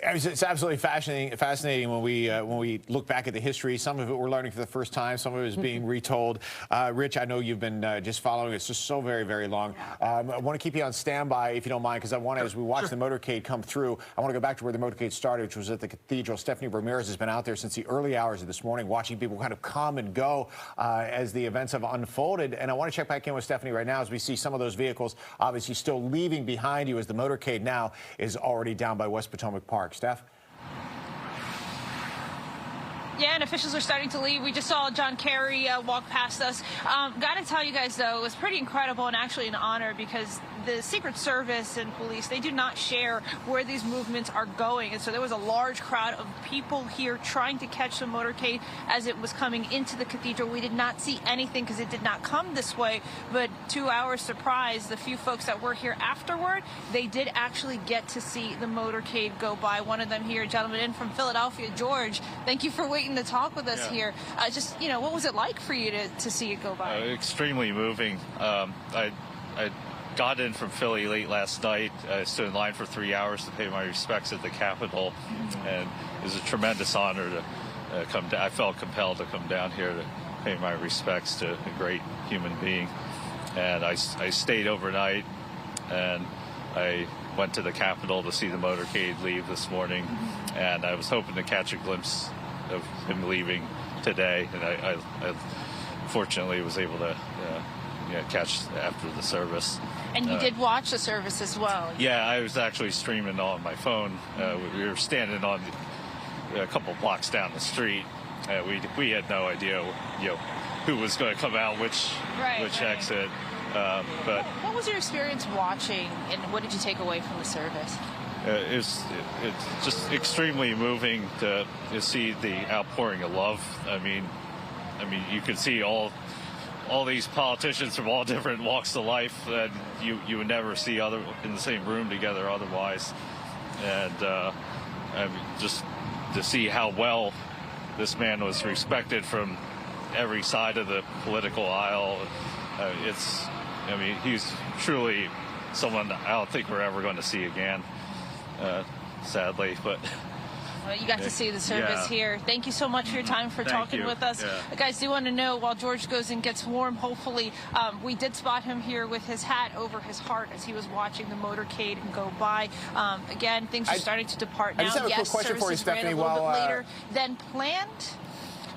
It's absolutely fascinating when we look back at the history. Some of it we're learning for the first time. Some of it is being retold. Rich, I know you've been just following it. It's just so very, very long. I want to keep you on standby, if you don't mind, because I want to, as we watch the motorcade come through, I want to go back to where the motorcade started, which was at the cathedral. Stephanie Ramirez has been out there since the early hours of this morning, watching people kind of come and go as the events have unfolded. And I want to check back in with Stephanie right now as we see some of those vehicles obviously still leaving behind you as the motorcade now is already down by West Potomac Park. Steph? Yeah, and officials are starting to leave. We just saw John Kerry walk past us. Got to tell you guys, though, it was pretty incredible and actually an honor because the Secret Service and police, they do not share where these movements are going. And so there was a large crowd of people here trying to catch the motorcade as it was coming into the cathedral. We did not see anything because it did not come this way. But to our surprise, the few folks that were here afterward, they did actually get to see the motorcade go by. One of them here, a gentleman in from Philadelphia, George, thank you for waiting to talk with us here. Just, you know, what was it like for you to see it go by? Extremely moving. I got in from Philly late last night. I stood in line for 3 hours to pay my respects at the Capitol, and it was a tremendous honor to come down. I felt compelled to come down here to pay my respects to a great human being. And I stayed overnight, and I went to the Capitol to see the motorcade leave this morning, and I was hoping to catch a glimpse of him leaving today, and I fortunately was able to catch after the service. And you did watch the service as well. Yeah, I was actually streaming on my phone. We were standing on a couple blocks down the street. We had no idea, who was going to come out, which exit. But what was your experience watching, and what did you take away from the service? It's just extremely moving to see the outpouring of love. I mean, you could see all these politicians from all different walks of life that you would never see in the same room together otherwise. And just to see how well this man was respected from every side of the political aisle, he's truly someone I don't think we're ever going to see again, sadly. But well, you got to see the service here. Thank you so much for your time, for talking with us. Guys, do want to know, while George goes and gets warm, hopefully, we did spot him here with his hat over his heart as he was watching the motorcade go by. Again, things are starting to depart now. I just have a quick question for you, Stephanie. Ran a little bit later than planned.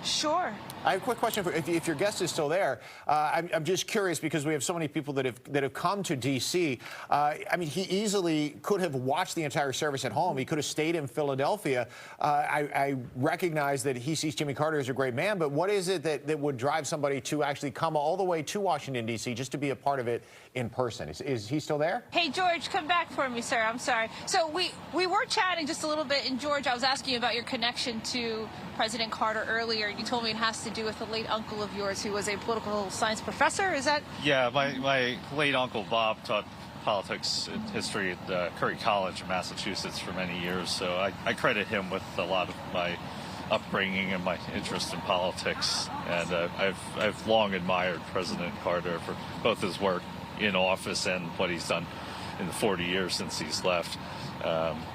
Sure. I have a quick question for if your guest is still there. I'm just curious because we have so many people that have come to D.C. He easily could have watched the entire service at home. He could have stayed in Philadelphia. I recognize that he sees Jimmy Carter as a great man, but what is it that would drive somebody to actually come all the way to Washington, D.C. just to be a part of it in person? Is he still there? Hey, George, come back for me, sir. I'm sorry. So we were chatting just a little bit, and George, I was asking you about your connection to President Carter earlier. You told me it has to do with a late uncle of yours who was a political science professor. Is that? Yeah, my late uncle Bob taught politics and history at Curry College in Massachusetts for many years, so I credit him with a lot of my upbringing and my interest in politics. And I've long admired President Carter for both his work in office and what he's done in the 40 years since he's left.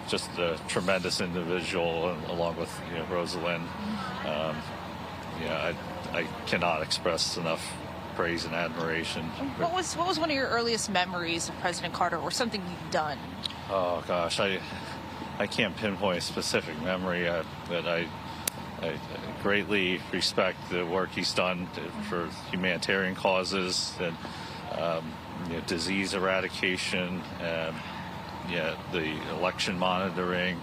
Just a tremendous individual, along with Rosalind. I cannot express enough praise and admiration. What was one of your earliest memories of President Carter, or something you've done? Oh gosh, I can't pinpoint a specific memory, but I greatly respect the work he's done for humanitarian causes and disease eradication, and the election monitoring,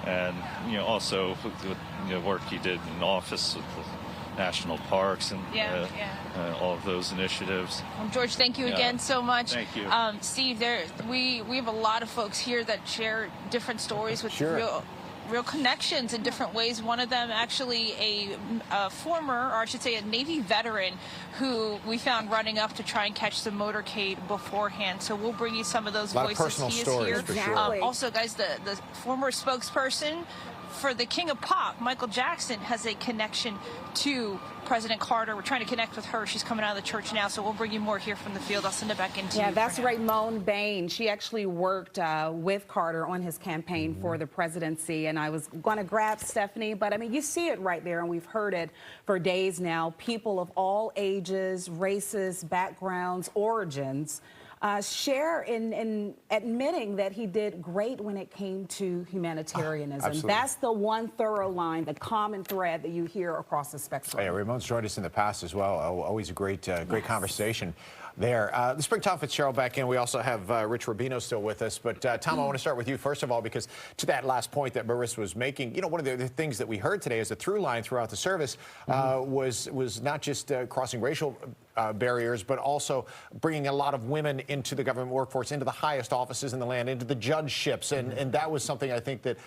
and also the work he did in office with the national parks and all of those initiatives. Well, George, thank you again so much. Thank you. Steve, we have a lot of folks here that share different stories with real connections in different ways. One of them actually a former, or I should say a Navy veteran, who we found running up to try and catch the motorcade beforehand. So we'll bring you some of those voices. He is here. Also, guys, the former spokesperson for the King of Pop, Michael Jackson, has a connection to President Carter. We're trying to connect with her. She's coming out of the church now, so we'll bring you more here from the field. I'll send it back into you. Yeah, that's Ramon Bain. She actually worked with Carter on his campaign for the presidency, and I was going to grab Stephanie, but you see it right there, and we've heard it for days now. People of all ages, races, backgrounds, origins share in admitting that he did great when it came to humanitarianism. Absolutely. That's the one thorough line, the common thread that you hear across the spectrum. Yeah, Ramon's joined us in the past as well. Always a great conversation. there. Let's bring Tom Fitzgerald back in. We also have Rich Rubino still with us. But Tom, I want to start with you first of all, because to that last point that Marissa was making, you know, one of the things that we heard today as a through line throughout the service was not just crossing racial barriers, but also bringing a lot of women into the government workforce, into the highest offices in the land, into the judgeships. And that was something I think that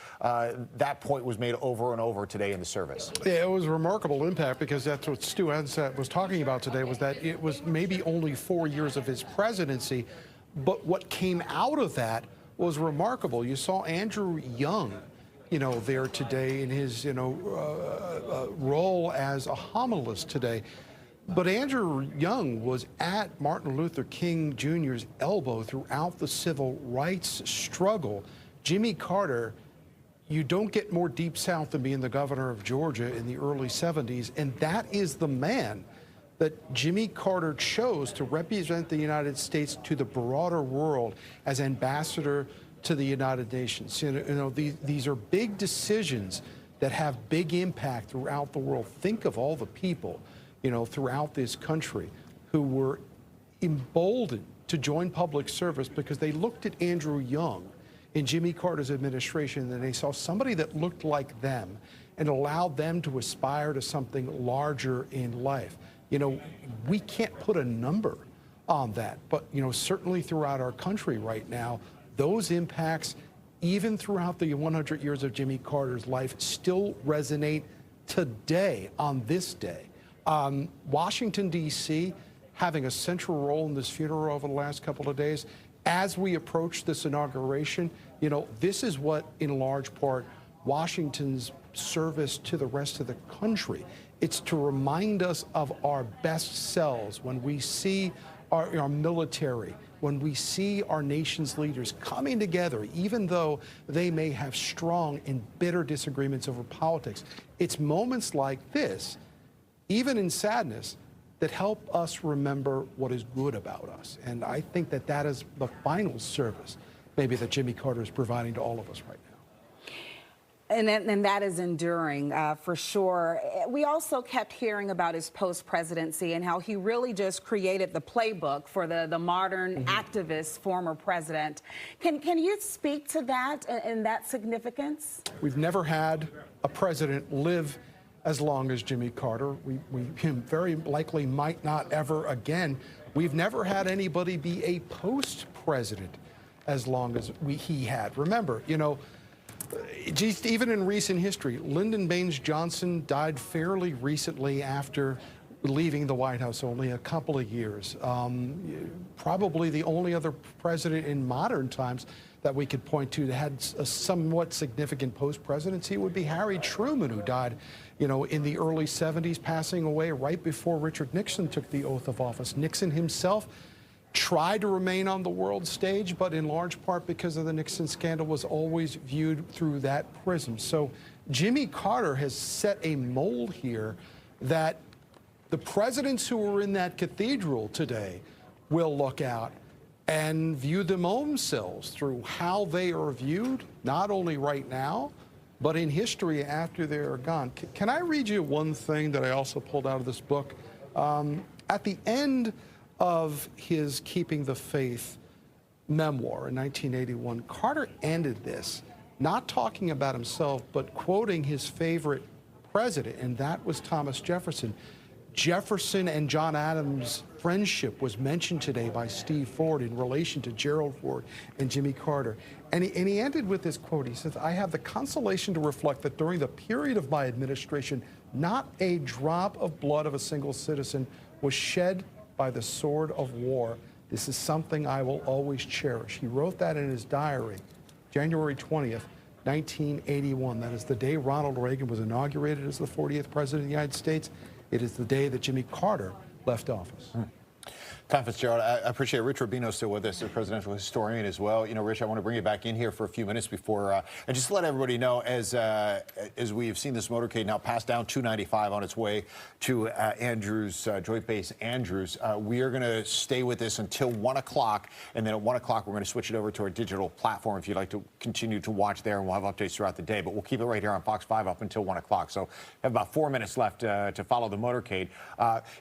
that point was made over and over today in the service. Yeah, it was a remarkable impact, because that's what Stu Ansett was talking about today, was that it was maybe only 4 years of his presidency, but what came out of that was remarkable. You saw Andrew Young, you know, there today in his, you know, role as a homilist today. But Andrew Young was at Martin Luther King Jr.'s elbow throughout the civil rights struggle. Jimmy Carter, you don't get more Deep South than being the governor of Georgia in the early 70s, and that is the man that Jimmy Carter chose to represent the United States to the broader world as ambassador to the United Nations. You know, these are big decisions that have big impact throughout the world. Think of all the people, you know, throughout this country who were emboldened to join public service because they looked at Andrew Young in Jimmy Carter's administration and they saw somebody that looked like them and allowed them to aspire to something larger in life. You know, we can't put a number on that, but, you know, certainly throughout our country right now, those impacts, even throughout the 100 years of Jimmy Carter's life, still resonate today, on this day. Washington, D.C., having a central role in this funeral over the last couple of days. As we approach this inauguration, you know, this is what, in large part, Washington's service to the rest of the country. It's to remind us of our best selves when we see our military, when we see our nation's leaders coming together, even though they may have strong and bitter disagreements over politics. It's moments like this, even in sadness, that help us remember what is good about us. And I think that that is the final service, maybe, that Jimmy Carter is providing to all of us right now. And that is enduring, for sure. We also kept hearing about his post-presidency and how he really just created the playbook for the modern activist former president. Can you speak to that and that significance? We've never had a president live as long as Jimmy Carter. We very likely might not ever again. We've never had anybody be a post-president as long as he had. Remember, you know, just even in recent history, Lyndon Baines Johnson died fairly recently after leaving the White House, only a couple of years. Probably the only other president in modern times that we could point to that had a somewhat significant post-presidency would be Harry Truman, who died, you know, in the early 70s, passing away right before Richard Nixon took the oath of office. Nixon himself tried to remain on the world stage, but in large part because of the Nixon scandal was always viewed through that prism. So Jimmy Carter has set a mold here that the presidents who were in that cathedral today will look out and view themselves through how they are viewed, not only right now, but in history after they are gone. Can I read you one thing that I also pulled out of this book? At the end of his Keeping the Faith memoir in 1981, Carter ended this not talking about himself, but quoting his favorite president, and that was Thomas Jefferson. Jefferson and John Adams' friendship was mentioned today by Steve Ford in relation to Gerald Ford and Jimmy Carter. And he ended with this quote. He says, "I have the consolation to reflect that during the period of my administration, not a drop of blood of a single citizen was shed by the sword of war. This is something I will always cherish." He wrote that in his diary, January 20th, 1981. That is the day Ronald Reagan was inaugurated as the 40th president of the United States. It is the day that Jimmy Carter left office. Tom Fitzgerald, I appreciate Rich Rubino still with us, a presidential historian as well. You know, Rich, I want to bring you back in here for a few minutes before, and just to let everybody know, as we've seen this motorcade now pass down 295 on its way to Andrews, Joint Base Andrews, we are going to stay with this until 1 o'clock, and then at 1 o'clock we're going to switch it over to our digital platform if you'd like to continue to watch there, and we'll have updates throughout the day. But we'll keep it right here on Fox 5 up until 1 o'clock. So we have about 4 minutes left to follow the motorcade.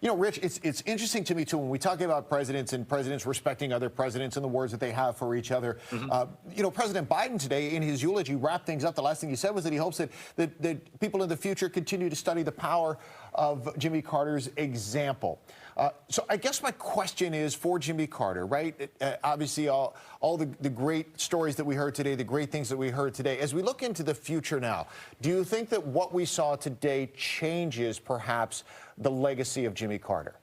You know, Rich, it's interesting to me, too, when we talk about about presidents and presidents respecting other presidents and the words that they have for each other. You know, President Biden today in his eulogy wrapped things up. The last thing he said was that he hopes that people in the future continue to study the power of Jimmy Carter's example. So I guess my question is for Jimmy Carter, right? Obviously, all the great stories that we heard today, the great things that we heard today. As we look into the future now, do you think that what we saw today changes perhaps the legacy of Jimmy Carter?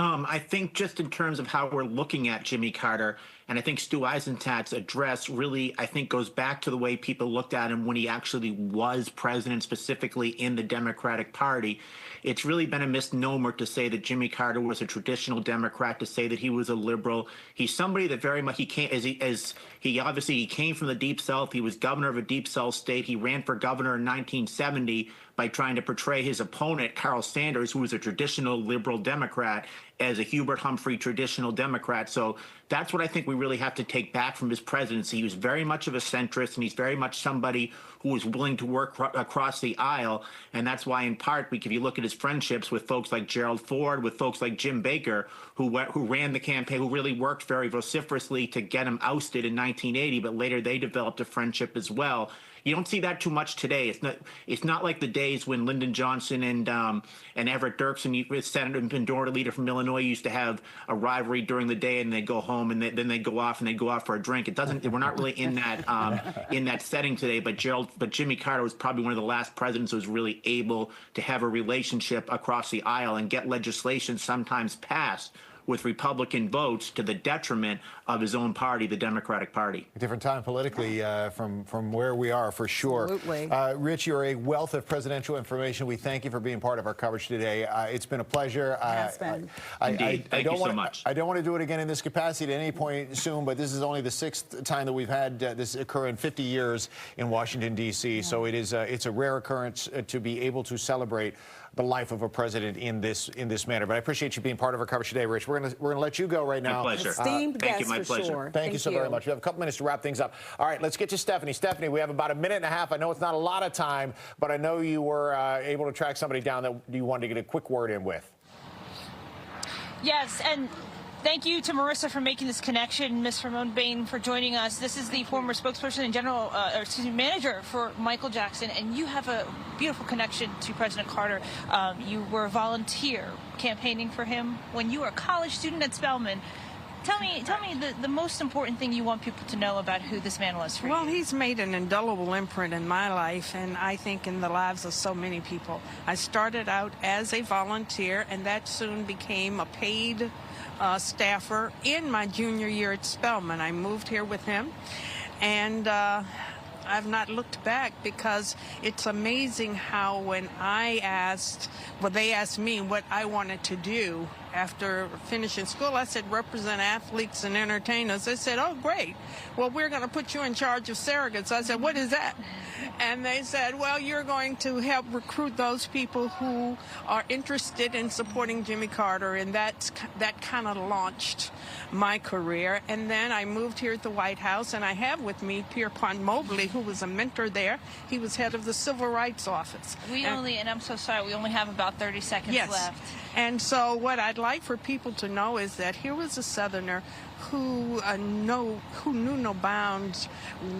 I think just in terms of how we're looking at Jimmy Carter, and I think Stu Eisenstadt's address really, I think, goes back to the way people looked at him when he actually was president, specifically in the Democratic Party. It's really been a misnomer to say that Jimmy Carter was a traditional Democrat, to say that he was a liberal. He's somebody that very much, he came from the Deep South. He was governor of a Deep South state. He ran for governor in 1970 by trying to portray his opponent, Carl Sanders, who was a traditional liberal Democrat, as a Hubert Humphrey traditional Democrat. So that's what I think we really have to take back from his presidency. He was very much of a centrist, and he's very much somebody who was willing to work across the aisle. And that's why, in part, if you look at his friendships with folks like Gerald Ford, with folks like Jim Baker, who ran the campaign, who really worked very vociferously to get him ousted in 1980, but later they developed a friendship as well. You don't see that too much today. It's not like the days when Lyndon Johnson and Everett Dirksen, Senator and Minority Leader from Illinois, used to have a rivalry during the day, and they'd go home and then they'd go off for a drink. It doesn't. We're not really in that setting today. But Jimmy Carter was probably one of the last presidents who was really able to have a relationship across the aisle and get legislation sometimes passed with Republican votes to the detriment of his own party, the Democratic Party. A different time politically from where we are, for sure. Absolutely. Rich, you're a wealth of presidential information. We thank you for being part of our coverage today. It's been a pleasure. Indeed. Thank you so much. I don't want to do it again in this capacity at any point soon, but this is only the 6th time that we've had this occur in 50 years in Washington, D.C. So it's a rare occurrence to be able to celebrate the life of a president in this manner. But I appreciate you being part of our coverage today, Rich. We're gonna let you go right now. My pleasure. Esteemed Thank you, guest, my for pleasure. sure. Thank you so very much. We have a couple minutes to wrap things up. All right, let's get to Stephanie. Stephanie, we have about a minute and a half. I know it's not a lot of time, but I know you were able to track somebody down that you wanted to get a quick word in with. Yes, and thank you to Marissa for making this connection, Ms. Ramon Bain for joining us. This is the former spokesperson and manager for Michael Jackson, and you have a beautiful connection to President Carter. You were a volunteer campaigning for him when you were a college student at Spelman. Tell me the most important thing you want people to know about who this man was for you. Well, he's made an indelible imprint in my life, and I think in the lives of so many people. I started out as a volunteer, and that soon became a paid staffer in my junior year at Spelman. I moved here with him, and I've not looked back, because it's amazing how when they asked me what I wanted to do after finishing school, I said, represent athletes and entertainers. They said, oh, great. Well, we're going to put you in charge of surrogates. I said, what is that? And they said, well, you're going to help recruit those people who are interested in supporting Jimmy Carter. And that kind of launched my career. And then I moved here at the White House, and I have with me Pierpont Mobley, who was a mentor there. He was head of the Civil Rights Office. And I'm so sorry, we only have about 30 seconds left. And so what I'd like for people to know is that here was a Southerner who knew no bounds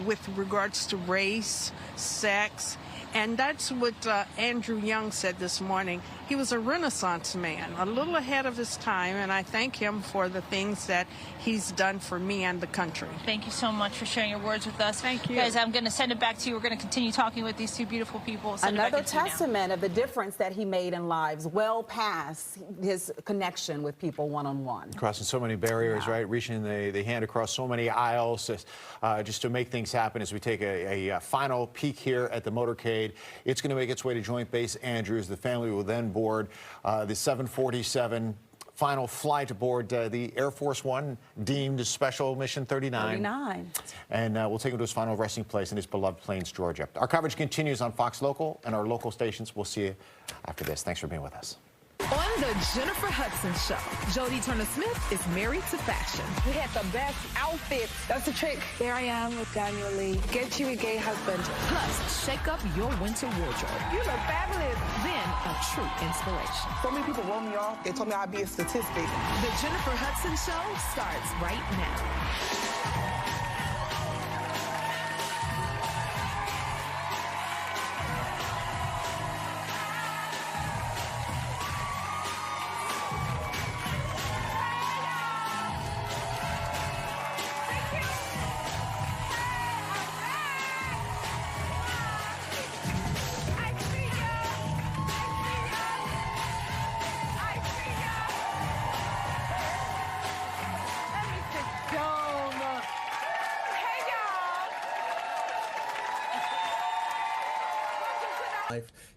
with regards to race, sex, and that's what Andrew Young said this morning. He was a Renaissance man, a little ahead of his time, and I thank him for the things that he's done for me and the country. Thank you so much for sharing your words with us. Thank you. Guys, I'm going to send it back to you. We're going to continue talking with these two beautiful people. Another testament of the difference that he made in lives, well past his connection with people one-on-one. Crossing so many barriers, right? Reaching the hand across so many aisles just to make things happen as we take a final peek here at the motorcade. It's going to make its way to Joint Base Andrews. The family will then board the 747 final flight aboard the Air Force One, deemed Special Mission 39. And we'll take him to his final resting place in his beloved Plains, Georgia. Our coverage continues on Fox Local and our local stations. We'll see you after this. Thanks for being with us. On the Jennifer Hudson Show, Jodie Turner-Smith is married to fashion. We had the best outfits. That's the trick. There I am with Daniel Lee. Get you a gay husband. Plus, shake up your winter wardrobe. You look fabulous. Then a true inspiration. So many people wrote me off. They told me I'd be a statistic. The Jennifer Hudson Show starts right now.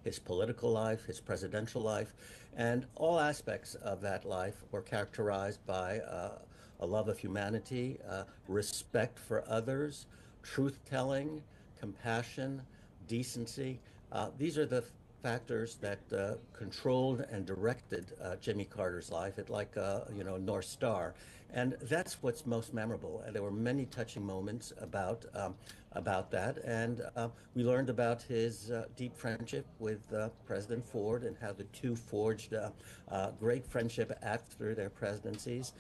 His political life, his presidential life, and all aspects of that life were characterized by a love of humanity, respect for others, truth-telling, compassion, decency. These are the factors that controlled and directed Jimmy Carter's life. It's like North Star, and that's what's most memorable. And there were many touching moments about that, and we learned about his deep friendship with President Ford and how the two forged great friendship after their presidencies.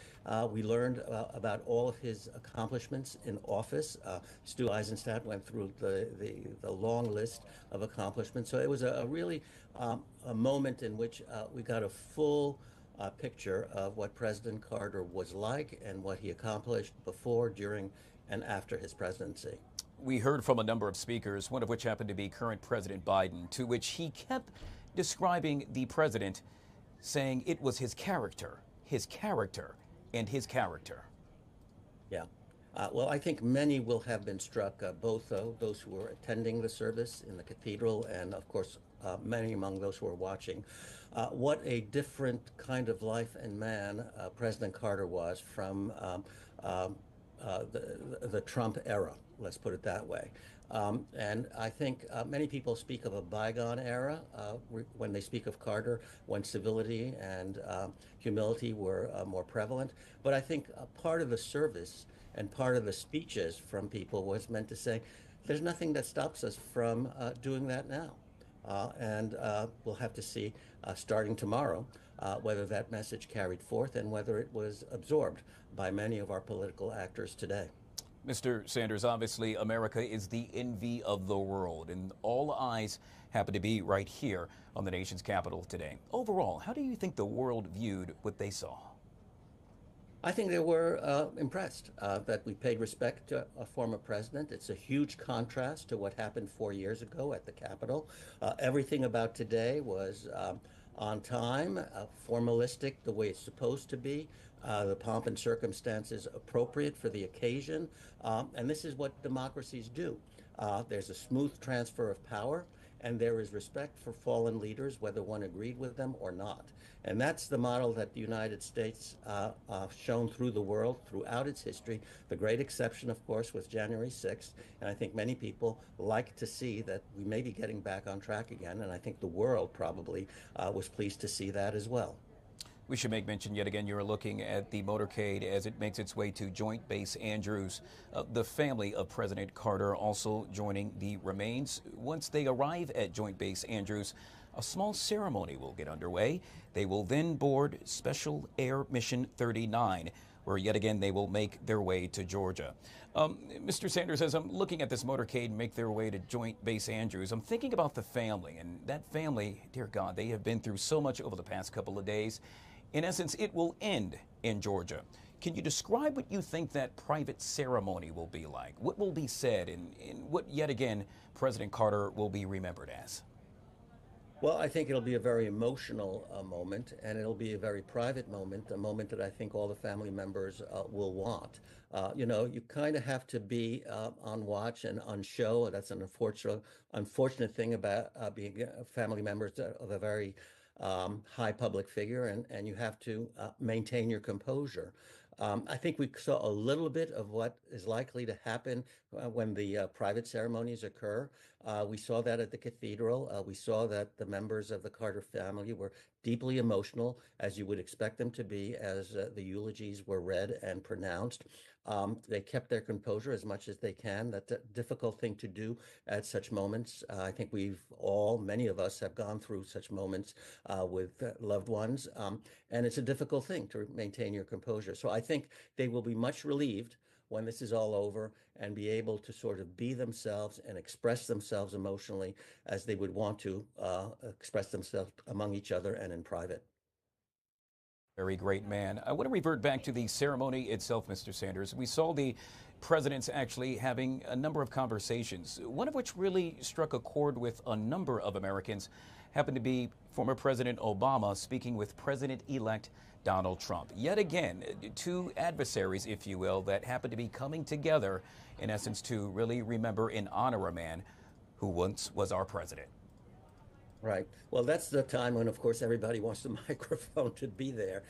We learned about all of his accomplishments in office. Stu Eisenstadt went through the long list of accomplishments. So it was a really a moment in which we got a full picture of what President Carter was like and what he accomplished before, during, and after his presidency. We heard from a number of speakers, one of which happened to be current President Biden, to which he kept describing the president, saying it was his character, and his character. Yeah. Well, I think many will have been struck, both those who were attending the service in the cathedral and, of course, many among those who are watching. What a different kind of life and man President Carter was from the Trump era, let's put it that way. And I think many people speak of a bygone era when they speak of Carter, when civility and humility were more prevalent. But I think part of the service and part of the speeches from people was meant to say, there's nothing that stops us from doing that now. And we'll have to see, starting tomorrow, whether that message carried forth and whether it was absorbed by many of our political actors today. Mr. Sanders, obviously America is the envy of the world, and all eyes happen to be right here on the nation's capital today. Overall, how do you think the world viewed what they saw? I think they were impressed that we paid respect to a former president. It's a huge contrast to what happened 4 years ago at the Capitol. Everything about today was on time, formalistic the way it's supposed to be, the pomp and circumstances appropriate for the occasion. And this is what democracies do. There's a smooth transfer of power, and there is respect for fallen leaders, whether one agreed with them or not. And that's the model that the United States shown through the world throughout its history. The great exception, of course, was January 6th. And I think many people like to see that we may be getting back on track again. And I think the world probably was pleased to see that as well. We should make mention yet again, you're looking at the motorcade as it makes its way to Joint Base Andrews. The family of President Carter also joining the remains. Once they arrive at Joint Base Andrews, a small ceremony will get underway. They will then board Special Air Mission 39, where yet again they will make their way to Georgia. Mr. Sanders, as I'm looking at this motorcade make their way to Joint Base Andrews, I'm thinking about the family, and that family, dear God, they have been through so much over the past couple of days. In essence, it will end in Georgia. Can you describe what you think that private ceremony will be like? What will be said, and what, yet again, President Carter will be remembered as? Well, I think it'll be a very emotional moment, and it'll be a very private moment, a moment that I think all the family members will want. You know, you kind of have to be on watch and on show. That's an unfortunate thing about being family members of a very high public figure, and you have to maintain your composure. I think we saw a little bit of what is likely to happen when the private ceremonies occur. We saw that at the cathedral. We saw that the members of the Carter family were deeply emotional, as you would expect them to be, as the eulogies were read and pronounced. They kept their composure as much as they can. That's a difficult thing to do at such moments. I think many of us have gone through such moments with loved ones, and it's a difficult thing to maintain your composure. So I think they will be much relieved when this is all over and be able to sort of be themselves and express themselves emotionally as they would want to express themselves among each other and in private. Very great man. I want to revert back to the ceremony itself, Mr. Sanders. We saw the presidents actually having a number of conversations, one of which really struck a chord with a number of Americans, happened to be former President Obama speaking with President-elect Donald Trump. Yet again, two adversaries, if you will, that happen to be coming together, in essence, to really remember and honor a man who once was our president. Right. Well, that's the time when, of course, everybody wants the microphone to be there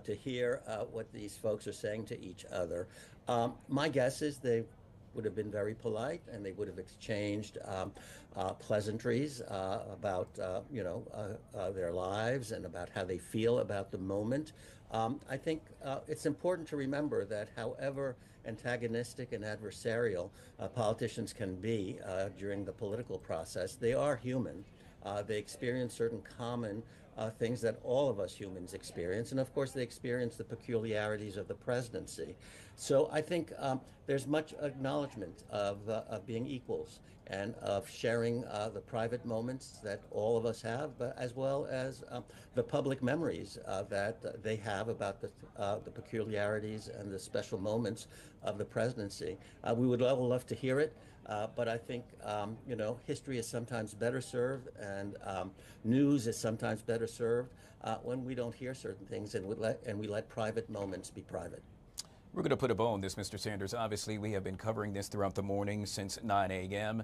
to hear what these folks are saying to each other. My guess is they would have been very polite, and they would have exchanged pleasantries about their lives and about how they feel about the moment. I think it's important to remember that however antagonistic and adversarial politicians can be during the political process, they are human. They experience certain common things that all of us humans experience. And of course, they experience the peculiarities of the presidency. So I think there's much acknowledgement of being equals and of sharing the private moments that all of us have, but as well as the public memories that they have about the peculiarities and the special moments of the presidency. We would all love to hear it. But I think, history is sometimes better served, and news is sometimes better served when we don't hear certain things and we let private moments be private. We're going to put a bow on this, Mr. Sanders. Obviously, we have been covering this throughout the morning since 9 a.m.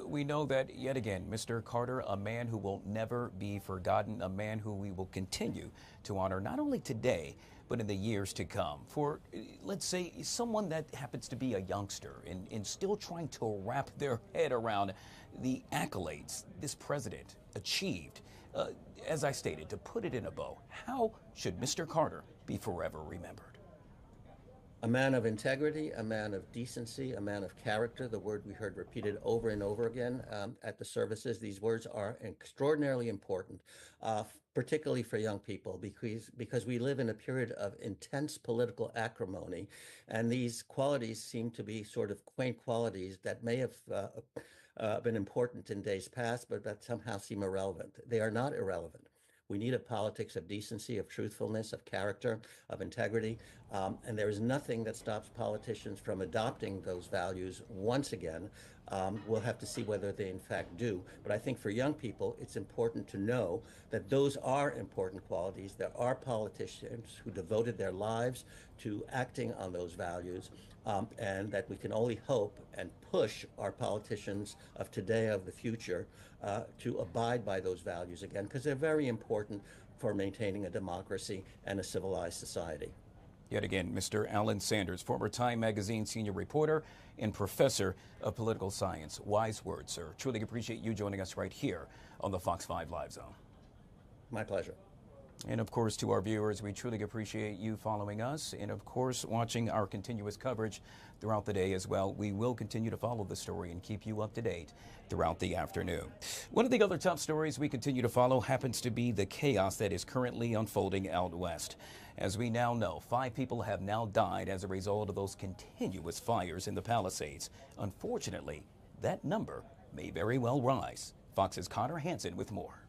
We know that, yet again, Mr. Carter, a man who will never be forgotten, a man who we will continue to honor not only today, but in the years to come. For, let's say, someone that happens to be a youngster and still trying to wrap their head around the accolades this president achieved. As I stated, to put it in a bow, how should Mr. Carter be forever remembered? A man of integrity, a man of decency, a man of character, the word we heard repeated over and over again at the services. These words are extraordinarily important, particularly for young people, because we live in a period of intense political acrimony, and these qualities seem to be sort of quaint qualities that may have been important in days past, but that somehow seem irrelevant. They are not irrelevant. We need a politics of decency, of truthfulness, of character, of integrity, and there is nothing that stops politicians from adopting those values once again. We'll have to see whether they in fact do. But I think for young people, it's important to know that those are important qualities. There are politicians who devoted their lives to acting on those values, and that we can only hope and push our politicians of today, of the future, to abide by those values again, because they're very important for maintaining a democracy and a civilized society. Yet again, Mr. Alan Sanders, former Time Magazine senior reporter and professor of political science. Wise words, sir. Truly appreciate you joining us right here on the Fox 5 Live Zone. My pleasure. And of course, to our viewers, we truly appreciate you following us and of course, watching our continuous coverage throughout the day as well. We will continue to follow the story and keep you up to date throughout the afternoon. One of the other top stories we continue to follow happens to be the chaos that is currently unfolding out west. As we now know, 5 people have now died as a result of those continuous fires in the Palisades. Unfortunately, that number may very well rise. Fox's Connor Hansen with more.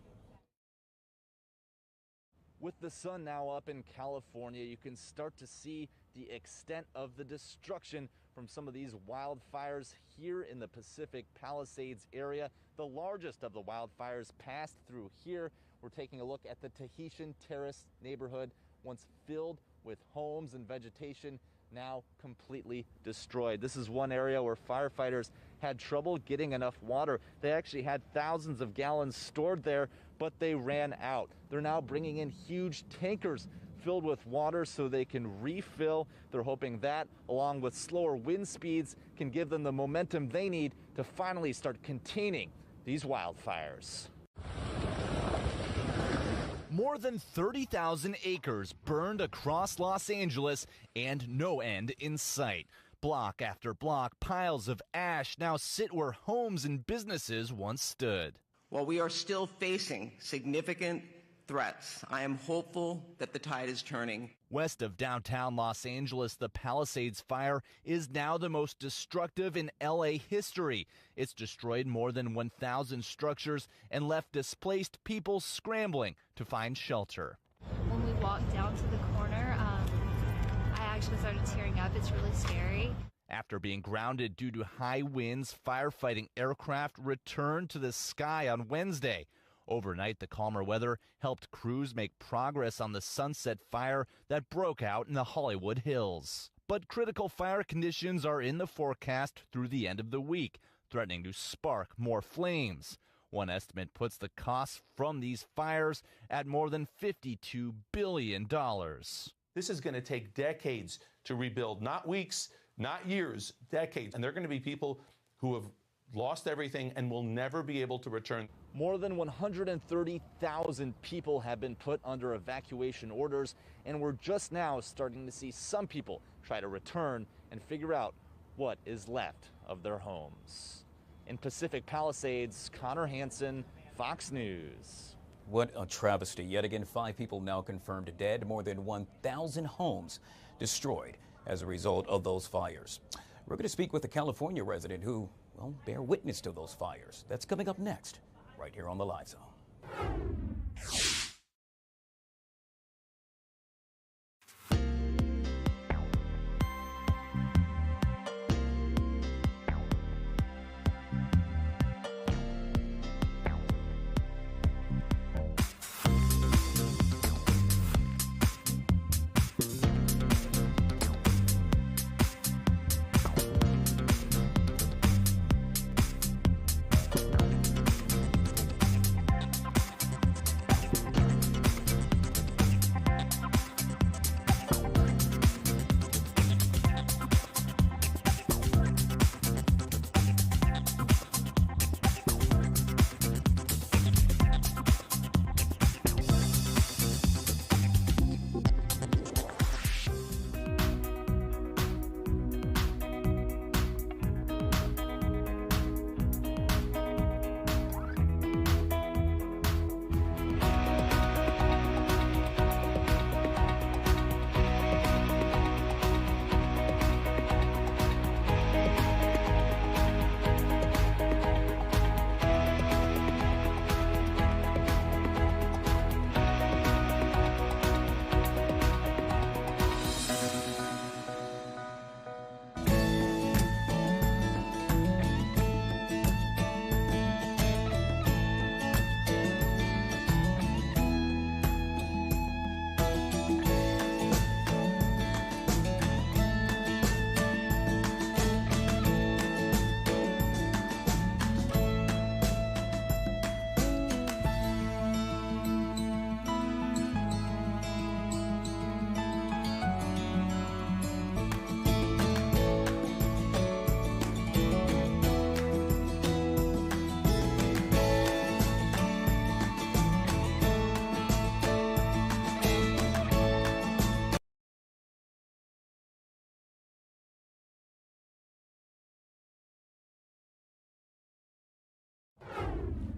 With the sun now up in California, you can start to see the extent of the destruction from some of these wildfires here in the Pacific Palisades area. The largest of the wildfires passed through here. We're taking a look at the Tahitian Terrace neighborhood, once filled with homes and vegetation, now completely destroyed. This is one area where firefighters had trouble getting enough water. They actually had thousands of gallons stored there, but they ran out. They're now bringing in huge tankers filled with water so they can refill. They're hoping that, along with slower wind speeds, can give them the momentum they need to finally start containing these wildfires. More than 30,000 acres burned across Los Angeles and no end in sight. Block after block, piles of ash now sit where homes and businesses once stood. While we are still facing significant threats, I am hopeful that the tide is turning. West of downtown Los Angeles, the Palisades fire is now the most destructive in LA history. It's destroyed more than 1,000 structures and left displaced people scrambling to find shelter. When we walked down to the corner, I actually started tearing up. It's really scary. After being grounded due to high winds, firefighting aircraft returned to the sky on Wednesday. Overnight, the calmer weather helped crews make progress on the Sunset fire that broke out in the Hollywood Hills. But critical fire conditions are in the forecast through the end of the week, threatening to spark more flames. One estimate puts the costs from these fires at more than $52 billion. This is going to take decades to rebuild, not weeks, not years, decades. And there are going to be people who have lost everything and will never be able to return. More than 130,000 people have been put under evacuation orders, and we're just now starting to see some people try to return and figure out what is left of their homes. In Pacific Palisades, Connor Hansen, Fox News. What a travesty. Yet again, 5 people now confirmed dead, more than 1,000 homes destroyed as a result of those fires. We're going to speak with a California resident who, well, bear witness to those fires. That's coming up next, right here on the Live Zone.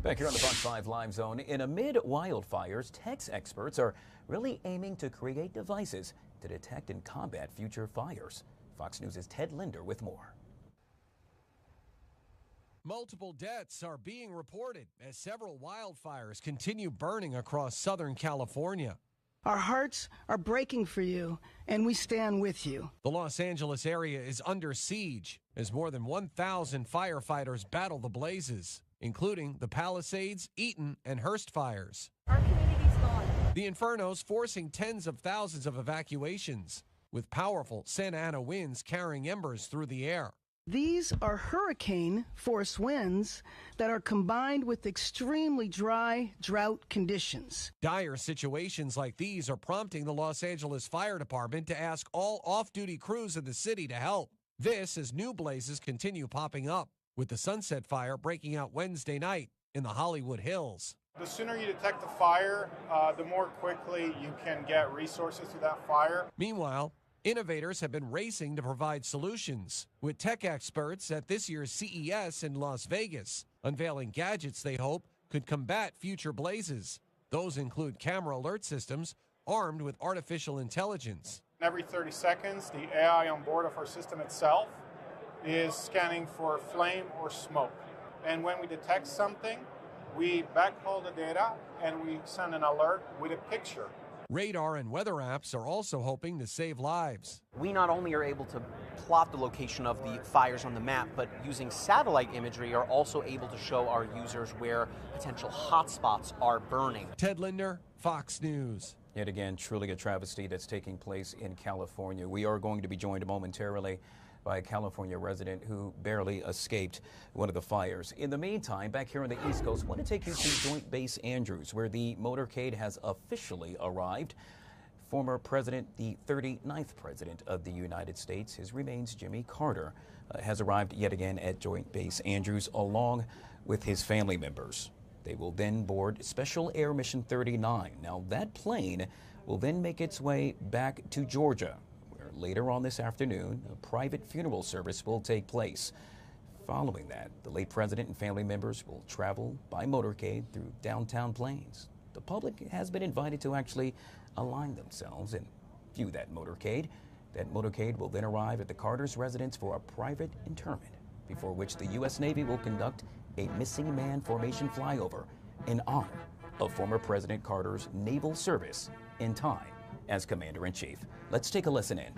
Back here on the Fox 5 Live Zone, in amid wildfires, tech experts are really aiming to create devices to detect and combat future fires. Fox News' Ted Linder with more. Multiple deaths are being reported as several wildfires continue burning across Southern California. Our hearts are breaking for you, and we stand with you. The Los Angeles area is under siege as more than 1,000 firefighters battle the blazes, including the Palisades, Eaton, and Hearst fires. Our community's gone. The inferno's forcing tens of thousands of evacuations, with powerful Santa Ana winds carrying embers through the air. These are hurricane force winds that are combined with extremely dry drought conditions. Dire situations like these are prompting the Los Angeles Fire Department to ask all off-duty crews in the city to help. This as new blazes continue popping up, with the Sunset Fire breaking out Wednesday night in the Hollywood Hills. The sooner you detect the fire, the more quickly you can get resources to that fire. Meanwhile, innovators have been racing to provide solutions, with tech experts at this year's CES in Las Vegas unveiling gadgets they hope could combat future blazes. Those include camera alert systems armed with artificial intelligence. Every 30 seconds, the AI on board of our system itself is scanning for flame or smoke. And when we detect something, we backhaul the data and we send an alert with a picture. Radar and weather apps are also hoping to save lives. We not only are able to plot the location of the fires on the map, but using satellite imagery are also able to show our users where potential hotspots are burning. Ted Linder, Fox News. Yet again, truly a travesty that's taking place in California. We are going to be joined momentarily by a California resident who barely escaped one of the fires. In the meantime, back here on the East Coast, I want to take you to Joint Base Andrews, where the motorcade has officially arrived. Former President, the 39th President of the United States, his remains, Jimmy Carter, has arrived yet again at Joint Base Andrews along with his family members. They will then board Special Air Mission 39. Now, that plane will then make its way back to Georgia, where later on this afternoon, a private funeral service will take place. Following that, the late president and family members will travel by motorcade through downtown Plains. The public has been invited to actually align themselves and view that motorcade. That motorcade will then arrive at the Carter's residence for a private interment, before which the U.S. Navy will conduct a missing man formation flyover in honor of former President Carter's naval service in time as Commander-in-Chief. Let's take a listen in.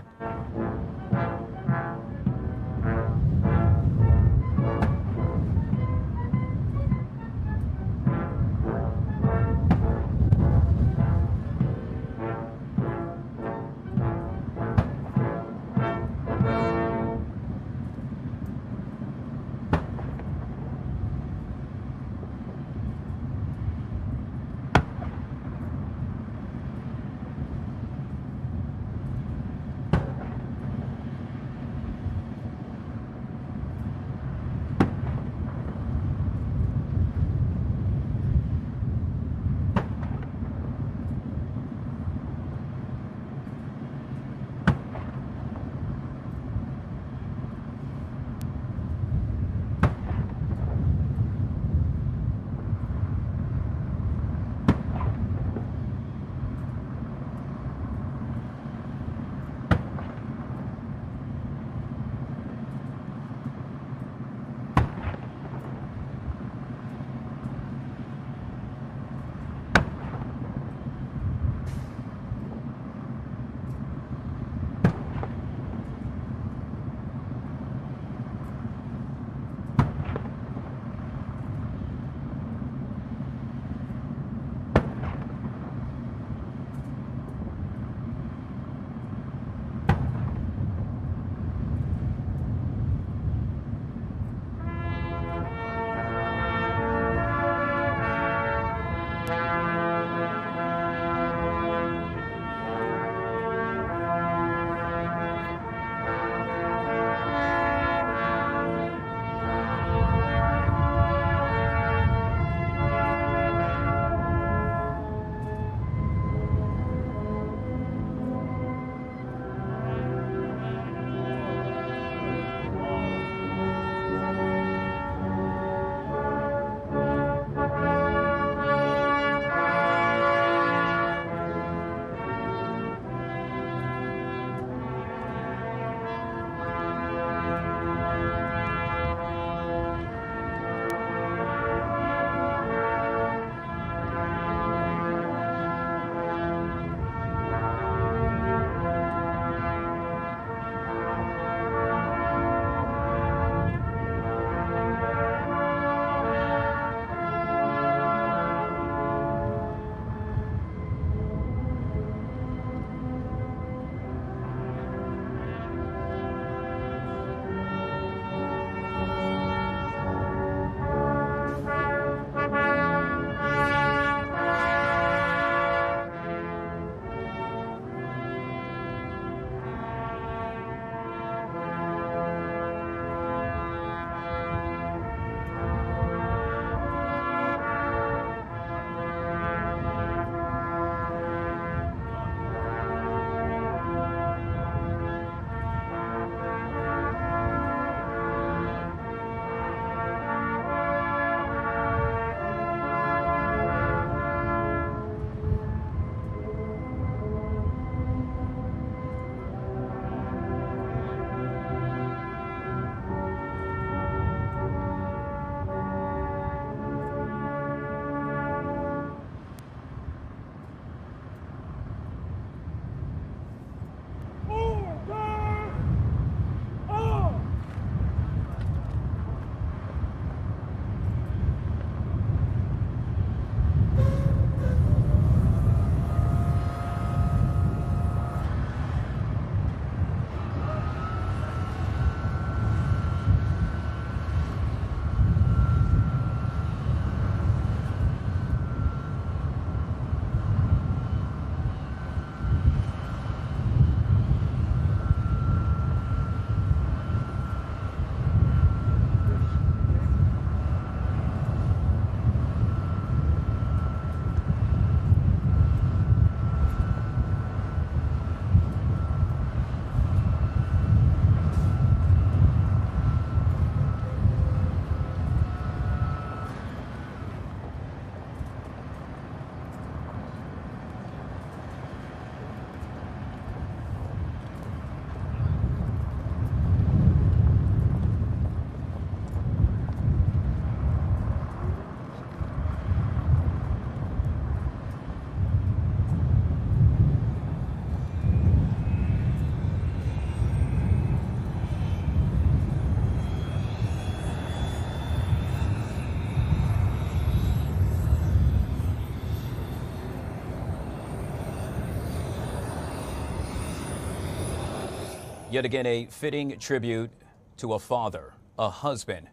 Yet again, a fitting tribute to a father, a husband,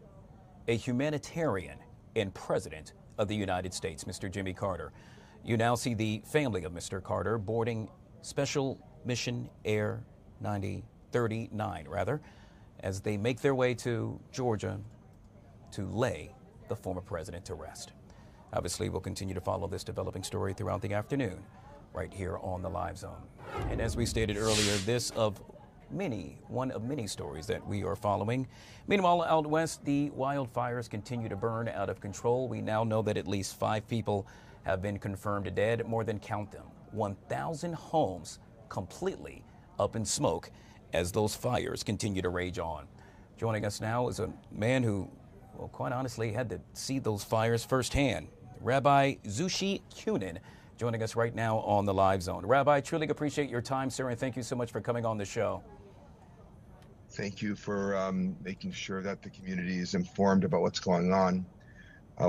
a humanitarian, and president of the United States, Mr. Jimmy Carter. You now see the family of Mr. Carter boarding Special Mission Air 39, as they make their way to Georgia to lay the former president to rest. Obviously, we'll continue to follow this developing story throughout the afternoon right here on the Live Zone. And as we stated earlier, one of many stories that we are following. Meanwhile, out west, the wildfires continue to burn out of control. We now know that at least 5 people have been confirmed dead. More than, count them, 1,000 homes completely up in smoke as those fires continue to rage on. Joining us now is a man who, well, quite honestly, had to see those fires firsthand. Rabbi Zushi Kunin, joining us right now on the Live Zone. Rabbi, truly appreciate your time, sir, and thank you so much for coming on the show. Thank you for making sure that the community is informed about what's going on.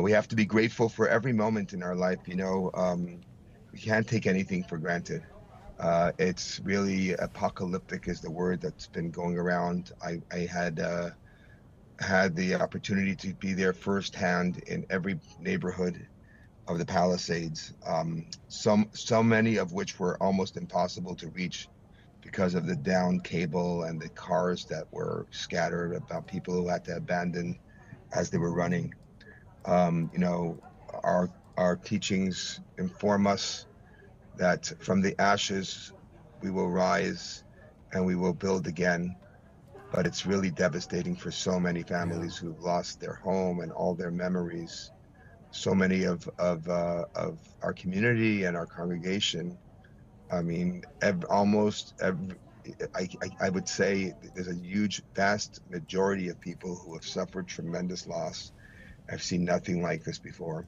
We have to be grateful for every moment in our life. You know, we can't take anything for granted. It's really apocalyptic is the word that's been going around. I had the opportunity to be there firsthand in every neighborhood of the Palisades, so many of which were almost impossible to reach because of the downed cable and the cars that were scattered, about people who had to abandon as they were running. You know, our teachings inform us that from the ashes we will rise and we will build again. But it's really devastating for so many families who've lost their home and all their memories. So many of our community and our congregation. I mean, I would say there's a huge, vast majority of people who have suffered tremendous loss. I've seen nothing like this before.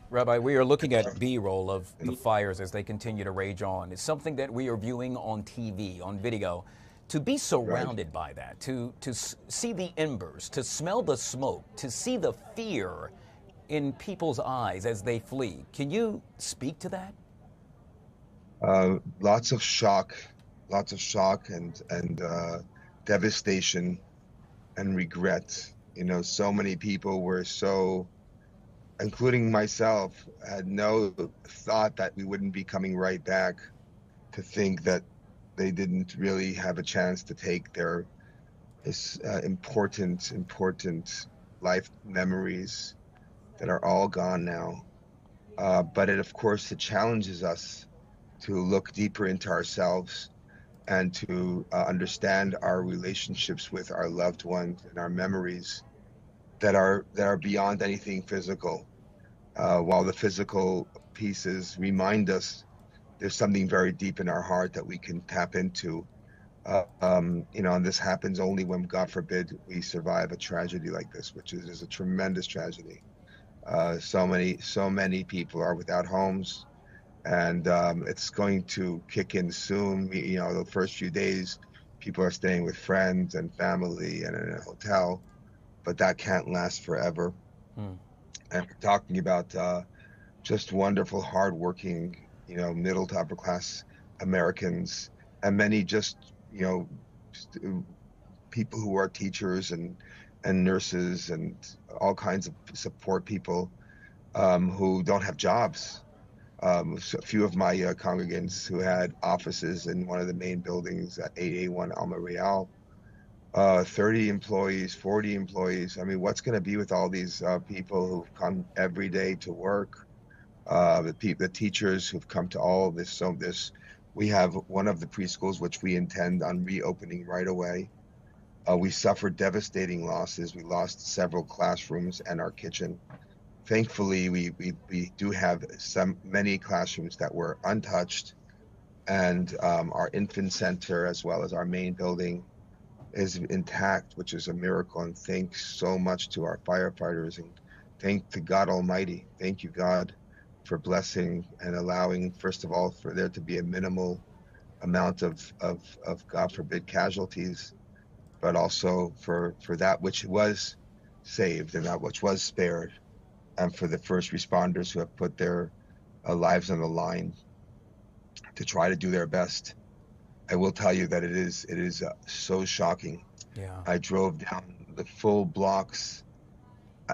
Rabbi, we are looking at B-roll of the fires as they continue to rage on. It's something that we are viewing on TV, on video. To be surrounded by that, to see the embers, to smell the smoke, to see the fear in people's eyes as they flee. Can you speak to that? Lots of shock and devastation and regret. You know, so many people were including myself, had no thought that we wouldn't be coming right back, to think that they didn't really have a chance to take their important life memories that are all gone now. But of course, it challenges us to look deeper into ourselves and to understand our relationships with our loved ones and our memories that are beyond anything physical. While the physical pieces remind us there's something very deep in our heart that we can tap into. You know, and this happens only when, God forbid, we survive a tragedy like this, which is a tremendous tragedy. So many people are without homes, and it's going to kick in soon. You know, the first few days, people are staying with friends and family and in a hotel, but that can't last forever. And we're talking about just wonderful, hardworking, you know, middle to upper class Americans, and many just, you know, people who are teachers and nurses and all kinds of support people who don't have jobs. So a few of my congregants who had offices in one of the main buildings at 8A1 Alma Real, 30 employees, 40 employees. I mean, what's going to be with all these people who've come every day to work? The teachers who've come to all of this. So we have one of the preschools which we intend on reopening right away. We suffered devastating losses. We lost several classrooms and our kitchen. Thankfully, we do have many classrooms that were untouched, and our infant center as well as our main building is intact, which is a miracle. And thanks so much to our firefighters, and thank to God Almighty. Thank you, God, for blessing and allowing, first of all, for there to be a minimal amount of God forbid casualties, but also for that which was saved and that which was spared, and for the first responders who have put their lives on the line to try to do their best. I will tell you that it is so shocking. Yeah. I drove down the full blocks,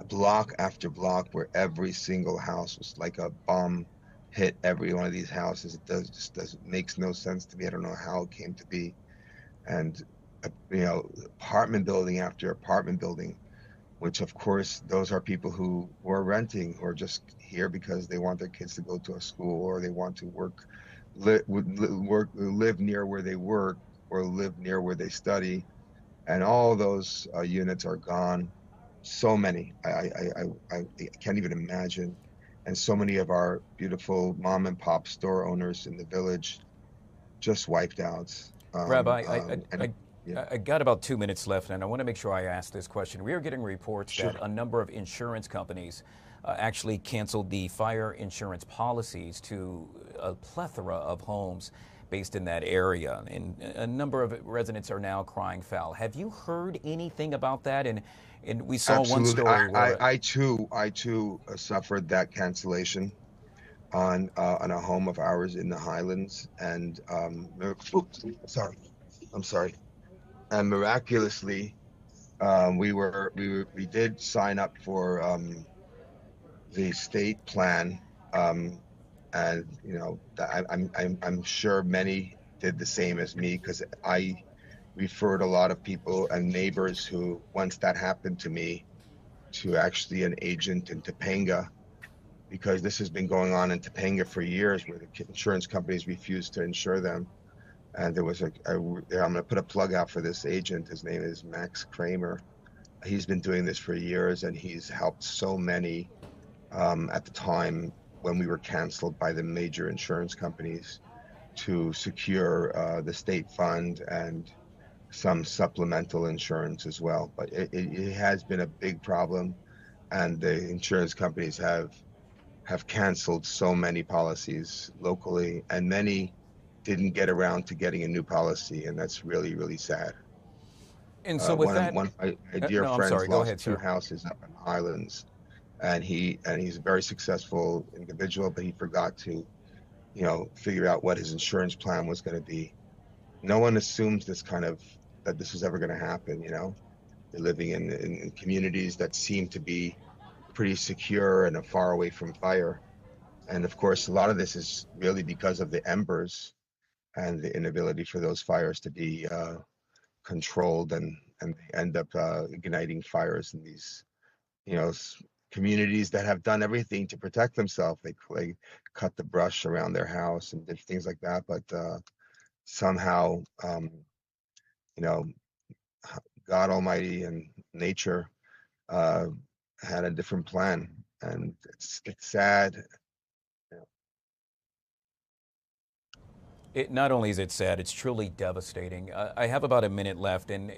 block after block, where every single house was like a bomb hit every one of these houses. It makes no sense to me. I don't know how it came to be. And apartment building after apartment building, which of course those are people who are renting or just here because they want their kids to go to a school, or they want to live near where they work, or live near where they study, and all those units are gone. So many, I can't even imagine. And so many of our beautiful mom and pop store owners in the village just wiped out. Rabbi, I got about 2 minutes left, and I want to make sure I ask this question. We are getting reports that a number of insurance companies actually canceled the fire insurance policies to a plethora of homes based in that area, and a number of residents are now crying foul. Have you heard anything about that? And we saw one story where I too suffered that cancellation on a home of ours in the Highlands, and I'm sorry. And miraculously, we did sign up for the state plan, and I'm sure many did the same as me, because I referred a lot of people and neighbors who, once that happened to me, to actually an agent in Topanga, because this has been going on in Topanga for years, where the insurance companies refuse to insure them. And there was I'm going to put a plug out for this agent. His name is Max Kramer. He's been doing this for years, and he's helped so many at the time when we were canceled by the major insurance companies to secure the state fund and some supplemental insurance as well. But it has been a big problem, and the insurance companies have canceled so many policies locally, and many didn't get around to getting a new policy, and that's really, really sad. And so with one of my dear friends lost 2 houses up in the Highlands, and he's a very successful individual, but he forgot to, figure out what his insurance plan was going to be. No one assumes that this was ever going to happen. They're living in communities that seem to be pretty secure and far away from fire. And of course, a lot of this is really because of the embers and the inability for those fires to be controlled, and they end up igniting fires in these, communities that have done everything to protect themselves. They cut the brush around their house and did things like that, but somehow, God Almighty and nature had a different plan, and it's sad. Not only is it sad, it's truly devastating. I have about a minute left, and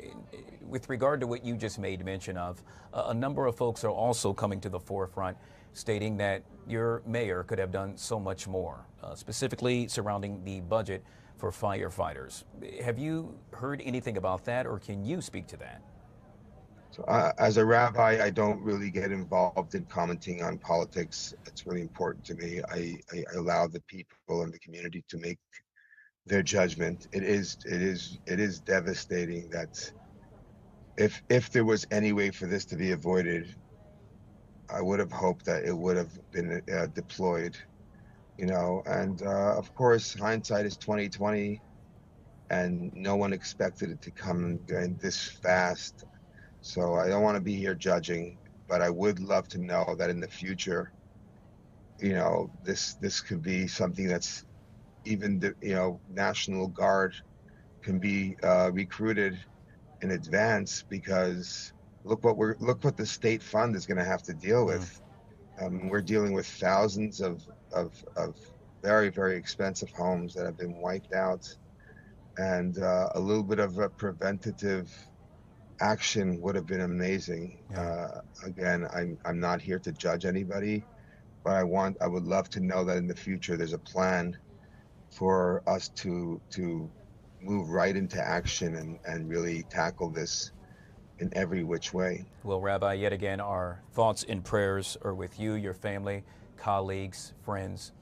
with regard to what you just made mention of, a number of folks are also coming to the forefront, stating that your mayor could have done so much more, specifically surrounding the budget for firefighters. Have you heard anything about that, or can you speak to that? So as a rabbi, I don't really get involved in commenting on politics. It's really important to me. I allow the people in the community to make their judgment. It is devastating that if there was any way for this to be avoided, I would have hoped that it would have been deployed, and of course hindsight is 2020, and no one expected it to come in this fast. So I don't want to be here judging, but I would love to know that in the future, this could be something that's even the National Guard can be recruited in advance, because look what the state fund is going to have to deal with. We're dealing with thousands of very, very expensive homes that have been wiped out, and a little bit of a preventative action would have been amazing. Again, I'm not here to judge anybody, but I would love to know that in the future there's a plan for us to move right into action and really tackle this in every which way. Well, Rabbi, yet again, our thoughts and prayers are with you, your family, colleagues, friends.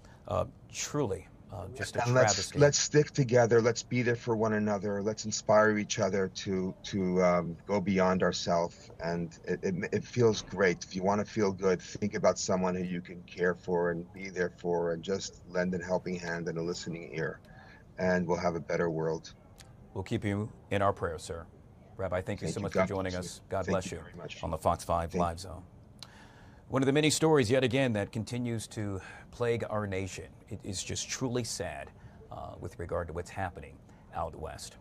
Truly Just a And travesty. let's stick together. Let's be there for one another. Let's inspire each other to go beyond ourselves. And it feels great. If you want to feel good, think about someone who you can care for and be there for, and just lend a helping hand and a listening ear, and we'll have a better world. We'll keep you in our prayers, sir. Rabbi, thank you so much for joining us. God bless you on the Fox 5 Live Zone. One of the many stories, yet again, that continues to plague our nation. It is just truly sad with regard to what's happening out west.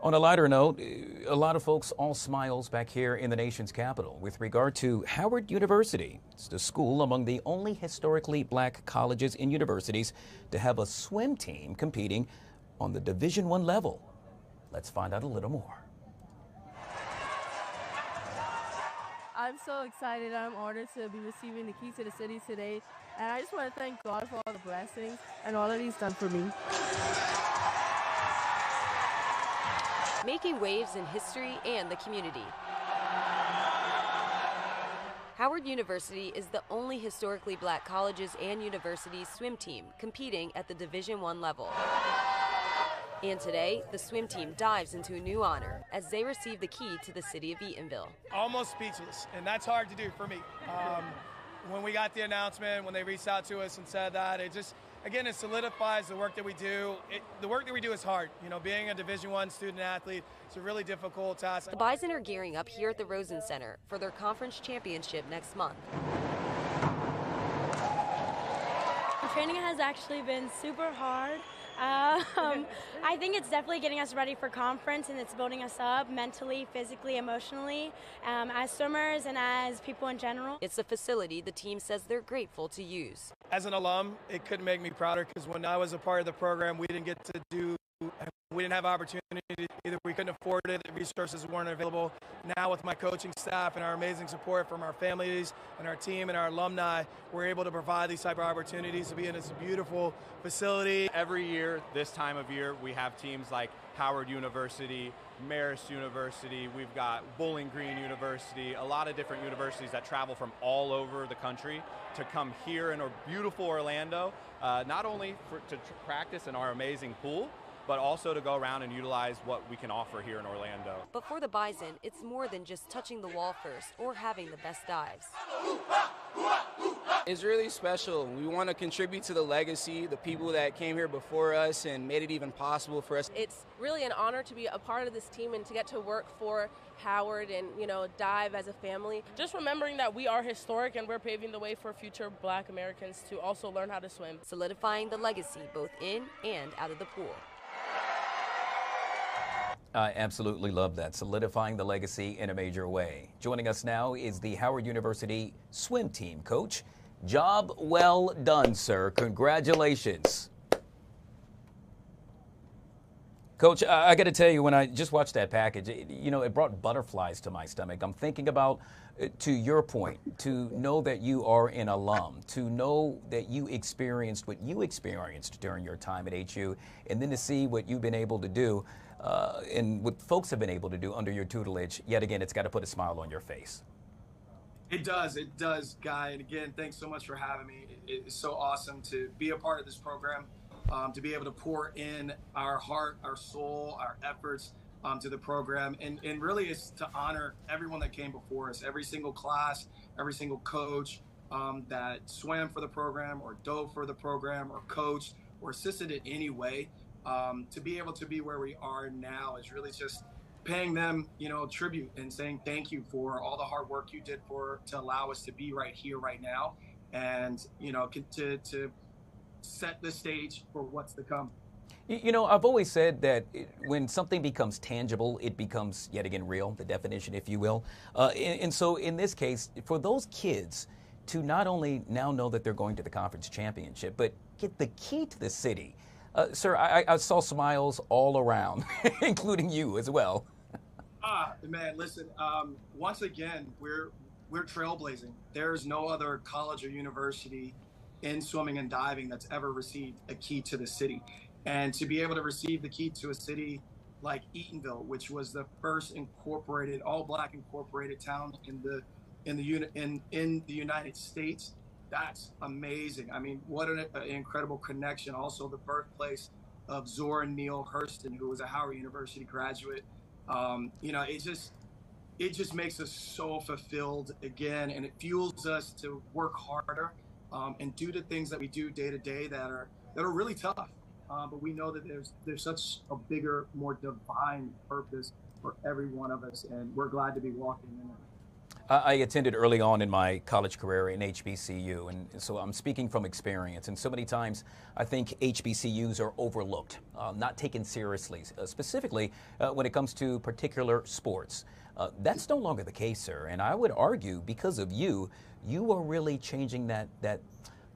On a lighter note, a lot of folks all smiles back here in the nation's capital with regard to Howard University. It's the school among the only historically black colleges and universities to have a swim team competing on the Division I level. Let's find out a little more. I'm so excited. I'm honored to be receiving the key to the city today. And I just want to thank God for all the blessings and all that He's done for me. Making waves in history and the community. Howard University is the only historically black colleges and universities swim team competing at the Division I level. And today, the swim team dives into a new honor as they receive the key to the city of Eatonville. Almost speechless, and that's hard to do for me. When we got the announcement, when they reached out to us and said that, it just, again, it solidifies the work that we do. The work that we do is hard. You know, being a Division I student athlete, it's a really difficult task. The Bison are gearing up here at the Rosen Center for their conference championship next month. Training has actually been super hard. I think it's definitely getting us ready for conference, and it's building us up mentally, physically, emotionally, as swimmers and as people in general. It's a facility the team says they're grateful to use. As an alum, it couldn't make me prouder, because when I was a part of the program, we didn't get to do, we didn't have opportunity, either we couldn't afford it, the resources weren't available. Now with my coaching staff and our amazing support from our families and our team and our alumni, we're able to provide these type of opportunities to be in this beautiful facility. Every year, this time of year, we have teams like Howard University, Marist University, we've got Bowling Green University, a lot of different universities that travel from all over the country to come here in a beautiful Orlando, not only to practice in our amazing pool, but also to go around and utilize what we can offer here in Orlando. But for the Bison, it's more than just touching the wall first or having the best dives. It's really special. We want to contribute to the legacy, the people that came here before us and made it even possible for us. It's really an honor to be a part of this team and to get to work for Howard and, you know, dive as a family. Just remembering that we are historic and we're paving the way for future black Americans to also learn how to swim. Solidifying the legacy both in and out of the pool. I absolutely love that, solidifying the legacy in a major way. Joining us now is the Howard University swim team coach. Job well done, sir. Congratulations. Coach, I got to tell you, when I just watched that package, it brought butterflies to my stomach. I'm thinking about, to your point, to know that you are an alum, to know that you experienced what you experienced during your time at HU, and then to see what you've been able to do and what folks have been able to do under your tutelage. Yet again, it's got to put a smile on your face. It does, Guy. And again, thanks so much for having me. It's so awesome to be a part of this program, to be able to pour in our heart, our soul, our efforts to the program. And really it's to honor everyone that came before us, every single class, every single coach that swam for the program or dove for the program or coached or assisted in any way. To be able to be where we are now is really just paying them, tribute and saying thank you for all the hard work you did to allow us to be right here, right now, and to set the stage for what's to come. I've always said that when something becomes tangible, it becomes yet again real, the definition, if you will. And so in this case, for those kids to not only now know that they're going to the conference championship, but get the key to the city. Sir, I saw smiles all around, including you as well. Man, listen, once again, we're trailblazing. There's no other college or university in swimming and diving that's ever received a key to the city. And to be able to receive the key to a city like Eatonville, which was the first incorporated, all black incorporated town in the United States, That's amazing. I mean, what an incredible connection. Also, the birthplace of Zora Neale Hurston, who was a Howard University graduate. You know, it just makes us so fulfilled again, and it fuels us to work harder and do the things that we do day to day that are really tough. But we know that there's such a bigger, more divine purpose for every one of us, and we're glad to be walking in it. I attended early on in my college career in HBCU, and so I'm speaking from experience. And so many times I think HBCUs are overlooked, not taken seriously, specifically when it comes to particular sports. That's no longer the case, sir. And I would argue because of you, you are really changing that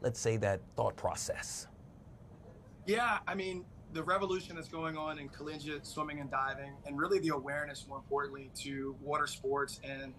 let's say, that thought process. Yeah, I mean, the revolution that's going on in collegiate swimming and diving, and really the awareness, more importantly, to water sports and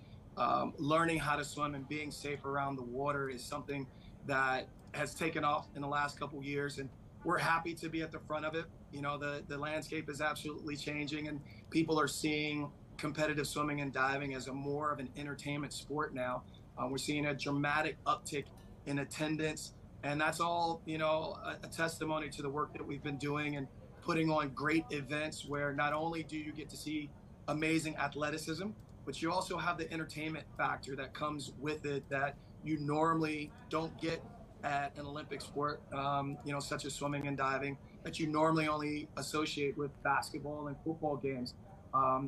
learning how to swim and being safe around the water is something that has taken off in the last couple years, and we're happy to be at the front of it. You know, the landscape is absolutely changing, and people are seeing competitive swimming and diving as more of an entertainment sport now. We're seeing a dramatic uptick in attendance, and that's all, you know, a testimony to the work that we've been doing and putting on great events where not only do you get to see amazing athleticism, but you also have the entertainment factor that comes with it that you normally don't get at an Olympic sport, you know, such as swimming and diving, that you normally only associate with basketball and football games.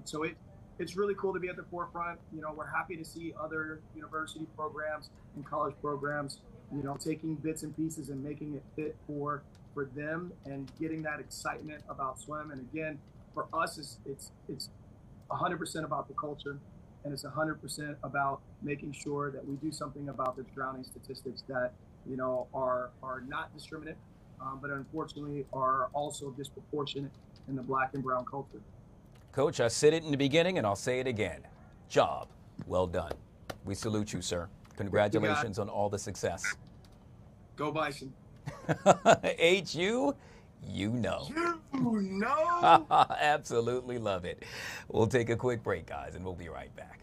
So it's really cool to be at the forefront. You know, we're happy to see other university programs and college programs, you know, taking bits and pieces and making it fit for them and getting that excitement about swim. And again, for us, it's 100% about the culture, and it's 100% about making sure that we do something about the drowning statistics that, you know, are not discriminate, but unfortunately are also disproportionate in the Black and brown culture. Coach, I said it in the beginning and I'll say it again. Job well done. We salute you, sir. Congratulations on all the success. Go Bison. HU, you know. You know. Absolutely love it. We'll take a quick break, guys, and we'll be right back.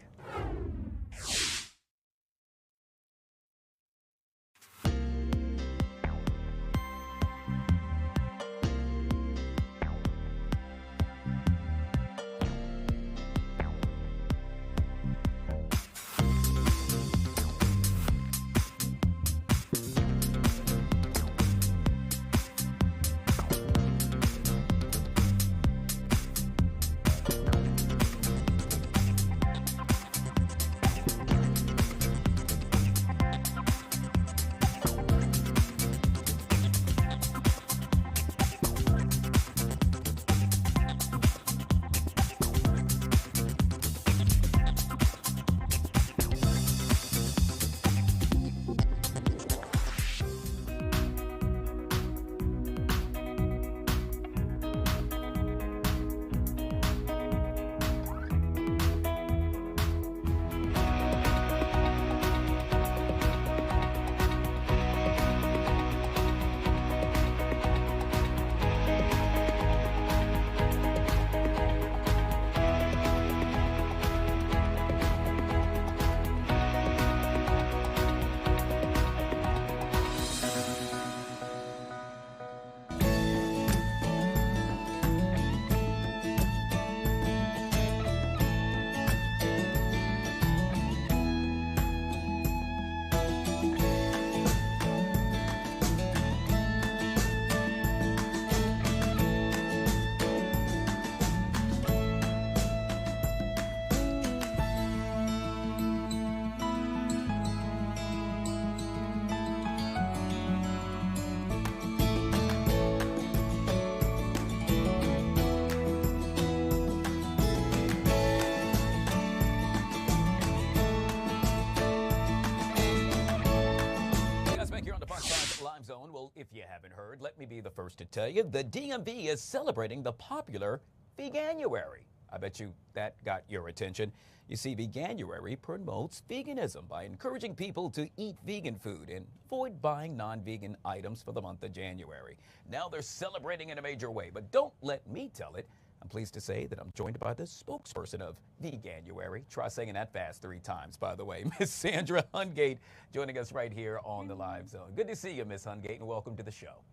Well, if you haven't heard, let me be the first to tell you, the DMV is celebrating the popular Veganuary. I bet you that got your attention. You see, Veganuary promotes veganism by encouraging people to eat vegan food and avoid buying non-vegan items for the month of January. Now they're celebrating in a major way, but don't let me tell it. I'm pleased to say that I'm joined by the spokesperson of Veganuary. Try saying that fast 3 times, by the way. Miss Sandra Hungate joining us right here on the Live Zone. Good to see you, Miss Hungate, and welcome to the show.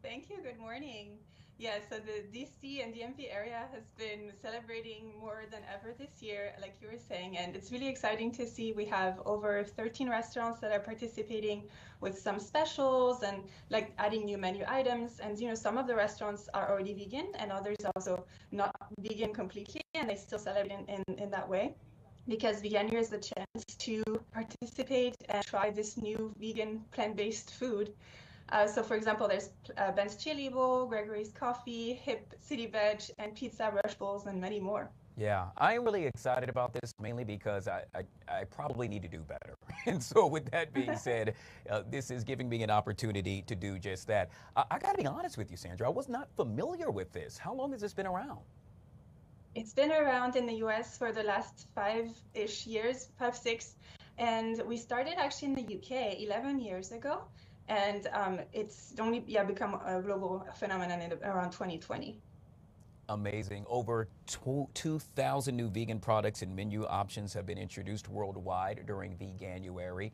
Thank you. Good morning. Yeah, so the DC and DMV area has been celebrating more than ever this year, like you were saying, and it's really exciting to see. We have over 13 restaurants that are participating with some specials and like adding new menu items. And you know, some of the restaurants are already vegan and others also not vegan completely, and they still celebrate in that way. Because Veganuary is the chance to participate and try this new vegan plant-based food. So for example, there's Ben's Chili Bowl, Gregory's Coffee, Hip City Veg, and Pizza Rush Bowls, and many more. Yeah, I'm really excited about this, mainly because I probably need to do better. And so with that being said, this is giving me an opportunity to do just that. I got to be honest with you, Sandra, I was not familiar with this. How long has this been around? It's been around in the US for the last 5-ish years, 5, 6. And we started actually in the UK 11 years ago. And it's only become a global phenomenon in around 2020. Amazing. Over 2,000 new vegan products and menu options have been introduced worldwide during Veganuary,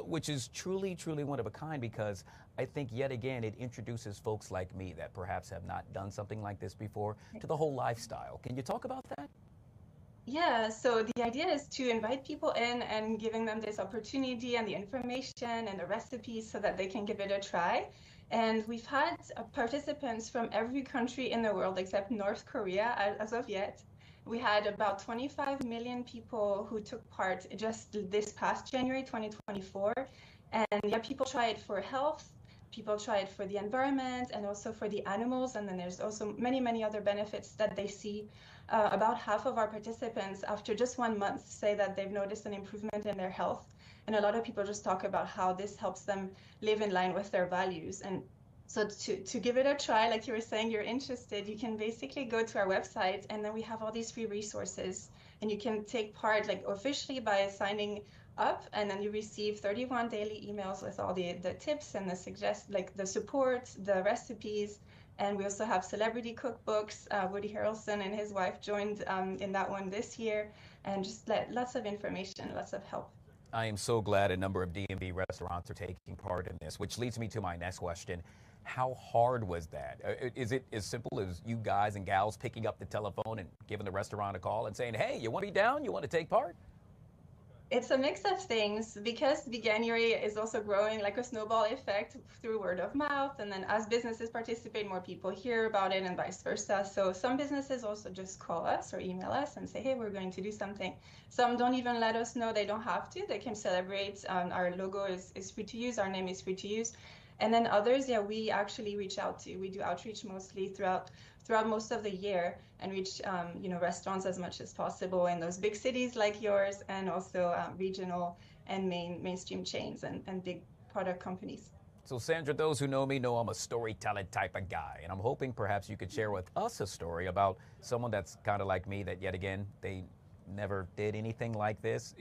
which is truly, truly one of a kind, because I think yet again it introduces folks like me that perhaps have not done something like this before to the whole lifestyle. Can you talk about that? Yeah, so the idea is to invite people in and giving them this opportunity and the information and the recipes so that they can give it a try. And we've had participants from every country in the world except North Korea as of yet. We had about 25 million people who took part just this past January 2024. And yeah, people try it for health, people try it for the environment and also for the animals. And then there's also many, many other benefits that they see. About half of our participants after just 1 month say that they've noticed an improvement in their health. And a lot of people just talk about how this helps them live in line with their values. And so to give it a try, like you were saying, you're interested, you can basically go to our website, and then we have all these free resources. And you can take part like officially by signing up, and then you receive 31 daily emails with all the tips and the support, the recipes. And we also have celebrity cookbooks. Woody Harrelson and his wife joined in that one this year, and just lots of information, lots of help. I am so glad a number of DMV restaurants are taking part in this, which leads me to my next question. How hard was that? Is it as simple as you guys and gals picking up the telephone and giving the restaurant a call and saying, hey, you want to be down? You want to take part? It's a mix of things, because Veganuary is also growing like a snowball effect through word of mouth. And then as businesses participate, more people hear about it and vice versa. So some businesses also just call us or email us and say, hey, we're going to do something. Some don't even let us know. They don't have to. They can celebrate. Our logo is free to use. Our name is free to use. And then others, yeah, we actually reach out to. We do outreach mostly throughout most of the year, and reach restaurants as much as possible in those big cities like yours, and also regional and mainstream chains and big product companies. So Sandra, those who know me know I'm a storytelling type of guy, and I'm hoping perhaps you could share with us a story about someone that's kind of like me, that yet again they never did anything like this.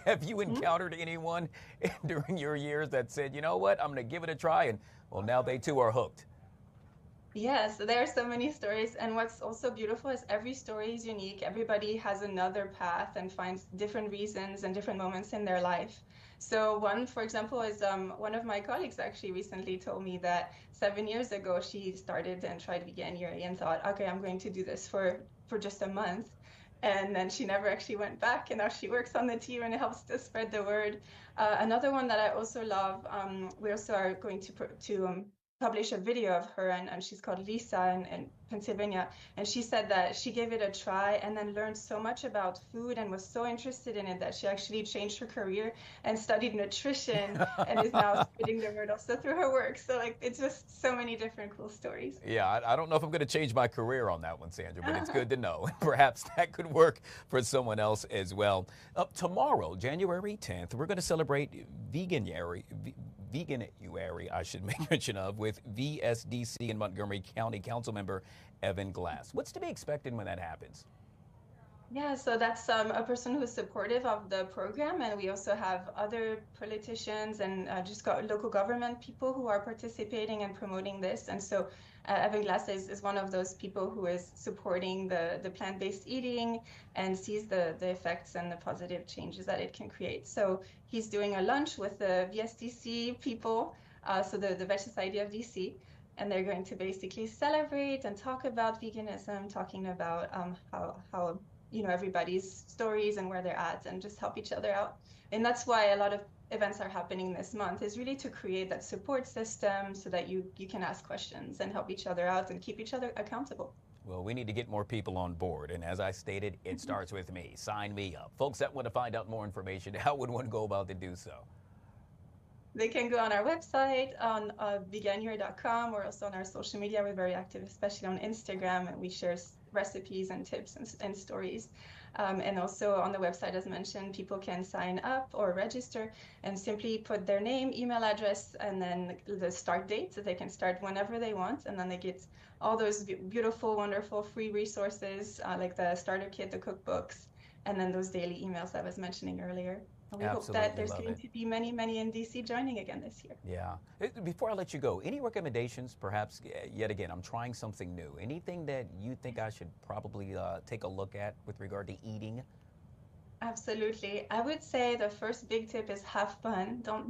Have you encountered anyone during your years that said, you know what, I'm going to give it a try, and well, now they too are hooked? Yes, there are so many stories, and what's also beautiful is every story is unique. Everybody has another path and finds different reasons and different moments in their life. So one, for example, is one of my colleagues actually recently told me that 7 years ago she started and tried Veganuary and thought, okay, I'm going to do this for just a month. And then she never actually went back, and now she works on the team and helps to spread the word. Another one that I also love, we also are going to publish a video of her, and she's called Lisa in Pennsylvania, and she said that she gave it a try and then learned so much about food and was so interested in it that she actually changed her career and studied nutrition and is now spreading the word also through her work. So like, it's just so many different cool stories. Yeah, I don't know if I'm going to change my career on that one, Sandra, but it's good to know. Perhaps that could work for someone else as well. Tomorrow, January 10th, we're going to celebrate Veganuary, I should make mention of, with VSDC and Montgomery County Council member Evan Glass. What's to be expected when that happens? Yeah, so that's a person who's supportive of the program, and we also have other politicians and just got local government people who are participating and promoting this. And so Evan Glass is one of those people who is supporting the plant-based eating and sees the effects and the positive changes that it can create. So he's doing a lunch with the VSDC people, so the Veg Society of DC, and they're going to basically celebrate and talk about veganism, talking about how everybody's stories and where they're at, and just help each other out. And that's why a lot of events are happening this month, is really to create that support system so that you can ask questions and help each other out and keep each other accountable. Well, we need to get more people on board. And as I stated, it starts with me. Sign me up. Folks that want to find out more information, how would one go about to do so? They can go on our website, on veganuary.com, or also on our social media. We're very active, especially on Instagram, and we share recipes and tips and stories. And also on the website, as mentioned, people can sign up or register and simply put their name, email address, and then the start date, so they can start whenever they want. And then they get all those beautiful, wonderful free resources like the starter kit, the cookbooks, and then those daily emails I was mentioning earlier. And we hope that there's going to be many, many in DC joining again this year. Yeah. Before I let you go, any recommendations, perhaps, yet again, I'm trying something new. Anything that you think I should probably take a look at with regard to eating? Absolutely. I would say the first big tip is have fun. Don't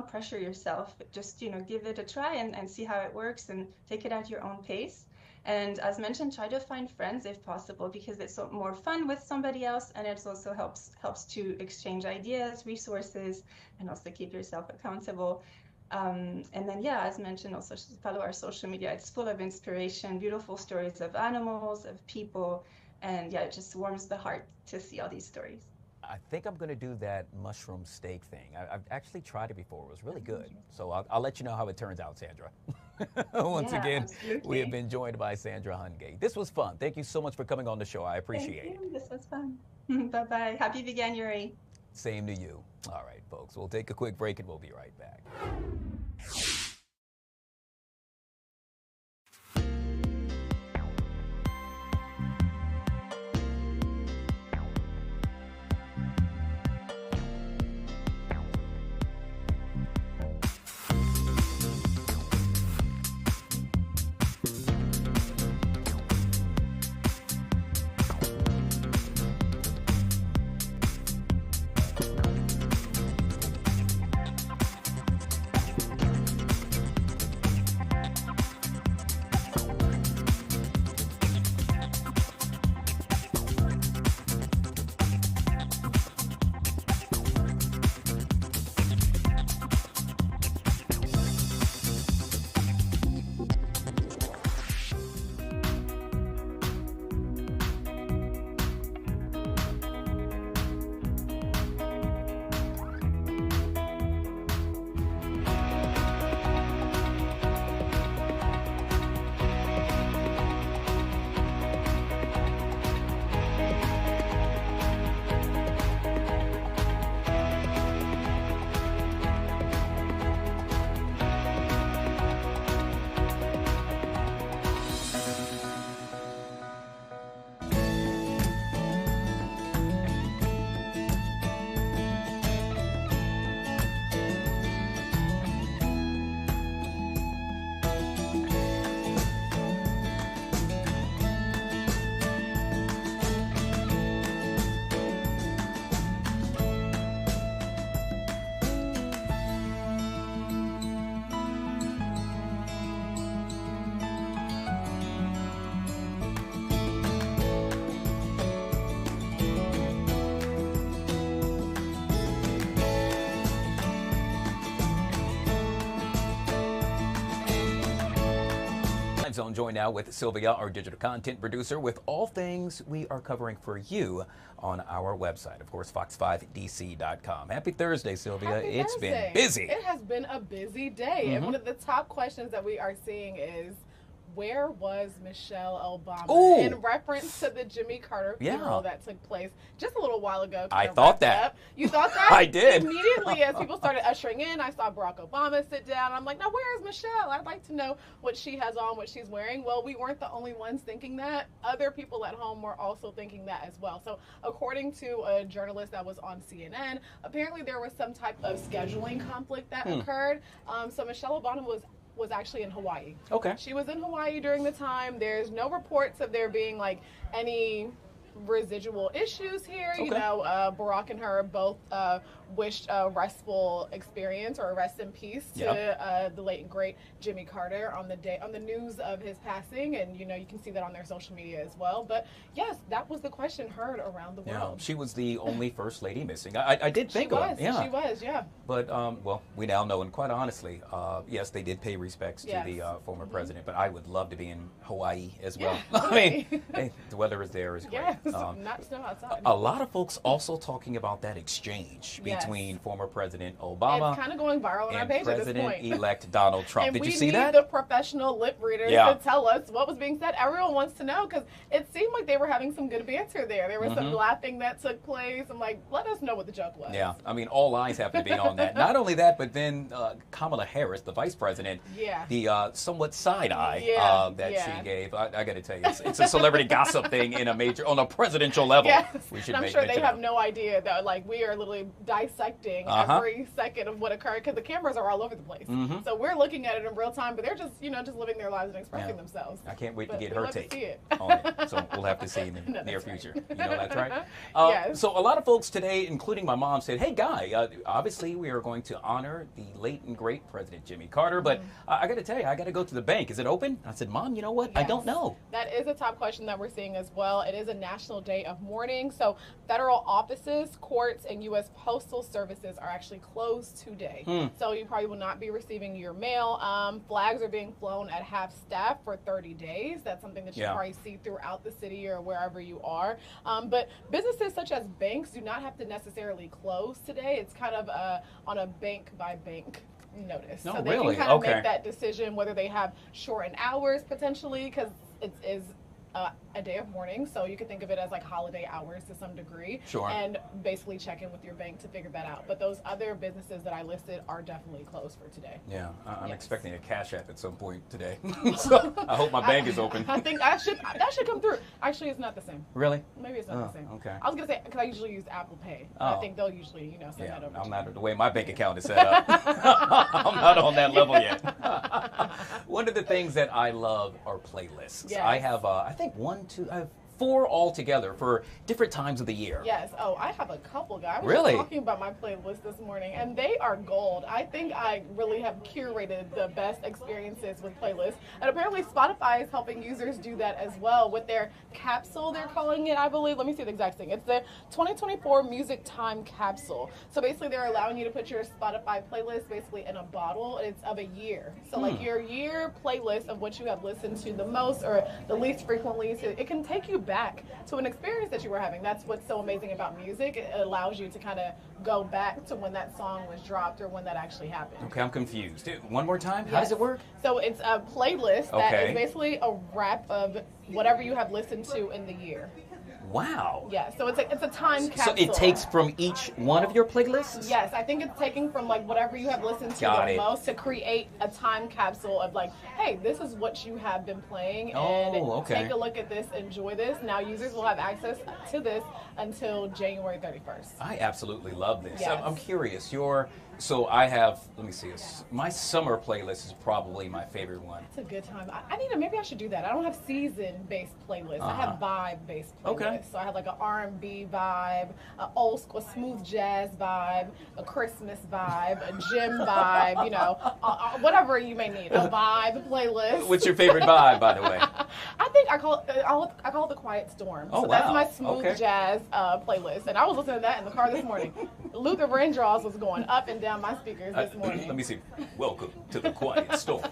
pressure yourself. Just, give it a try and see how it works, and take it at your own pace. And as mentioned, try to find friends if possible, because it's more fun with somebody else, and it also helps to exchange ideas, resources, and also keep yourself accountable. And then, yeah, as mentioned, also follow our social media. It's full of inspiration, beautiful stories of animals, of people, and yeah, it just warms the heart to see all these stories. I think I'm going to do that mushroom steak thing. I've actually tried it before. It was really good. So I'll let you know how it turns out, Sandra. Once again, absolutely. We have been joined by Sandra Hungate. This was fun. Thank you so much for coming on the show. I appreciate it. This was fun. Bye-bye. Happy Veganuary. Same to you. All right, folks. We'll take a quick break and we'll be right back. Zone joined now with Sylvia, our digital content producer, with all things we are covering for you on our website. Of course, fox5dc.com. Happy Thursday, Sylvia. Happy It's Thursday. been busy. It has been a busy day. And one of the top questions that we are seeing is, where was Michelle Obama? Ooh. In reference to the Jimmy Carter funeral that took place just a little while ago. I thought that. Up. You thought that? I did. Immediately as people started ushering in, I saw Barack Obama sit down. I'm like, now where is Michelle? I'd like to know what she has on, what she's wearing. Well, we weren't the only ones thinking that. Other people at home were also thinking that as well. So according to a journalist that was on CNN, apparently there was some type of scheduling conflict that occurred. So Michelle Obama was actually in Hawaii. Okay. She was in Hawaii during the time. There's no reports of there being like any residual issues here. Okay. You know, Barack and her both wished a restful experience or a rest in peace to the late and great Jimmy Carter on the news of his passing, and you know you can see that on their social media as well. But yes, that was the question heard around the world. She was the only first lady missing. I did think of it. Yeah, she was. Yeah. But well, we now know, and quite honestly, yes, they did pay respects to the former president. But I would love to be in Hawaii as well. I mean, hey, the weather is there is great. Yes, not snow outside. A lot of folks also talking about that exchange between former President Obama it's kind of going viral on our page at this point. President-elect Donald Trump. And did you see that? we need the professional lip readers to tell us what was being said. Everyone wants to know because it seemed like they were having some good banter there. There was some laughing that took place. I'm like, let us know what the joke was. Yeah, I mean, all eyes have to be on that. Not only that, but then Kamala Harris, the vice president, the somewhat side eye that she gave. I got to tell you, it's a celebrity gossip thing on a presidential level. Yes. We should I'm sure they have no idea that like we are literally dissecting every second of what occurred because the cameras are all over the place. So we're looking at it in real time, but they're just just living their lives and expressing themselves. I can't wait to get her take on it. So we'll have to see in the near future. You know that's right. So a lot of folks today, including my mom, said, "Hey, Guy, obviously we are going to honor the late and great President Jimmy Carter, but I got to tell you, I got to go to the bank. Is it open?" I said, "Mom, you know what? I don't know." That is a top question that we're seeing as well. It is a national day of mourning, so federal offices, courts, and U.S. Postal Services are actually closed today. So you probably will not be receiving your mail. Flags are being flown at half staff for 30 days. That's something that you probably see throughout the city or wherever you are. But businesses such as banks do not have to necessarily close today. It's kind of on a bank by bank notice. No, so they really? can kind of make that decision whether they have shortened hours potentially because it is a day of mourning, so you could think of it as like holiday hours to some degree, and basically check in with your bank to figure that out. But those other businesses that I listed are definitely closed for today. Yeah, I'm expecting a Cash App at some point today, so I hope my bank is open. I think that should come through. Actually, it's not the same. Really? Maybe it's not the same. Okay. I was gonna say because I usually use Apple Pay. I think they'll usually send that over. I'm not the way my bank account is set up. I'm not on that level yet. One of the things that I love are playlists. Yes. I have I think I have 4 altogether for different times of the year. Yes. Oh, I have a couple, guys. I was Really? just talking about my playlist this morning, and they are gold. I think I really have curated the best experiences with playlists. And apparently Spotify is helping users do that as well with their capsule, they're calling it, I believe. Let me see the exact thing. It's the 2024 Music Time Capsule. So basically they're allowing you to put your Spotify playlist basically in a bottle. It's of a year. So like your year playlist of what you have listened to the most or the least frequently. So it can take you back to an experience that you were having. That's what's so amazing about music. It allows you to kind of go back to when that song was dropped or when that actually happened. Okay, I'm confused. One more time? How does it work? So it's a playlist that is basically a wrap of whatever you have listened to in the year. Wow. Yeah, so it's a time capsule. So it takes from each one of your playlists? Yes, I think it's taking from like whatever you have listened to the most to create a time capsule of like, hey, this is what you have been playing, and take a look at this, enjoy this. Now users will have access to this until January 31st. I absolutely love this. Yes. I'm curious. So I have, let me see, my summer playlist is probably my favorite one. It's a good time. Maybe I should do that. I don't have season-based playlists. I have vibe-based playlists. Okay. So I have like an R&B vibe, an old school smooth jazz vibe, a Christmas vibe, a gym vibe, whatever you may need. A vibe playlist. What's your favorite vibe, by the way? I think I call it the Quiet Storm. Oh, so that's my smooth jazz playlist. And I was listening to that in the car this morning. Luther Vandross was going up and down my speakers this morning. Let me see. Welcome to the Quiet Storm.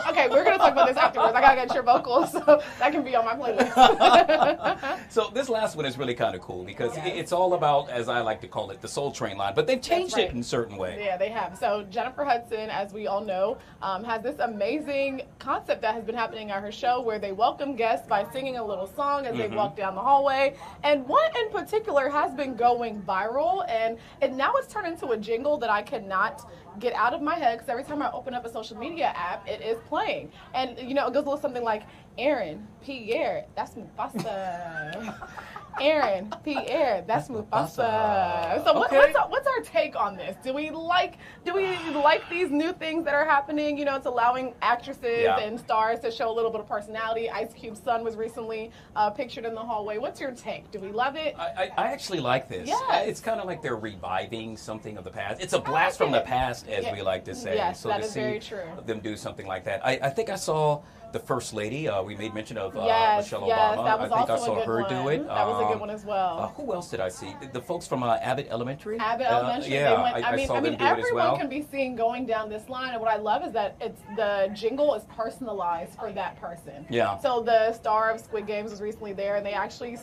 Okay, we're going to talk about this afterwards. I got to get your vocals, so that can be on my playlist. So this last one is really kind of cool because it's all about, as I like to call it, the Soul Train line, but they've changed it in a certain way. Yeah, they have. So Jennifer Hudson, as we all know, has this amazing concept that has been happening at her show where they welcome guests by singing a little song as they walk down the hallway. And one in particular has been going viral, and now it's turned into a jingle that I cannot get out of my head because every time I open up a social media app, it is playing. And, you know, it goes a little something like, Aaron, Pierre, that's Mufasa. Aaron, Pierre, that's Mufasa. So what's our take on this? Do we like these new things that are happening? You know, it's allowing actresses and stars to show a little bit of personality. Ice Cube's son was recently pictured in the hallway. What's your take? Do we love it? I actually like this. Yes. It's kind of like they're reviving something of the past. It's a blast from the past, as we like to say. Yes, so that to is see very true. them do something like that. I think I saw the First Lady. We made mention of Michelle Obama. That was I think also I saw a good her one. do it. That was a good one as well. Who else did I see? The folks from Abbott Elementary. Abbott Elementary. Yeah, I saw them do it as everyone well. can be seen going down this line, and what I love is that the jingle is personalized for that person. Yeah. So the star of Squid Games was recently there, and they actually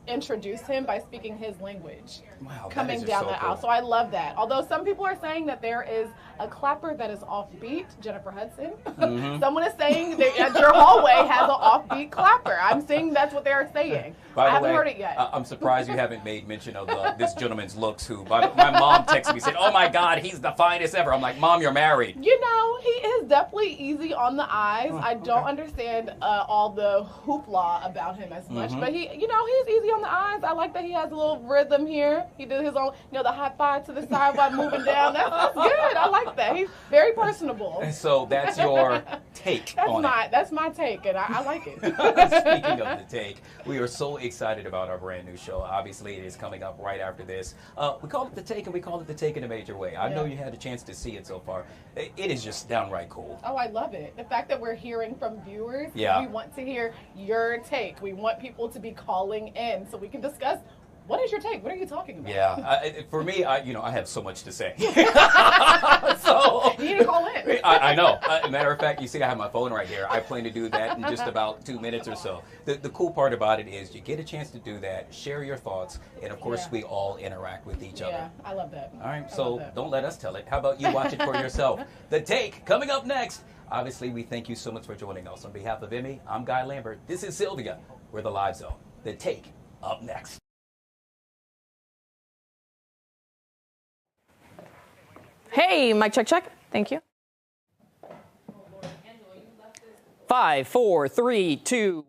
introduced him by speaking his language. Wow, coming down the aisle. So I love that. Although some people are saying that there is a clapper that is offbeat, Jennifer Hudson. Someone is saying that your hallway has an offbeat clapper. I'm saying that's what they're saying. By I the haven't way, heard it yet. I'm surprised you haven't made mention of this gentleman's looks. My mom texted me said, "Oh my God, he's the finest ever." I'm like, "Mom, you're married." You know, he is definitely easy on the eyes. I don't understand all the hoopla about him as much, but he's easy on the eyes. I like that he has a little rhythm here. He did his own, the high five to the side while moving down. That's good. I like that. He's very personable. So that's your take on it. That's my take, and I like it. Speaking of the take, we are so excited about our brand new show. Obviously, it is coming up right after this. We call it The Take, and we call it The Take in a major way. I know you had a chance to see it so far. It is just downright cool. Oh, I love it. The fact that we're hearing from viewers, we want to hear your take. We want people to be calling in so we can discuss. What is your take? What are you talking about? Yeah, for me, I have so much to say. So you need to call in. I know. Matter of fact, you see I have my phone right here. I plan to do that in just about 2 minutes or so. The cool part about it is you get a chance to do that, share your thoughts, and of course we all interact with each other. Yeah, I love that. All right, so don't let us tell it. How about you watch it for yourself? The Take, coming up next. Obviously, we thank you so much for joining us. On behalf of Emmy, I'm Guy Lambert. This is Sylvia. We're the Live Zone. The Take, up next. Hey, mic check, check. Thank you. 5, 4, 3, 2.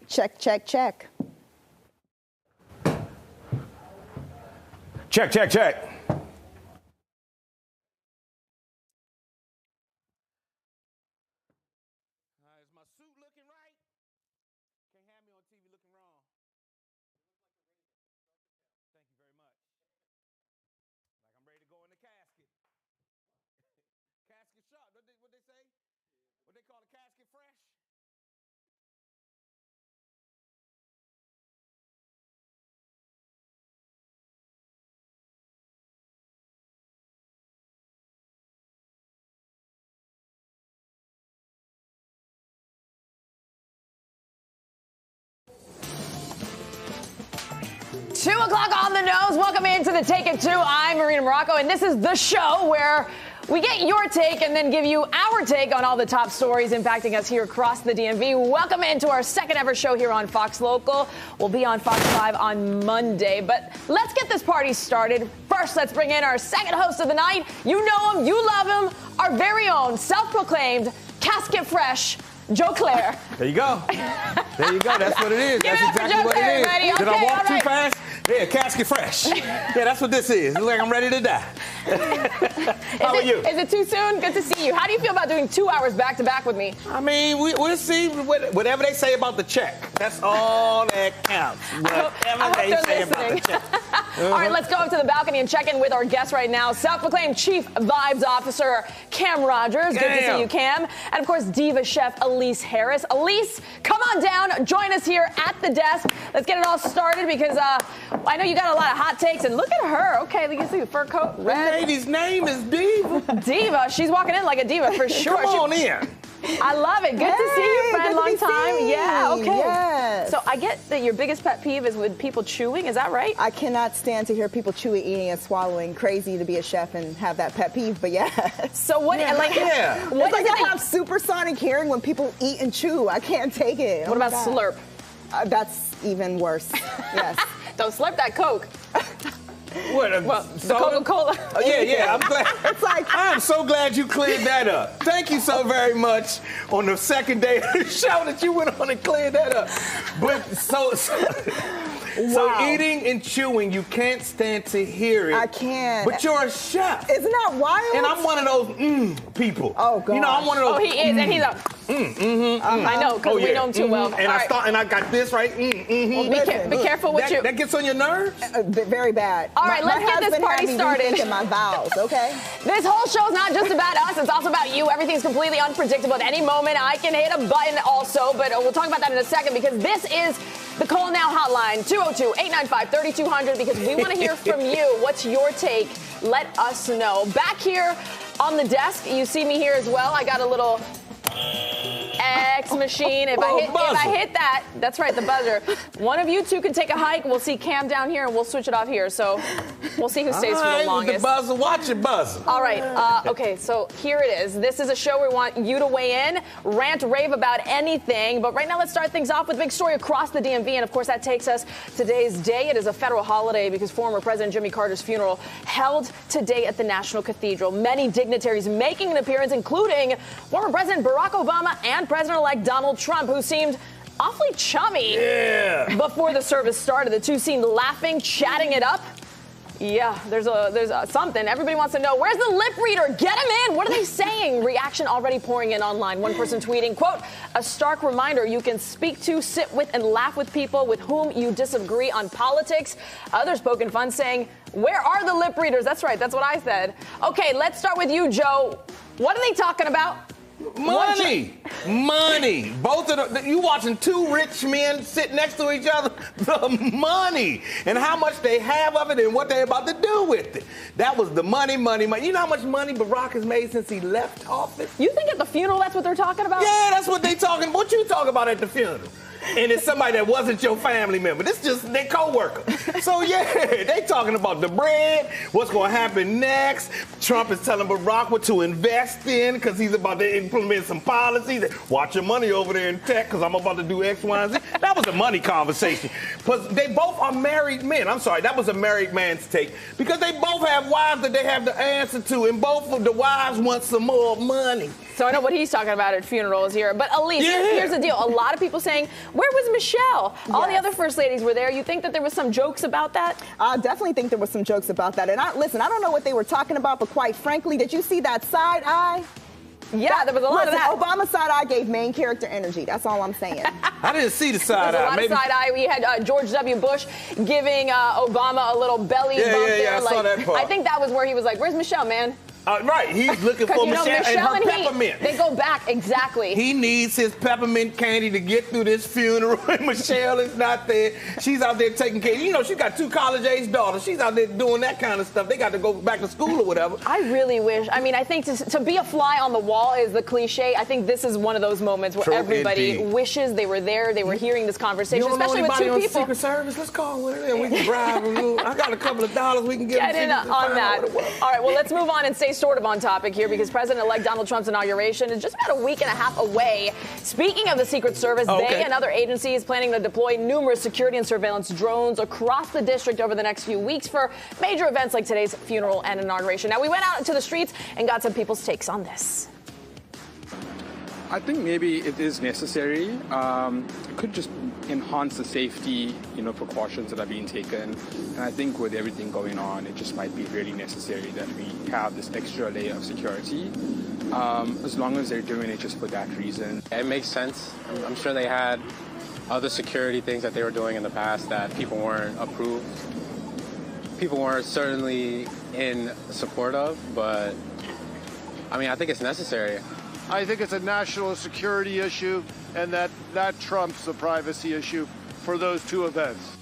Check, check, check. Check, check, check. Two o'clock on the nose. Welcome into the Take It 2. I'm Marina Morocco, and this is the show where we get your take and then give you our take on all the top stories impacting us here across the DMV. Welcome into our second ever show here on Fox Local. We'll be on Fox 5 on Monday, but let's get this party started. First, let's bring in our second host of the night. You know him, you love him, our very own self-proclaimed casket fresh Joe Claire. There you go. There you go. That's what it is. Give That's it up for exactly Joe what Claire, it is. buddy. Did Okay, I walk all too right. fast? Yeah, casket fresh. Yeah, that's what this is. It's like I'm ready to die. How are you? Is it too soon? Good to see you. How do you feel about doing 2 hours back to back with me? I mean, we'll see whatever they say about the check. That's all that counts. Whatever they say about the check. All right, let's go up to the balcony and check in with our guest right now, self-proclaimed Chief Vibes Officer Cam Rogers. Good to see you, Cam. And, of course, Diva Chef Elise Harris. Elise, come on down. Join us here at the desk. Let's get it all started because I know you got a lot of hot takes. And look at her. Okay, you can see the fur coat. The lady's name is Diva. Diva. She's walking in like a diva for sure. Come on in. I love it. Good to see you, friend. Long time. Seen. Yeah, okay. Yes. So I get that your biggest pet peeve is with people chewing. Is that right? I cannot stand to hear people chewing, eating, and swallowing. Crazy to be a chef and have that pet peeve, but yes. So what, What what it's is like it I have supersonic hearing when people eat and chew. I can't take it. What about slurp? That's even worse. Yes. Don't slurp that Coke. What, the Coca-Cola. Oh, yeah, I'm glad. It's like, I'm so glad you cleared that up. Thank you so very much on the second day of the show that you went on and cleared that up. But so eating and chewing, you can't stand to hear it. I can't. But you're a chef. Isn't that wild? And I'm one of those people. Oh, God. You know, I'm one of those. Oh, he is, and he's a. I know, because we know him too well. And I got this right. Well, be careful with you. That gets on your nerves? Very bad. All right, let's get this party started. In my bowels, okay? This whole show is not just about us, it's also about you. Everything's completely unpredictable. At any moment, I can hit a button also, but we'll talk about that in a second because this is the Call Now hotline, 202-895-3200, because we want to hear from you. What's your take? Let us know. Back here on the desk, you see me here as well. I got a little X machine. If I hit that, that's right, the buzzer. One of you two can take a hike. We'll see Cam down here, and we'll switch it off here. So we'll see who stays for the longest. The buzzer, watch it buzzer. All right. Okay, so here it is. This is a show where we want you to weigh in, rant, rave about anything. But right now, let's start things off with a big story across the DMV. And, of course, that takes us today's day. It is a federal holiday because former President Jimmy Carter's funeral held today at the National Cathedral. Many dignitaries making an appearance, including former President Barack Obama and President-elect Donald Trump, who seemed awfully chummy before the service started. The two seemed laughing, chatting it up. Yeah, there's something. Everybody wants to know, where's the lip reader? Get him in. What are they saying? Reaction already pouring in online. One person tweeting, quote, a stark reminder you can speak to, sit with, and laugh with people with whom you disagree on politics. Others poking fun saying, where are the lip readers? That's right. That's what I said. Okay, let's start with you, Joe. What are they talking about? Money. Both of them. You watching two rich men sit next to each other. The money and how much they have of it and what they're about to do with it. That was the money. You know how much money Barack has made since he left office? You think at the funeral that's what they're talking about? Yeah, that's what they talking about. What you talk about at the funeral? And it's somebody that wasn't your family member. This is just their co-worker. So, yeah, they talking about the bread, what's going to happen next. Trump is telling Barack what to invest in because he's about to implement some policies. Watch your money over there in tech because I'm about to do X, Y, and Z. That was a money conversation. But they both are married men. I'm sorry, that was a married man's take. Because they both have wives that they have to answer to, and both of the wives want some more money. So I know what he's talking about at funerals here. But Elise, here's the deal. A lot of people saying, where was Michelle? All the other first ladies were there. You think that there was some jokes about that? I definitely think there was some jokes about that. And I don't know what they were talking about, but quite frankly, did you see that side eye? Yeah, there was a lot of that. Obama's side eye gave main character energy. That's all I'm saying. I didn't see the side eye. There's a lot of side eye. We had George W. Bush giving Obama a little belly bump there. Yeah, I saw that part. I think that was where he was like, where's Michelle, man? Right, he's looking for Michelle and her peppermint. They go back, exactly. He needs his peppermint candy to get through this funeral, and Michelle is not there. She's out there taking care. You know, she's got two college-age daughters. She's out there doing that kind of stuff. They got to go back to school or whatever. I really wish. I mean, I think to be a fly on the wall is the cliche. I think this is one of those moments where everybody wishes they were there. They were hearing this conversation, especially with two people. Secret Service? Let's call her and we can drive. I got a couple of dollars we can get in on that. All right, well, let's move on and stay sort of on topic here because President-elect Donald Trump's inauguration is just about a week and a half away. Speaking of the Secret Service, they and other agencies planning to deploy numerous security and surveillance drones across the district over the next few weeks for major events like today's funeral and inauguration. Now, we went out into the streets and got some people's takes on this. I think maybe it is necessary. It could just enhance the safety, precautions that are being taken. And I think with everything going on, it just might be really necessary that we have this extra layer of security, as long as they're doing it just for that reason. It makes sense. I'm sure they had other security things that they were doing in the past that people weren't approved. People weren't certainly in support of, but I mean, I think it's necessary. I think it's a national security issue, and that trumps the privacy issue for those two events.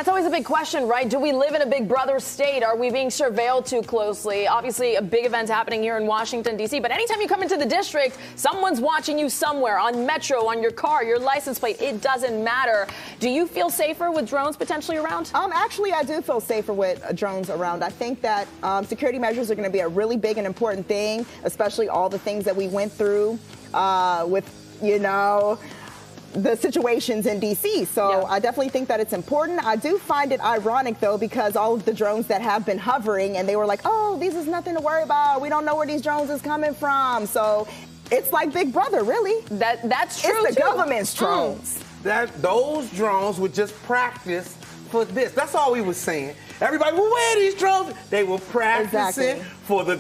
That's always a big question, right? Do we live in a big brother state? Are we being surveilled too closely? Obviously, a big event's happening here in Washington, D.C., but anytime you come into the district, someone's watching you somewhere, on Metro, on your car, your license plate. It doesn't matter. Do you feel safer with drones potentially around? Actually, I do feel safer with drones around. I think that security measures are going to be a really big and important thing, especially all the things that we went through with, the situations in D.C. So I definitely think that it's important. I do find it ironic, though, because all of the drones that have been hovering, and they were like, oh, this is nothing to worry about. We don't know where these drones is coming from. So it's like Big Brother, really. That's true, It's the government's drones. Those drones were just practice for this. That's all we were saying. Everybody, well, where are these drones? They were practicing for the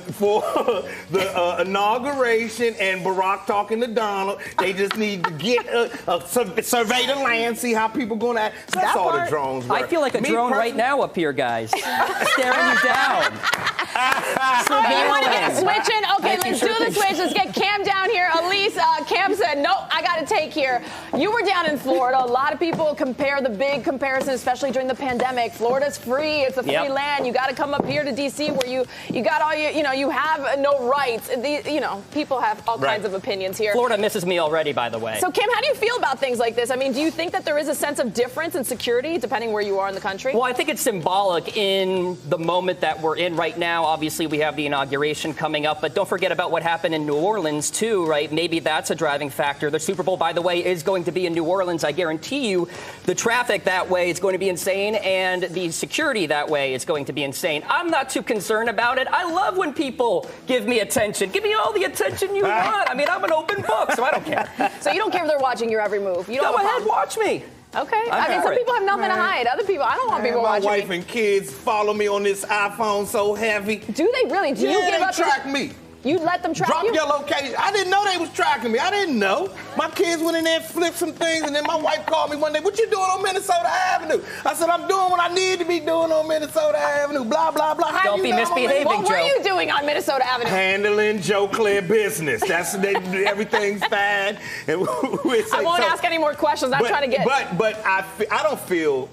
inauguration and Barack talking to Donald. They just need to get survey the land, see how people going to act. So that's all the drones were. I feel like a drone right now up here, guys, staring you down. You want to get a switch in? Okay, let's do the switch. Let's get Cam down here. Elise, Cam said, no, I got to take here. You were down in Florida. A lot of people compare the big comparison, especially during the pandemic. Florida's free. It's a free land. You got to come up here to D.C. where you got all you have no rights. People have all kinds of opinions here. Florida misses me already, by the way. So, Kim, how do you feel about things like this? I mean, do you think that there is a sense of difference in security depending where you are in the country? Well, I think it's symbolic in the moment that we're in right now. Obviously, we have the inauguration coming up, but don't forget about what happened in New Orleans, too, right? Maybe that's a driving factor. The Super Bowl, by the way, is going to be in New Orleans. I guarantee you the traffic that way is going to be insane, and the security that way is going to be insane. I'm not too concerned about it. I love when people give me attention. Give me all the attention you want. I mean, I'm an open book, so I don't care. So you don't care if they're watching your every move? You don't Go ahead, watch me. Okay. I mean, some people have nothing to hide. Other people, I don't want people watching my wife and kids follow me on this iPhone so heavy. Do they really? Do you give up? Track me. You let them track Drop you? your location. I didn't know they was tracking me. I didn't know. My kids went in there and flipped some things, and then my wife called me one day, what you doing on Minnesota Avenue? I said, I'm doing what I need to be doing on Minnesota Avenue, blah, blah, blah. How Don't be misbehaving, What were you doing on Minnesota Avenue? Handling Joe Claire business. Everything's fine. And I won't ask any more questions. I'm trying to get... But I don't feel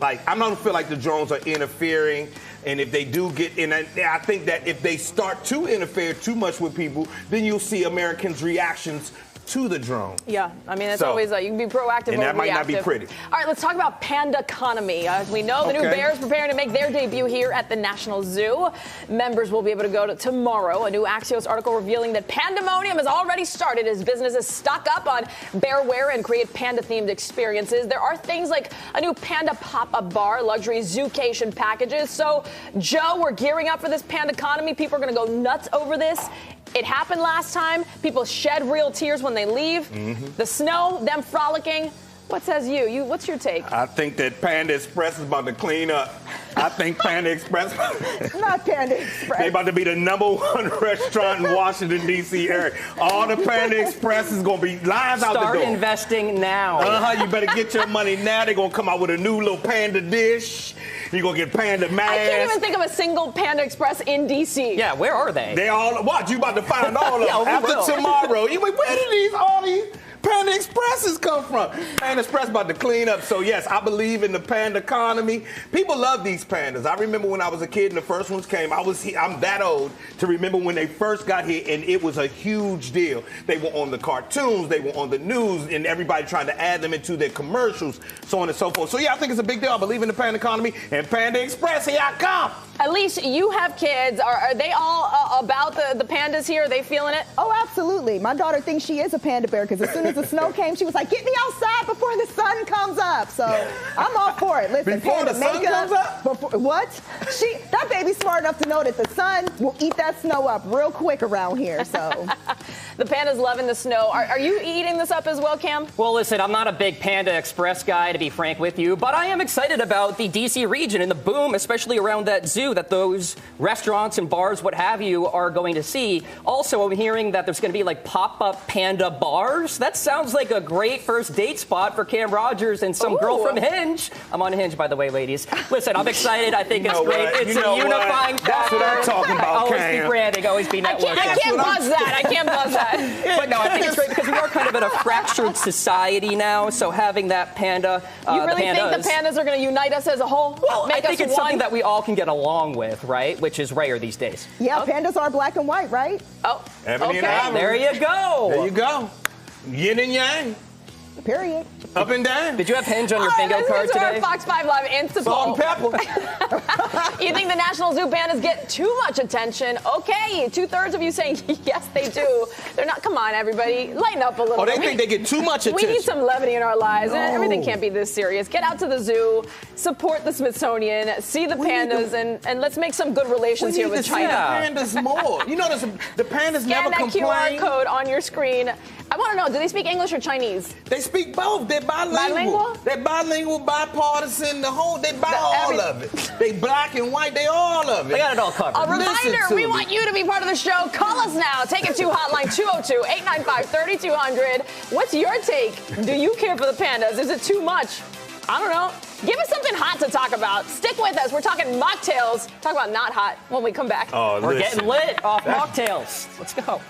like the drones are interfering. And if they do get in, I think that if they start to interfere too much with people, then you'll see Americans' reactions to the drone. Yeah, I mean, it's always, you can be proactive and or that might reactive. not be pretty. All right, let's talk about panda economy. As we know, the new bears preparing to make their debut here at the National Zoo. Members will be able to go to tomorrow. A new Axios article revealing that pandemonium has already started as businesses stock up on bearware and create panda-themed experiences. There are things like a new panda pop-up bar, luxury zoocation packages. So, Joe, we're gearing up for this panda economy. People are going to go nuts over this. It happened last time. People shed real tears when they leave. The snow, them frolicking. What says you? What's your take? I think that Panda Express is about to clean up. I think Panda Express. Not Panda Express. They about to be the #1 restaurant in Washington, D.C. area. All the Panda Express is going to be lines out the door. Start investing now. You better get your money now. They're going to come out with a new little panda dish. You're going to get panda masks. I can't even think of a single Panda Express in D.C. Yeah, where are they? They all, what? You about to find all of them after tomorrow. Where did all these Panda Expresses come from? Panda Express about to clean up. So, yes, I believe in the panda economy. People love these pandas. I remember when I was a kid and the first ones came. I'm that old to remember when they first got here, and it was a huge deal. They were on the cartoons. They were on the news, and everybody trying to add them into their commercials, so on and so forth. So, yeah, I think it's a big deal. I believe in the panda economy. And Panda Express, here I come. At least you have kids. Are they all about the pandas here? Are they feeling it? Oh, absolutely. My daughter thinks she is a panda bear because as soon as the snow came, she was like, get me outside before the sun comes up. So I'm all for it. Listen, before the sun comes up? What? That baby's smart enough to know that the sun will eat that snow up real quick around here. So the panda's loving the snow. Are you eating this up as well, Cam? Well, listen, I'm not a big Panda Express guy, to be frank with you, but I am excited about the D.C. region and the boom, especially around that zoo, that those restaurants and bars, what have you, are going to see. Also, I'm hearing that there's going to be like pop-up panda bars. That sounds like a great first date spot for Cam Rogers and some girl from Hinge. I'm on Hinge, by the way, ladies. Listen, I'm excited. I think it's great. It's a unifying factor. That's what I'm talking about, Always Cam. be branding, always be networking. I can't buzz that. that. But no, I think it's great because we are kind of in a fractured society now. So having that panda, you really think the pandas are going to unite us as a whole? Well, I think it's something that we all can get along with, right? Which is rare these days. Yeah, pandas are black and white, right? Oh, Ebony and ivory. There you go. There you go. Yin and yang. Period. Up and down. Did you have Hinge on your bingo card today? Our Fox 5 Live Insta Salt and pepper. You think the National Zoo pandas get too much attention? Okay, 2/3 of you saying yes, they do. They're not. Come on, everybody, lighten up a little. Oh, they think they get too much attention. We need some levity in our lives. No. Everything can't be this serious. Get out to the zoo, support the Smithsonian, see the pandas, and let's make some good relations here with China. The pandas more. You notice the pandas never complain. Scan that QR code on your screen. I want to know, do they speak English or Chinese? They speak both. They're bilingual. They're bilingual, bipartisan, they buy all of it. They black and white, they all of it. They got it all covered. A reminder, we want you to be part of the show. Call us now. Take it to hotline 202-895-3200. What's your take? Do you care for the pandas? Is it too much? I don't know. Give us something hot to talk about. Stick with us. We're talking mocktails. Talk about not hot when we come back. Oh, we're getting lit off mocktails. Let's go.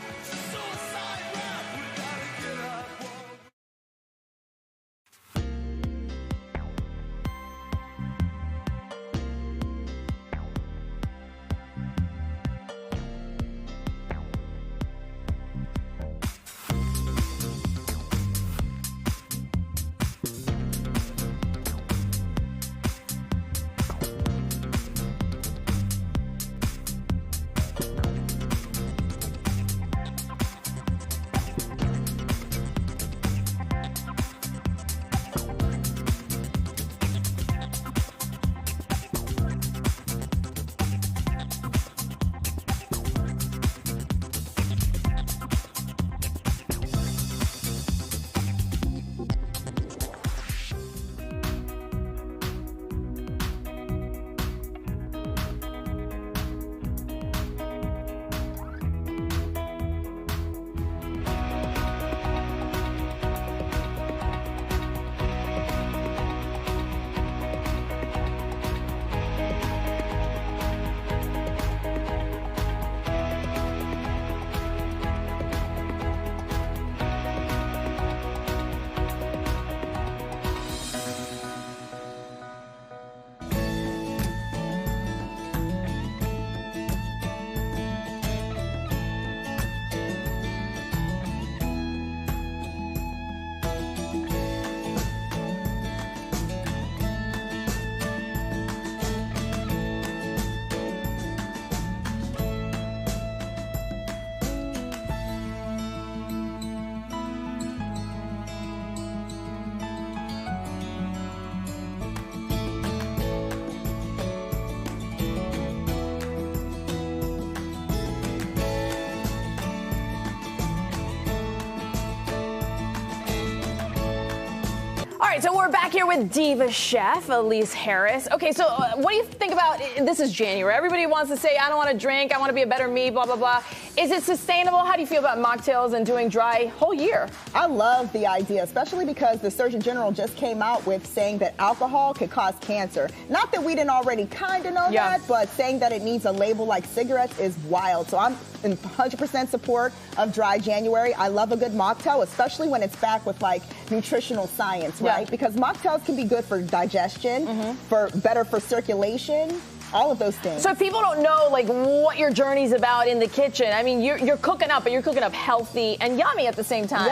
All right, so we're back here with Diva Chef Elise Harris. Okay, so what do you think about, this is January. Everybody wants to say, I don't want to drink, I want to be a better me, blah, blah, blah. Is it sustainable? How do you feel about mocktails and doing dry whole year? I love the idea, especially because the Surgeon General just came out with saying that alcohol could cause cancer. Not that we didn't already kind of know that, but saying that it needs a label like cigarettes is wild. So I'm in 100% support of dry January. I love a good mocktail, especially when it's backed with like nutritional science, right? Because mocktails can be good for digestion, better for circulation. All of those things. So if people don't know like what your journey's about in the kitchen, I mean, you're cooking up, but you're cooking up healthy and yummy at the same time.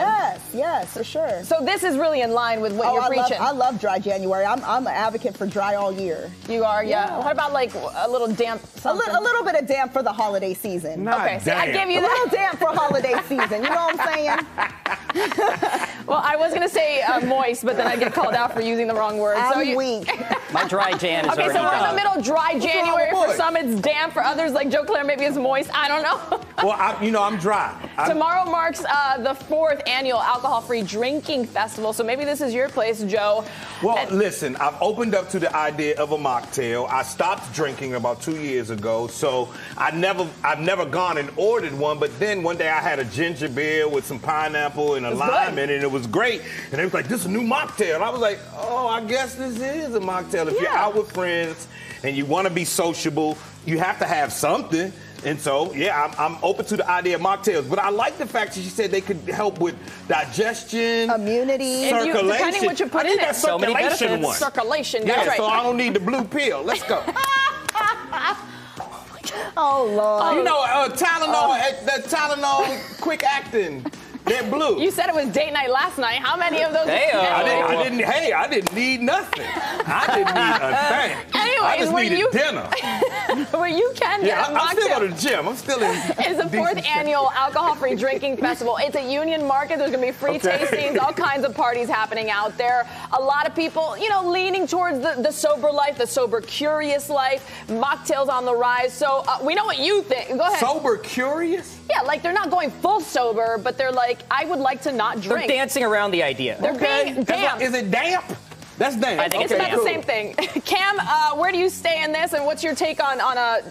Yes, for sure. So this is really in line with what you're preaching. I love dry January. I'm an advocate for dry all year. You are, yeah. What about like a little damp something? A little bit of damp for the holiday season. Okay, see, I give you a little damp for holiday season. You know what I'm saying? Well, I was gonna say moist, but then I get called out for using the wrong word. I'm weak. My dry Jan is okay, so we're in the middle, dry January. For some, it's damp. For others, like Joe Claire, maybe it's moist. I don't know. Well, I'm dry. Tomorrow marks the 4th annual alcohol-free drinking festival. So maybe this is your place, Joe. Well, listen, I've opened up to the idea of a mocktail. I stopped drinking about 2 years ago, so I've never gone and ordered one. But then one day I had a ginger beer with some pineapple and a lime in it, and it was great. And they was like, "This is a new mocktail." And I was like, "Oh, I guess this is a mocktail." If you're out with friends and you want to be sociable, you have to have something. And so, yeah, I'm open to the idea of mocktails. But I like the fact that she said they could help with digestion, immunity, circulation. Depending what you put in it. So many benefits. One. Circulation, Yeah, that's right. so I don't need the blue pill. Let's go. Oh, Lord. You know, Tylenol, the Tylenol quick acting. They're blue. You said it was date night last night. How many of those? I didn't need nothing. I didn't need a thing. Anyways, I just needed dinner. Where you can get a I'm still mocktail. going to the gym. I'm still in. It's the 4th annual alcohol-free drinking festival. It's a union market. There's going to be free tastings, all kinds of parties happening out there. A lot of people, leaning towards the sober life, the sober curious life. Mocktails on the rise. So we know what you think. Go ahead. Sober curious? Yeah, like they're not going full sober, but they're like, I would like to not drink. They're dancing around the idea. They're being damp. Is it damp? That's damp. I think it's about the same thing. Cam, where do you stay in this, and what's your take on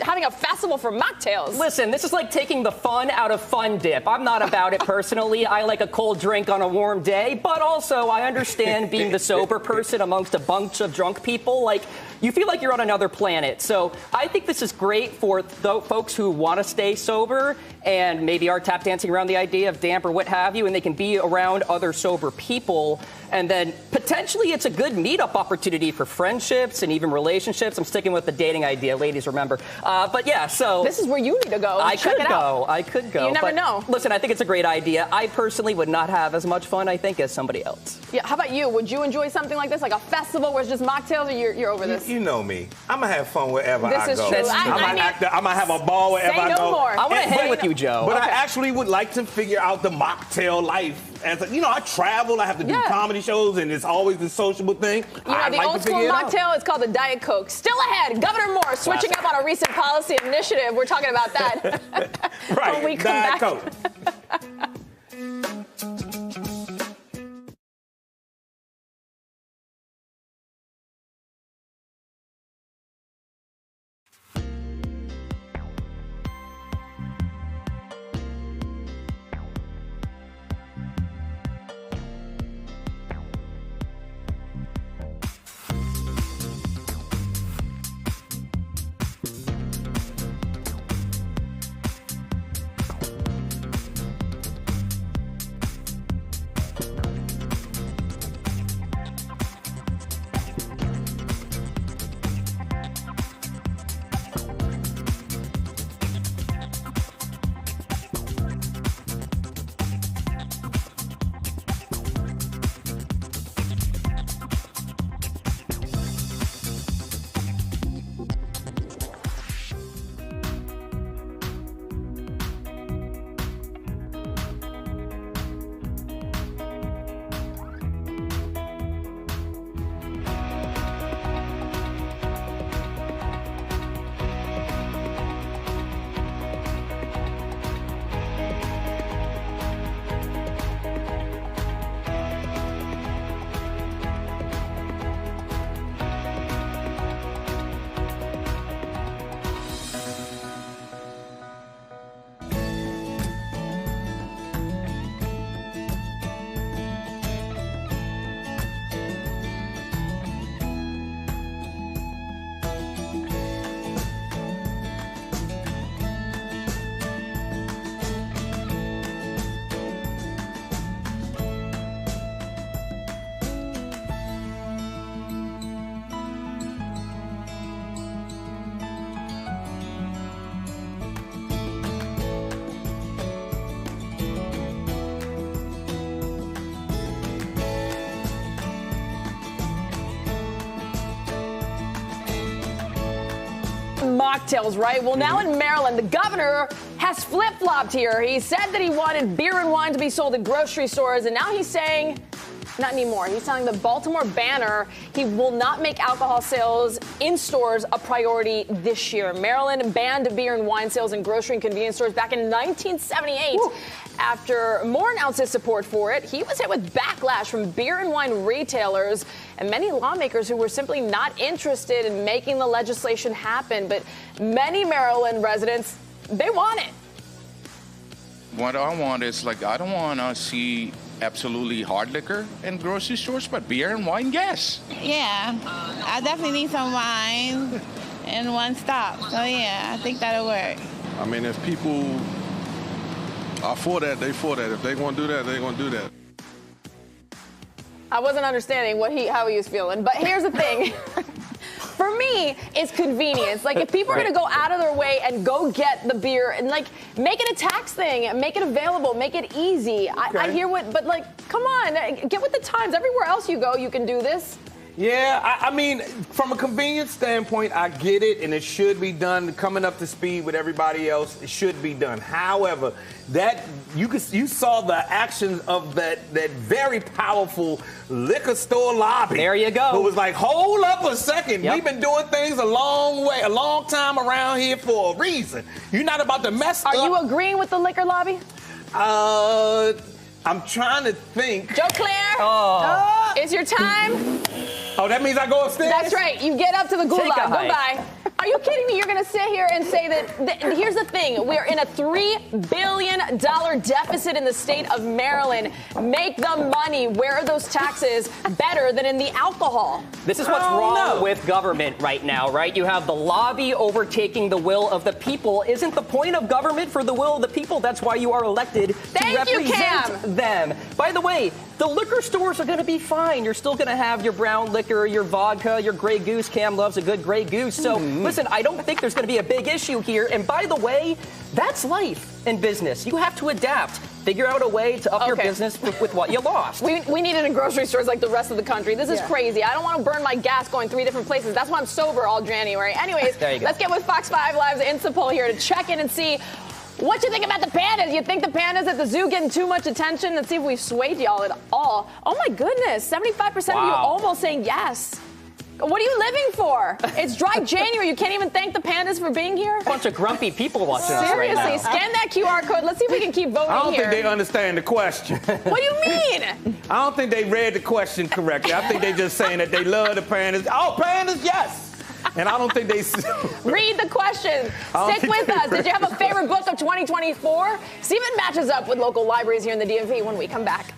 having a festival for mocktails? Listen, this is like taking the fun out of fun dip. I'm not about it personally. I like a cold drink on a warm day, but also I understand being the sober person amongst a bunch of drunk people. Like, you feel like you're on another planet. So I think this is great for folks who want to stay sober and maybe are tap dancing around the idea of damp or what have you, and they can be around other sober people. And then potentially it's a good meetup opportunity for friendships and even relationships. I'm sticking with the dating idea, ladies, remember. But yeah, so this is where you need to go. I could go. You never know. Listen, I think it's a great idea. I personally would not have as much fun, I think, as somebody else. Yeah. How about you? Would you enjoy something like this, like a festival where it's just mocktails, or you're over this? You know me. I'm going to have fun wherever I go. This is true. I'm going to have a ball wherever I go. Say no more. I want to hang with you, Joe. But I actually would like to figure out the mocktail life. As I travel, I have to do comedy shows, and it's always the sociable thing. The old school mocktail is called the Diet Coke. Still ahead, Governor Moore switching up on a recent policy initiative. We're talking about that. Right, when we come Diet back. Coke. Mocktails, right? Well, now in Maryland, the governor has flip-flopped here. He said that he wanted beer and wine to be sold at grocery stores, and now he's saying not anymore. He's telling the Baltimore Banner he will not make alcohol sales in stores a priority this year. Maryland banned beer and wine sales in grocery and convenience stores back in 1978. Woo. After Moore announced his support for it, he was hit with backlash from beer and wine retailers and many lawmakers who were simply not interested in making the legislation happen. But many Maryland residents, they want it. What I want is, I don't want to see absolutely hard liquor in grocery stores, but beer and wine, yes. Yeah, I definitely need some wine in one stop. So, yeah, I think that'll work. I mean, if people are for that, they for that. If they want to do that, they going to do that. I wasn't understanding how he was feeling, but here's the thing. For me, it's convenience. Like, if people are going to go out of their way and go get the beer and, like, make it a tax thing, make it available, make it easy. Okay. I hear but, like, come on, get with the times. Everywhere else you go, you can do this. Yeah, I mean, from a convenience standpoint, I get it, and it should be done. Coming up to speed with everybody else, it should be done. However, that you saw the actions of that very powerful liquor store lobby. There you go. Who was like, hold up a second. Yep. We've been doing things a long time around here for a reason. You're not about to mess up. Are you agreeing with the liquor lobby? I'm trying to think. Joe Claire, it's your time. Oh, that means I go upstairs? That's right. You get up to the gulag. Goodbye. Are you kidding me? You're going to sit here and say that here's the thing. We're in a $3 billion deficit in the state of Maryland. Make the money. Where are those taxes better than in the alcohol? This is what's wrong with government right now, right? You have the lobby overtaking the will of the people. Isn't the point of government for the will of the people? That's why you are elected to represent them. By the way, the liquor stores are going to be fine. You're still going to have your brown liquor, your vodka, your Grey Goose. Cam loves a good Grey Goose. So, listen, I don't think there's going to be a big issue here. And by the way, that's life in business. You have to adapt. Figure out a way to up your business with what you lost. We need it in grocery stores like the rest of the country. This is crazy. I don't want to burn my gas going 3 different places. That's why I'm sober all January. Anyways, let's get with Fox 5 Live's Insta poll here to check in and see what you think about the pandas. You think the pandas at the zoo getting too much attention? Let's see if we've swayed y'all at all. Oh my goodness, 75% of you almost saying yes. What are you living for? It's dry January. You can't even thank the pandas for being here? Bunch of grumpy people watching us right now. Seriously, scan that QR code. Let's see if we can keep voting here. I don't think they understand the question. What do you mean? I don't think they read the question correctly. I think they just saying that they love the pandas. Oh, pandas, yes. And I don't think they... Read the question. Stick with us. Did you have a favorite book of 2024? See if it matches up with local libraries here in the DMV when we come back.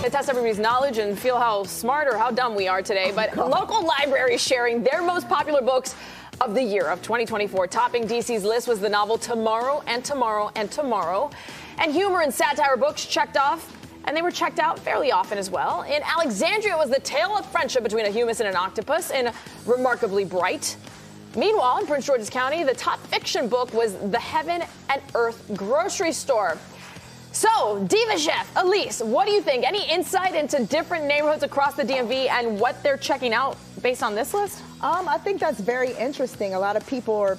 To test everybody's knowledge and feel how smart or how dumb we are today. But local libraries sharing their most popular books of the year of 2024. Topping DC's list was the novel Tomorrow and Tomorrow and Tomorrow. And humor and satire books checked off, and they were checked out fairly often as well. In Alexandria, it was the tale of friendship between a humus and an octopus, and Remarkably Bright. Meanwhile, in Prince George's County, the top fiction book was The Heaven and Earth Grocery Store. So, Diva Chef, Elise, what do you think? Any insight into different neighborhoods across the DMV and what they're checking out based on this list? I think that's very interesting. A lot of people are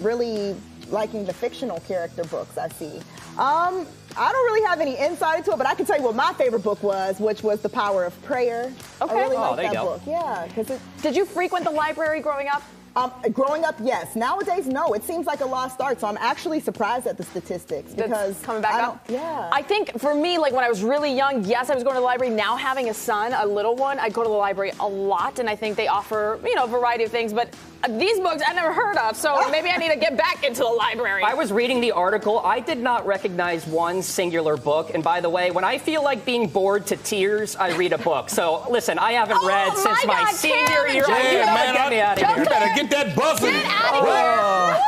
really liking the fictional character books I see. I don't really have any insight into it, but I can tell you what my favorite book was, which was The Power of Prayer. Okay. I really Oh, like there you that go. book. Yeah. Did you frequent the library growing up? Growing up, yes. Nowadays, no. It seems like a lost art, so I'm actually surprised at the statistics because coming back up. Yeah. I think for me, like when I was really young, yes, I was going to the library. Now having a son, a little one, I go to the library a lot, and I think they offer, a variety of things. But these books I never heard of, so maybe I need to get back into the library. I was reading the article. I did not recognize one singular book. And by the way, when I feel like being bored to tears, I read a book. So listen, I haven't read since my senior year. Get me out of here. You better get that buzzing. Get out of here.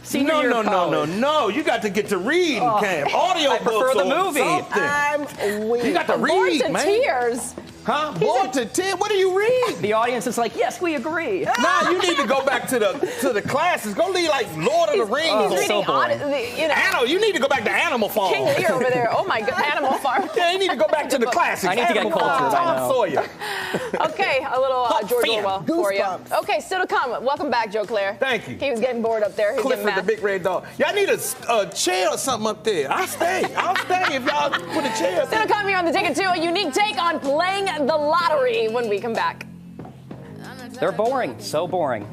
Senior year of college. No. You got to get to reading, Cam. Audio I prefer books the or movie. something. I'm weak. You got to Bored read, to man. tears. Huh? Bored to tears? What do you read? The audience is like, yes, we agree. Nah, you need to go back to the classes. Go read like Lord of the Rings. He's reading You need to go back to Animal Farm. King Lear over there. Oh my God, Animal Farm. Yeah, you need to go back to the classics. I need to get Animal cultured, Farm, I Tom know. Sawyer. Okay, a little George fan. Orwell for you. Okay, still to come. Welcome back, Joe Claire. Thank you. He was getting bored up there. He was getting Clifford the mad. Big Red Dog. Y'all need a chair or something up there. I'll stay if y'all put a chair up Still there. to come here on the Ticket 2, a unique take on playing the lottery when we come back. They're boring. So boring.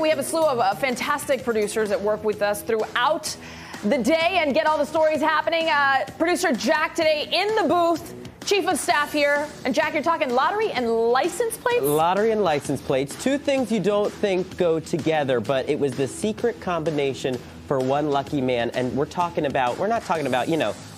We have a slew of fantastic producers that work with us throughout the day and get all the stories happening. Producer Jack today in the booth, chief of staff here. And Jack, you're talking lottery and license plates? Lottery and license plates. Two things you don't think go together, but it was the secret combination for one lucky man. And we're not talking about,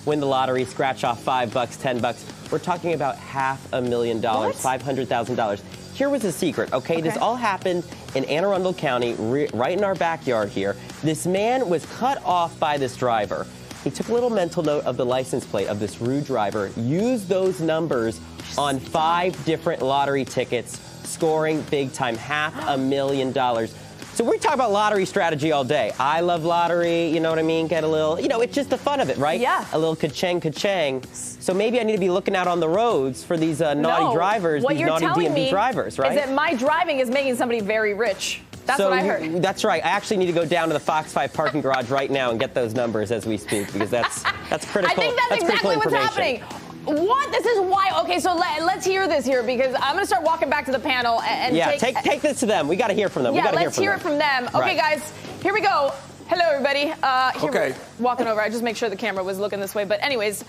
win the lottery, scratch off $5, $10. We're talking about $500,000, $500,000. Here was the secret, okay? This all happened in Anne Arundel County, right in our backyard here. This man was cut off by this driver. He took a little mental note of the license plate of this rude driver, used those numbers on 5 different lottery tickets, scoring big time, $500,000. So we talk about lottery strategy all day. I love lottery, you know what I mean? Get a little, it's just the fun of it, right? Yeah. A little ka-chang. So maybe I need to be looking out on the roads for these naughty drivers, these naughty DMV drivers, right? Is that my driving is making somebody very rich. That's what I heard. That's right. I actually need to go down to the Fox 5 parking garage right now and get those numbers as we speak, because that's critical. I think that's exactly what's happening. What? This is why. Okay, so let's hear this here, because I'm going to start walking back to the panel and take this to them. We got to hear from them. Yeah, let's hear it from them. Okay, guys, here we go. Hello, everybody. Here Okay. Walking over. I just make sure the camera was looking this way. But anyways,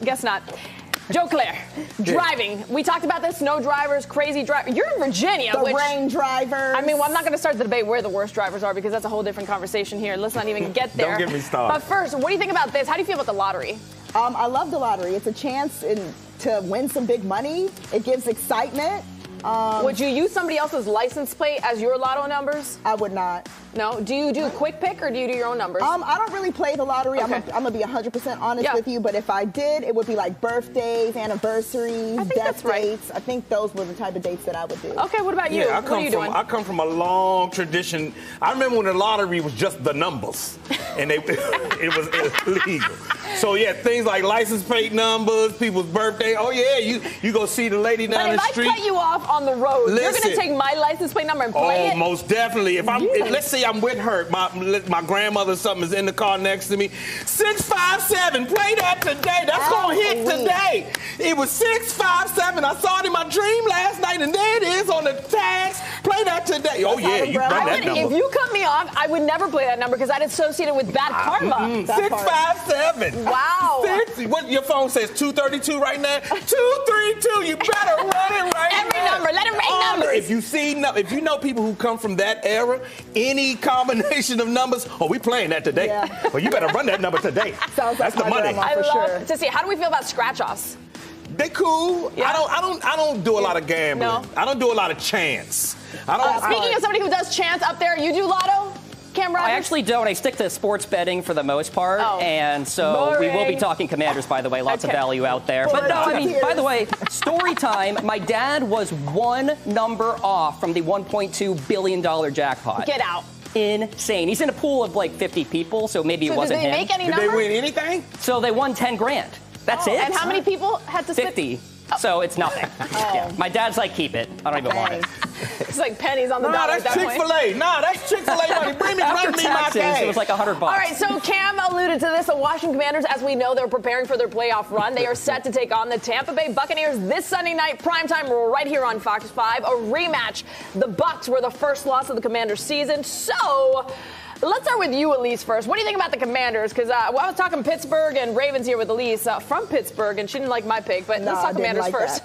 guess not. Joe Claire, driving. We talked about this. Snow drivers, crazy drivers. You're in Virginia. The rain drivers. I mean, well, I'm not going to start the debate where the worst drivers are because that's a whole different conversation here. Let's not even get there. Don't get me started. But first, what do you think about this? How do you feel about the lottery? I love the lottery. It's a chance to win some big money. It gives excitement. Would you use somebody else's license plate as your lotto numbers? I would not. No? Do you do quick pick or do you do your own numbers? I don't really play the lottery. Okay. I'm going to be 100% honest with you, but if I did, it would be like birthdays, anniversaries, death dates. I think those were the type of dates that I would do. Okay, what about you? Yeah, what are you doing? I come from a long tradition. I remember when the lottery was just the numbers, and it was illegal. So yeah, things like license plate numbers, people's birthday. Oh yeah, you go see the lady down the street. But if I cut you off on the road, you're going to take my license plate number and play it? Oh, most definitely. If let's say I'm with her, my grandmother or something is in the car next to me. 657, play that today. That's gonna hit today. It was 657. I saw it in my dream last night, and there it is on the tags. Play that today. Oh yeah, you run that number. If you cut me off, I would never play that number because I'd associate it with bad karma. 657. Wow. What your phone says 232 right now? 232. You better run it right Every now. number. Let it ring numbers. If you know people who come from that era, any combination of numbers, we playing that today. Yeah. Well, you better run that number today. That's the money. I love to see. How do we feel about scratch-offs? They cool. Yeah. I don't do a lot of gambling. No. I don't do a lot of chance. Speaking of somebody who does chance up there, you do lotto? Cam Rogers? I actually don't. I stick to sports betting for the most part. And so we will be talking Commanders, by the way. Lots of value out there. But no, I mean, by the way, story time. My dad was one number off from the $1.2 billion jackpot. Get out. Insane. He's in a pool of like 50 people, so maybe it wasn't him. Did they make any numbers? Did they win anything? So they won 10 grand. That's it. And how many people had to 50. So it's nothing. Yeah. My dad's like, keep it. I don't even want it. It's like pennies on the dollar at that point. That's Chick-fil-A money. Bring me my cash. It was like $100. All right, so Cam alluded to this. The Washington Commanders, as we know, they're preparing for their playoff run. They are set to take on the Tampa Bay Buccaneers this Sunday night, primetime, right here on Fox 5. A rematch. The Bucs were the first loss of the Commanders season. So let's start with you, Elise, first. What do you think about the Commanders? Because I was talking Pittsburgh and Ravens here with Elise from Pittsburgh, and she didn't like my pick, but let's talk Commanders first.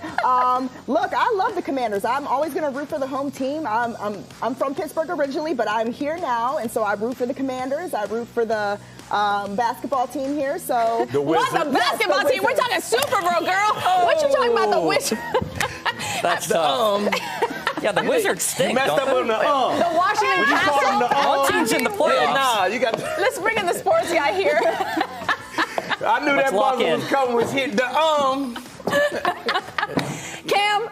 Look, I love the Commanders. I'm always going to root for the home team. I'm from Pittsburgh originally, but I'm here now, and so I root for the Commanders. I root for the basketball team here. So what's a basketball team? We're talking Super Bowl, girl. What you talking about, the Wizards? That's tough. Yeah, the Wizards stink. You messed up on the The Washington National. One team's in the playoffs. You got. Let's bring in the sports guy here. I knew that buzzer was coming. Was hit the Cam,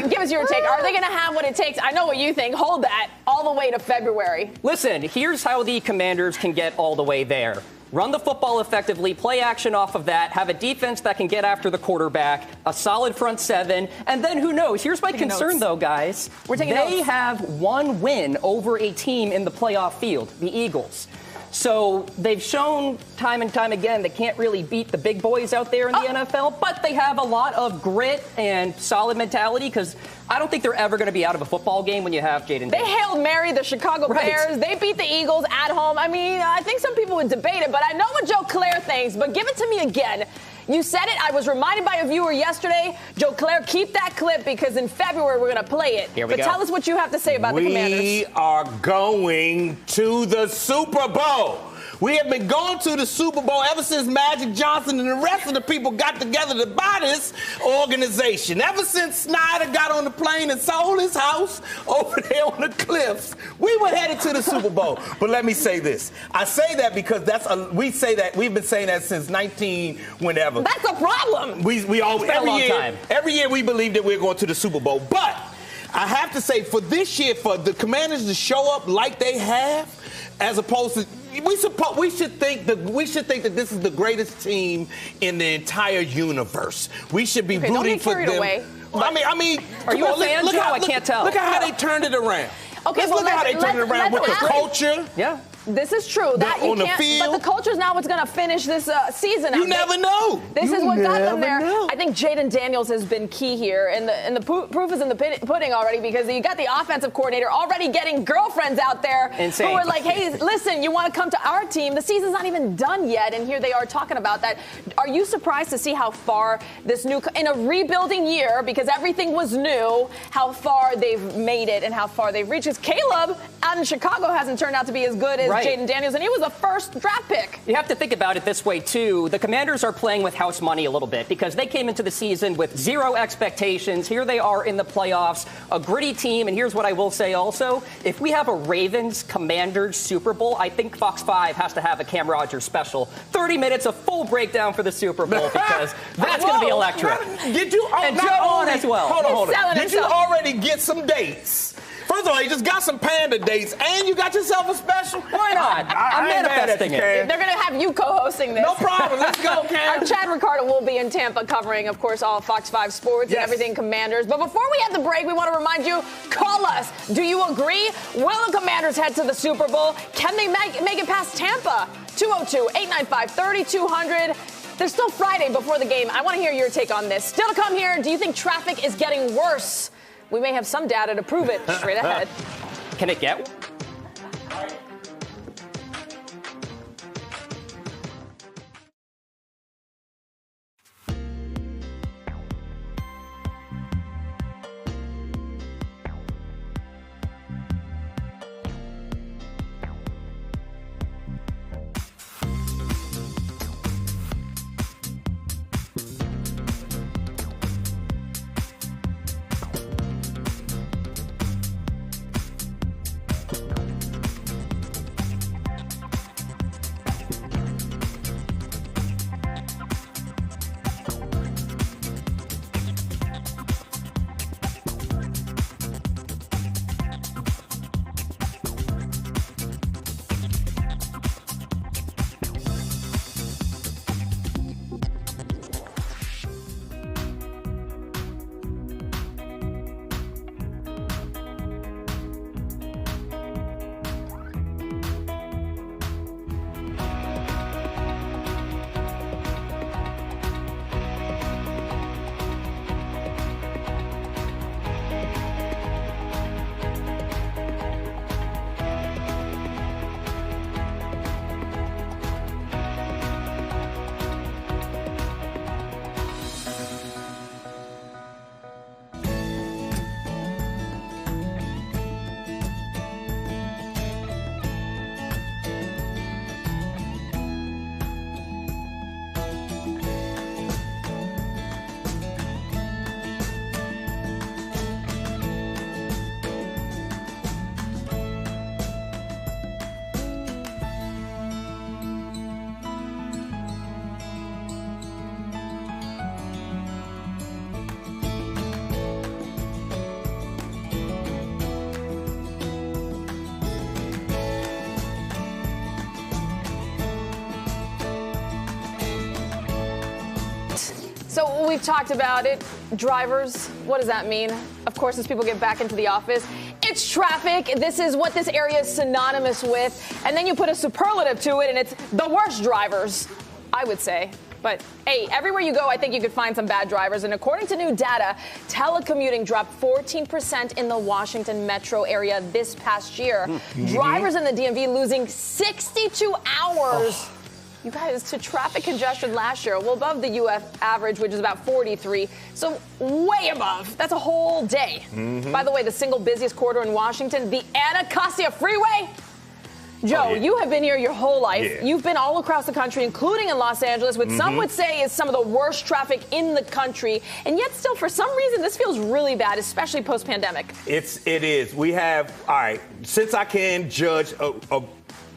give us your take. Are they going to have what it takes? I know what you think. Hold that all the way to February. Listen, here's how the Commanders can get all the way there. Run the football effectively, play action off of that, have a defense that can get after the quarterback, a solid front seven, and then who knows? Here's my concern, though, guys. They have one win over a team in the playoff field, the Eagles. So they've shown time and time again they can't really beat the big boys out there in the NFL, but they have a lot of grit and solid mentality because I don't think they're ever going to be out of a football game when you have Jaden. They Hail Mary the Chicago Bears. They beat the Eagles at home. I mean, I think some people would debate it, but I know what Joe Claire thinks. But give it to me again. You said it. I was reminded by a viewer yesterday. Joe Claire, keep that clip because in February we're going to play it. Here we go. Tell us what you have to say about the Commanders. We are going to the Super Bowl. We have been going to the Super Bowl ever since Magic Johnson and the rest of the people got together to buy this organization. Ever since Snyder got on the plane and sold his house over there on the cliffs, we were headed to the Super Bowl. But let me say this. I say that because we've been saying that since 19 whenever. That's a problem. We always every year we believe that we're going to the Super Bowl. But I have to say, for this year, for the Commanders to show up like they have, as opposed to we should think that this is the greatest team in the entire universe. We should be rooting for them. Away. I mean, are you a fan, Joe? I can't tell. Look at how they turned it around. Okay, look at how they turned it around with the culture. Yeah. This is true. That you on the can't. field. But the culture's now what's going to finish this season. You never know. This You is what got them there. never know. I think Jaden Daniels has been key here, and the proof is in the pudding already, because you got the offensive coordinator already getting girlfriends out there Insane. who are like, hey, listen, you want to come to our team? The season's not even done yet, and here they are talking about that. Are you surprised to see how far this in a rebuilding year, because everything was new, how far they've made it and how far they've reached? Because Caleb out in Chicago hasn't turned out to be as good as Jaden Daniels, and he was a first draft pick. You have to think about it this way, too. The Commanders are playing with house money a little bit, because they came into the season with zero expectations. Here they are in the playoffs, a gritty team. And here's what I will say also. If we have a Ravens-Commanders Super Bowl, I think Fox 5 has to have a Cam Rogers special. 30 minutes of full breakdown for the Super Bowl, because that's going to be electric. Did you and Joe on as well. Hold on. Did you already get some dates? First of all, you just got some Panda dates, and you got yourself a special. Why not? I'm manifesting it. They're going to have you co-hosting this. No problem. Let's go, Cam. Our Chad Ricardo will be in Tampa covering, of course, all Fox 5 sports and everything Commanders. But before we have the break, we want to remind you, call us. Do you agree? Will the Commanders head to the Super Bowl? Can they make it past Tampa? 202-895-3200. There's still Friday before the game. I want to hear your take on this. Still to come here, do you think traffic is getting worse? We may have some data to prove it straight ahead. Can it get? So we've talked about it. Drivers, what does that mean? Of course, as people get back into the office, it's traffic. This is what this area is synonymous with. And then you put a superlative to it, and it's the worst drivers, I would say. But, hey, everywhere you go, I think you could find some bad drivers. And according to new data, telecommuting dropped 14% in the Washington metro area this past year. Mm-hmm. Drivers in the DMV losing 62 hours. You guys, to traffic congestion last year, well above the U.S. average, which is about 43. So way above. That's a whole day. Mm-hmm. By the way, the single busiest corridor in Washington, the Anacostia Freeway. Joe, you have been here your whole life. Yeah. You've been all across the country, including in Los Angeles, which some would say is some of the worst traffic in the country. And yet still, for some reason, this feels really bad, especially post-pandemic. It is. We have, all right, since I can judge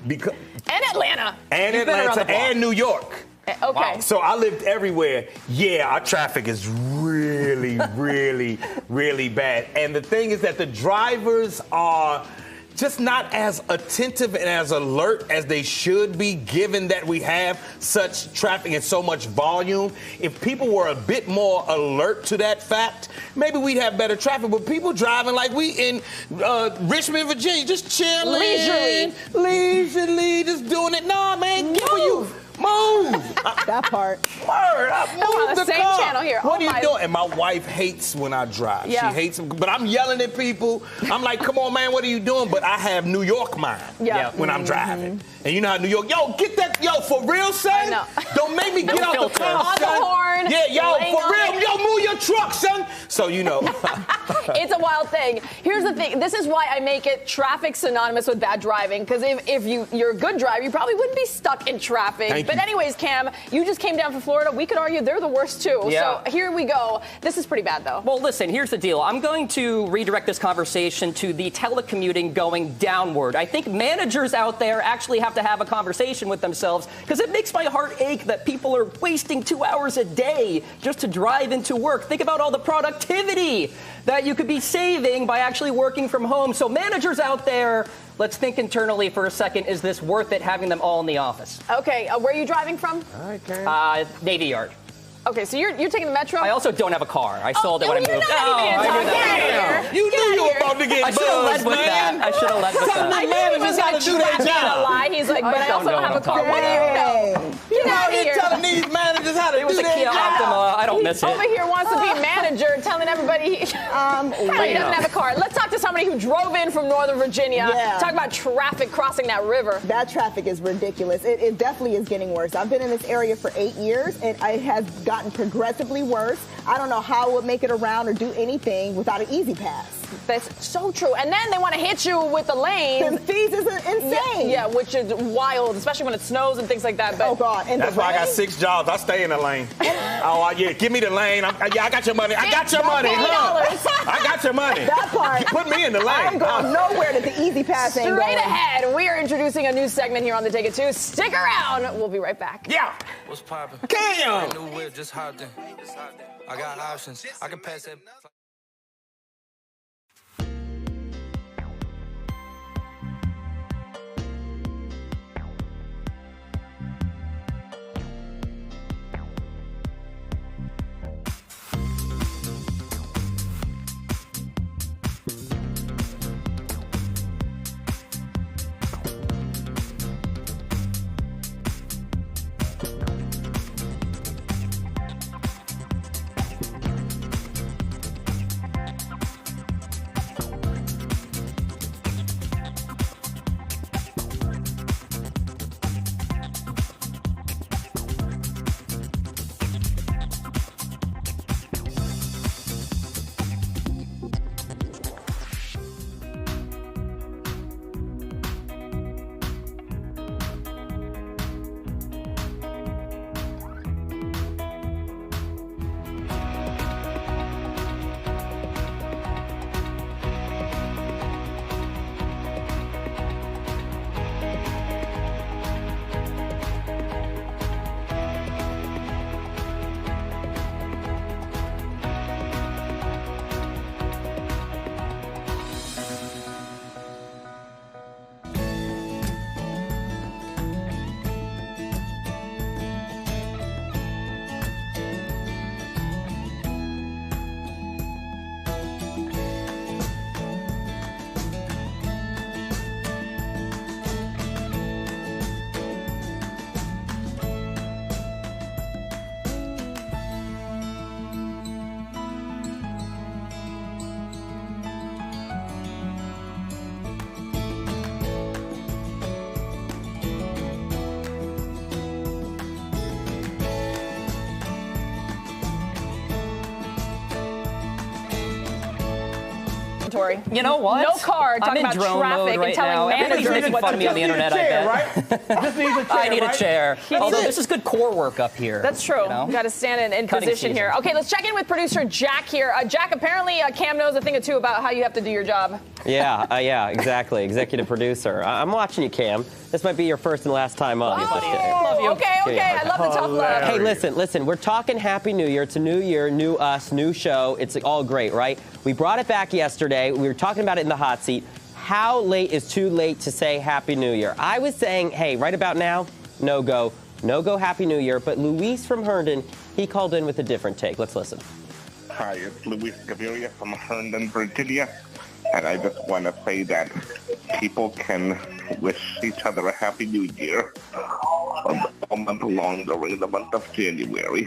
because... And Atlanta. And Atlanta and New York. Okay. Wow. So I lived everywhere. Yeah, our traffic is really, really, really bad. And the thing is that the drivers are just not as attentive and as alert as they should be, given that we have such traffic and so much volume. If people were a bit more alert to that fact, maybe we'd have better traffic. But people driving like we in Richmond, Virginia, just chilling. Leisurely, just doing it. Nah, man, get where you... Move! That part. Word, on the same channel here. What are you doing? And my wife hates when I drive. Yeah. She hates, but I'm yelling at people. I'm like, come on, man, what are you doing? But I have New York mind when I'm driving. And you know how New York, yo, get that, yo, for real, son? Don't make me get out the car, on son. the horn. Yeah, yo, for real, it. yo, move your truck, son. So, you know. It's a wild thing. Here's the thing. This is why I make it traffic synonymous with bad driving. Because if you're a good driver, you probably wouldn't be stuck in traffic. But anyways, Cam, you just came down from Florida. We could argue they're the worst too. Yeah. So here we go. This is pretty bad though. Well, listen, here's the deal. I'm going to redirect this conversation to the telecommuting going downward. I think managers out there actually have to have a conversation with themselves, because it makes my heart ache that people are wasting 2 hours a day just to drive into work. Think about all the productivity that you could be saving by actually working from home. So managers out there, let's think internally for a second. Is this worth it, having them all in the office? Okay, where are you driving from? Navy Yard. Okay, so you're taking the metro? I also don't have a car. I sold it when I moved. You knew you were about to get I should have led buzzed, with man. that. I should have led with that. I knew he was gotta do their job. a lie. He's like, but I also don't have a car. What do you know? Get out of here. Telling these managers how to It was do a their Kia job. Optima. I don't miss it. Over here wants to be manager, telling everybody he doesn't have a car. Let's talk to somebody who drove in from Northern Virginia. Yeah. Talk about traffic crossing that river. That traffic is ridiculous. It definitely is getting worse. I've been in this area for 8 years, and it has gotten progressively worse. I don't know how it would make it around or do anything without an easy pass. That's so true. And then they want to hit you with the lanes. The fees is insane. Yeah, which is wild, especially when it snows and things like that. But oh, God. And that's why I got 6 jobs. I stay in the lane. Yeah, give me the lane. I got your money. I got your money. I got your money. That part. Put me in the lane. I ain't going nowhere that the easy pass ain't going. Straight ahead, we are introducing a new segment here on the Take It 2. Stick around. We'll be right back. Yeah. What's poppin'? Cam. New whip, just hopped in. I got options. I can pass that. You know what? No car. I'm Talking in about drone traffic mode right and telling now. managers Everybody's making what fun to of me on the do. internet, I bet. Just need a chair, I need right? a chair. Although it. this is good core work up here. That's true. You know? Got to stand in Cutting position here. season. Okay, let's check in with producer Jack here. Jack, apparently Cam knows a thing or two about how you have to do your job. Yeah, exactly. Executive producer. I'm watching you, Cam. This might be your first and last time on. Love you. Okay. I love the tough love. Hey, listen. We're talking Happy New Year. It's a new year, new us, new show. It's all great, right? We brought it back yesterday. We were talking about it in the hot seat. how late is too late to say Happy New Year? I was saying, hey, right about now, no go. No go Happy New Year. But Luis from Herndon, he called in with a different take. Let's listen. Hi, it's Luis Gaviria from Herndon, Virginia. And I just want to say that people can wish each other a Happy New Year all month long during the month of January.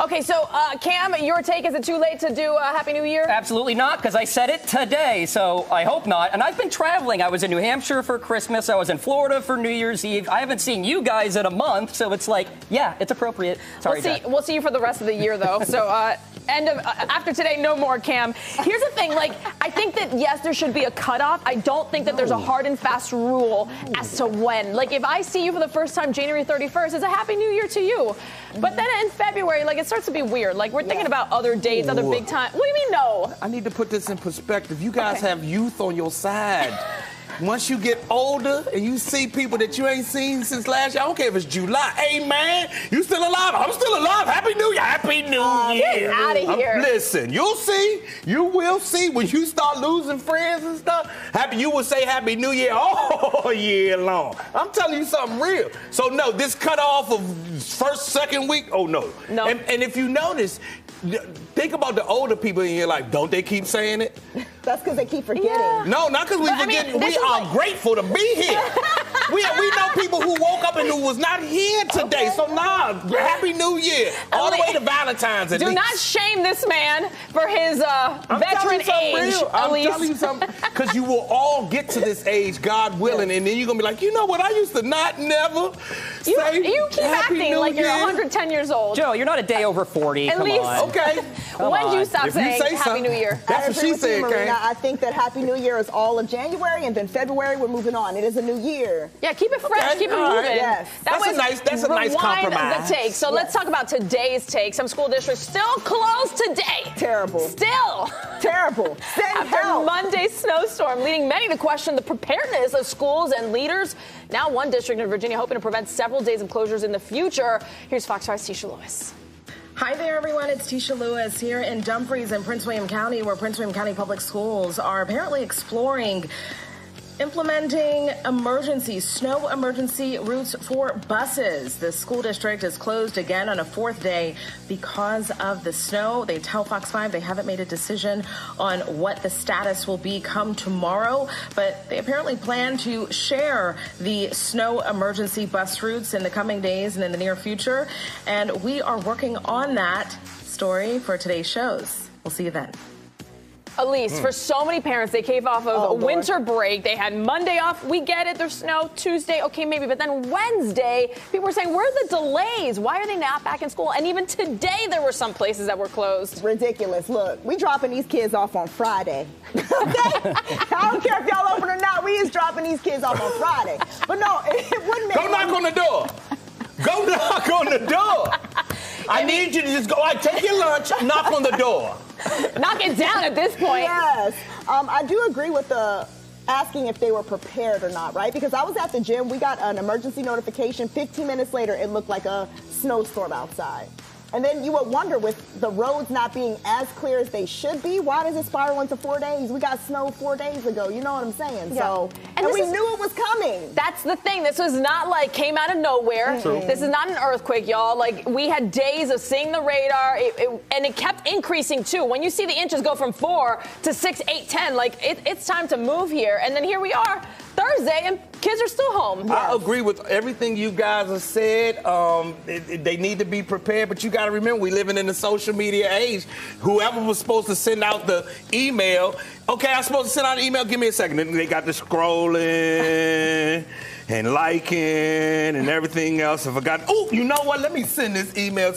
Okay, so Cam, your take, is it too late to do Happy New Year? Absolutely not, because I said it today, so I hope not. And I've been traveling. I was in New Hampshire for Christmas. I was in Florida for New Year's Eve. I haven't seen you guys in a month, so it's like, yeah, it's appropriate. Sorry, we'll see you for the rest of the year, though. So after today, no more, Cam. Here's the thing, I think that, yes, there should be a cutoff. I don't think that there's a hard and fast rule as to when. If I see you for the first time January 31st, it's a Happy New Year to you. But then in February, it starts to be weird. We're thinking about other dates, other big time. What do you mean, no? I need to put this in perspective. You guys have youth on your side. Once you get older and you see people that you ain't seen since last year, I don't care if it's July. Hey, man, you still alive? I'm still alive. Happy New Year. Happy New Year. Get out of here. Listen, you'll see. You will see when you start losing friends and stuff. You will say Happy New Year all year long. I'm telling you something real. So, no, this cutoff of first, second week, oh, no. No. And if you notice, think about the older people in your life. Don't they keep saying it? That's because they keep forgetting. Yeah. No, not because we forget. We are grateful to be here. we know people who woke up and who was not here today. So, Happy New Year. All the way to Valentine's at least. Do not shame this man for his veteran age, I'm telling you something. Because you will all get to this age, God willing, and then you're going to be like, you know what? I used to never say You keep Happy acting New like you're Year. 110 years old. Joe, you're not a day over 40. At Come least. on. Okay. When do you stop If you saying say Happy something, New Year? That's what she said, Marina. Kane. I think that Happy New Year is all of January, and then February we're moving on. It is a new year. Yeah, keep it fresh, Okay, keep it all right. moving. Yes. That's a nice rewind compromise. the take. So let's talk about today's take. Some school districts still closed today. Terrible. Still. Terrible. After Monday's snowstorm, leading many to question the preparedness of schools and leaders. Now one district in Virginia hoping to prevent several days of closures in the future. Here's Fox 5's Tisha Lewis. Hi there, everyone. It's Tisha Lewis here in Dumfries in Prince William County, where Prince William County Public Schools are apparently exploring implementing snow emergency routes for buses. The school district is closed again on a fourth day because of the snow. They tell Fox 5 they haven't made a decision on what the status will be come tomorrow, but they apparently plan to share the snow emergency bus routes in the coming days and in the near future. And we are working on that story for today's shows. We'll see you then. Elise, for so many parents, they came off of winter break. They had Monday off. We get it. There's snow. Tuesday, okay, maybe. But then Wednesday, people were saying, where are the delays? Why are they not back in school? And even today, there were some places that were closed. Ridiculous. Look, we dropping these kids off on Friday. Okay? I don't care if y'all open or not. We is dropping these kids off on Friday. But no, it wouldn't make Go knock on the door. Go knock on the door. I need you to just go. Take your lunch, knock on the door. Knock it down at this point. Yes. I do agree with the asking if they were prepared or not, right? Because I was at the gym. We got an emergency notification. 15 minutes later, it looked like a snowstorm outside. And then you would wonder, with the roads not being as clear as they should be, why does it spiral into 4 days? We got snow 4 days ago. You know what I'm saying? Yeah. So, and we knew it was coming. That's the thing. This was not came out of nowhere. True. This is not an earthquake, y'all. We had days of seeing the radar, and it kept increasing too. When you see the inches go from 4 to 6, 8, 10, it's time to move here. And then here we are, Thursday, and kids are still home. I agree with everything you guys have said. They need to be prepared, but you got to remember, we living in the social media age. Whoever was supposed to send out the email, okay, I'm supposed to send out an email, give me a second. Then they got the scrolling and liking and everything else. I forgot. Oh, you know what? Let me send this email.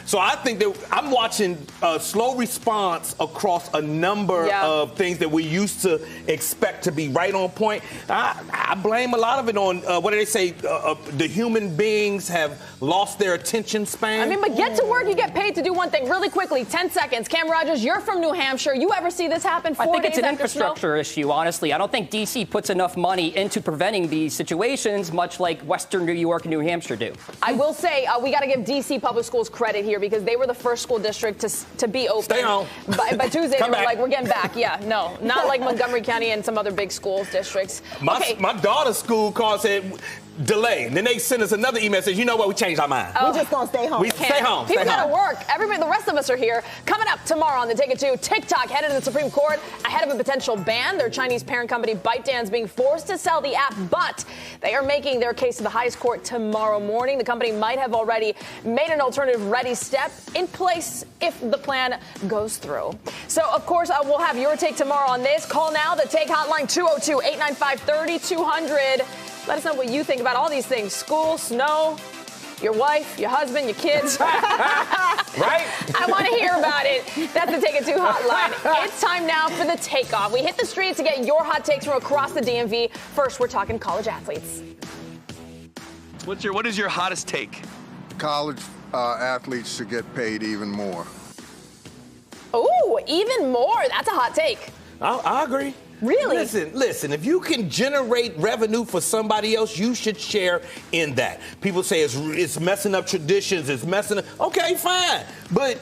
So I think that I'm watching a slow response across a number of things that we used to expect to be right on point. I blame a lot of it on, what do they say, the human beings have lost their attention span. I mean, but get to work, you get paid to do one thing. Really quickly, 10 seconds. Cam Rogers, you're from New Hampshire. You ever see this happen 4 days I think it's an after infrastructure issue, honestly. I don't think D.C. puts enough money into preventing these situations. locations, much like Western New York and New Hampshire do. I will say we got to give D.C. Public Schools credit here because they were the first school district to be open. Stay home. By Tuesday, they were back. like, we're getting back. Yeah, no, not like Montgomery County and some other big schools districts. My daughter's school called said delay. And then they sent us another email that says, you know what, we changed our mind. We're just going to stay home. We stay home. People got to work. Everybody, the rest of us are here. Coming up tomorrow on the Take It To, TikTok headed to the Supreme Court ahead of a potential ban. Their Chinese parent company ByteDance being forced to sell the app, but they are making their case to the highest court tomorrow morning. The company might have already made an alternative-ready step in place if the plan goes through. So, of course, we'll have your take tomorrow on this. Call now, the Take Hotline, 202-895-3200. Let us know what you think about all these things. School, snow, your wife, your husband, your kids. Right? I want to hear about it. That's the Take It To hotline. It's time now for the takeoff. We hit the streets to get your hot takes from across the DMV. First, we're talking college athletes. What is your hottest take? College athletes should get paid even more. Ooh, even more. That's a hot take. I agree. Really? Listen, if you can generate revenue for somebody else, you should share in that. People say it's messing up traditions, it's messing up. Okay, fine. But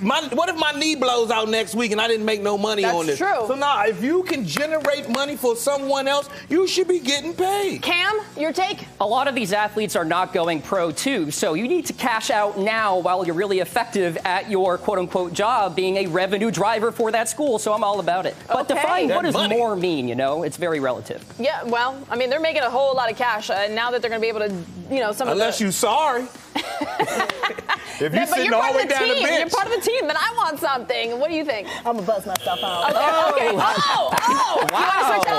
what if my knee blows out next week and I didn't make no money on this? That's true. So now, if you can generate money for someone else, you should be getting paid. Cam, your take? A lot of these athletes are not going pro too, so you need to cash out now while you're really effective at your quote-unquote job being a revenue driver for that school, so I'm all about it. But define what does more mean, it's very relative. Yeah, well, I mean, they're making a whole lot of cash now that they're going to be able to, Unless you're sorry. If you're sitting all the way down the bench. You're part of the team, then I want something. What do you think? I'm going to buzz myself out. Okay. Oh, wow.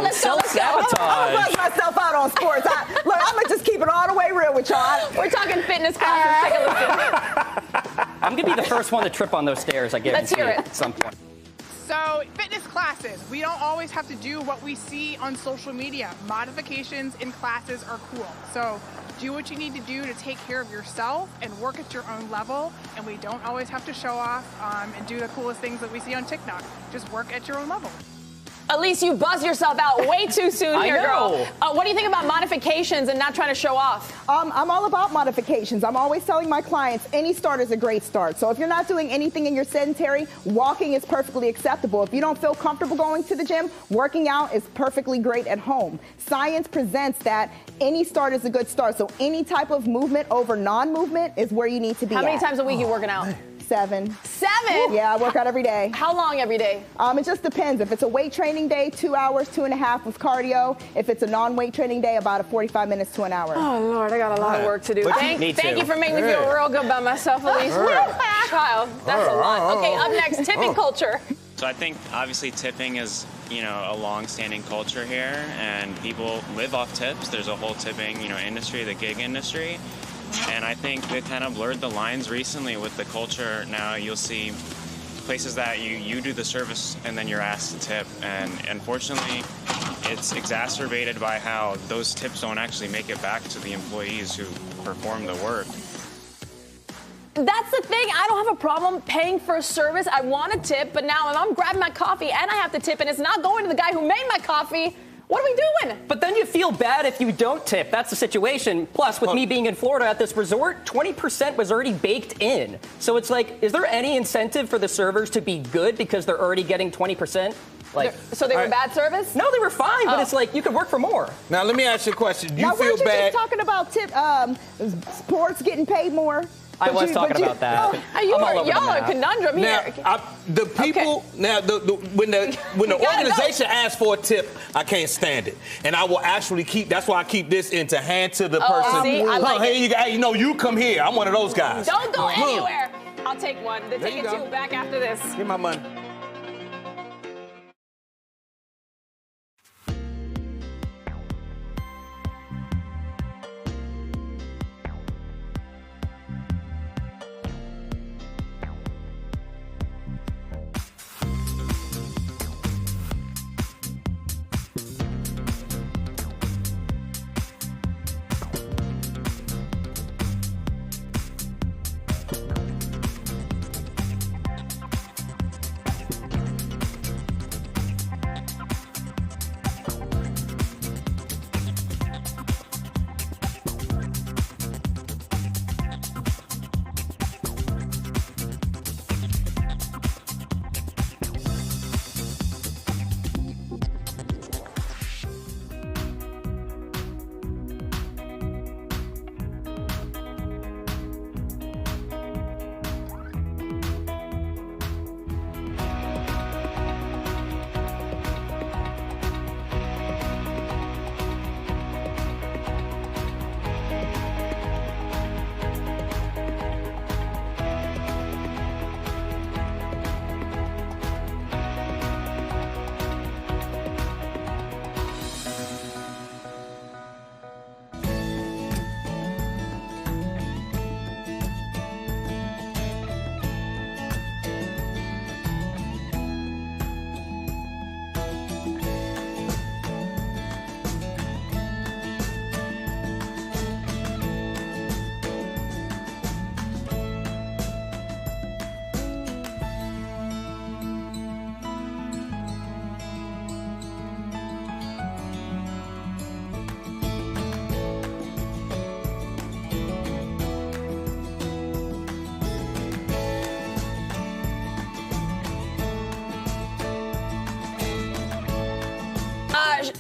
Let's go. I'm going to buzz myself out on sports. I'm going to just keep it all the way real with y'all. We're talking fitness classes. Take a listen. I'm going to be the first one to trip on those stairs, I guarantee. Let's hear it. At some point. So, fitness classes, we don't always have to do what we see on social media. Modifications in classes are cool. So, do what you need to do to take care of yourself and work at your own level. And we don't always have to show off and do the coolest things that we see on TikTok. Just work at your own level. Elise, you buzz yourself out way too soon here, girl. What do you think about modifications and not trying to show off? I'm all about modifications. I'm always telling my clients any start is a great start. So if you're not doing anything in your sedentary, walking is perfectly acceptable. If you don't feel comfortable going to the gym, working out is perfectly great at home. Science presents that any start is a good start. So any type of movement over non-movement is where you need to be. How many times a week are you working out? 7. 7? Yeah, I work out every day. How long every day? It just depends. If it's a weight training day, 2 hours, 2.5 with cardio. If it's a non-weight training day, about 45 minutes to an hour. Oh, Lord, I got a lot of work to do. Thank you for making me feel real good about myself, Elise. Child, that's a lot. Okay, up next, tipping culture. So I think, obviously, tipping is, a long-standing culture here, and people live off tips. There's a whole tipping, industry, the gig industry. And I think they kind of blurred the lines recently with the culture. Now you'll see places that you do the service and then you're asked to tip. And unfortunately, it's exacerbated by how those tips don't actually make it back to the employees who perform the work. That's the thing. I don't have a problem paying for a service. I want a tip, but now if I'm grabbing my coffee and I have to tip and it's not going to the guy who made my coffee, what are we doing? But then you feel bad if you don't tip. That's the situation. Plus, with me being in Florida at this resort, 20% was already baked in. So it's like, is there any incentive for the servers to be good because they're already getting 20%? So they were bad service? No, they were fine, but it's like you could work for more. Now, let me ask you a question. Do you now, feel weren't you bad? just talking about sports getting paid more? I was talking about that. Y'all are a conundrum here. Now, the people, when the organization asks for a tip, I can't stand it. And I will actually that's why I keep this in to hand to the person. See, I like hey, you come here. I'm one of those guys. Don't go anywhere. I'll take one. The Take It To back after this. Give my money.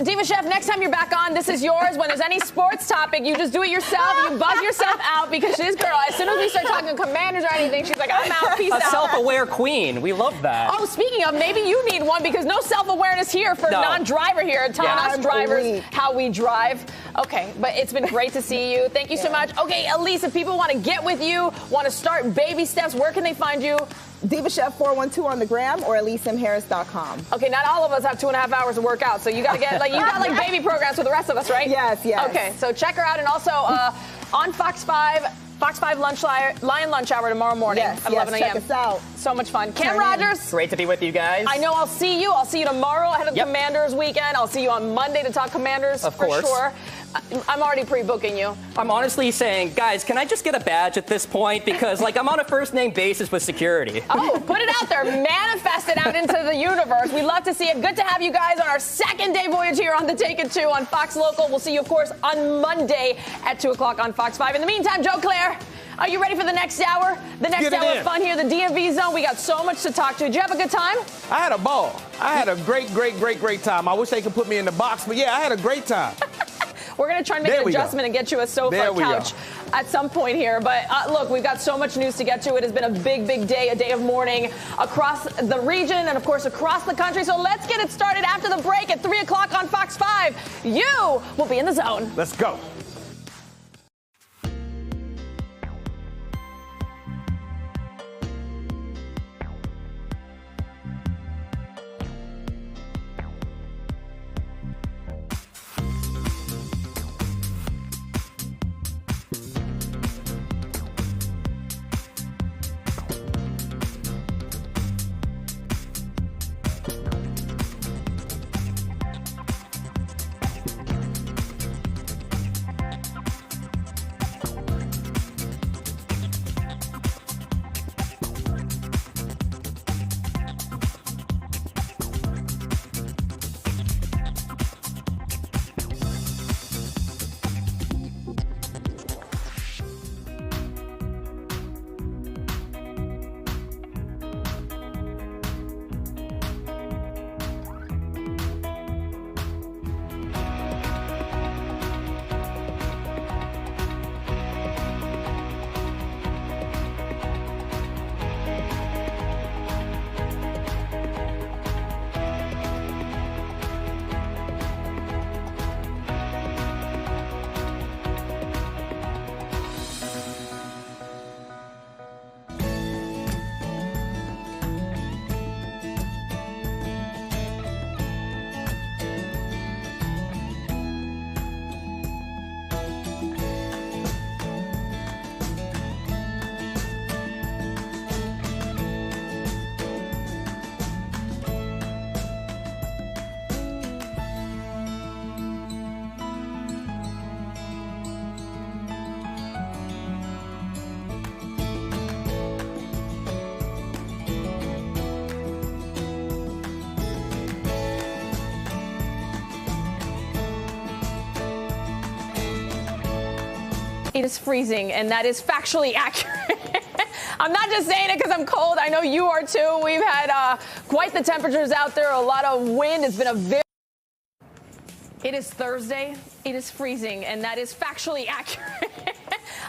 Diva Chef, next time you're back on, this is yours. When there's any sports topic, you just do it yourself. You buzz yourself out because this girl, as soon as we start talking Commanders or anything, she's like, I'm out, peace out. A self-aware queen. We love that. Oh, speaking of, maybe you need one because no self-awareness here for non-driver here, telling us drivers how we drive. Okay, but it's been great to see you. Thank you so much. Okay, Elise, if people want to get with you, want to start baby steps, where can they find you? Diva Chef 412 on the gram or EliseMHarris.com. Okay, not all of us have 2.5 hours to work out, so you got to get like baby programs for the rest of us, right? Yes. Okay, so check her out, and also on Fox 5 Lion Lunch Hour tomorrow morning at 11 a.m. Check us out. So much fun. Cam Rogers. Great to be with you guys. I know I'll see you. I'll see you tomorrow ahead of the Commanders weekend. I'll see you on Monday to talk Commanders of for course. Sure. I'm already pre-booking you. I'm honestly saying, guys, can I just get a badge at this point? Because, I'm on a first-name basis with security. Oh, put it out there. Manifest it out into the universe. We love to see it. Good to have you guys on our second day voyage here on The Take It 2 on Fox Local. We'll see you, of course, on Monday at 2 o'clock on Fox 5. In the meantime, Joe Claire, are you ready for the next hour? The next hour of fun here, the DMV Zone. We got so much to talk to. Did you have a good time? I had a ball. I had a great time. I wish they could put me in the box, but I had a great time. We're going to try and make an adjustment and get you a sofa couch at some point here. But look, we've got so much news to get to. It has been a big day, a day of mourning across the region and, of course, across the country. So let's get it started after the break at 3 o'clock on Fox 5. You will be in the zone. Let's go. It is freezing, and that is factually accurate. I'm not just saying it because I'm cold. I know you are too. We've had quite the temperatures out there, a lot of wind. It's been a very... It is Thursday. It is freezing, and that is factually accurate.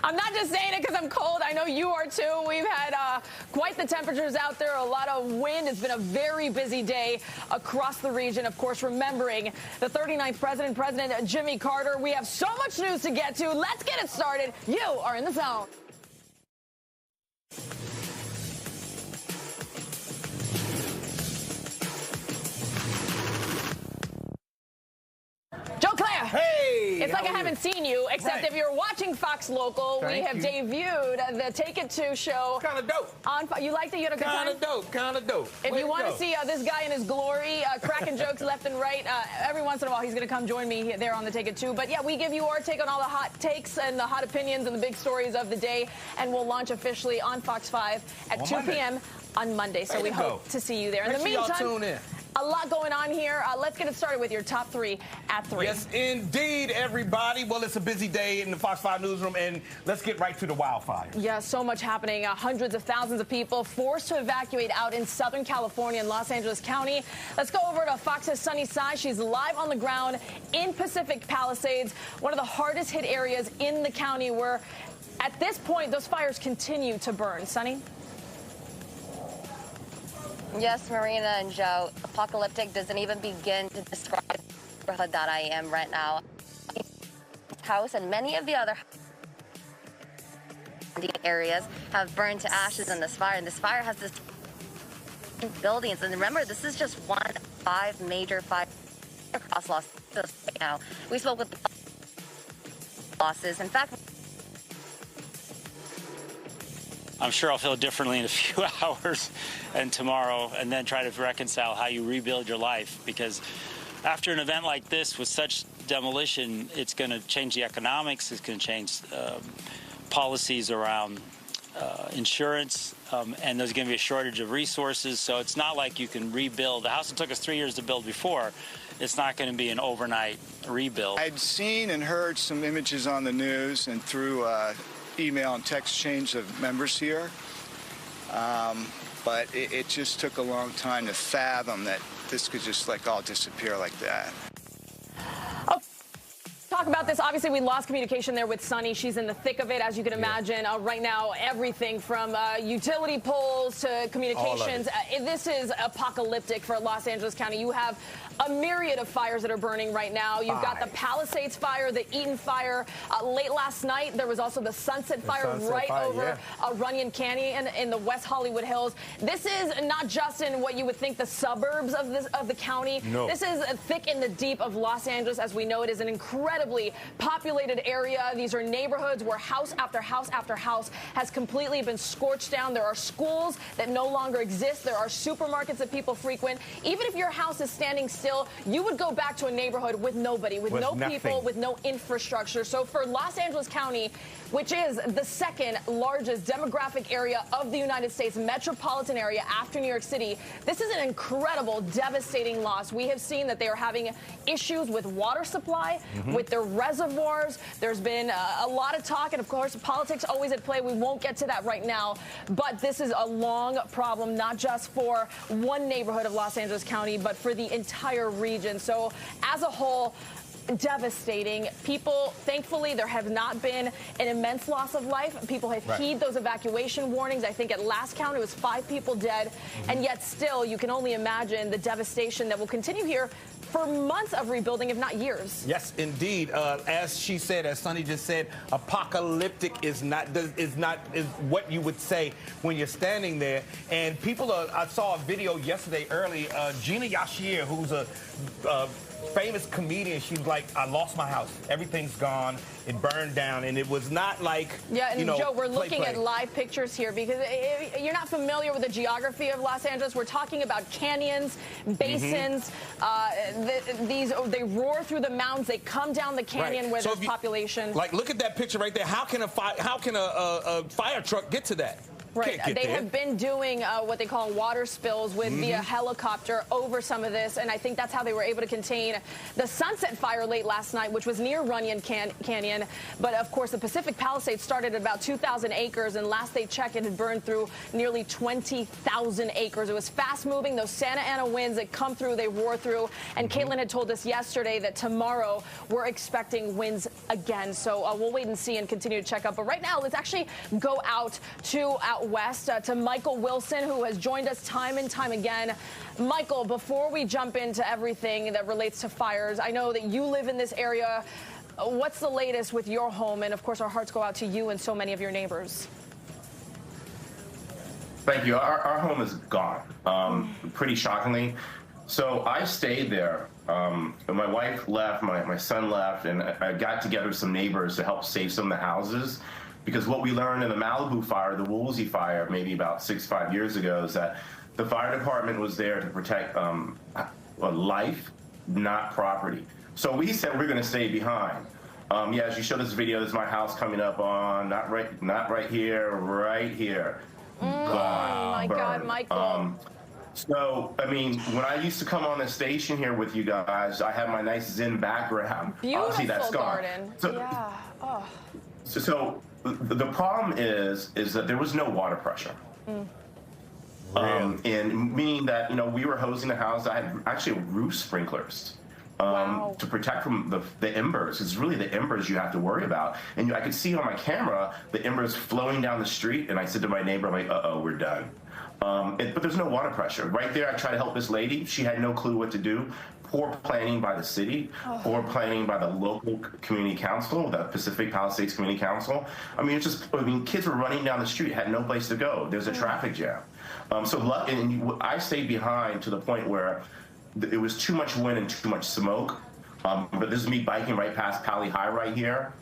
I'm not just saying it because I'm cold. I know you are too. We've had quite the temperatures out there, a lot of wind. It's been a very busy day across the region. Of course, remembering the 39th president, President Jimmy Carter. We have so much news to get to. Let's get it started. You are in the zone. Joe Claire. Hey! It's like I haven't seen you, except if you're watching Fox Local, we have debuted the Take It 2 show. Kind of dope. You liked it? You had a good time? Kind of dope. If you want to see this guy in his glory, cracking jokes left and right, every once in a while he's going to come join me there on the Take It 2. But yeah, we give you our take on all the hot takes and the hot opinions and the big stories of the day, and we'll launch officially on Fox 5 at 2 p.m. on Monday. So we hope to see you there. In the meantime, tune in. A lot going on here. Let's get it started with your top 3 at 3. Yes, indeed, everybody. Well, it's a busy day in the Fox 5 newsroom, and let's get right to the wildfire. Yeah, so much happening. Hundreds of thousands of people forced to evacuate out in Southern California and Los Angeles County. Let's go over to Fox's Sunny Side. She's live on the ground in Pacific Palisades, one of the hardest hit areas in the county where, at this point, those fires continue to burn. Sunny? Yes, Marina and Joe, apocalyptic doesn't even begin to describe the neighborhood that I am right now. House and many of the other areas have burned to ashes in this fire, and this fire has this buildings. And remember, this is just one of 5 major fires across Los Angeles right now. We spoke with losses. In fact, I'm sure I'll feel differently in a few hours and tomorrow, and then try to reconcile how you rebuild your life. Because after an event like this with such demolition, it's going to change the economics. It's going to change policies around insurance, and there's going to be a shortage of resources. So it's not like you can rebuild. The house that took us 3 years to build before, it's not going to be an overnight rebuild. I'd seen and heard some images on the news and through email and text exchange of members here, but it just took a long time to fathom that this could just like all disappear like that. Talk about this. Obviously, we lost communication there with Sunny. She's in the thick of it, as you can imagine. Right now, everything from utility poles to communications. This is apocalyptic for Los Angeles County. You have a myriad of fires that are burning right now. You've got the Palisades fire, the Eaton fire. Late last night, there was also the Sunset fire over Runyon Canyon in the West Hollywood Hills. This is not just in what you would think the suburbs of the county. No. This is thick in the deep of Los Angeles. As we know, it is an incredibly populated area. These are neighborhoods where house after house after house has completely been scorched down. There are schools that no longer exist. There are supermarkets that people frequent. Even if your house is standing still, you would go back to a neighborhood with nobody, with no people, with no infrastructure. So for Los Angeles County, which is the second largest demographic area of the United States, metropolitan area after New York City, this is an incredible, devastating loss. We have seen that they are having issues with water supply, with their reservoirs. There's been a lot of talk, and of course, politics always at play. We won't get to that right now, but this is a long problem, not just for one neighborhood of Los Angeles County, but for the entire region. So as a whole, devastating. People, thankfully, there have not been an immense loss of life. People have heeded those evacuation warnings. I think at last count, it was 5 people dead. And yet still, you can only imagine the devastation that will continue here for months of rebuilding, if not years. Yes, indeed. As she said, as Sunny just said, apocalyptic is what you would say when you're standing there. And people I saw a video yesterday early. Gina Yashir, who's a famous comedian, she was like, I lost my house. Everything's gone. It burned down. And it was not like, Joe, we're looking at live pictures here because if you're not familiar with the geography of Los Angeles. We're talking about canyons, basins. They roar through the mountains. They come down the canyon where there's population. Like, look at that picture right there. How can a fire truck get to that? Right. They have been doing what they call water spills with via helicopter over some of this, and I think that's how they were able to contain the Sunset fire late last night, which was near Runyon Canyon. But, of course, the Pacific Palisades started at about 2,000 acres, and last they checked, it had burned through nearly 20,000 acres. It was fast-moving. Those Santa Ana winds that come through, they roar through. And Caitlin had told us yesterday that tomorrow we're expecting winds again. So we'll wait and see and continue to check up. But right now, let's actually go out west to Michael Wilson, who has joined us time and time again. Michael, before we jump into everything that relates to fires, I know that you live in this area. What's the latest with your home? And, of course, our hearts go out to you and so many of your neighbors. Thank you. Our home is gone, pretty shockingly. So I stayed there. My wife left, my son left, and I got together with some neighbors to help save some of the houses. Because what we learned in the Malibu fire, the Woolsey fire, maybe about 5 years ago, is that the fire department was there to protect life, not property. So we said we're going to stay behind. As you showed this video, this is my house coming up on not right here, right here. Oh my God, Michael. So, I mean, when I used to come on the station here with you guys, I had my nice Zen background. Beautiful that's gone. garden. So, yeah. Oh. So the problem is that there was no water pressure. And meaning that, we were hosing the house. I had actually roof sprinklers to protect from the embers. It's really the embers you have to worry about. And I could see on my camera the embers flowing down the street. And I said to my neighbor, I'm like, uh-oh, we're done. But there's no water pressure. Right there, I tried to help this lady. She had no clue what to do. Poor planning by the city, poor planning by the local community council, the Pacific Palisades Community Council. I mean, kids were running down the street, had no place to go. There's a traffic jam. I stayed behind to the point where it was too much wind and too much smoke. But this is me biking right past Pali High right here.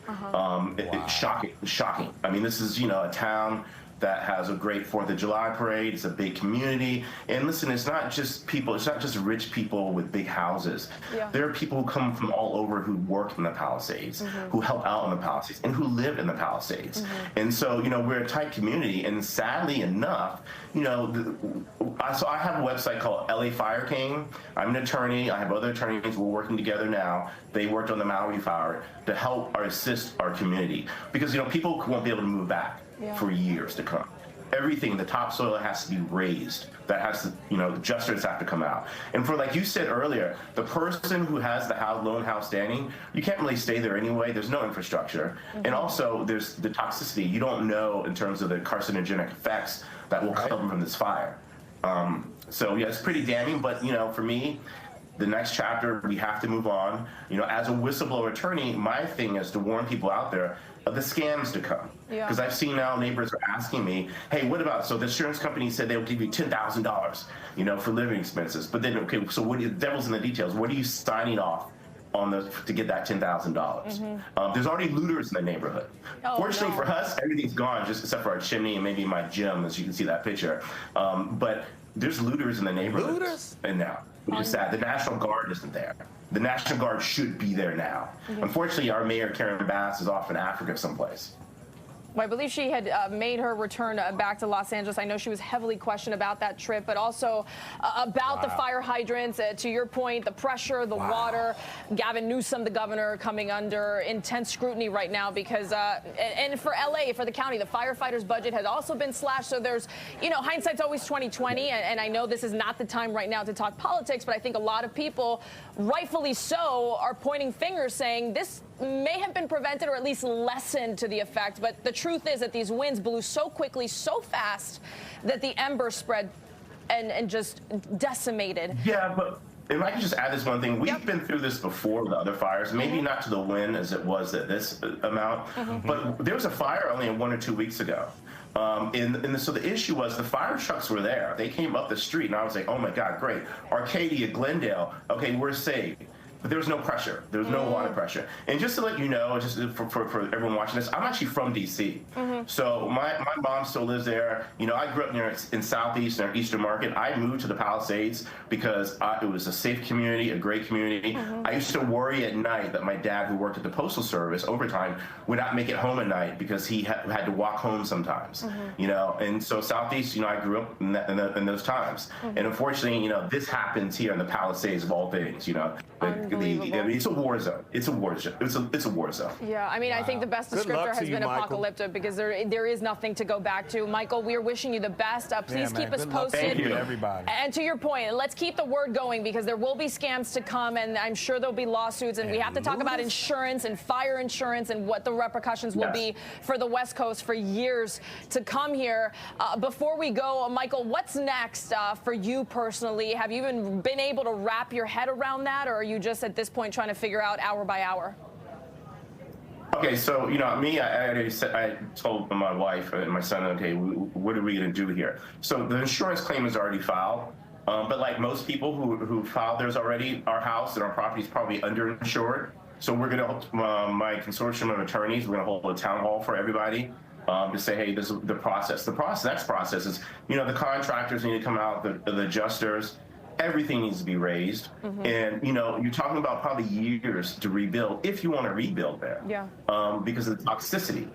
It's shocking. I mean, this is, a town that has a great 4th of July parade. It's a big community. And listen, it's not just rich people with big houses. Yeah. There are people who come from all over who work in the Palisades, who help out in the Palisades, and who live in the Palisades. And so, we're a tight community. And sadly enough, so I have a website called LA Fire King. I'm an attorney. I have other attorneys. We're working together now. They worked on the Maui fire to help or assist our community. Because, people won't be able to move back for years to come. Everything, the topsoil has to be raised. That has to, the adjusters have to come out. And for, like you said earlier, the person who has the lone house standing, you can't really stay there anyway. There's no infrastructure. And also, there's the toxicity. You don't know in terms of the carcinogenic effects that will come from this fire. So, yeah, it's pretty damning. But, for me, the next chapter, we have to move on. As a whistleblower attorney, my thing is to warn people out there of the scams to come. Because I've seen now neighbors are asking me, hey, what about, so the insurance company said they'll give you $10,000, for living expenses. But then, okay, so the devil's in the details. What are you signing off on to get that $10,000? There's already looters in the neighborhood. Fortunately for us, everything's gone, just except for our chimney and maybe my gym, as you can see that picture. But there's looters in the neighborhood. And now, which is sad. The National Guard isn't there. The National Guard should be there now. Unfortunately, our mayor, Karen Bass, is off in Africa someplace. Well, I believe she had made her return back to Los Angeles. I know she was heavily questioned about that trip, but also about the fire hydrants. To your point, the pressure, the water. Gavin Newsom, the governor, coming under intense scrutiny right now because, and for LA, for the county, the firefighters' budget has also been slashed. So there's, hindsight's always 20/20, and I know this is not the time right now to talk politics, but I think a lot of people, rightfully so, are pointing fingers saying this may have been prevented or at least lessened to the effect. But the truth is that these winds blew so quickly, so fast, that the embers spread and just decimated. Yeah, but if I can just add this one thing, we've been through this before, the other fires, maybe not to the wind as it was at this amount, but there was a fire only 1 or 2 weeks ago. So the issue was the fire trucks were there. They came up the street, and I was like, oh my God, great. Arcadia, Glendale, okay, we're safe. But there was no pressure. There was no water pressure. And just to let you know, just for everyone watching this, I'm actually from D.C. So my mom still lives there. I grew up in Southeast, near Eastern Market. I moved to the Palisades because it was a safe community, a great community. I used to worry at night that my dad, who worked at the Postal Service overtime, would not make it home at night because he had to walk home sometimes. And so Southeast, I grew up in those times. And unfortunately, this happens here in the Palisades of all things. It's a war zone. It's a war zone. It's a war zone. Yeah, I mean, I think the best descriptor has been apocalyptic because there is nothing to go back to. Michael, we are wishing you the best. Please keep us posted. Thank you, everybody. And to your point, let's keep the word going because there will be scams to come, and I'm sure there'll be lawsuits. And we have to talk about insurance and fire insurance and what the repercussions will be for the West Coast for years to come here. Before we go, Michael, what's next for you personally? Have you even been able to wrap your head around that, or are you just at this point trying to figure out hour by hour? Okay, so me, I told my wife and my son, okay, what are we going to do here? So the insurance claim is already filed, but like most people who filed theirs already, our house and our property is probably underinsured. So we're going to, my consortium of attorneys, we're going to hold a town hall for everybody. To say, hey, this is the process. The next process is, the contractors need to come out, the adjusters. Everything needs to be raised. And, you're talking about probably years to rebuild, if you want to rebuild there. Because of the toxicity.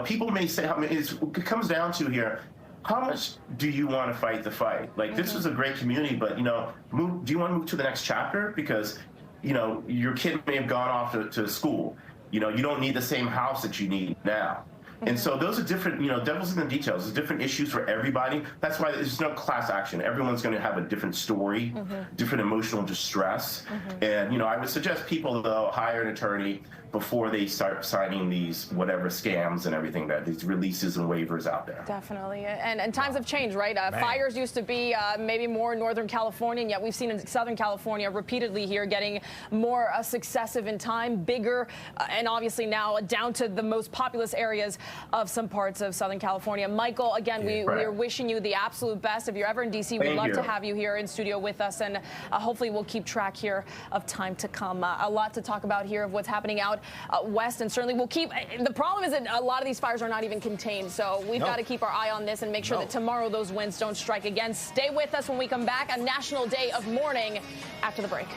People may say, it comes down to here, how much do you want to fight the fight? Like, this is a great community, but, do you want to move to the next chapter? Because, your kid may have gone off to school. You don't need the same house that you need now. And so those are different, devil's in the details. There's different issues for everybody. That's why there's no class action. Everyone's going to have a different story, different emotional distress. And, I would suggest people, though, hire an attorney before they start signing these whatever scams and everything, these releases and waivers out there. Definitely. And times have changed, right? Fires used to be maybe more in Northern California, and yet we've seen in Southern California repeatedly here getting more successive in time, bigger, and obviously now down to the most populous areas of some parts of Southern California. Michael, again, we are wishing you the absolute best. If you're ever in D.C., we'd love to have you here in studio with us, and hopefully we'll keep track here of time to come. A lot to talk about here of what's happening out west, and certainly we'll keep. The problem is that a lot of these fires are not even contained, so we've got to keep our eye on this and make sure that tomorrow those winds don't strike again. Stay with us when we come back. A national day of mourning after the break.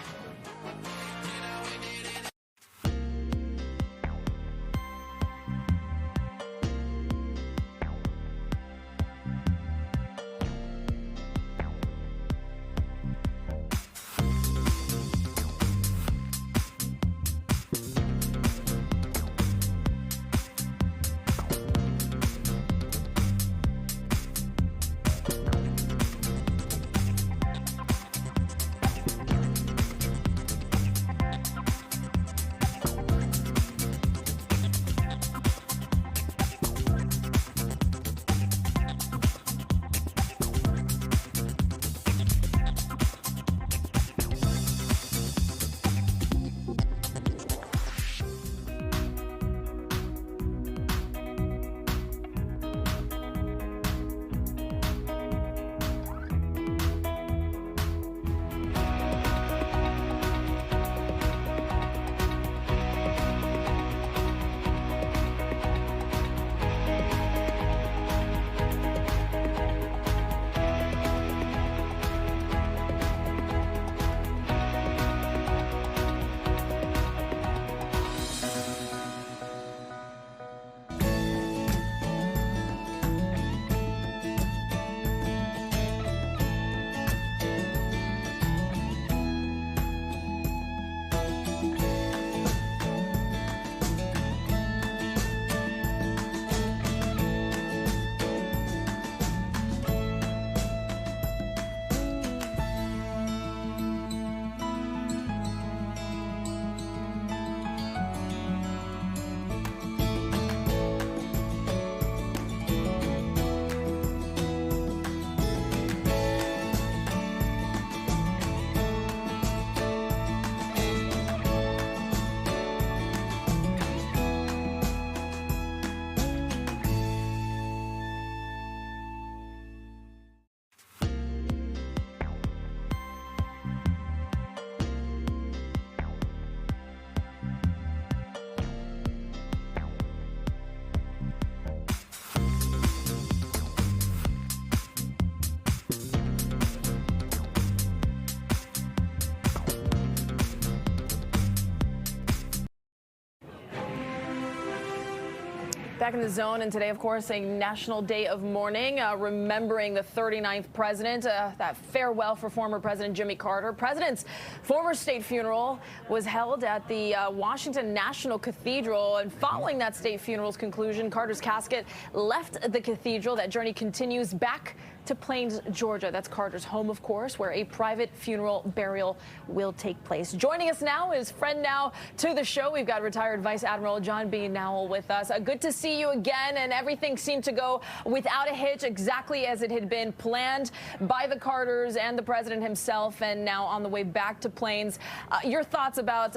Back in the zone, and today, of course, a national day of mourning, remembering the 39th president, that farewell for former President Jimmy Carter. President's former state funeral was held at the Washington National Cathedral, and following that state funeral's conclusion, Carter's casket left the cathedral. That journey continues back to Plains, Georgia. That's Carter's home, of course, where a private funeral burial will take place. Joining us now is friend now to the show. We've got retired Vice Admiral John B. Nowell with us. Good to see you again, and everything seemed to go without a hitch, exactly as it had been planned by the Carters and the president himself, and now on the way back to Plains. Your thoughts about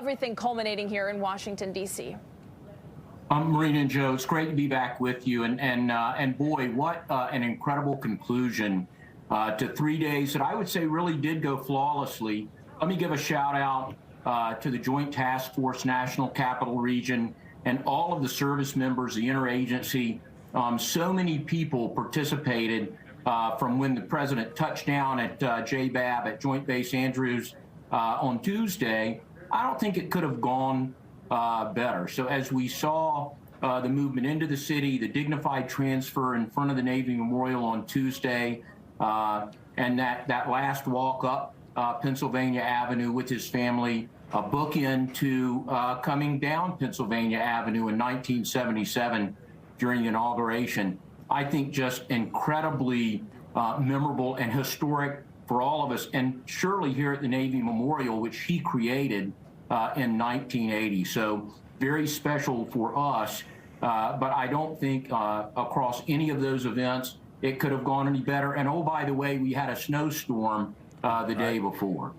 everything culminating here in Washington, D.C.? Marina and Joe, it's great to be back with you, and boy, what an incredible conclusion to 3 days that I would say really did go flawlessly. Let me give a shout out to the Joint Task Force National Capital Region and all of the service members, the interagency. So many people participated from when the president touched down at JBAB at Joint Base Andrews on Tuesday. I don't think it could have gone better. So as we saw the movement into the city, the dignified transfer in front of the Navy Memorial on Tuesday, and that last walk up Pennsylvania Avenue with his family, a bookend to coming down Pennsylvania Avenue in 1977 during the inauguration. I think just incredibly memorable and historic for all of us, and surely here at the Navy Memorial, which he created in 1980. So very special for us, but I don't think across any of those events it could have gone any better. And oh, by the way, we had a snowstorm the day before.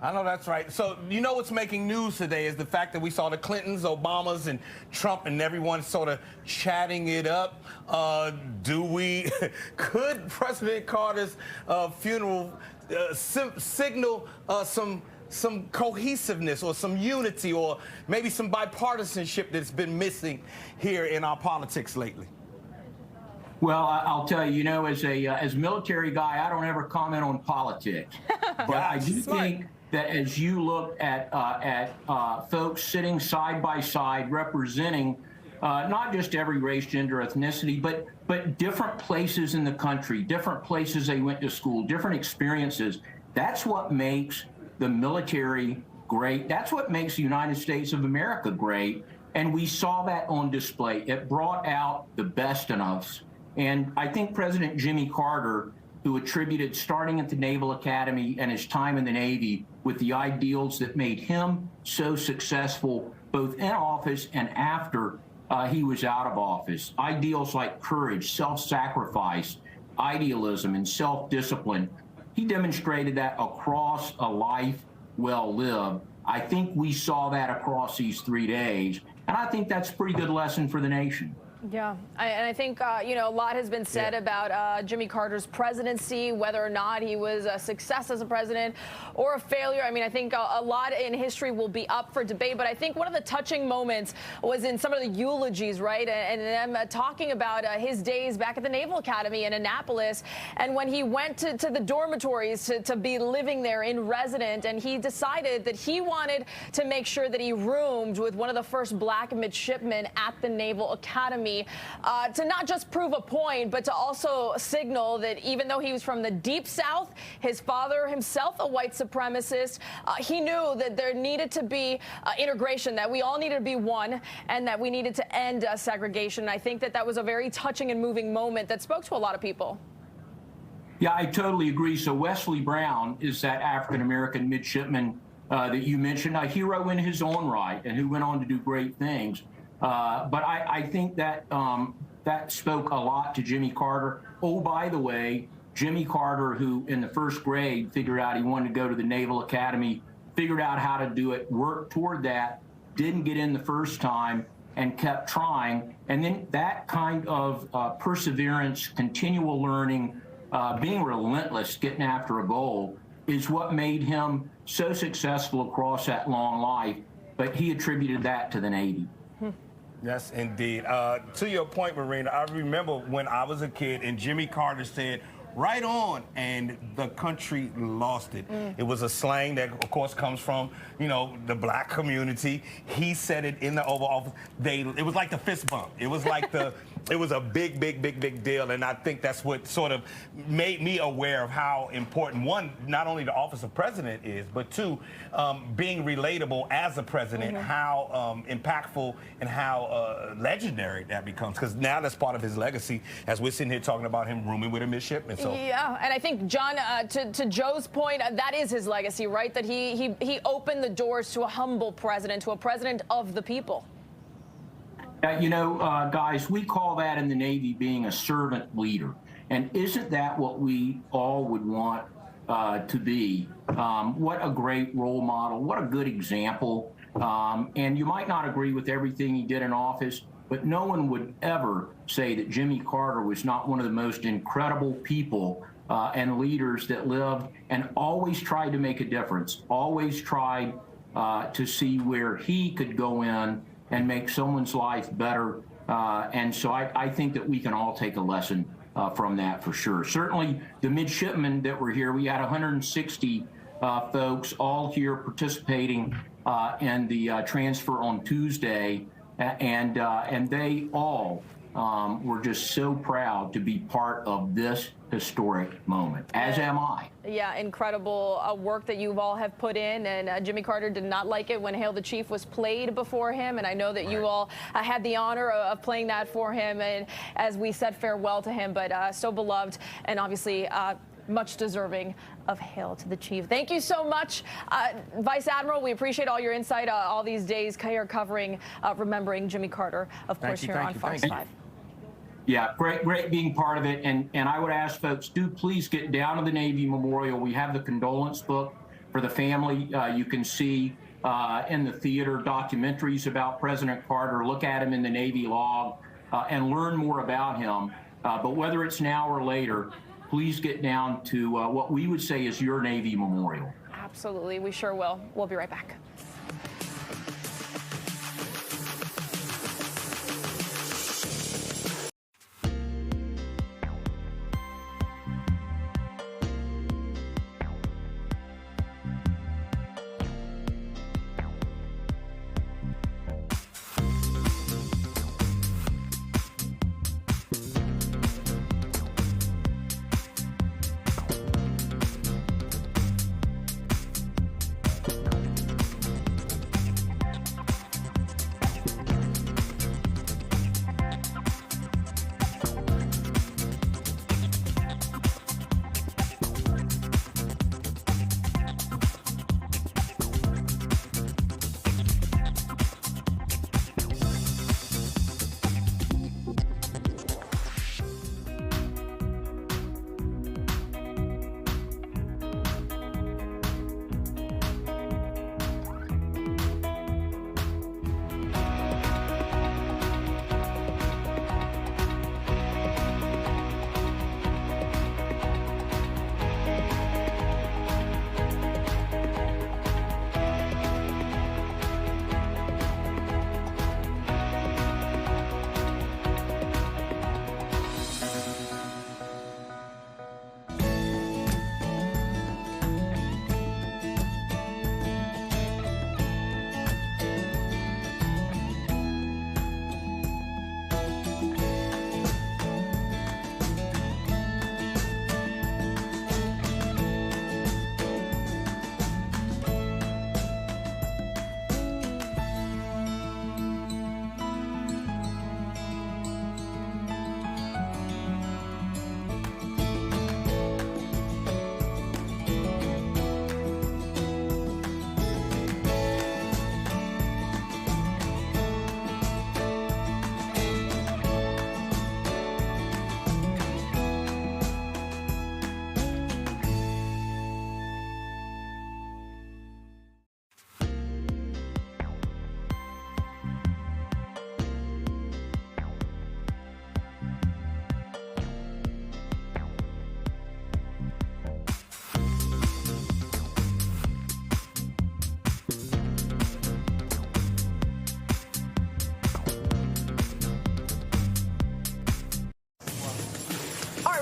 I know that's right. So, you know what's making news today is the fact that we saw the Clintons, Obamas, and Trump and everyone sort of chatting it up. Could President Carter's funeral signal some cohesiveness or some unity or maybe some bipartisanship that's been missing here in our politics lately? Well, I'll tell you, as a military guy, I don't ever comment on politics. But I do think that as you look at folks sitting side by side representing not just every race, gender, ethnicity, but different places in the country, different places they went to school, different experiences, that's what makes the military great. That's what makes the United States of America great. And we saw that on display. It brought out the best in us. And I think President Jimmy Carter, who attributed starting at the Naval Academy and his time in the Navy with the ideals that made him so successful, both in office and after he was out of office. Ideals like courage, self-sacrifice, idealism, and self-discipline. He demonstrated that across a life well lived. I think we saw that across these 3 days, and I think that's a pretty good lesson for the nation. Yeah, and I think, a lot has been said about Jimmy Carter's presidency, whether or not he was a success as a president or a failure. I mean, I think a lot in history will be up for debate, but I think one of the touching moments was in some of the eulogies, right? And them talking about his days back at the Naval Academy in Annapolis, and when he went to the dormitories to be living there in resident, and he decided that he wanted to make sure that he roomed with one of the first black midshipmen at the Naval Academy. To not just prove a point, but to also signal that even though he was from the Deep South, his father himself a white supremacist, he knew that there needed to be integration, that we all needed to be one, and that we needed to end segregation. And I think that was a very touching and moving moment that spoke to a lot of people. Yeah, I totally agree. So Wesley Brown is that African-American midshipman that you mentioned, a hero in his own right, and who went on to do great things. But I think that that spoke a lot to Jimmy Carter. Oh, by the way, Jimmy Carter, who in the first grade figured out he wanted to go to the Naval Academy, figured out how to do it, worked toward that, didn't get in the first time, and kept trying. And then that kind of perseverance, continual learning, being relentless, getting after a goal, is what made him so successful across that long life. But he attributed that to the Navy. Yes, indeed. To your point, Marina, I remember when I was a kid and Jimmy Carter said, "Right on," and the country lost it. It was a slang that, of course, comes from, the black community. He said it in the Oval Office. It was like the fist bump. It was like it was a big, big, big, big deal. And I think that's what sort of made me aware of how important, one, not only the office of president is, but two, being relatable as a president, how impactful and how legendary that becomes. Because now that's part of his legacy, as we're sitting here talking about him rooming with a midshipman. So. Yeah, and I think, John, to Joe's point, that is his legacy, right? That he opened the doors to a humble president, to a president of the people. Guys, we call that in the Navy being a servant leader. And isn't that what we all would want to be? What a great role model. What a good example. And you might not agree with everything he did in office, but no one would ever say that Jimmy Carter was not one of the most incredible people and leaders that lived and always tried to make a difference, always tried to see where he could go in and make someone's life better. And so I think that we can all take a lesson from that for sure. Certainly the midshipmen that were here, we had 160 folks all here participating in the transfer on Tuesday. and they all were just so proud to be part of this historic moment, as am I. Yeah, incredible work that you all have put in, and Jimmy Carter did not like it when Hail the Chief was played before him, and I know that you all had the honor of playing that for him, and as we said farewell to him, but so beloved, and obviously much deserving of Hail to the Chief. Thank you so much, Vice Admiral. We appreciate all your insight all these days here covering, remembering Jimmy Carter, of course, here on Fox 5. Yeah, great being part of it. And I would ask folks, do please get down to the Navy Memorial. We have the condolence book for the family. You can see in the theater documentaries about President Carter. Look at him in the Navy log and learn more about him. But whether it's now or later, please get down to what we would say is your Navy Memorial. Absolutely, we sure will. We'll be right back.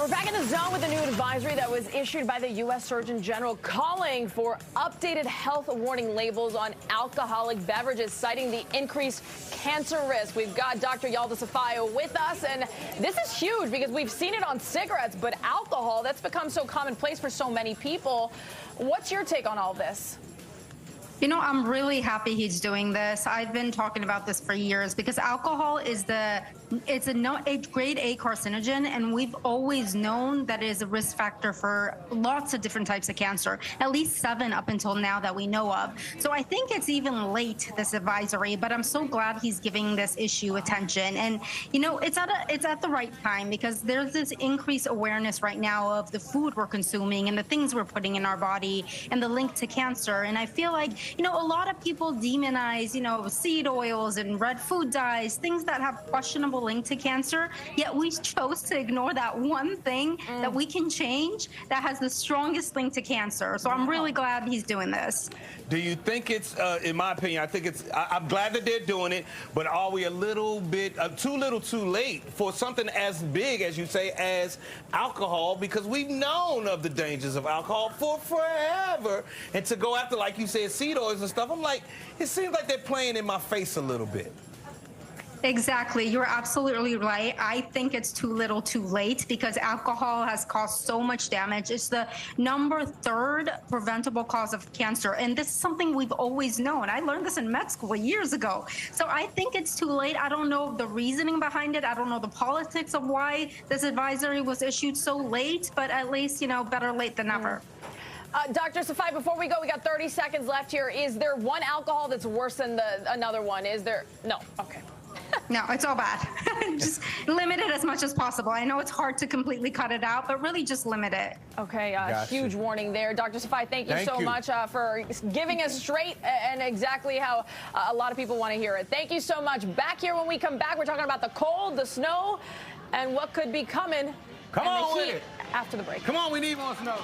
We're back in the zone with a new advisory that was issued by the U.S. Surgeon General calling for updated health warning labels on alcoholic beverages, citing the increased cancer risk. We've got Dr. Yalda Safaya with us, and this is huge because we've seen it on cigarettes, but alcohol, that's become so commonplace for so many people. What's your take on all this? You know, I'm really happy he's doing this. I've been talking about this for years because alcohol is a grade A carcinogen, and we've always known that it is a risk factor for lots of different types of cancer, at least 7 up until now that we know of. So I think it's even late, this advisory, but I'm so glad he's giving this issue attention. And, you know, it's at the right time because there's this increased awareness right now of the food we're consuming and the things we're putting in our body and the link to cancer. And I feel like, you know, a lot of people demonize, you know, seed oils and red food dyes, things that have questionable link to cancer, yet we chose to ignore that one thing that we can change that has the strongest link to cancer. So I'm really glad he's doing this. Do you think it's, in my opinion, I think it's, I'm glad that they're doing it, but are we a little bit, too little too late for something as big, as you say, as alcohol? Because we've known of the dangers of alcohol for forever. And to go after, like you said, seed oils and stuff, I'm like, it seems like they're playing in my face a little bit. Exactly. You're absolutely right. I think it's too little too late because alcohol has caused so much damage. It's the number 3rd preventable cause of cancer. And this is something we've always known. I learned this in med school years ago. So I think it's too late. I don't know the reasoning behind it. I don't know the politics of why this advisory was issued so late, but at least, you know, better late than never. Dr. Safai, before we go, we got 30 seconds left here. Is there one alcohol that's worse than another one? Is there? No. Okay. No, it's all bad. Just limit it as much as possible. I know it's hard to completely cut it out, but really just limit it. Okay, huge warning there. Dr. Safai, thank you so much for giving us straight and exactly how a lot of people want to hear it. Thank you so much. Back here when we come back, we're talking about the cold, the snow, and what could be coming. Come on with it. After the break. Come on, we need more snow.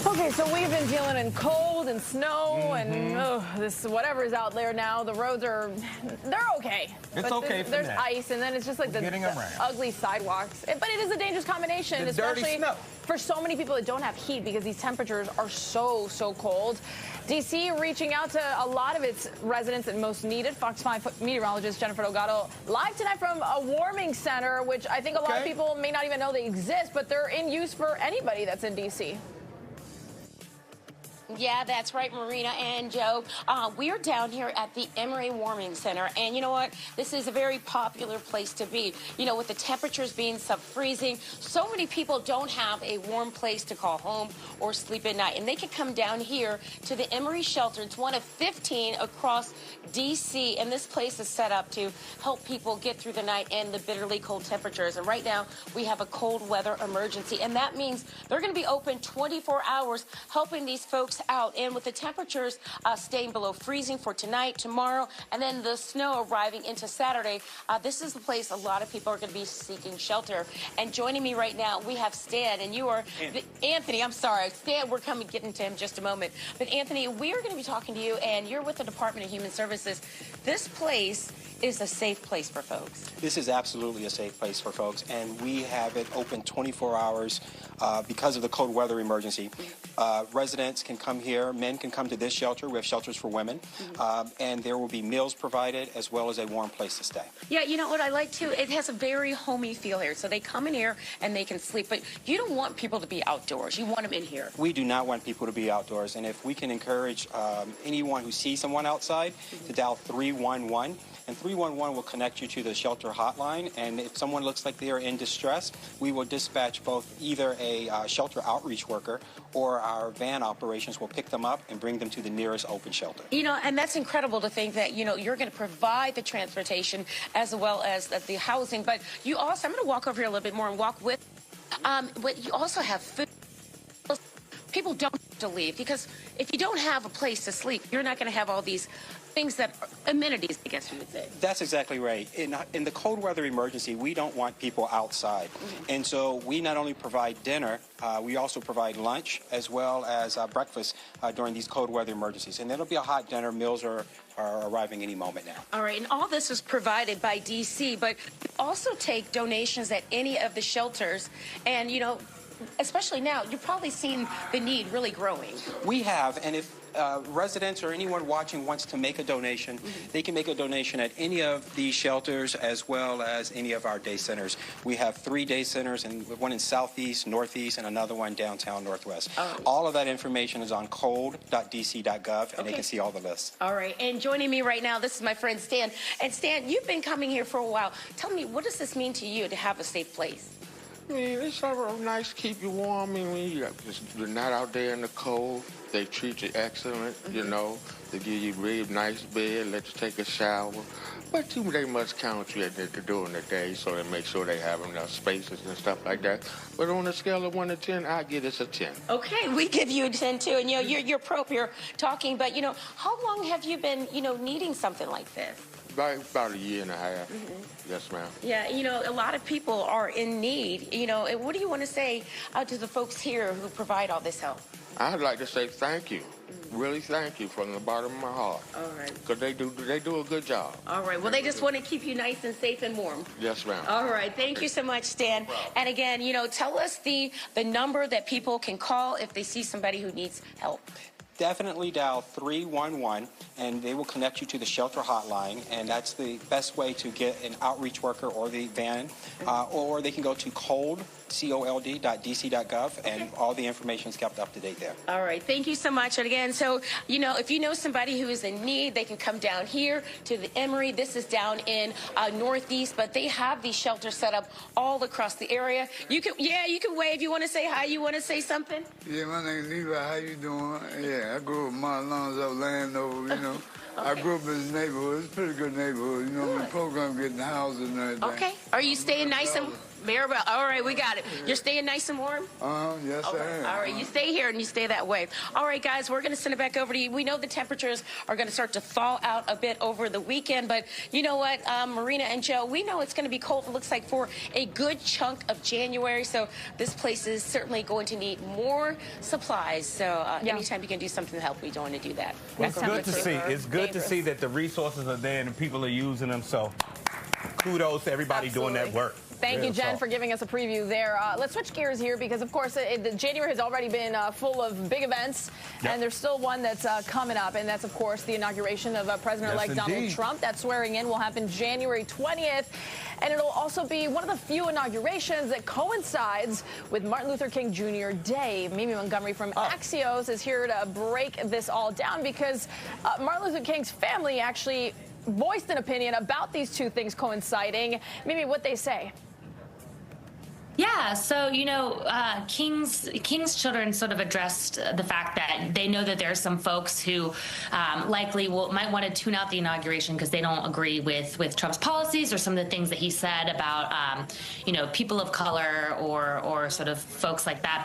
Okay, so we've been dealing in cold and snow and this whatever's out there now. The roads they're okay. It's okay for there's now. ice, and then it's just like the ugly sidewalks. But it is a dangerous combination, The dirty especially snow. for so many people that don't have heat because these temperatures are so cold. D.C. reaching out to a lot of its residents that most need it. Fox 5 meteorologist Jennifer Delgado live tonight from a warming center, which I think a lot of people may not even know they exist, but they're in use for anybody that's in D.C. Yeah, that's right, Marina and Joe. We are down here at the Emory Warming Center, and you know what? This is a very popular place to be. You know, with the temperatures being sub-freezing, so many people don't have a warm place to call home or sleep at night, and they can come down here to the Emory shelter. It's one of 15 across D.C., and this place is set up to help people get through the night and the bitterly cold temperatures. And right now, we have a cold weather emergency, and that means they're going to be open 24 hours, helping these folks us out. And with the temperatures staying below freezing for tonight, tomorrow, and then the snow arriving into Saturday, this is the place a lot of people are going to be seeking shelter. And joining me right now, we have Stan, and you are Anthony. I'm sorry, Stan. We're getting to him in just a moment. But Anthony, we are going to be talking to you, and you're with the Department of Human Services. This place is a safe place for folks. This is absolutely a safe place for folks, and we have it open 24 hours because of the cold weather emergency. Residents can come here, men can come to this shelter. We have shelters for women, and there will be meals provided as well as a warm place to stay. Yeah, you know what I like too? It has a very homey feel here. So they come in here and they can sleep, but you don't want people to be outdoors. You want them in here. We do not want people to be outdoors, and if we can encourage anyone who sees someone outside to dial 311, and 311 will connect you to the shelter hotline, and if someone looks like they are in distress, we will dispatch both either a shelter outreach worker or our van operations will pick them up and bring them to the nearest open shelter. You know, and that's incredible to think that, you know, you're going to provide the transportation as well as the housing, but you also, I'm going to walk over here a little bit more and walk with, but you also have food. People don't have to leave because if you don't have a place to sleep, you're not going to have all these things that are amenities, I guess you would say. That's exactly right. In the cold weather emergency, we don't want people outside. And so we not only provide dinner, we also provide lunch as well as breakfast during these cold weather emergencies. And it'll be a hot dinner. Meals are arriving any moment now. All right, and all this is provided by DC, but you also take donations at any of the shelters. And, you know, especially now, you've probably seen the need really growing. We have, and if residents or anyone watching wants to make a donation, they can make a donation at any of these shelters as well as any of our day centers. We have 3 day centers, and one in Southeast, Northeast, and another one downtown Northwest. All of that information is on cold.dc.gov, and they can see all the lists. All right, and joining me right now, this is my friend Stan. And Stan, you've been coming here for a while. Tell me, what does this mean to you to have a safe place? I mean, it's sort of nice to keep you warm. I mean, you're not out there in the cold. They treat you excellent, you know. They give you a really nice bed, let you take a shower. But they must count you during the day so they make sure they have enough spaces and stuff like that. But on a scale of 1 to 10, I give this a 10. Okay, we give you a 10 too. And, you know, you're pro here talking, but, you know, how long have you been, you know, needing something like this? About a year and a half. Yes, ma'am. Yeah, you know, a lot of people are in need. You know, what do you want to say to the folks here who provide all this help? I'd like to say thank you. Really thank you from the bottom of my heart. All right. Because they do a good job. All right. Well, they just want to keep you nice and safe and warm. Yes, ma'am. All right. Thank you so much, Stan. And again, you know, tell us the number that people can call if they see somebody who needs help. Definitely dial 311, and they will connect you to the shelter hotline, and that's the best way to get an outreach worker or the van, or they can go to cold.dc.gov, and all the information is kept up to date there. All right. Thank you so much. And again, so, you know, if you know somebody who is in need, they can come down here to the Emory. This is down in Northeast, but they have these shelters set up all across the area. You can wave. You want to say hi? You want to say something? Yeah, my name is Levi. How you doing? Yeah, I grew up in Mount Alonzo, Landover, you know. Okay. I grew up in this neighborhood. It's a pretty good neighborhood. You know, the program getting houses and everything. Okay. Are you staying nice and... Maribel, all right, we got it. You're staying nice and warm? Yes, I am. All right, you stay here and you stay that way. All right, guys, we're going to send it back over to you. We know the temperatures are going to start to thaw out a bit over the weekend, but you know what, Marina and Joe, we know it's going to be cold, it looks like, for a good chunk of January, so this place is certainly going to need more supplies. So anytime you can do something to help, we don't want to do that. It's good to see. It's good to see that the resources are there and the people are using them, so kudos to everybody doing that work. Thank you, Jen, for giving us a preview there. Let's switch gears here because, of course, January has already been full of big events, and there's still one that's coming up, and that's, of course, the inauguration of President-elect Donald Trump. That swearing in will happen January 20th, and it'll also be one of the few inaugurations that coincides with Martin Luther King Jr. Day. Mimi Montgomery from Axios is here to break this all down because Martin Luther King's family actually voiced an opinion about these two things coinciding. Mimi, what they say? Yeah, so, King's children sort of addressed the fact that they know that there are some folks who likely might want to tune out the inauguration because they don't agree with Trump's policies or some of the things that he said about, people of color or sort of folks like that.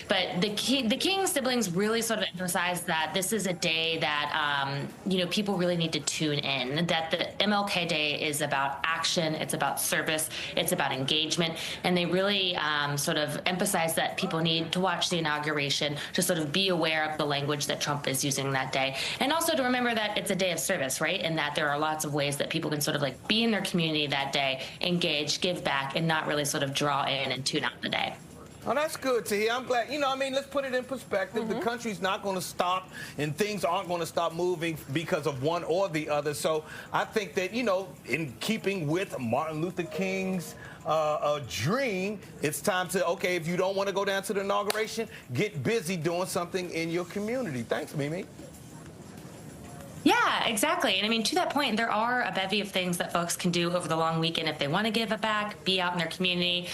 But the King siblings really sort of emphasized that this is a day that, people really need to tune in, that the MLK Day is about action, it's about service, it's about engagement, and they really sort of emphasize that people need to watch the inauguration to sort of be aware of the language that Trump is using that day. And also to remember that it's a day of service, right? And that there are lots of ways that people can sort of like be in their community that day, engage, give back, and not really sort of draw in and tune out the day. Oh, that's good to hear. I'm glad. Let's put it in perspective. The country's not going to stop, and things aren't going to stop moving because of one or the other. So I think that, in keeping with Martin Luther King's dream, it's time to, okay, if you don't want to go down to the inauguration, get busy doing something in your community. Thanks, Mimi. Yeah, exactly. And to that point, there are a bevy of things that folks can do over the long weekend if they want to give it back, be out in their community.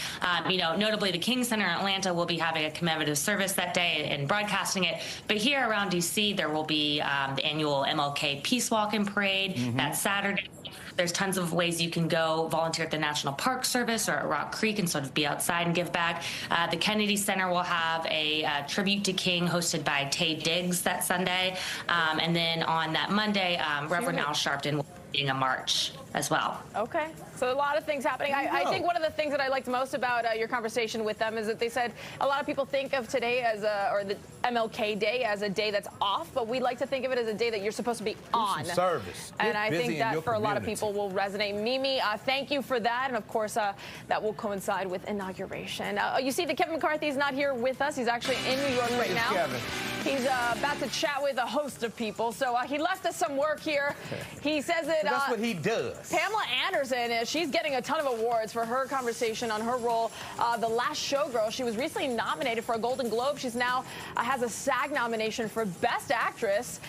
Notably, the King Center in Atlanta will be having a commemorative service that day and broadcasting it. But here around D.C., there will be the annual MLK Peace Walk and Parade. That's Saturday. There's tons of ways you can go volunteer at the National Park Service or at Rock Creek and sort of be outside and give back. The Kennedy Center will have a tribute to King hosted by Taye Diggs that Sunday. And then on that Monday, Reverend Al Sharpton will be doing a march as well. Okay. So a lot of things happening. I think one of the things that I liked most about your conversation with them is that they said a lot of people think of today or the MLK Day as a day that's off, but we like to think of it as a day that you're supposed to be on. Service. And I think that for a lot of people will resonate. Mimi, thank you for that. And of course, that will coincide with inauguration. You see that Kevin McCarthy's not here with us. He's actually in New York right now. Kevin. He's about to chat with a host of people. So he left us some work here. He says that that's what he does. Pamela Anderson, she's getting a ton of awards for her conversation on her role, The Last Showgirl. She was recently nominated for a Golden Globe. She's now has a SAG nomination for Best Actress.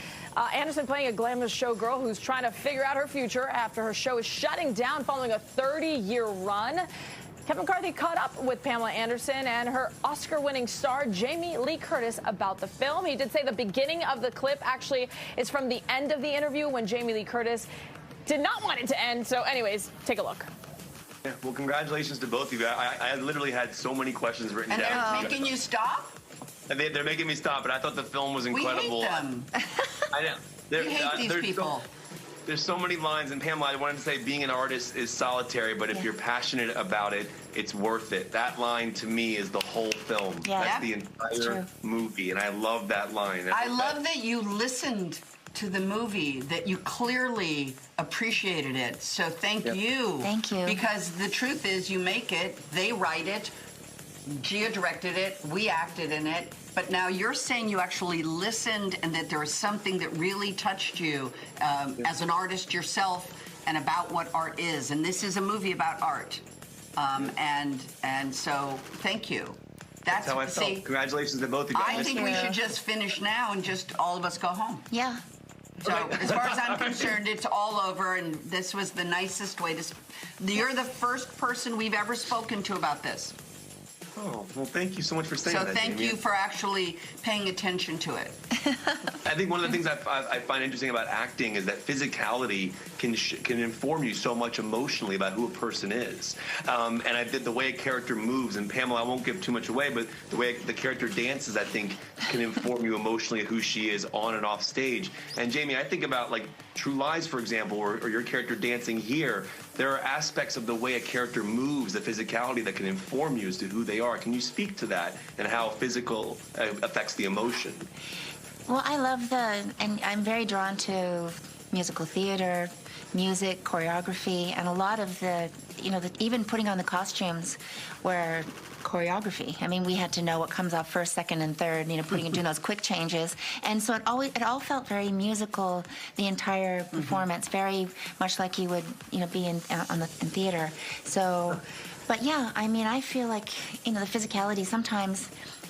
Anderson playing a glamorous showgirl who's trying to figure out her future after her show is shutting down following a 30-year run. Kevin McCarthy caught up with Pamela Anderson and her Oscar-winning star, Jamie Lee Curtis, about the film. He did say the beginning of the clip actually is from the end of the interview when Jamie Lee Curtis did not want it to end. So anyways, take a look. Yeah, well, congratulations to both of you. I literally had so many questions written down. And they're making you stop? And they're making me stop, but I thought the film was incredible. We hate them. I know. We hate these people. There's so many lines, and Pamela, I wanted to say being an artist is solitary, but if you're passionate about it, it's worth it. That line to me is the whole film. Yeah. That's the entire movie, and I love that line. I love that you listened to the movie, that you clearly appreciated it. So thank you. Thank you. Because the truth is you make it, they write it, Gia directed it, we acted in it, but now you're saying you actually listened and that there was something that really touched you as an artist yourself and about what art is. And this is a movie about art. And so thank you. That's how I felt. Congratulations to both of you. I think we should just finish now and just all of us go home. Yeah. So as far as I'm concerned, it's all over, and this was the nicest way to... You're the first person we've ever spoken to about this. Oh, well, thank you so much for saying that. So thank you for actually paying attention to it. I think one of the things I find interesting about acting is that physicality can inform you so much emotionally about who a person is. And I did the way a character moves, and Pamela, I won't give too much away, but the way the character dances, I think, can inform you emotionally who she is on and off stage. And Jamie, I think about like True Lies, for example, or your character dancing here. There are aspects of the way a character moves, the physicality that can inform you as to who they are. Can you speak to that and how physical affects the emotion? Well, I love and I'm very drawn to musical theater, music, choreography, and a lot of even putting on the costumes were choreography. I mean, we had to know what comes off first, second, and third, doing those quick changes. And so it all felt very musical, the entire performance, very much like you would, be in theater. So, but yeah, I mean, I feel like, the physicality sometimes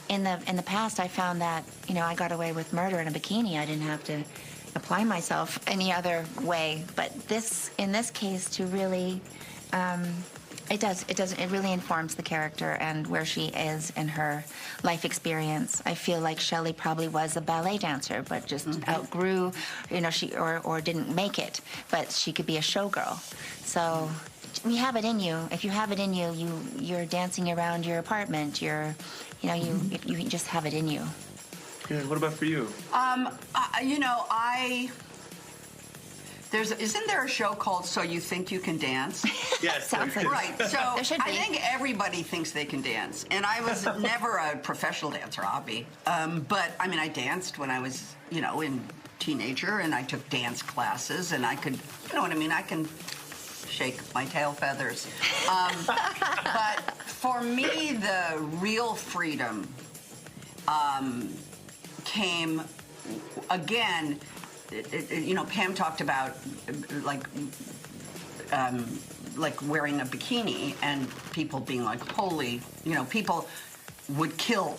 in the past, I found that, I got away with murder in a bikini. I didn't have to apply myself any other way. But in this case, to really It does. It does. It really informs the character and where she is in her life experience. I feel like Shelley probably was a ballet dancer, but just outgrew, or didn't make it. But she could be a showgirl. So we have it in you. If you have it in you, you're dancing around your apartment. You just have it in you. Yeah. What about for you? Isn't there a show called So You Think You Can Dance? Yes. Sounds like Right. So there should be. I think everybody thinks they can dance. And I was never a professional dancer, Abby. But I mean, I danced when I was, in teenager, and I took dance classes, and I could, you know what I mean? I can shake my tail feathers. But for me, the real freedom came, again, Pam talked about like wearing a bikini and people being like, holy, people would kill,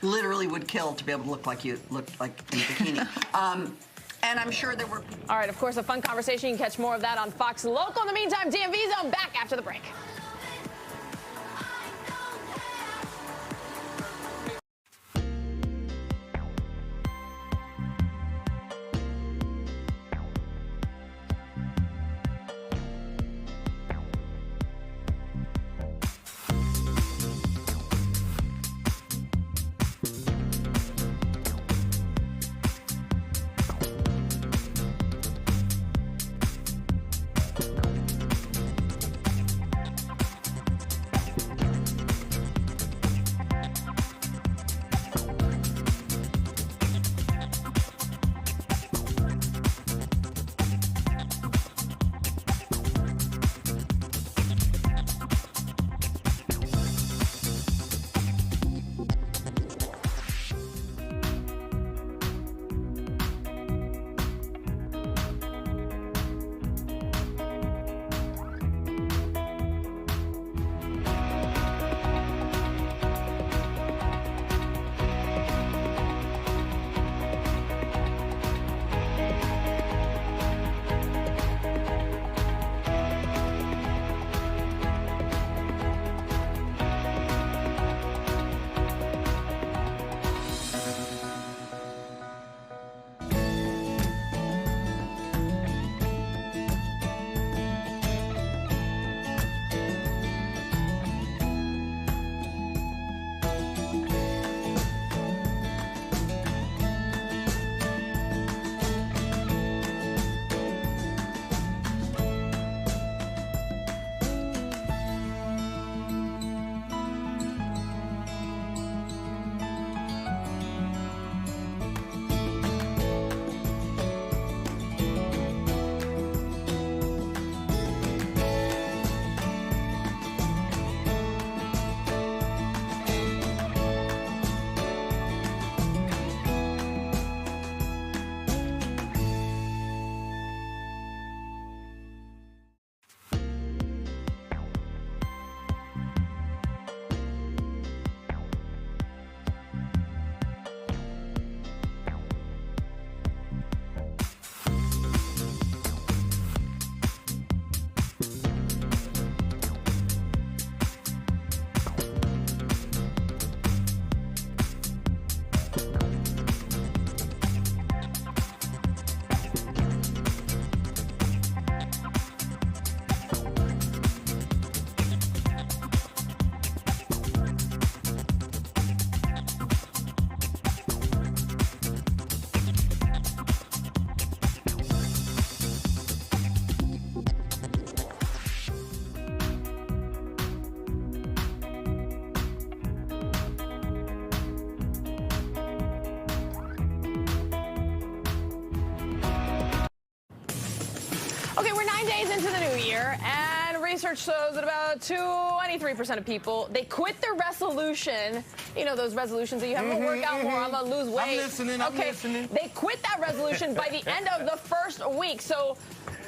literally would kill to be able to look like you looked like in a bikini. And I'm sure there were. All right, of course, a fun conversation. You can catch more of that on Fox Local. In the meantime, DMV Zone back after the break. Okay, we're 9 days into the new year, and research shows that about 23% of people, they quit their resolution. You know, those resolutions that you have, I'm gonna work out more, I'm gonna lose weight. I'm listening. They quit that resolution by the end of the first week. So,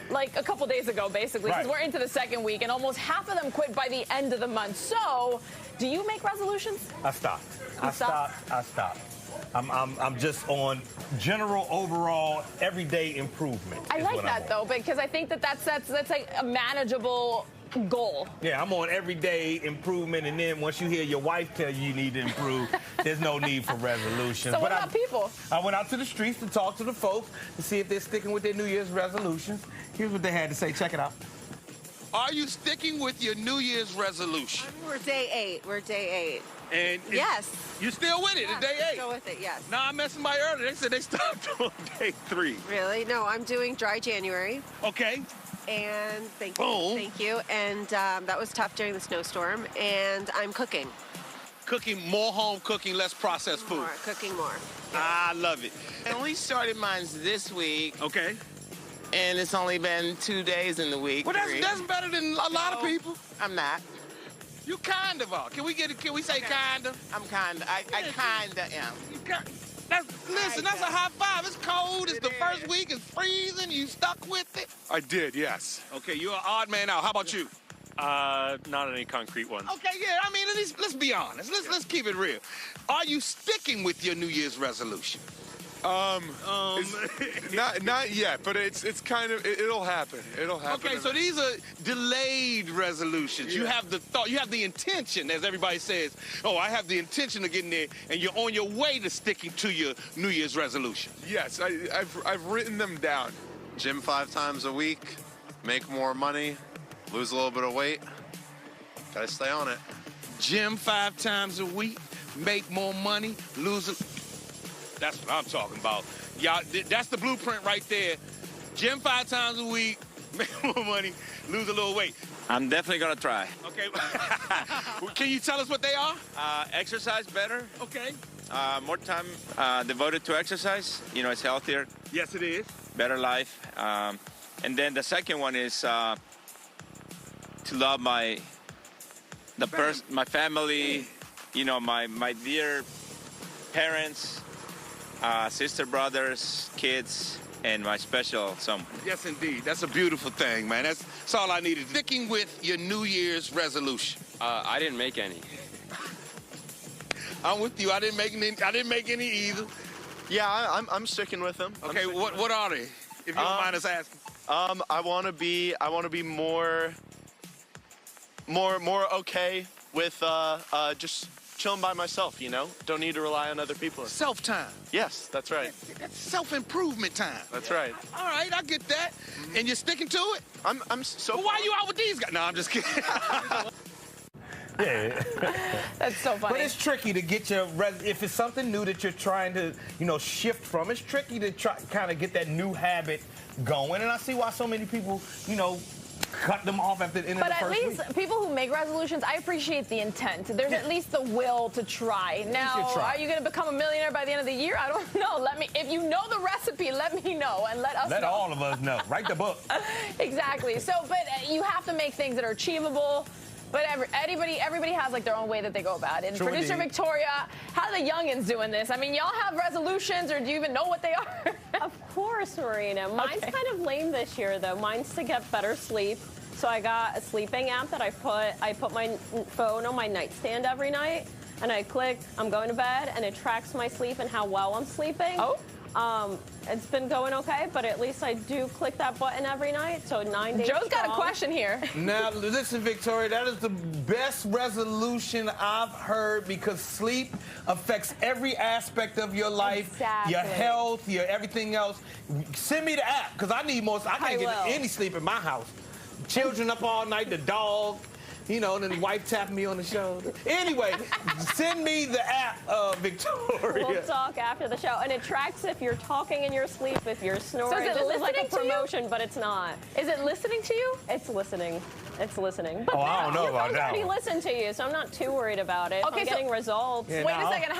like a couple days ago, basically, because we're into the second week, and almost half of them quit by the end of the month. So, do you make resolutions? I stopped. I stopped. I'm just on general, overall, everyday improvement. I like that though, because I think that's like a manageable goal. Yeah, I'm on everyday improvement, and then once you hear your wife tell you need to improve, there's no need for resolutions. So what about people? I went out to the streets to talk to the folks to see if they're sticking with their New Year's resolutions. Here's what they had to say. Check it out. Are you sticking with your New Year's resolution? We're day 8. We're day 8. And yes. You still with it? Yeah, It's day 8? Still with it, yes. No, I met somebody earlier. They said they stopped on day 3. Really? No, I'm doing dry January. Okay. And thank you. Boom. Thank you. And that was tough during the snowstorm. And I'm cooking. Cooking, more home cooking, less processed food. More, cooking more. I love it. And we started mine this week. Okay. And it's only been 2 days in the week. Well, that's better than a lot of people. I'm not. You kind of are. Can we say kind of? I'm kind of. I kind of am. Listen, that's a high five. It's cold. It's the first week. It's freezing. You stuck with it? I did, yes. Okay, you're an odd man out. How about you? Not any concrete ones. Okay, yeah. I mean, let's be honest. Let's keep it real. Are you sticking with your New Year's resolution? Not yet, but it's kind of it'll happen. It'll happen. Okay, so these are delayed resolutions. Yeah. You have the thought, you have the intention, as everybody says. Oh, I have the intention of getting there, and you're on your way to sticking to your New Year's resolution. Yes, I've written them down. Gym 5 times a week, make more money, lose a little bit of weight. Gotta stay on it. Gym 5 times a week, make more money, lose a... That's what I'm talking about. Y'all, that's the blueprint right there. Gym 5 times a week, make more money, lose a little weight. I'm definitely gonna try. Okay. Can you tell us what they are? Exercise better. Okay. More time devoted to exercise. You know, it's healthier. Yes, it is. Better life. And then the second one is to love my family. You know, my dear parents. Sister, brothers, kids, and my special someone. Yes, indeed. That's a beautiful thing, man. That's all I needed. Sticking with your New Year's resolution. I didn't make any. I'm with you. I didn't make any either. Yeah, I'm sticking with them. Okay, what are they? If you don't mind us asking. I want to be more okay with just chilling by myself, you know? Don't need to rely on other people. Self-time. Yes, that's right. That's self-improvement time. That's right. All right, I get that. And you're sticking to it? I'm so... Well, why are you out with these guys? No, I'm just kidding. Yeah. That's so funny. But it's tricky to get if it's something new that you're trying to, shift from, it's tricky to try kind of get that new habit going. And I see why so many people, cut them off at the end of the first week. But at least people who make resolutions, I appreciate the intent. There's at least the will to try. Now, are you going to become a millionaire by the end of the year? I don't know. If you know the recipe, let me know and let us know. Let all of us know. Write the book. Exactly. So, but you have to make things that are achievable. But everybody has like their own way that they go about it. And Producer Victoria, how are the youngins doing this? I mean, y'all have resolutions, or do you even know what they are? Of course, Marina. Mine's kind of lame this year, though. Mine's to get better sleep. So I got a sleeping app that I put my phone on my nightstand every night, and I click, I'm going to bed, and it tracks my sleep and how well I'm sleeping. Oh. It's been going okay, but at least I do click that button every night, so 9 days Joe's strong. got a question here. Now, listen, Victoria, that is the best resolution I've heard because sleep affects every aspect of your life, your health, your everything else. Send me the app because I need more. I can't get any sleep in my house. Children up all night, the dog. And then the wife tapping me on the shoulder. Anyway, send me the app, Victoria. We'll talk after the show. And it tracks if you're talking in your sleep, if you're snoring. So is it this is listening like a to you? promotion, but it's not. Is it listening to you? It's listening. It's listening. But I don't know about that already one. listen to you, so I'm not too worried about it. Okay, I'm getting results. Yeah, wait a second.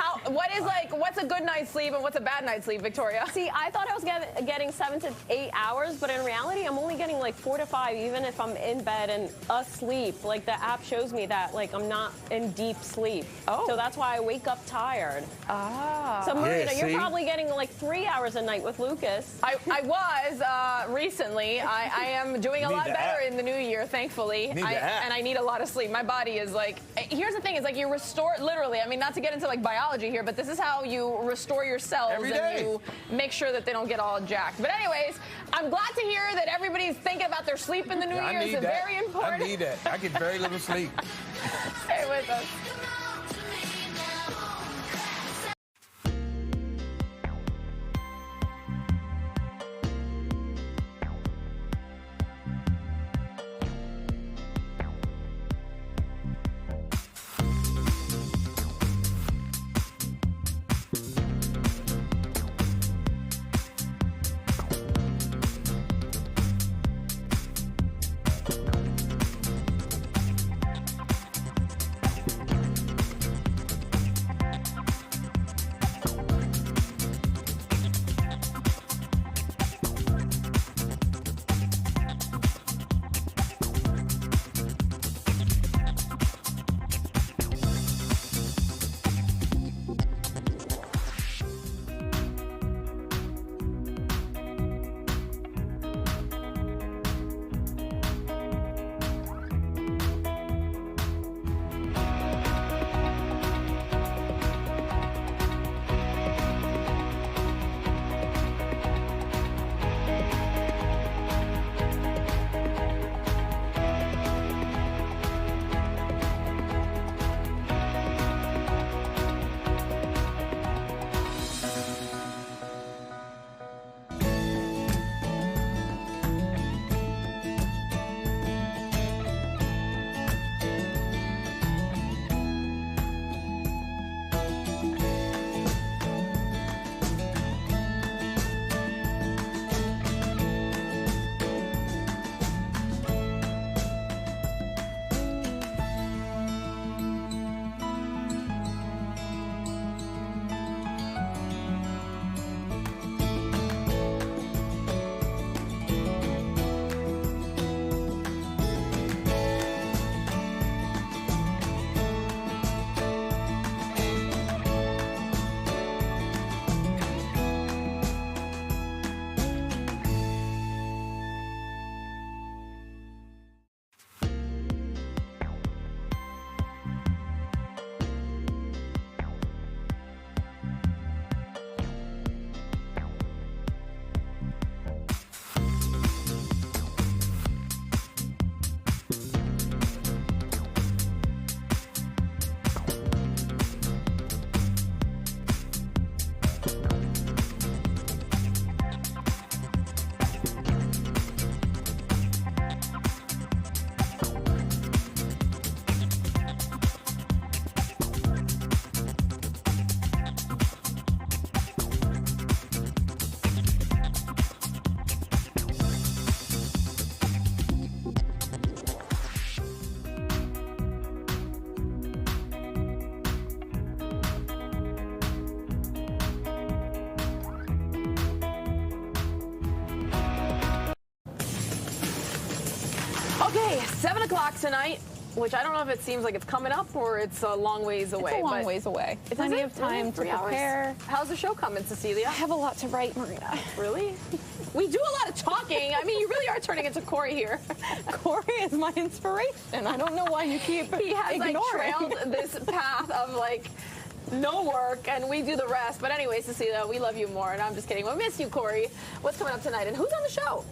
What's a good night's sleep and what's a bad night's sleep, Victoria? See, I thought I was getting 7 to 8 hours, but in reality, I'm only getting like 4 to 5, even if I'm in bed and asleep. Like the that app shows me that like I'm not in deep sleep. Oh. So that's why I wake up tired. Ah. So Marina, Yeah, you're probably getting like 3 hours a night with Lucas. I was recently. I am doing a lot better in the new year, thankfully. And I need a lot of sleep. My body is like, here's the thing, is like you restore, literally, I mean, not to get into like biology here, but this is how you restore your cells Every and day. you make sure that they don't get all jacked. But anyways, I'm glad to hear that everybody's thinking about their sleep in the new year. It's very important. I need that. I get very little sleep. Stay with us. Okay, 7 o'clock tonight, which I don't know if it seems like it's coming up or it's a long ways away. It's a long ways away. Plenty of time to prepare. How's the show coming, Cecilia? I have a lot to write, Marina. Really? We do a lot of talking. I mean, you really are turning into Corey here. Corey is my inspiration. I don't know why you keep He has ignoring. like trailed this path of like no work, and we do the rest. But anyway, Cecilia, we love you more, and I'm just kidding. We miss you, Corey. What's coming up tonight, and who's on the show?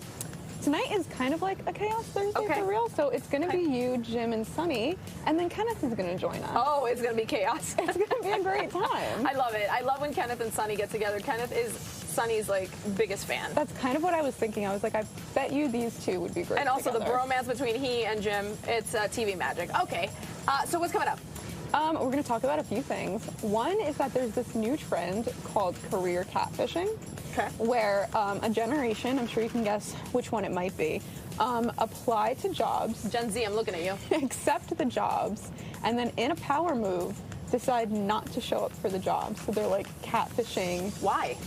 Tonight is kind of like a Chaos Thursday for real, so it's going to be you, Jim, and Sunny, and then Kenneth is going to join us. Oh, it's going to be chaos. It's going to be a great time. I love it. I love when Kenneth and Sunny get together. Kenneth is Sunny's like biggest fan. That's kind of what I was thinking. I was like, I bet you these two would be great And also together. the bromance between he and Jim, it's TV magic. Okay, so what's coming up? We're going to talk about a few things. One is that there's this new trend called career catfishing, where a generation, I'm sure you can guess which one it might be, apply to jobs. Gen Z, I'm looking at you. Accept the jobs, and then in a power move, decide not to show up for the job. So they're like catfishing. Why?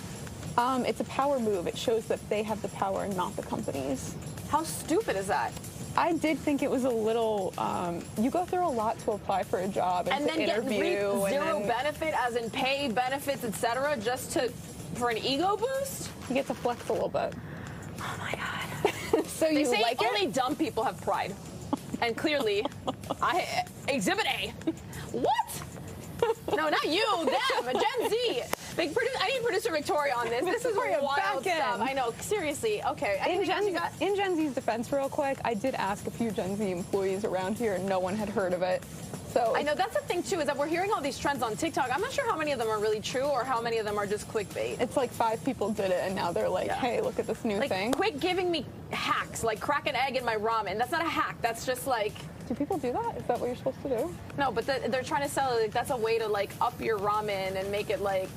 It's a power move. It shows that they have the power and not the companies. How stupid is that? I did think it was a little, you go through a lot to apply for a job and to then interview. Get zero benefit, as in pay, benefits, etc., just for an ego boost? You get to flex a little bit. Oh my God. So they you say like only dumb people have pride. And clearly, Exhibit A. What? No, not you, them, Gen Z. I need producer Victoria on this. This is wild stuff. I know, seriously. Okay. In Gen Z's defense, real quick, I did ask a few Gen Z employees around here, and no one had heard of it. So I know that's the thing too, is that we're hearing all these trends on TikTok. I'm not sure how many of them are really true or how many of them are just clickbait. It's like 5 people did it, and now they're like, hey, look at this new thing. Quit giving me hacks, like crack an egg in my ramen. That's not a hack. That's just like... Do people do that? Is that what you're supposed to do? No, but they're trying to sell it. Like, that's a way to like up your ramen and make it like...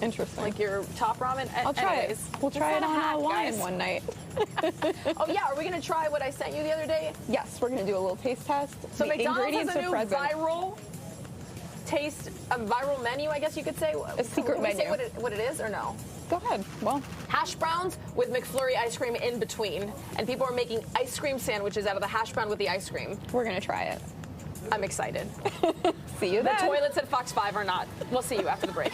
Interesting. Like your top ramen. I'll try it. We'll try it on a wine one night. Oh yeah, are we gonna try what I sent you the other day? Yes, we're gonna do a little taste test. So the McDonald's ingredients has a new are present. viral menu, I guess you could say. A secret menu. Say what it is or no? Go ahead. Well, hash browns with McFlurry ice cream in between, and people are making ice cream sandwiches out of the hash brown with the ice cream. We're gonna try it. I'm excited. See you then. The toilets at Fox 5 are not. We'll see you after the break.